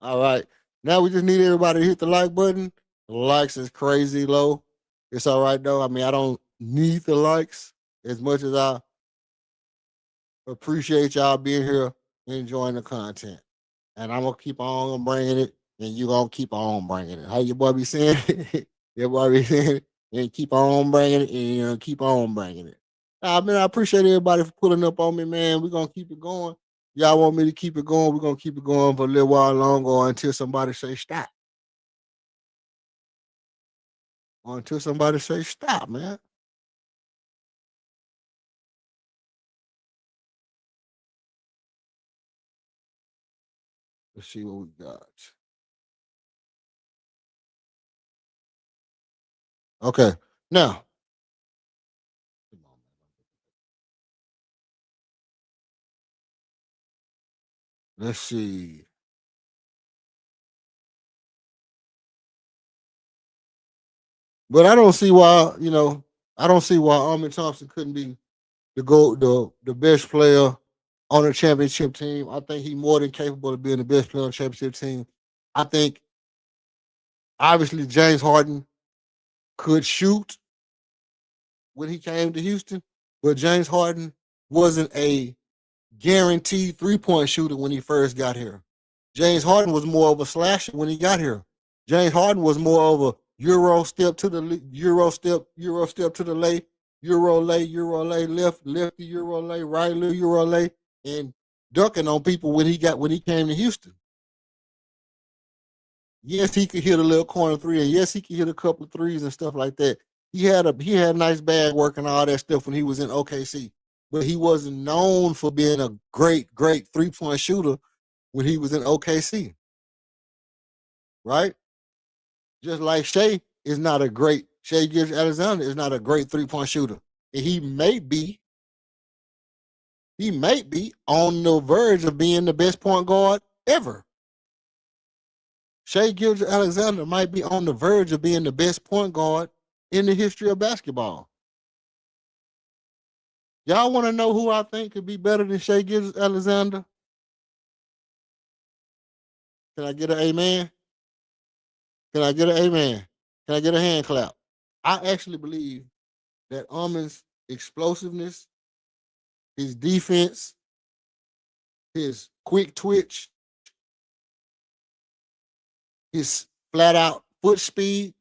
All right. Now we just need everybody to hit the like button. The likes is crazy low. It's all right though. I mean, I don't need the likes as much as I appreciate y'all being here and enjoying the content. And I'm gonna keep on bringing it, and you gonna keep on bringing it. How your boy be saying it? Your boy be saying it, and keep on bringing it, and keep on bringing it. Man, I appreciate everybody for pulling up on me, man. We're gonna keep it going. Y'all want me to keep it going? We're gonna keep it going for a little while longer or until somebody say stop. Or until somebody say stop, man. Let's see what we got. Okay, now. Let's see. But I don't see why, I don't see why Armin Thompson couldn't be the best player on a championship team. I think he's more than capable of being the best player on a championship team. I think obviously James Harden could shoot when he came to Houston, but James Harden wasn't a guaranteed 3-point shooter when he first got here. James Harden was more of a slasher when he got here. James Harden was more of a Euro step to the lay, Euro lay, left the Euro lay, right Euro lay, and dunking on people when he came to Houston. Yes, he could hit a little corner three, and yes, he could hit a couple of threes and stuff like that. He had a nice bag work and all that stuff when he was in OKC, but he wasn't known for being a great 3-point shooter when he was in OKC, right? Just like Shai Gilgeous-Alexander is not a great 3-point shooter, and he may be on the verge of being the best point guard ever. Shai Gilgeous-Alexander might be on the verge of being the best point guard in the history of basketball. Y'all want to know who I think could be better than Shai Gilgeous-Alexander? Can I get an amen? Can I get an amen? Can I get a hand clap? I actually believe that Armin's explosiveness his defense, his quick twitch, his flat out foot speed,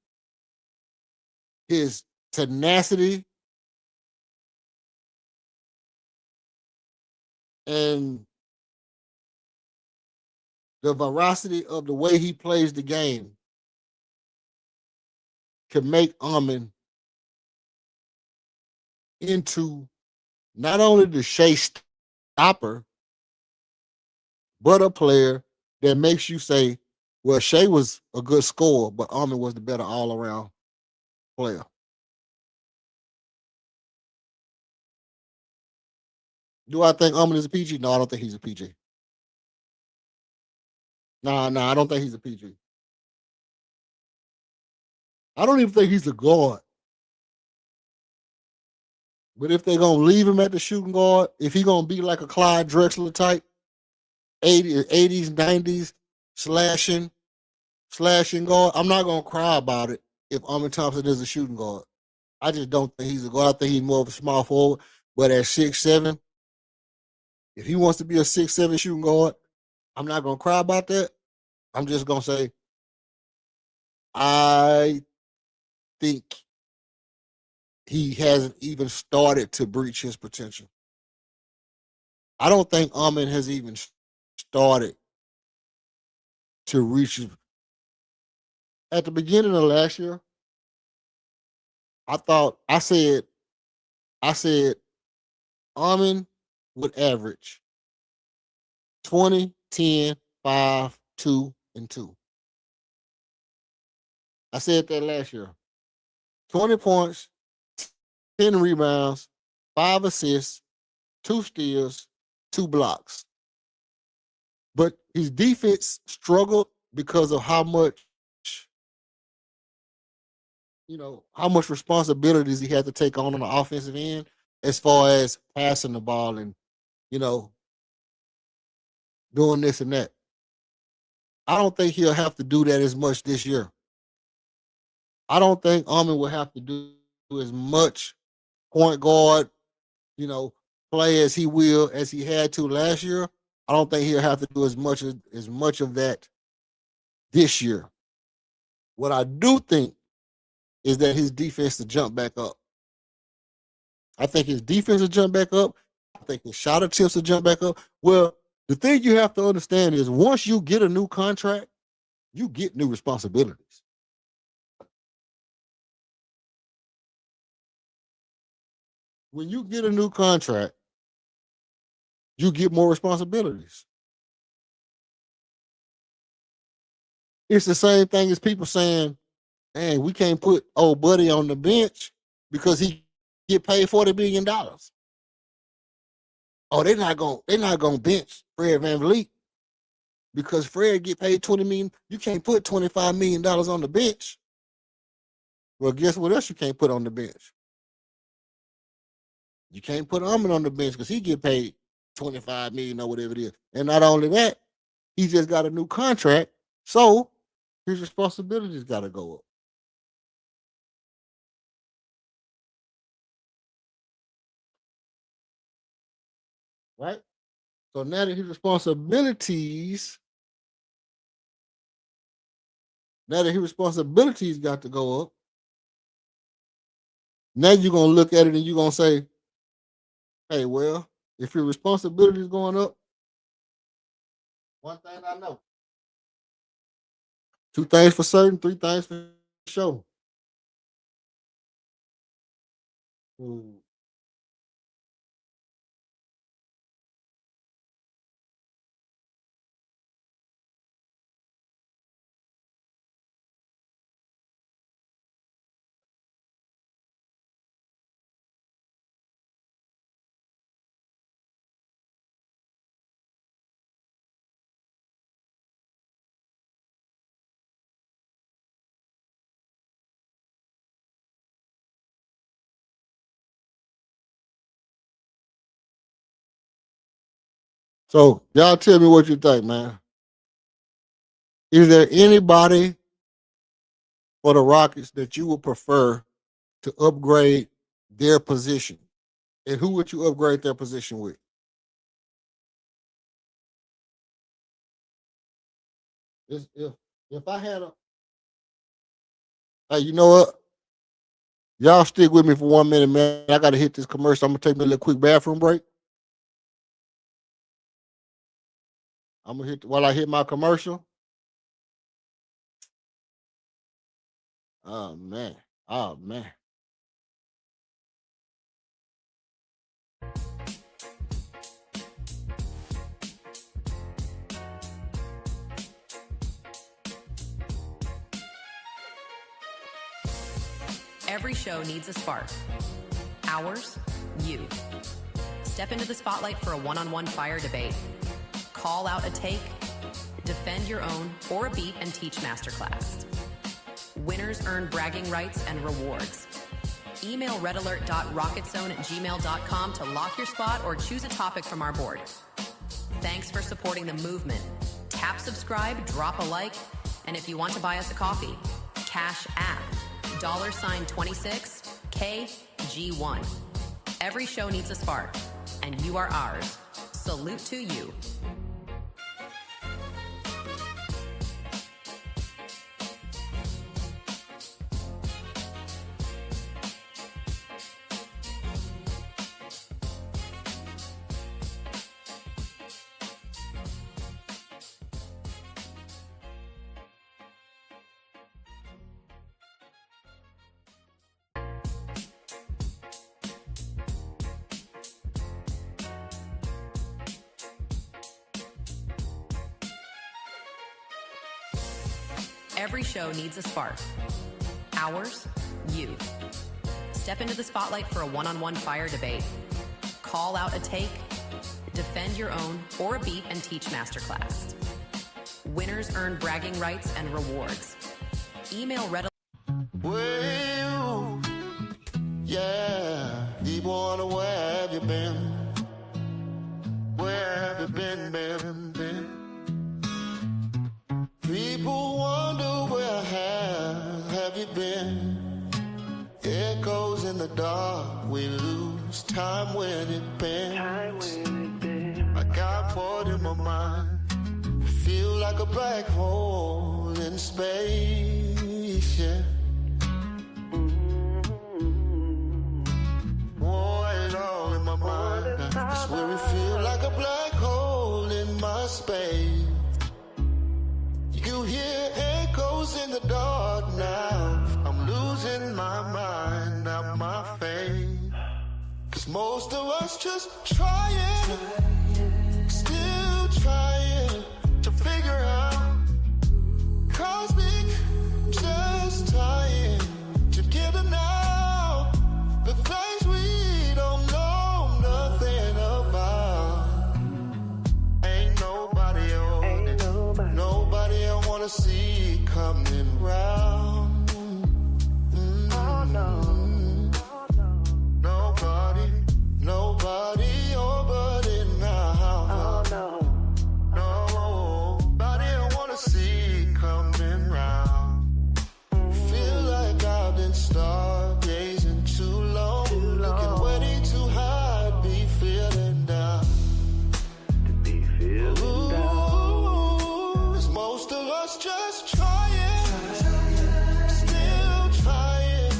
his tenacity, and the veracity of the way he plays the game can make Armin into not only the Shea stopper, but a player that makes you say, well, Shea was a good scorer, but Armin was the better all around player. Do I think Armin is a PG? No, I don't think he's a PG. Nah, I don't think he's a PG. I don't even think he's a guard. But if they're gonna leave him at the shooting guard, if he's gonna be like a Clyde Drexler type, 80s, 90s, slashing guard, I'm not gonna cry about it if Armin Thompson is a shooting guard. I just don't think he's a guard. I think he's more of a small forward. But at 6'7", if he wants to be a 6'7" shooting guard, I'm not gonna cry about that. I'm just gonna say I think he hasn't even started to breach his potential. I don't think Armin has even started to reach his. At the beginning of last year, I said Armin would average 20, 10, 5, 2, and 2. I said that last year. 20 points, 10 rebounds, 5 assists, 2 steals, 2 blocks. But his defense struggled because of how much responsibilities he had to take on the offensive end as far as passing the ball and, doing this and that. I don't think he'll have to do that as much this year. I don't think Armin will have to do as much point guard, play as he had to last year. I don't think he'll have to do as much of that this year. What I do think is that his defense to jump back up. I think his defense will jump back up. I think his shot attempts will jump back up. Well, the thing you have to understand is once you get a new contract, you get new responsibilities. When you get a new contract, you get more responsibilities. It's the same thing as people saying, "Man, we can't put old buddy on the bench because he get paid $40 million." Oh, they're not gonna bench Fred VanVleet because Fred get paid $20 million. You can't put $25 million on the bench. Well, guess what else you can't put on the bench? You can't put Armin on the bench because he get paid $25 million or whatever it is. And not only that, he just got a new contract, so his responsibilities got to go up. Right? So now that his responsibilities got to go up, now you're going to look at it and you're going to say, hey, well, if your responsibility is going up, one thing I know, 2 things for certain, 3 things for sure. Ooh. So y'all tell me what you think, man. Is there anybody for the Rockets that you would prefer to upgrade their position? And who would you upgrade their position with? If I had a, hey, you know what? Y'all stick with me for 1 minute, man. I gotta hit this commercial. I'm gonna take me a little quick bathroom break. I'm gonna hit while I hit my commercial. Oh man. Oh man. Every show needs a spark. Ours, you. Step into the spotlight for a one-on-one fire debate. Call out a take, defend your own, or a beat and teach masterclass. Winners earn bragging rights and rewards. Email redalert.rocketzone@gmail.com to lock your spot or choose a topic from our board. Thanks for supporting the movement. Tap subscribe, drop a like, and if you want to buy us a coffee, Cash App, $26 KG1. Every show needs a spark, and you are ours. Salute to you. Every show needs a spark. Ours, you. Step into the spotlight for a one-on-one fire debate. Call out a take, defend your own, or a beat and teach masterclass. Winners earn bragging rights and rewards. Email Red. Well, yeah, people wonder where have you been? Where have you been, been? People wonder where have you been? Echoes in the dark, we lose time when it bends. I got bored in my mind, feel like a black hole in space, yeah. Oh, it's all in my mind. I swear it feel like a black hole in my space. You hear echoes in the dark now. I'm losing my mind, not my faith. 'Cause most of us just trying, still trying to figure out. Cosmic, just trying together now. The things we don't know nothing about. Ain't nobody on it. Nobody I wanna see coming round. Oh no. Nobody over it now. Oh no. Nobody I wanna see coming round. Feel like I've been stargazing too long. Looking ready to hide, be feeling down. Ooh, is most of us just trying, still trying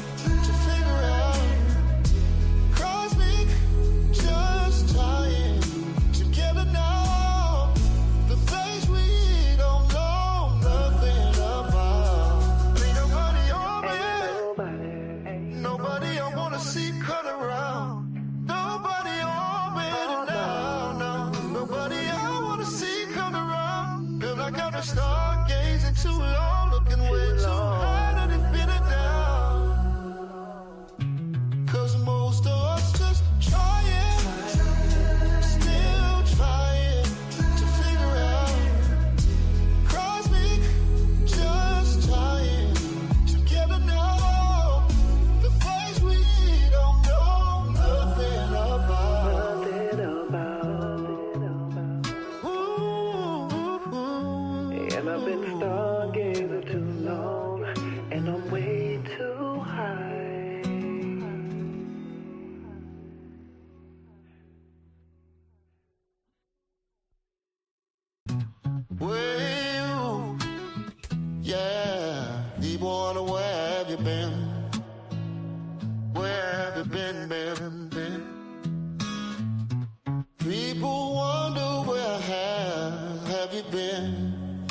to figure out. Cosmic, just trying together now. The things we don't know nothing about. Ain't nobody over it. Nobody I wanna see cut around. Nobody over it now. No. Nobody I wanna see come around. Feel like I've been stargazing too long, looking way too high to pin it down. 'Cause most of us just trying, still trying to figure out. Cosmic, just trying together now. The place we don't know nothing about. Ooh, And I've been stargazing too long. been? Where have you been? People wonder where have you been?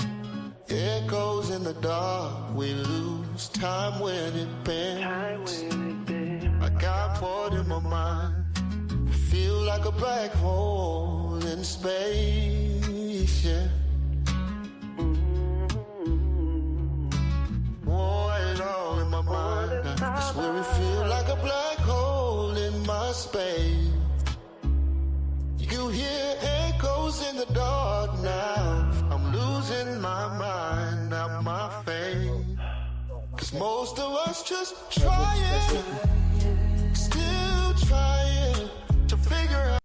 Echoes in the dark, we lose time when it bends. I got bored in my mind, feel like a black hole in space, yeah. It's all in my mind. I swear it feel like a black hole in my space. You hear echoes in the dark now. I'm losing my mind, not my faith. 'Cause most of us just trying, still trying to figure out.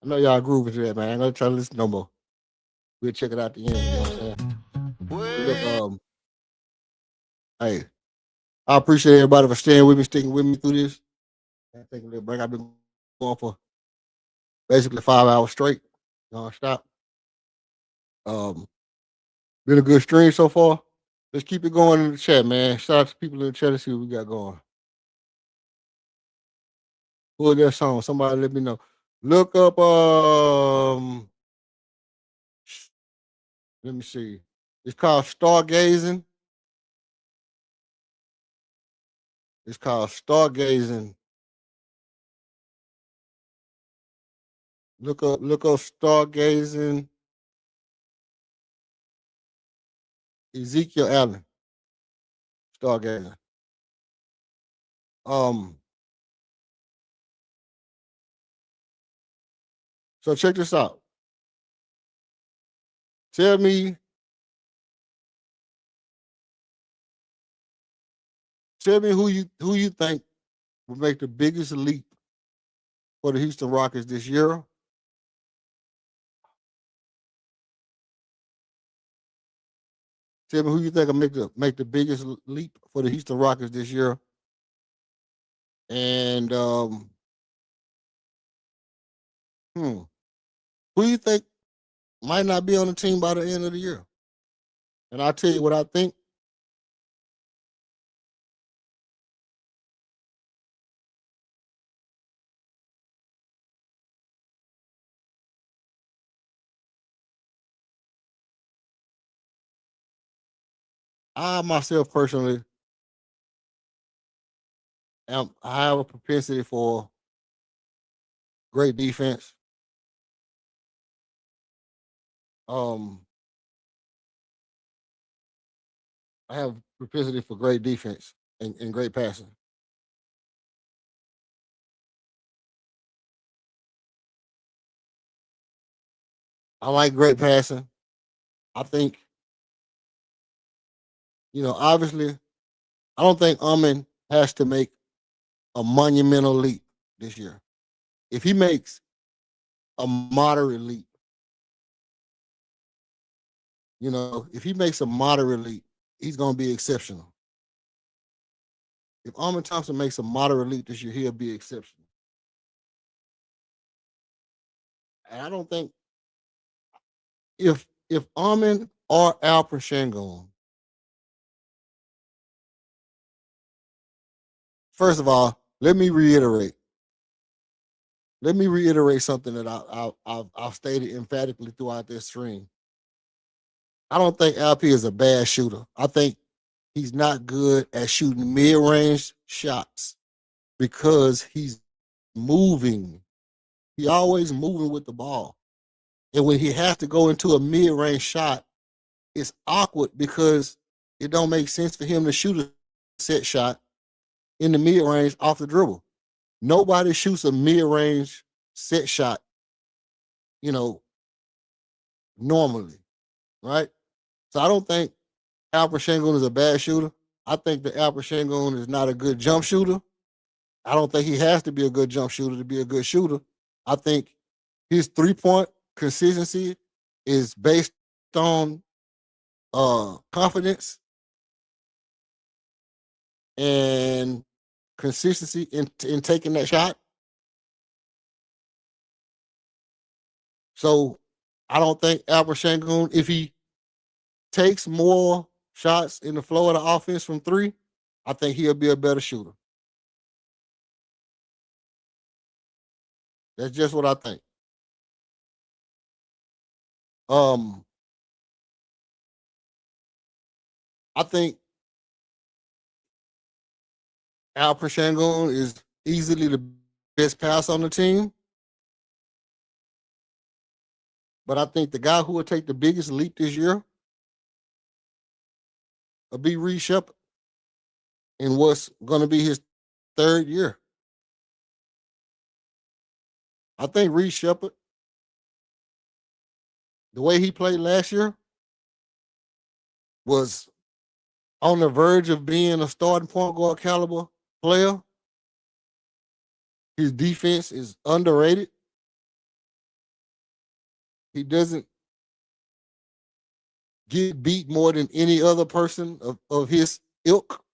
I know y'all grooving to that, man. I ain't gonna try to listen no more. We'll check it out at the end. You know what I'm saying? Look, hey, I appreciate everybody for staying with me, sticking with me through this. I take a little break. I've been going for basically 5 hours straight, non-stop. Been a good stream so far. Let's keep it going in the chat, man. Shout out to people in the chat and see what we got going. Who is that song? Somebody let me know. Look up, let me see. It's called Stargazing. It's called Stargazing. Look up Stargazing. Ezekiel Allen. Stargazing. So check this out. Tell me who you think will make the biggest leap for the Houston Rockets this year. Tell me who you think will make the biggest leap for the Houston Rockets this year. And who you think might not be on the team by the end of the year? And I'll tell you what I think. I myself personally I have a propensity for great defense. I have propensity for great defense and great passing. I like great passing. I think, obviously, I don't think Amin has to make a monumental leap this year. If he makes a moderate leap, if he makes a moderate leap, he's going to be exceptional. If Amin Thompson makes a moderate leap this year, he'll be exceptional. And I don't think if Amin or Alper Şengün, first of all, let me reiterate something that I've stated emphatically throughout this stream. I don't think LP is a bad shooter. I think he's not good at shooting mid-range shots because he's moving. He always moving with the ball. And when he has to go into a mid-range shot, it's awkward because it don't make sense for him to shoot a set shot in the mid-range off the dribble. Nobody shoots a mid-range set shot, normally, right? So I don't think Alper Şengün is a bad shooter. I think that Alper Şengün is not a good jump shooter. I don't think he has to be a good jump shooter to be a good shooter. I think his three-point consistency is based on confidence and consistency in taking that shot. So I don't think Alper Şengün, if he takes more shots in the flow of the offense from three, I think he'll be a better shooter. That's just what I think. Um, I think Al Pachengon is easily the best pass on the team. But I think the guy who will take the biggest leap this year will be Reed Shepard in what's going to be his third year. I think Reed Shepard, the way he played last year, was on the verge of being a starting point guard caliber player. His defense is underrated. He doesn't get beat more than any other person of his ilk.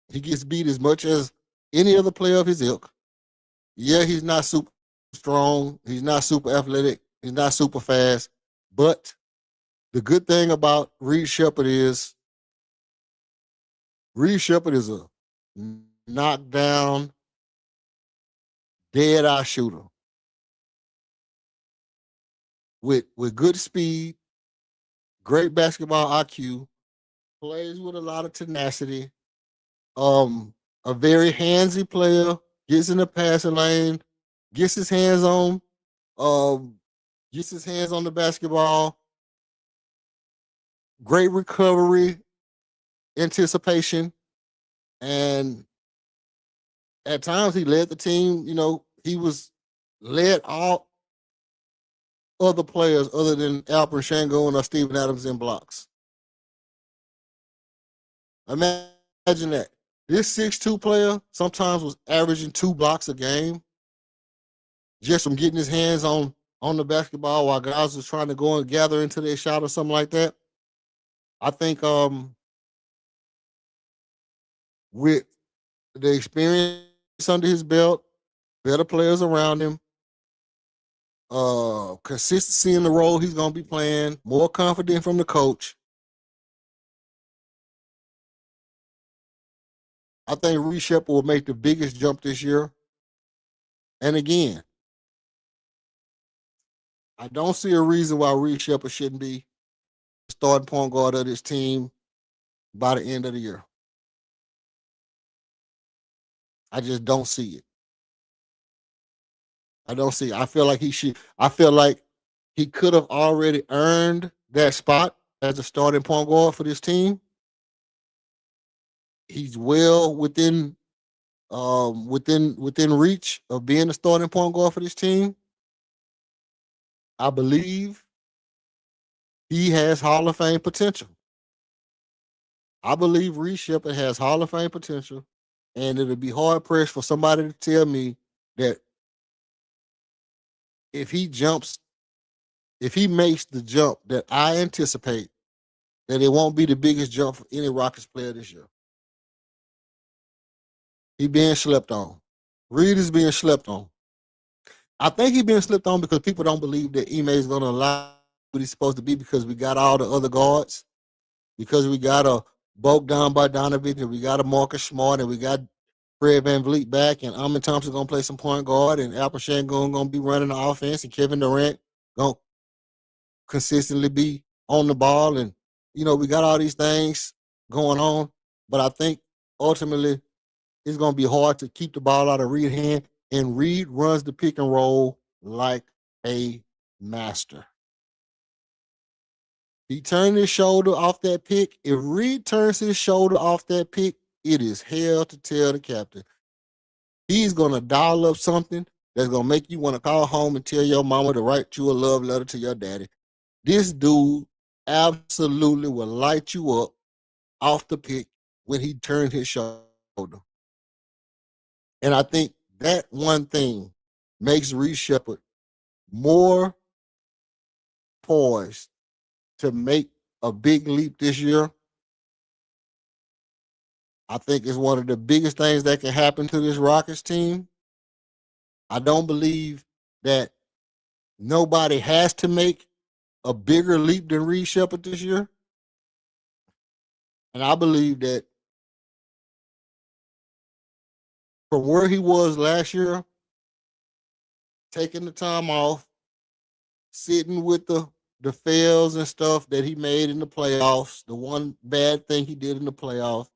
He gets beat as much as any other player of his ilk. Yeah, he's not super strong. He's not super athletic. He's not super fast. But the good thing about Reed Shepard is a knockdown, dead eye shooter with good speed, great basketball IQ, plays with a lot of tenacity. A very handsy player, gets in the passing lane, gets his hands on, um, gets his hands on the basketball. Great recovery, anticipation, and at times he led the team. He was led all other players other than Alperen Sengun or Steven Adams in blocks. Imagine that. This 6'2" player sometimes was averaging 2 blocks a game just from getting his hands on the basketball while guys was trying to go and gather into their shot or something like that. I think with the experience under his belt, better players around him, consistency in the role he's going to be playing, more confident from the coach. I think Reed Shepard will make the biggest jump this year. And again, I don't see a reason why Reed Shepard shouldn't be the starting point guard of this team by the end of the year. I just don't see it. I don't see it. I feel like he should. I feel like he could have already earned that spot as a starting point guard for this team. He's well within reach of being a starting point guard for this team. I believe he has Hall of Fame potential. I believe Reed Shepard has Hall of Fame potential, and it'll be hard pressed for somebody to tell me that if he makes the jump that I anticipate, that it won't be the biggest jump for any Rockets player this year. He being slept on. Reed is being slept on. I think he's being slept on because people don't believe that Ime is going to allow what he's supposed to be because we got all the other guards, because we got a Bogdan Bogdanovic, and we got a Marcus Smart, and we got Fred VanVleet back, and Amin Thompson going to play some point guard, and Alperen Sengun going to be running the offense, and Kevin Durant going to consistently be on the ball, and we got all these things going on, but I think ultimately it's going to be hard to keep the ball out of Reed's hand, and Reed runs the pick and roll like a master. He turned his shoulder off that pick. If Reed turns his shoulder off that pick, it is hell to tell the captain. He's going to dial up something that's going to make you want to call home and tell your mama to write you a love letter to your daddy. This dude absolutely will light you up off the pick when he turned his shoulder. And I think that one thing makes Reed Shepard more poised to make a big leap this year. I think it's one of the biggest things that can happen to this Rockets team. I don't believe that nobody has to make a bigger leap than Reed Shepard this year. And I believe that from where he was last year, taking the time off, sitting with the fails and stuff that he made in the playoffs, the one bad thing he did in the playoffs,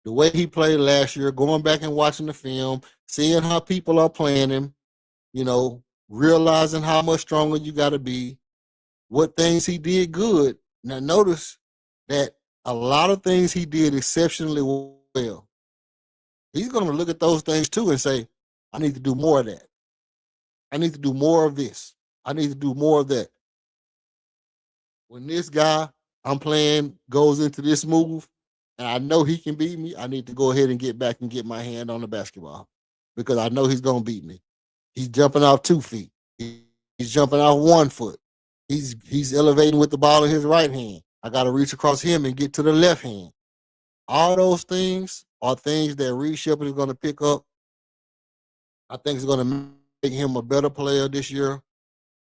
the way he played last year, going back and watching the film, seeing how people are playing him, realizing how much stronger you got to be, what things he did good. Now, notice that a lot of things he did exceptionally well. He's going to look at those things too and say, I need to do more of that. I need to do more of this. I need to do more of that. When this guy I'm playing goes into this move and I know he can beat me, I need to go ahead and get back and get my hand on the basketball because I know he's going to beat me. He's jumping off 2 feet. He's jumping off 1 foot. He's elevating with the ball in his right hand. I got to reach across him and get to the left hand. All those things are things that Reed Shepard is going to pick up. I think it's going to make him a better player this year.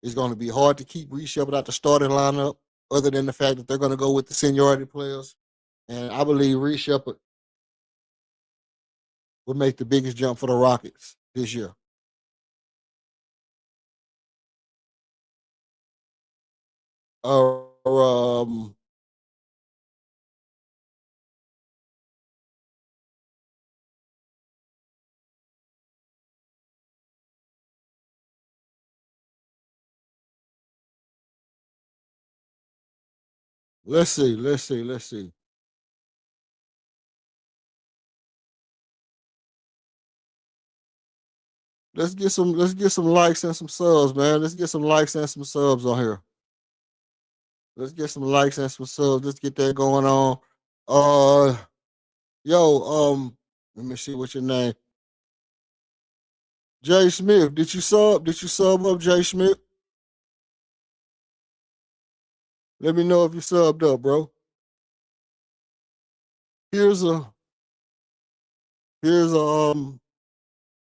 It's going to be hard to keep Reed Shepard out the starting lineup, other than the fact that they're going to go with the seniority players. And I believe Reed Shepard will make the biggest jump for the Rockets this year. Um, let's see. Let's get some likes and some subs, man. Let's get some likes and some subs on here. Let's get some likes and some subs. Let's get that going on. Uh let me see what's your name. Jay Smith. Did you sub? Did you sub up Jay Smith? Let me know if you subbed up, bro. Here's a here's a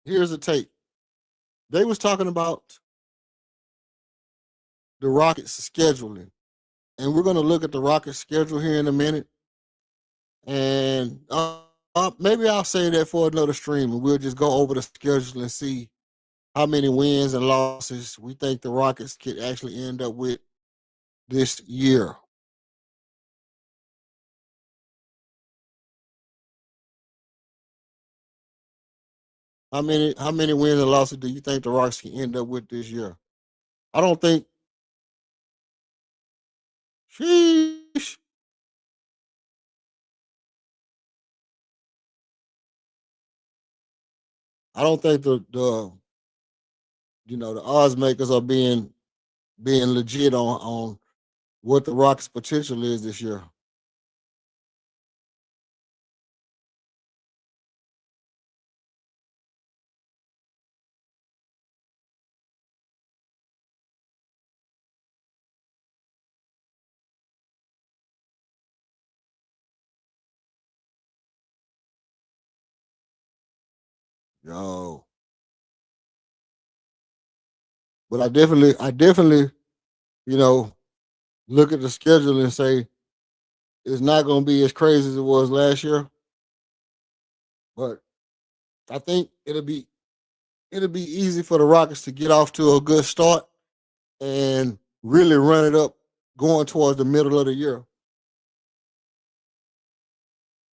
here's a tape. They was talking about the Rockets scheduling. And we're gonna look at the Rockets schedule here in a minute. And maybe I'll say that for another stream and we'll just go over the schedule and see how many wins and losses we think the Rockets could actually end up with this year. How many wins and losses do you think the Rockets can end up with this year? I don't think. Sheesh. I don't think the odds makers are being legit on what the Rockets' potential is this year. Yo. But I definitely, look at the schedule and say it's not going to be as crazy as it was last year. But I think it'll be easy for the Rockets to get off to a good start and really run it up going towards the middle of the year.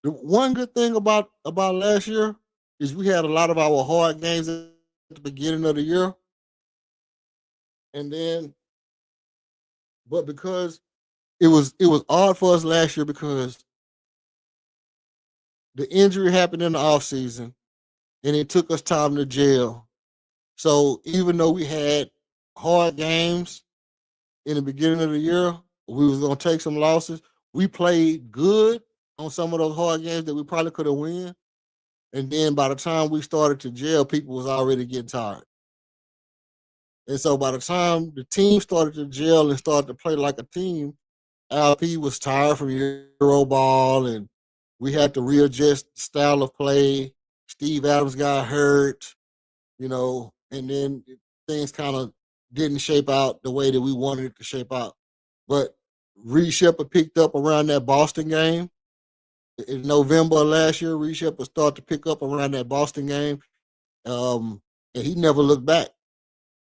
The one good thing about last year is we had a lot of our hard games at the beginning of the year, and then, but because it was odd for us last year because the injury happened in the off season, and it took us time to gel. So even though we had hard games in the beginning of the year, we was gonna take some losses. We played good on some of those hard games that we probably could have won. And then by the time we started to gel, people was already getting tired. And so by the time the team started to gel and started to play like a team, LP was tired from Euro ball and we had to readjust the style of play. Steve Adams got hurt, and then things kind of didn't shape out the way that we wanted it to shape out. But Reed Shepard picked up around that Boston game. In November of last year, Reed Shepard started to pick up around that Boston game. And he never looked back.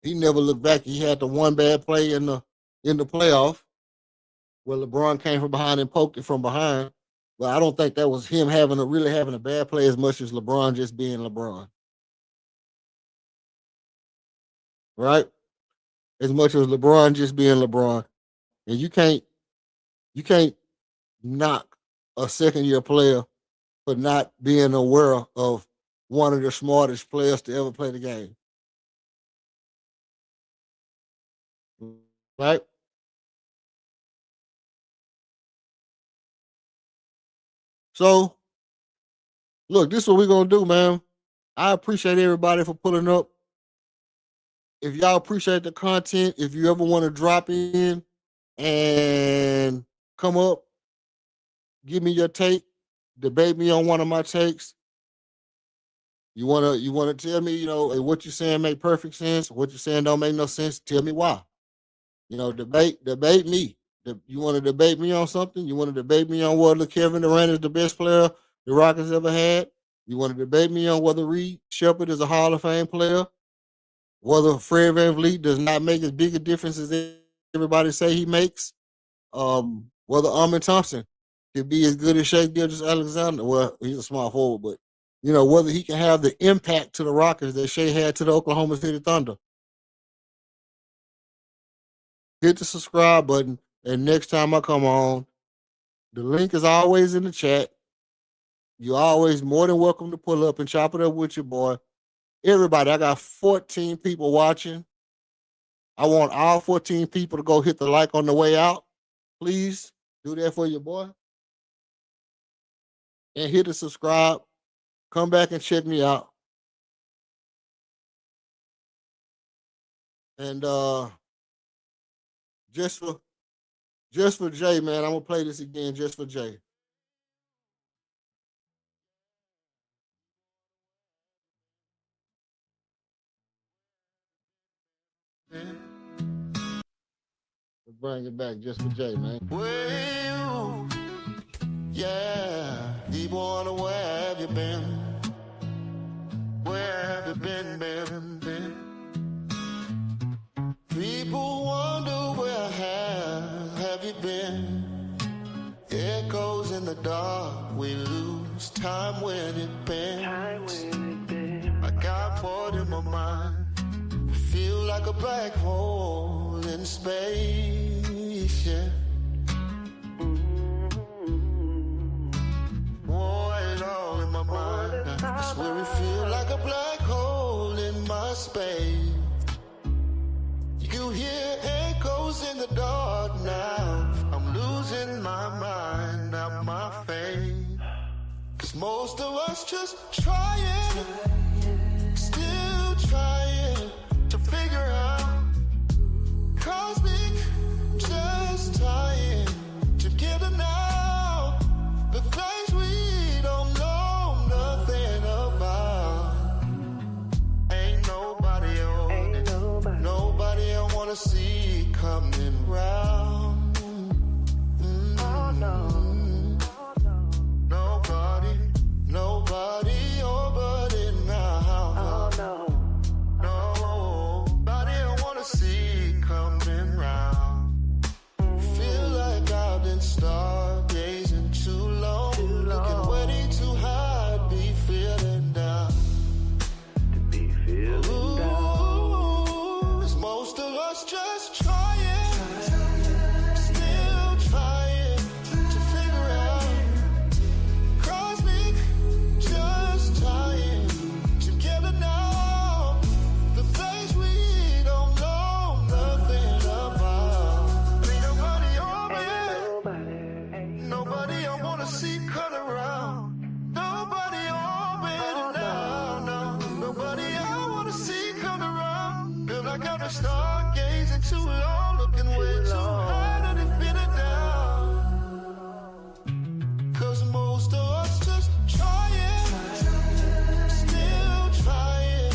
He never looked back. He had the one bad play in the playoff where LeBron came from behind and poked it from behind. But I don't think that was him really having a bad play as much as LeBron just being LeBron. Right? As much as LeBron just being LeBron. And you can't knock a second-year player for not being aware of one of the smartest players to ever play the game. Right? So, look, this is what we're going to do, man. I appreciate everybody for pulling up. If y'all appreciate the content, if you ever want to drop in and come up, give me your take, debate me on one of my takes. You wanna tell me, hey, what you're saying make perfect sense, what you're saying don't make no sense, tell me why. Debate me. You want to debate me on something? You want to debate me on whether Kevin Durant is the best player the Rockets ever had? You want to debate me on whether Reed Shepard is a Hall of Fame player? Whether Fred VanVleet does not make as big a difference as everybody say he makes? Whether Armin Thompson could be as good as Shai Gilgeous-Alexander? Well, he's a small forward, but whether he can have the impact to the Rockets that Shai had to the Oklahoma City Thunder. Hit the subscribe button, and next time I come on, the link is always in the chat. You're always more than welcome to pull up and chop it up with your boy. Everybody, I got 14 people watching. I want all 14 people to go hit the like on the way out. Please do that for your boy. And hit the subscribe. Come back and check me out. And just for Jay, man, I'm gonna play this again just for Jay. Let's bring it back just for Jay, man. Well, yeah, deep water, where have you been? Where have you been? People wonder where have you been? Echoes in the dark, we lose time when it bends. I got bored in my mind. Feel like a black hole in space, yeah. Boy, all in my mind. I swear it feel like a black hole in my space. You hear echoes in the dark now. I'm losing my mind, not my faith. 'Cause most of us just trying, still trying to figure out cosmic, just tying together now. The things we don't know nothing about. Ain't nobody on it. Nobody I wanna see coming round. Oh no. Nobody over it now. Oh no. Nobody I wanna see coming round. Feel like I've been stargazing too long. Looking ready to hide, be feeling down. Ooh, it's most of us just trying, still trying to figure out cosmic, just tying together now. The things we don't know nothing about. Ain't nobody over it. Nobody I wanna see cut around. Nobody over it now. No. Nobody I wanna see come around. Feel like I've been stargazing too long, looking way too high to defend it down. 'Cause most of us just trying, still trying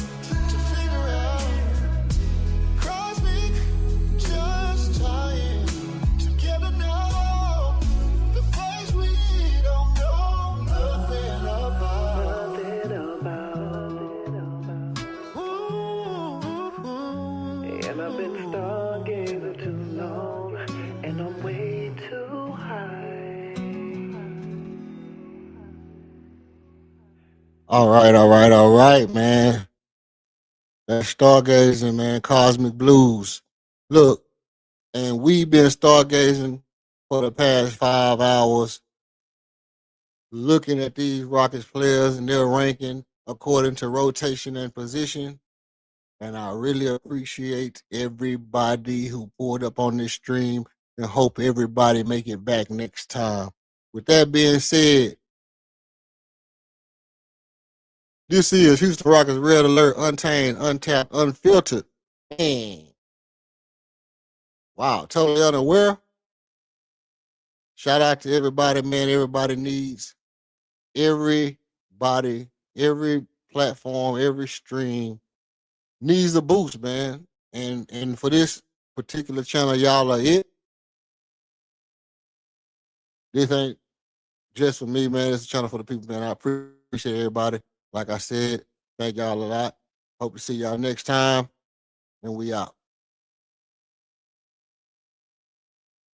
to figure out cosmic, just tying together now. The place we don't know nothing about. All right, man. That's stargazing, man. Cosmic blues. Look, and we've been stargazing for the past 5 hours, looking at these Rockets players and their ranking according to rotation and position. And I really appreciate everybody who pulled up on this stream and hope everybody make it back next time. With that being said, this is Houston Rockets Red Alert, Untamed, Untapped, Unfiltered. And wow, totally unaware. Shout out to everybody, man. Everybody needs everybody, every platform, every stream needs a boost, man. And for this particular channel, y'all are it. This ain't just for me, man. It's a channel for the people, man. I appreciate everybody. Like I said, thank y'all a lot. Hope to see y'all next time. And we out.